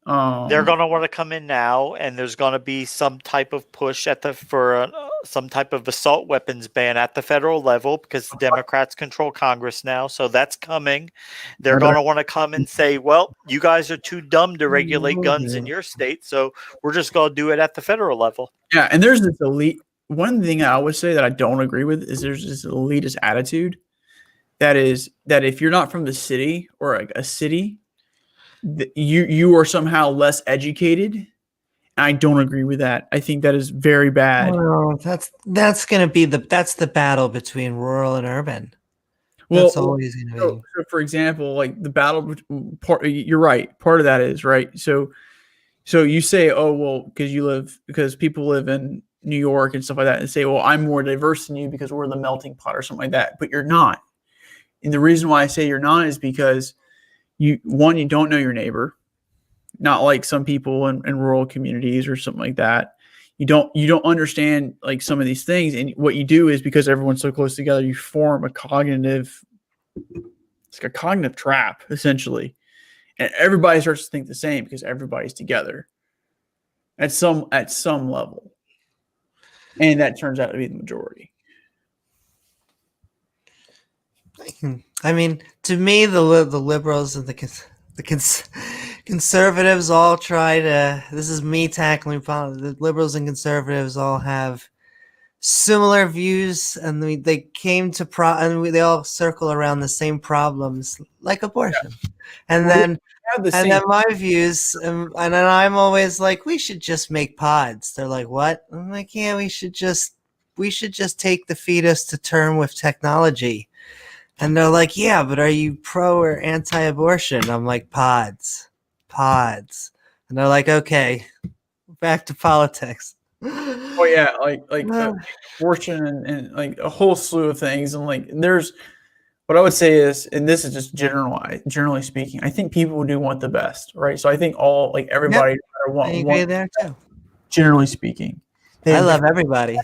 They're going to want to come in now, and there's going to be some type of push for some type of assault weapons ban at the federal level because the Democrats control Congress now. So that's coming. They're going to want to come and say, well, you guys are too dumb to regulate guns in your state, so we're just going to do it at the federal level. Yeah, and there's this elite. One thing I would say that I don't agree with is there's this elitist attitude that if you're not from the city or a city, you are somehow less educated. I don't agree with that. I think that is very bad. Well, that's going to be that's the battle between rural and urban. That's always going to be. So for example, like the battle part, you're right. Part of that is right. So you say, oh well, because people live in New York and stuff like that, and say, well, I'm more diverse than you because we're the melting pot or something like that. But you're not. And the reason why I say you're not is because you don't know your neighbor, not like some people in rural communities or something like that. You don't understand like some of these things. And what you do is because everyone's so close together, you form it's like a cognitive trap essentially. And everybody starts to think the same because everybody's together at some level. And that turns out to be the majority. I mean, to me, the liberals and the conservatives all try to. This is me tackling politics. The liberals and conservatives all have similar views, and they came to they all circle around the same problems, like abortion. And then my views, and then I'm always like, we should just make pods. They're like, what? I'm like, yeah, we should just take the fetus to term with technology. And they're like, yeah, but are you pro or anti-abortion? I'm like, pods. And they're like, okay, back to politics. Oh yeah, like abortion and like a whole slew of things. And like there's what I would say is, and this is just generally speaking, I think people do want the best, right? So I think everybody I agree there too. Generally speaking. I love everybody.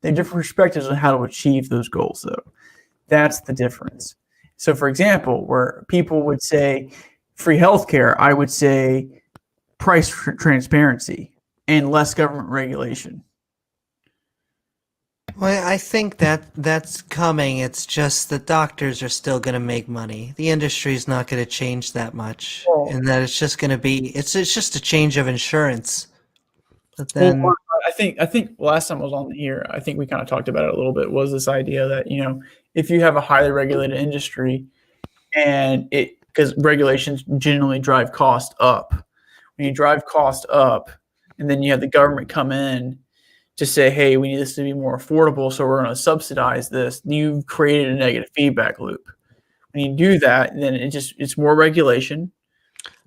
They have different perspectives on how to achieve those goals though. That's the difference. So, for example, where people would say free healthcare, I would say price transparency and less government regulation. Well, I think that's coming. It's just the doctors are still going to make money. The industry is not going to change that much, and that it's just going to be it's just a change of insurance. But then, I think last time I was on here, I think we kind of talked about it a little bit. Was this idea that if you have a highly regulated industry, and because regulations generally drive cost up, when you drive cost up, and then you have the government come in to say, hey, we need this to be more affordable, so we're going to subsidize this. You've created a negative feedback loop. When you do that, then it's more regulation.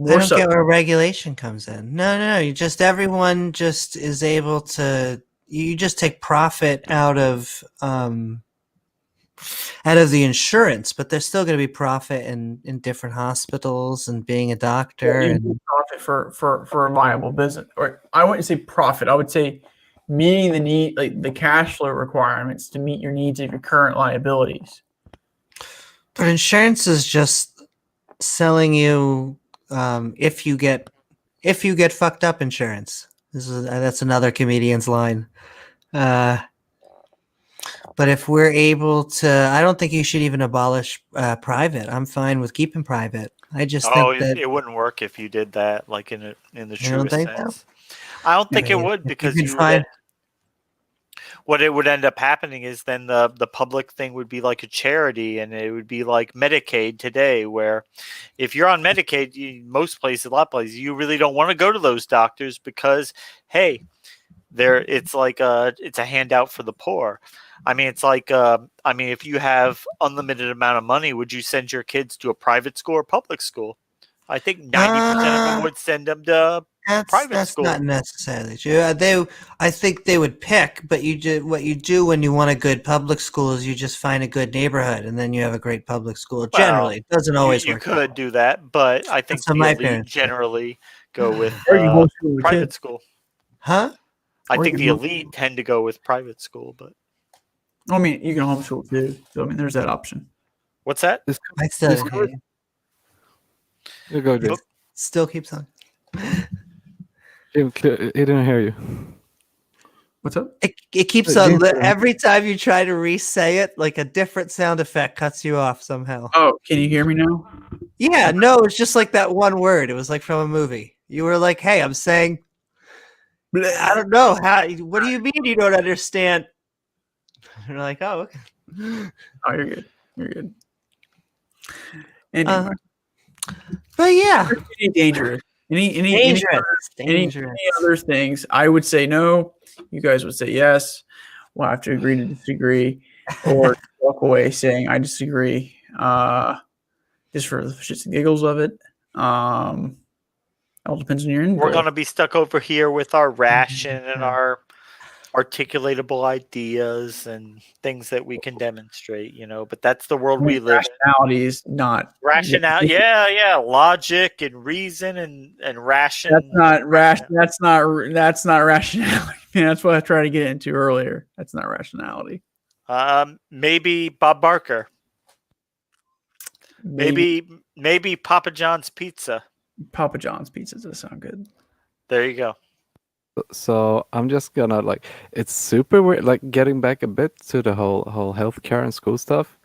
I don't get where regulation comes in. No. Everyone just is able to. You just take profit out of the insurance, but there's still going to be profit in different hospitals and being a doctor. You need profit for a viable business, or I wouldn't say profit. I would say meeting the need, like the cash flow requirements to meet your needs of your current liabilities. But insurance is just selling you if you get fucked up insurance. That's another comedian's line. But if we're able to, I don't think you should even abolish private. I'm fine with keeping private. I just think that it wouldn't work if you did that, like in the truest think sense. so? I don't think it would because what it would end up happening is then the public thing would be like a charity, and it would be like Medicaid today, where if you're on Medicaid, most places, a lot of places, you really don't want to go to those doctors because, hey, it's like it's a handout for the poor. I mean, it's like if you have unlimited amount of money, would you send your kids to a private school or public school? I think 90% of them would send them to private That's school. not necessarily true. I think they would pick, but what you do when you want a good public school is you just find a good neighborhood, and then you have a great public school. Generally, it doesn't always you work. could do that, but I think That's what the my elite parents did. generally go with Or you homeschool the private kids. school. Huh? I Or think you the can elite tend to go with private school, but I mean, you can homeschool too. So I mean, there's that option. what's that? I still didn't hear you. You go, Jim. Still keeps on. Jim, he didn't hear you. What's up? It keeps on every time you try to re-say it, like a different sound effect cuts you off somehow. Oh, can you hear me now? Yeah, no, it's just like that one word. It was like from a movie. You were like, "Hey, I'm saying, I don't know how. What do you mean you don't understand?" You're like, "Oh, okay." Oh, you're good. You're good. Anyway, But yeah, any dangerous? Any dangerous. other things? I would say no. You guys would say yes. We'll have to agree to disagree, or walk away saying I disagree. Just for the shits and giggles of it. All depends on your input. We're going to be stuck over here with our ration and our articulatable ideas and things that we can demonstrate, but that's the world we live in. Rationality is not Rationality, yeah, logic and reason and ration. That's not rationality. That's what I tried to get into earlier. That's not rationality. Maybe Bob Barker. Maybe Papa John's Pizza. Papa John's Pizza does sound good. There you go. So I'm just gonna it's super weird, getting back a bit to the whole healthcare and school stuff.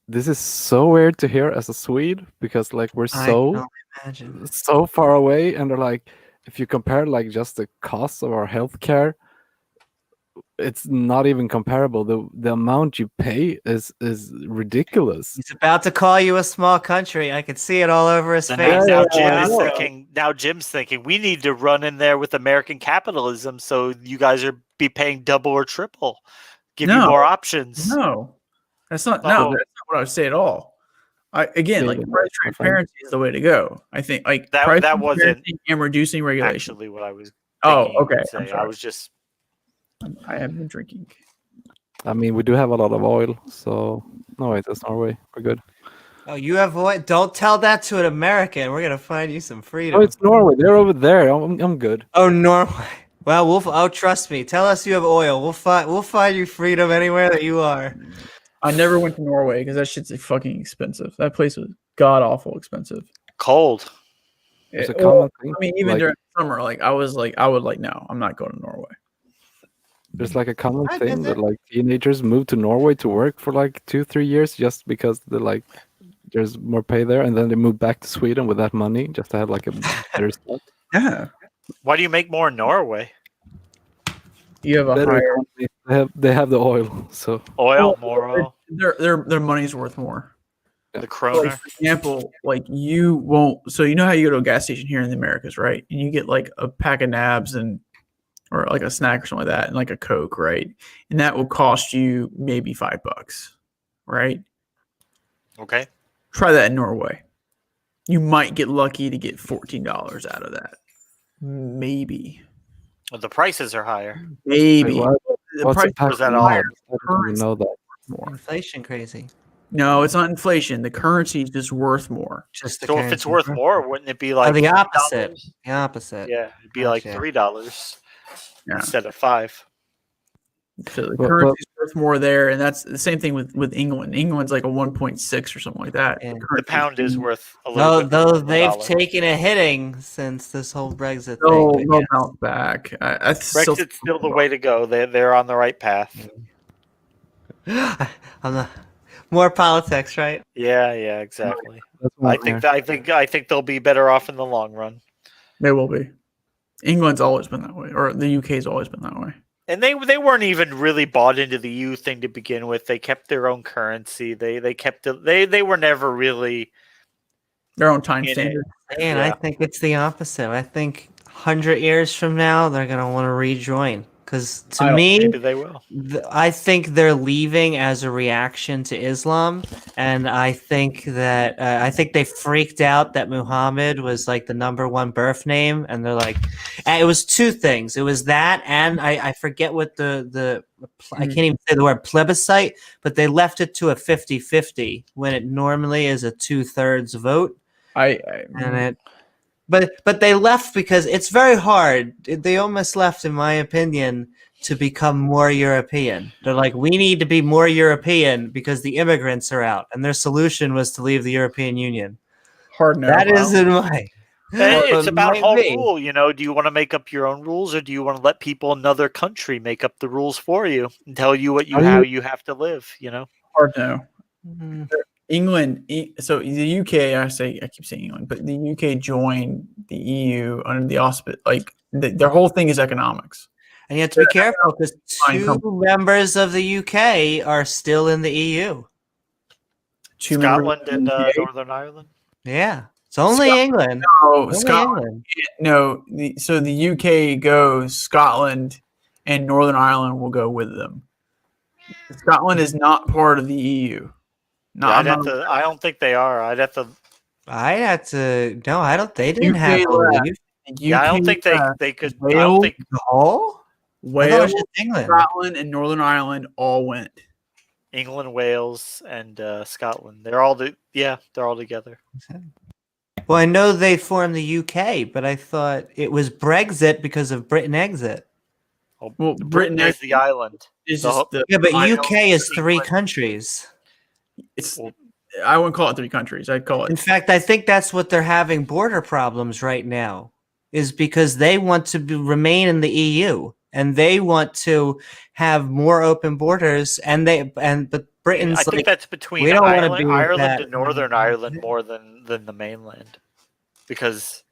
This is so weird to hear as a Swede because we're so far away, and they're like, if you compare just the cost of our healthcare, it's not even comparable. The amount you pay is ridiculous. He's about to call you a small country. I could see it all over his face. Now Jim's thinking we need to run in there with American capitalism, so you guys are be paying double or triple, give you more options. No, that's not. No, that's not what I would say at all. Price transparency is the way to go. I think that wasn't and reducing regulation. Actually, what I was. Okay. I was just. I have been drinking. I mean, we do have a lot of oil, so no, wait, that's Norway. We're good. Oh, you have oil? Don't tell that to an American. We're gonna find you some freedom. Oh, it's Norway. They're over there. I'm good. Oh, Norway. Well, trust me. Tell us you have oil. We'll find you freedom anywhere that you are. I never went to Norway because that shit's fucking expensive. That place was god awful expensive. Cold. It's a common thing. I mean, even during summer, I would no, I'm not going to Norway. There's a common thing that teenagers move to Norway to work for 2-3 years just because there's more pay there, and then they move back to Sweden with that money just to have a better stuff. Yeah. Why do you make more in Norway? You have a higher. They have the oil, so more oil. Their money's worth more. The kroner. For example, you won't. So you know how you go to a gas station here in the Americas, right? And you get a pack of nabs or a snack or something like that, and a Coke, right? And that will cost you maybe $5, right? Okay. Try that in Norway. You might get lucky to get $14 out of that. Maybe. Well, the prices are higher. Maybe. What's the price that higher? I don't even know that. More. Inflation crazy. No, it's not inflation. The currency is just worth more. So if it's worth more, wouldn't it be the opposite? $3? The opposite. Yeah, it'd be $3 Yeah. instead of $5. So the currency is worth more there, and that's the same thing with England. England's like a 1.6 or something like that. Yeah. The pound is worth a little bit. Though they've taken a hitting since this whole Brexit thing. They'll bounce back. Brexit's still the way to go. They're on the right path. More politics, right? Yeah, exactly. I think they'll be better off in the long run. They will be. England's always been that way, or the UK's always been that way. And they weren't even really bought into the EU thing to begin with. They kept their own currency. They kept it. They were never really Their own time in it. standard. And I think it's the opposite. I think 100 years from now, they're going to want to rejoin. Because to me, Maybe they will. I think they're leaving as a reaction to Islam, and I think that they freaked out that Muhammad was like the #1 birth name, and they're like, and it was two things. It was that, and I forget what I can't even say the word plebiscite, but they left it to a 50-50 when it normally is a 2/3 vote, and it. But they left because it's very hard. They almost left, in my opinion, to become more European. They're like, we need to be more European because the immigrants are out, and their solution was to leave the European Union. Hard no. That is in my. It's about might home be. rule. Do you want to make up your own rules, or do you want to let people in another country make up the rules for you and tell you how you have to live? Hard no. Mhm. England, so the UK, I keep saying England, but the UK joined the EU under the auspice, like their whole thing is economics. And you have to be careful because two members of the UK are still in the EU. Scotland and Northern Ireland. Yeah, it's only England. No, Only Scotland. England. No, so the UK goes, Scotland and Northern Ireland will go with them. Scotland is not part of the EU. No, I don't think they are. I had to. No, I don't. They didn't UK have to left. leave. I don't think they could. I don't Wales, think No, I thought it Wales, was just England. Scotland, and Northern Ireland all went. England, Wales, and Scotland. They're all together. Well, I know they formed the UK, but I thought it was Brexit because of Britain exit. Well, Britain is the island. is The just whole- the. Yeah, but I UK is don't- 3 countries. It's. I wouldn't call it 3 countries. I'd call In it. fact, I think that's what they're having border problems right now, is because they want to remain in the EU and they want to have more open borders. But Britain's I think like, that's between we don't wanna Ireland, be with Ireland that. and Northern Ireland more than the mainland, because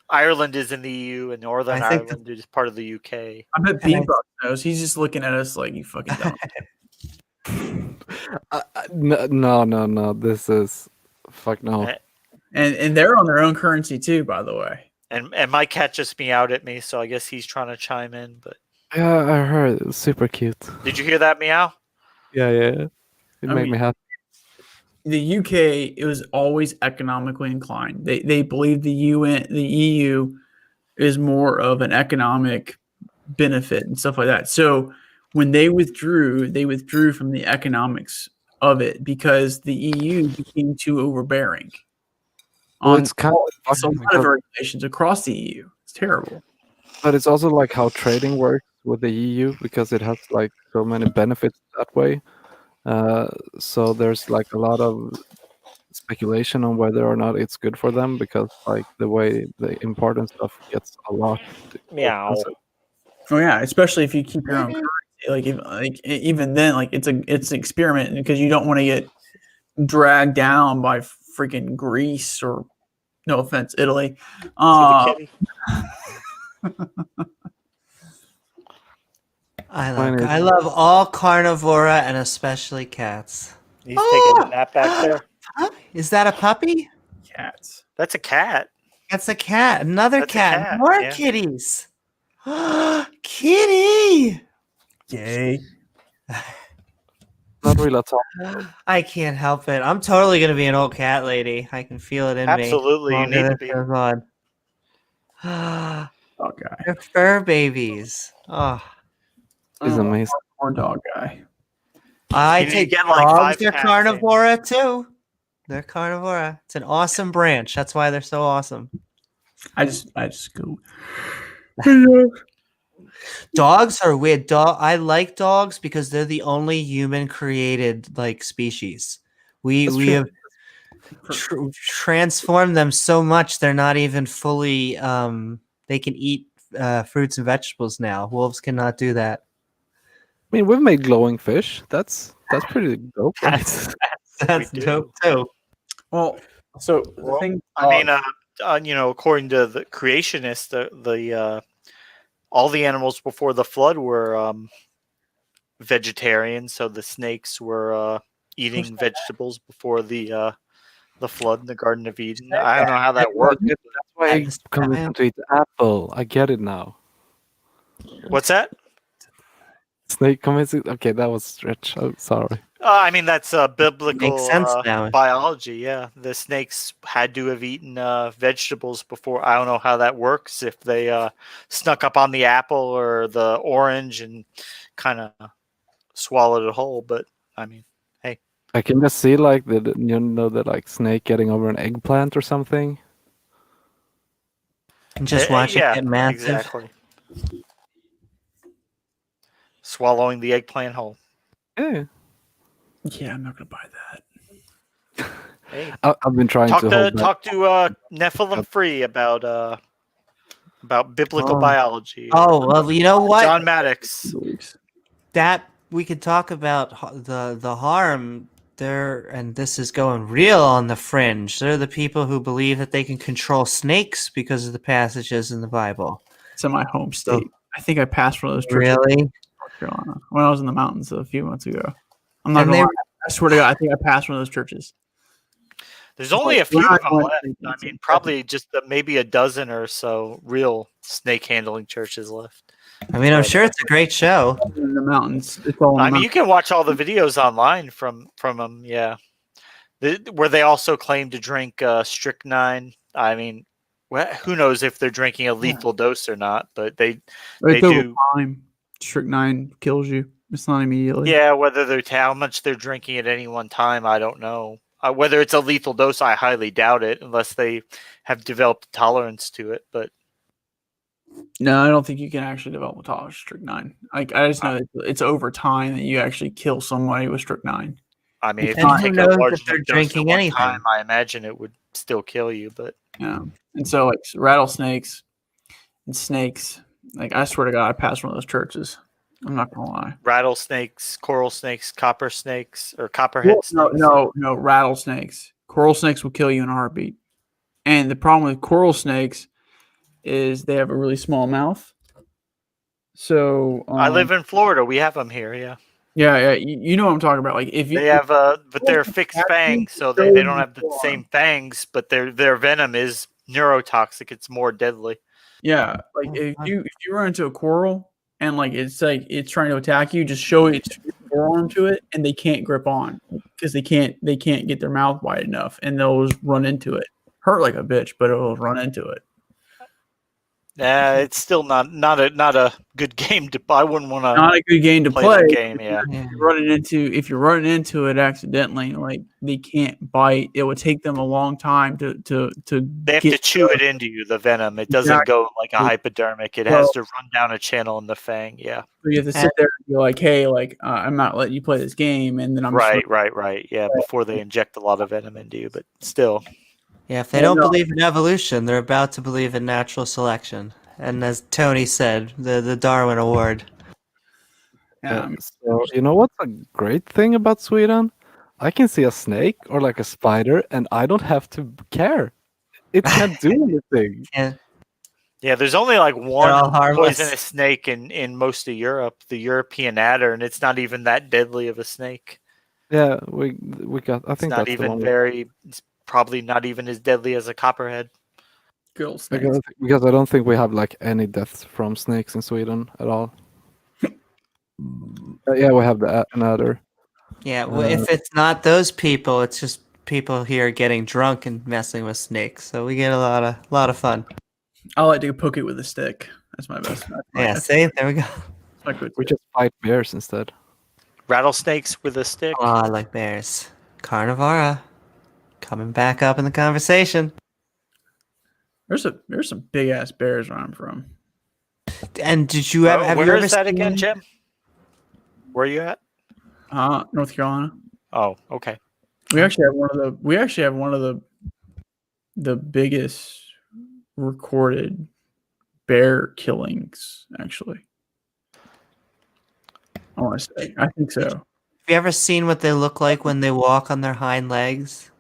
Ireland is in the EU and Northern I think Ireland is part of the UK. I bet Beanbug knows. He's just looking at us like you fucking dumb. No. This is fuck no. And they're on their own currency too, by the way. And my cat just meowed at me, so I guess he's trying to chime in. But Yeah, I heard. It was super cute. did you hear that meow? Yeah. It made me happy. The UK, it was always economically inclined. They believe the EU is more of an economic benefit and stuff like that. So when they withdrew from the economics of it because the EU became too overbearing. Well, it's kind of a lot of regulations across the EU. It's terrible. But it's also like how trading works with the EU because it has like so many benefits that way. So there's like a lot of speculation on whether or not it's good for them because like the way the important stuff gets a lot. Meow. Oh yeah, especially if you keep your own currency. Even then, like it's an experiment because you don't want to get dragged down by freaking Greece or, no offense, Italy. I love all carnivora and especially cats. He's taking a nap back there. Is that a puppy? Cats. That's a cat. That's a cat. Another That's a cat. cat, More yeah. kitties. Kitty. Yay. Not really at all. I can't help it. I'm totally gonna be an old cat lady. I can feel it in me. Absolutely, you Longer need to this be. goes on. Dog guy. They're fur babies. Oh, It's amazing. Poor dog guy. I You need to take get, like, dogs. 5 They're cats carnivora too. They're carnivora. It's an awesome branch. That's why they're so awesome. I just go. Dogs are weird. I like dogs because they're the only human created like species. We That's have true. transformed them so much they're not even fully. They can eat fruits and vegetables now. Wolves cannot do that. I mean, we've made glowing fish. That's pretty dope, right? That's do. dope too. Well, so Well, the thing. I mean, according to the creationists, the all the animals before the flood were vegetarian, so the snakes were eating vegetables before the flood in the Garden of Eden. I don't know how that worked. That's why I That's convinced him to eat apple. I get it now. What's that? Snake convincing. Okay, that was stretch. Oh, sorry. I mean, that's biblical Makes sense now. biology. Yeah, the snakes had to have eaten vegetables before. I don't know how that works. If they snuck up on the apple or the orange and kind of swallowed it whole, but I mean, hey, I can just see like the like snake getting over an eggplant or something. And just watch it yeah, get massive. exactly. Swallowing the eggplant whole. Yeah. Yeah, I'm not gonna buy that. Hey, I've been trying talk to to hold back. talk to Nephilim Free about biblical Oh. biology. Oh, well, you know what? John Maddox. That we could talk about the harm there, and this is going real on the fringe. They're the people who believe that they can control snakes because of the passages in the Bible. It's in my home state. I think I passed one of those churches Really? in North Carolina when I was in the mountains a few months ago. I'm not And gonna they- lie. I swear to God, I think I passed one of those churches. There's only a We're few not of them going left. to- I mean, probably just maybe a dozen or so real snake handling churches left. I mean, I'm sure it's a great show. In the mountains. It's all in the I mean, mountains. you can watch all the videos online from them. Yeah, where they also claim to drink strychnine. I mean, who knows if they're drinking a lethal dose or not? But they It's over do. time. Strychnine kills you. It's not immediately. Yeah, whether they're how much they're drinking at any one time, I don't know. Whether it's a lethal dose, I highly doubt it, unless they have developed tolerance to it. But No, I don't think you can actually develop a tolerance to strychnine. Like I just know that it's over time that you actually kill somebody with strychnine. I mean, if And you who take a knows if large they're enough dose drinking at one anything? time, I imagine it would still kill you. But Yeah. And so like rattlesnakes and snakes, like I swear to God, I passed one of those churches. I'm not gonna lie. rattlesnakes, coral snakes, copper snakes, or copperhead snakes. No, rattlesnakes. Coral snakes will kill you in a heartbeat. And the problem with coral snakes is they have a really small mouth. So I live in Florida. We have them here. Yeah, yeah, you know what I'm talking about. Like if you they have but they're fixed fangs, so they don't have the same fangs, but their venom is neurotoxic. It's more deadly. yeah, like if you run into a coral and like it's trying to attack you, just show its forearm to it, and they can't grip on because they can't get their mouth wide enough, and they'll just run into it. Hurt like a bitch, but it'll run into it. It's still not a good game to. I wouldn't want to. Not a good game to play play. the game. Yeah. If you're running into it accidentally, like they can't bite. It would take them a long time to. They have to chew it into you. The venom. It doesn't go like a hypodermic. It has to run down a channel in the fang. Yeah. So you have to sit there and be like, "Hey, like I'm not letting you play this game," and then I'm right. Yeah, before they inject a lot of venom into you, but still. Yeah, if they don't believe in evolution, they're about to believe in natural selection. And as Tony said, the Darwin Award. Yeah, So you know what's a great thing about Sweden? I can see a snake or like a spider, and I don't have to care. It can't do anything. Yeah, there's only like all one harmless. poisonous snake in most of Europe, the European adder, and it's not even that deadly of a snake. Yeah, we got. I It's think not that's the even one. very. It's probably not even as deadly as a copperhead. good old snakes. Because I don't think we have like any deaths from snakes in Sweden at all. Yeah, we have another. Yeah, well, if it's not those people, it's just people here getting drunk and messing with snakes. So we get a lot of fun. I like to poke it with a stick. That's my best. Yeah, see, there we go. We just fight bears instead. Rattlesnakes with a stick. Oh, I like bears. Carnivora, coming back up in the conversation. There's some big ass bears where I'm from. And did you have you where ever is that seen again, Jim? Where are you at? North Carolina. Oh, okay. We actually have one of the biggest recorded bear killings. Actually, I want to say I think so. Have you ever seen what they look like when they walk on their hind legs?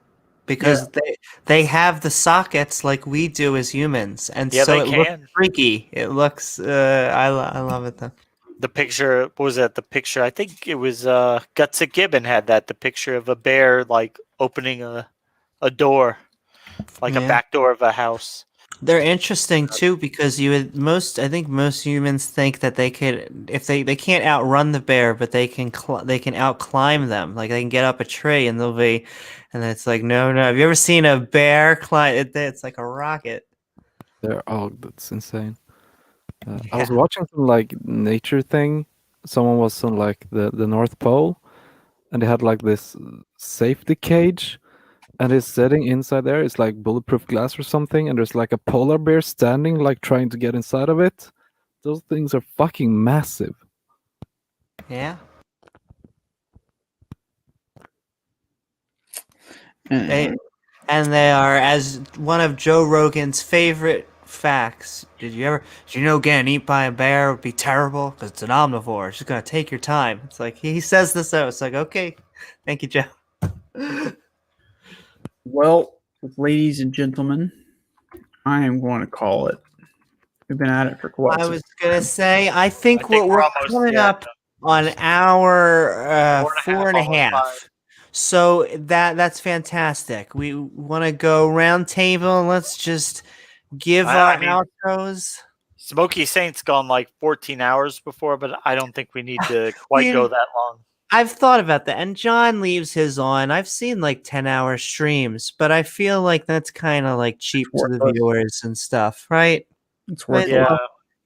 because they have the sockets like we do as humans, and Yeah, so they it looks can. freaky. It looks. I love it though. The picture, what was that? The picture, I think it was Gutsa Gibbon had that. The picture of a bear like opening a door, like a Yeah. back door of a house. They're interesting too because I think most humans think that they could if they can't outrun the bear, but they can they can out climb them. Like they can get up a tree and they'll be, and it's like no. Have you ever seen a bear climb? It's like a rocket. That's insane. I Yeah. was watching some like nature thing. Someone was on like the North Pole, and they had like this safety cage, and it's sitting inside there. It's like bulletproof glass or something, and there's like a polar bear standing, like trying to get inside of it. Those things are fucking massive. Yeah. And And they are, as one of Joe Rogan's favorite facts. Did you know getting eaten by a bear would be terrible? Because it's an omnivore. It's just going to take your time. It's like, he says this out. It's like, okay. Thank you, Joe. well, ladies and gentlemen, I am going to call it. We've been at it for quite I some was going to say, I think we're we're almost, coming up on hour 4 and a almost half. 5. So that's fantastic. We want to go round table. Let's just give our outros. Smoky Saint's gone like 14 hours before, but I don't think we need to quite go that long. I've thought about that, and John leaves his on. I've seen like 10-hour streams, but I feel like that's kind of like cheap to the viewers and stuff, right? It's worth Right? it.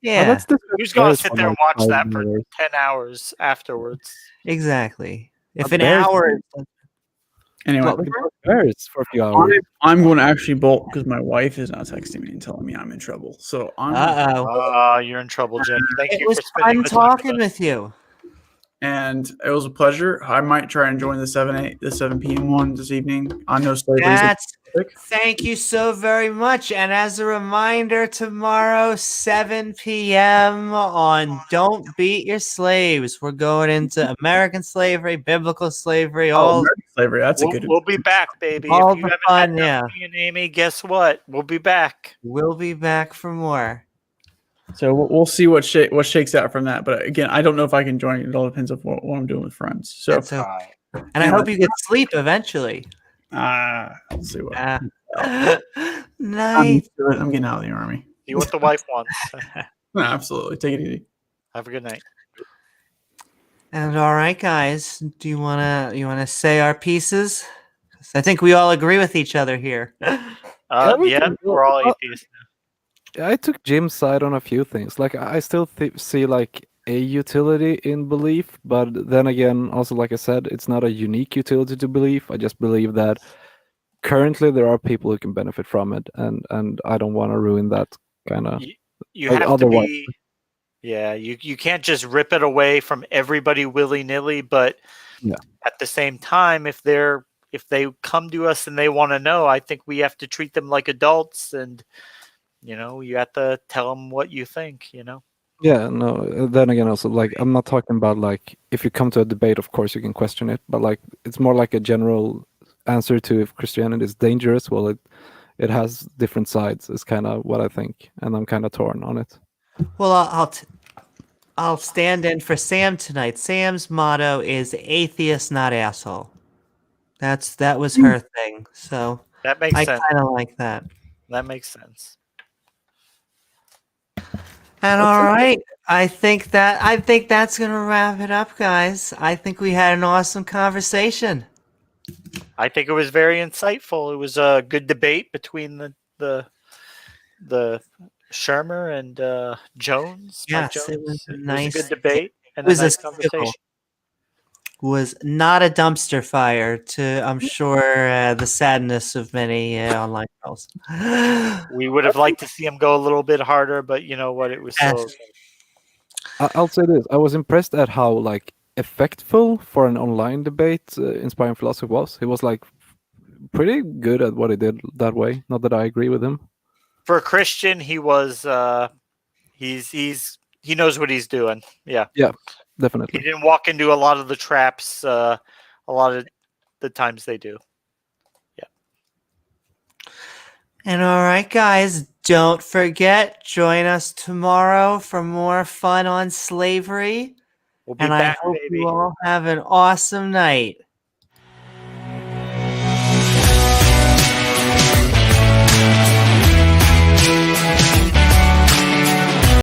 Yeah, Who's going to sit there and watch that for 10 hours afterwards? exactly. If A an bear's hour, Anyway, Well, bears for a few hours. I'm going to actually bolt because my wife is now texting me and telling me I'm in trouble. So I'm. You're in trouble, Jim. Thank it you was for spending fun the time talking with us. with you. And it was a pleasure. I might try and join the 7 p.m. one this evening. I know slavery. Thank you so very much. And as a reminder, tomorrow, 7 p.m. on Don't Beat Your Slaves. We're going into American slavery, biblical slavery, all American slavery. That's We'll be back, baby. all If you the haven't fun, had enough yeah. of me and Amy, guess what? We'll be back. We'll be back for more. So we'll see what shakes out from that. But again, I don't know if I can join. It all depends on what I'm doing with friends. So That's okay. And I hope you get sleep eventually. I'll see what. Nice. I'm getting out of the army. See what the wife wants. Absolutely. Take it easy. Have a good night. And all right, guys, do you wanna say our pieces? I think we all agree with each other here. We're all atheists now. I took Jim's side on a few things. Like I still see like a utility in belief, but then again, also like I said, it's not a unique utility to belief. I just believe that currently there are people who can benefit from it, and I don't want to ruin that kind of. You have to be. Yeah, you can't just rip it away from everybody willy-nilly, but at the same time, if they come to us and they want to know, I think we have to treat them like adults, and you have to tell them what you think. Yeah, no. Then again, also like I'm not talking about like if you come to a debate, of course you can question it, but like it's more like a general answer to if Christianity is dangerous. Well, it has different sides. Is kind of what I think, and I'm kind of torn on it. Well, I'll stand in for Sam tonight. Sam's motto is atheist, not asshole. That was her thing. So that makes sense. I kind of like that. That makes sense. And all right, I think that's gonna wrap it up, guys. I think we had an awesome conversation. I think it was very insightful. It was a good debate between the Shermer and Jones. Yes, Jones. it was a nice. good debate and It was a nice a conversation. Was not a dumpster fire to, I'm sure, the sadness of many online girls. We would have liked to see him go a little bit harder, but you know what? It was so. I'll say this: I was impressed at how like effectful for an online debate Inspiring Philosophy was. He was like pretty good at what he did that way. Not that I agree with him. For a Christian, he was. He knows what he's doing. Yeah. Yeah. Definitely. He didn't walk into a lot of the traps a lot of the times they do. Yeah. And all right, guys, don't forget, join us tomorrow for more fun on slavery. We'll be And I back, hope baby. you all have an awesome night.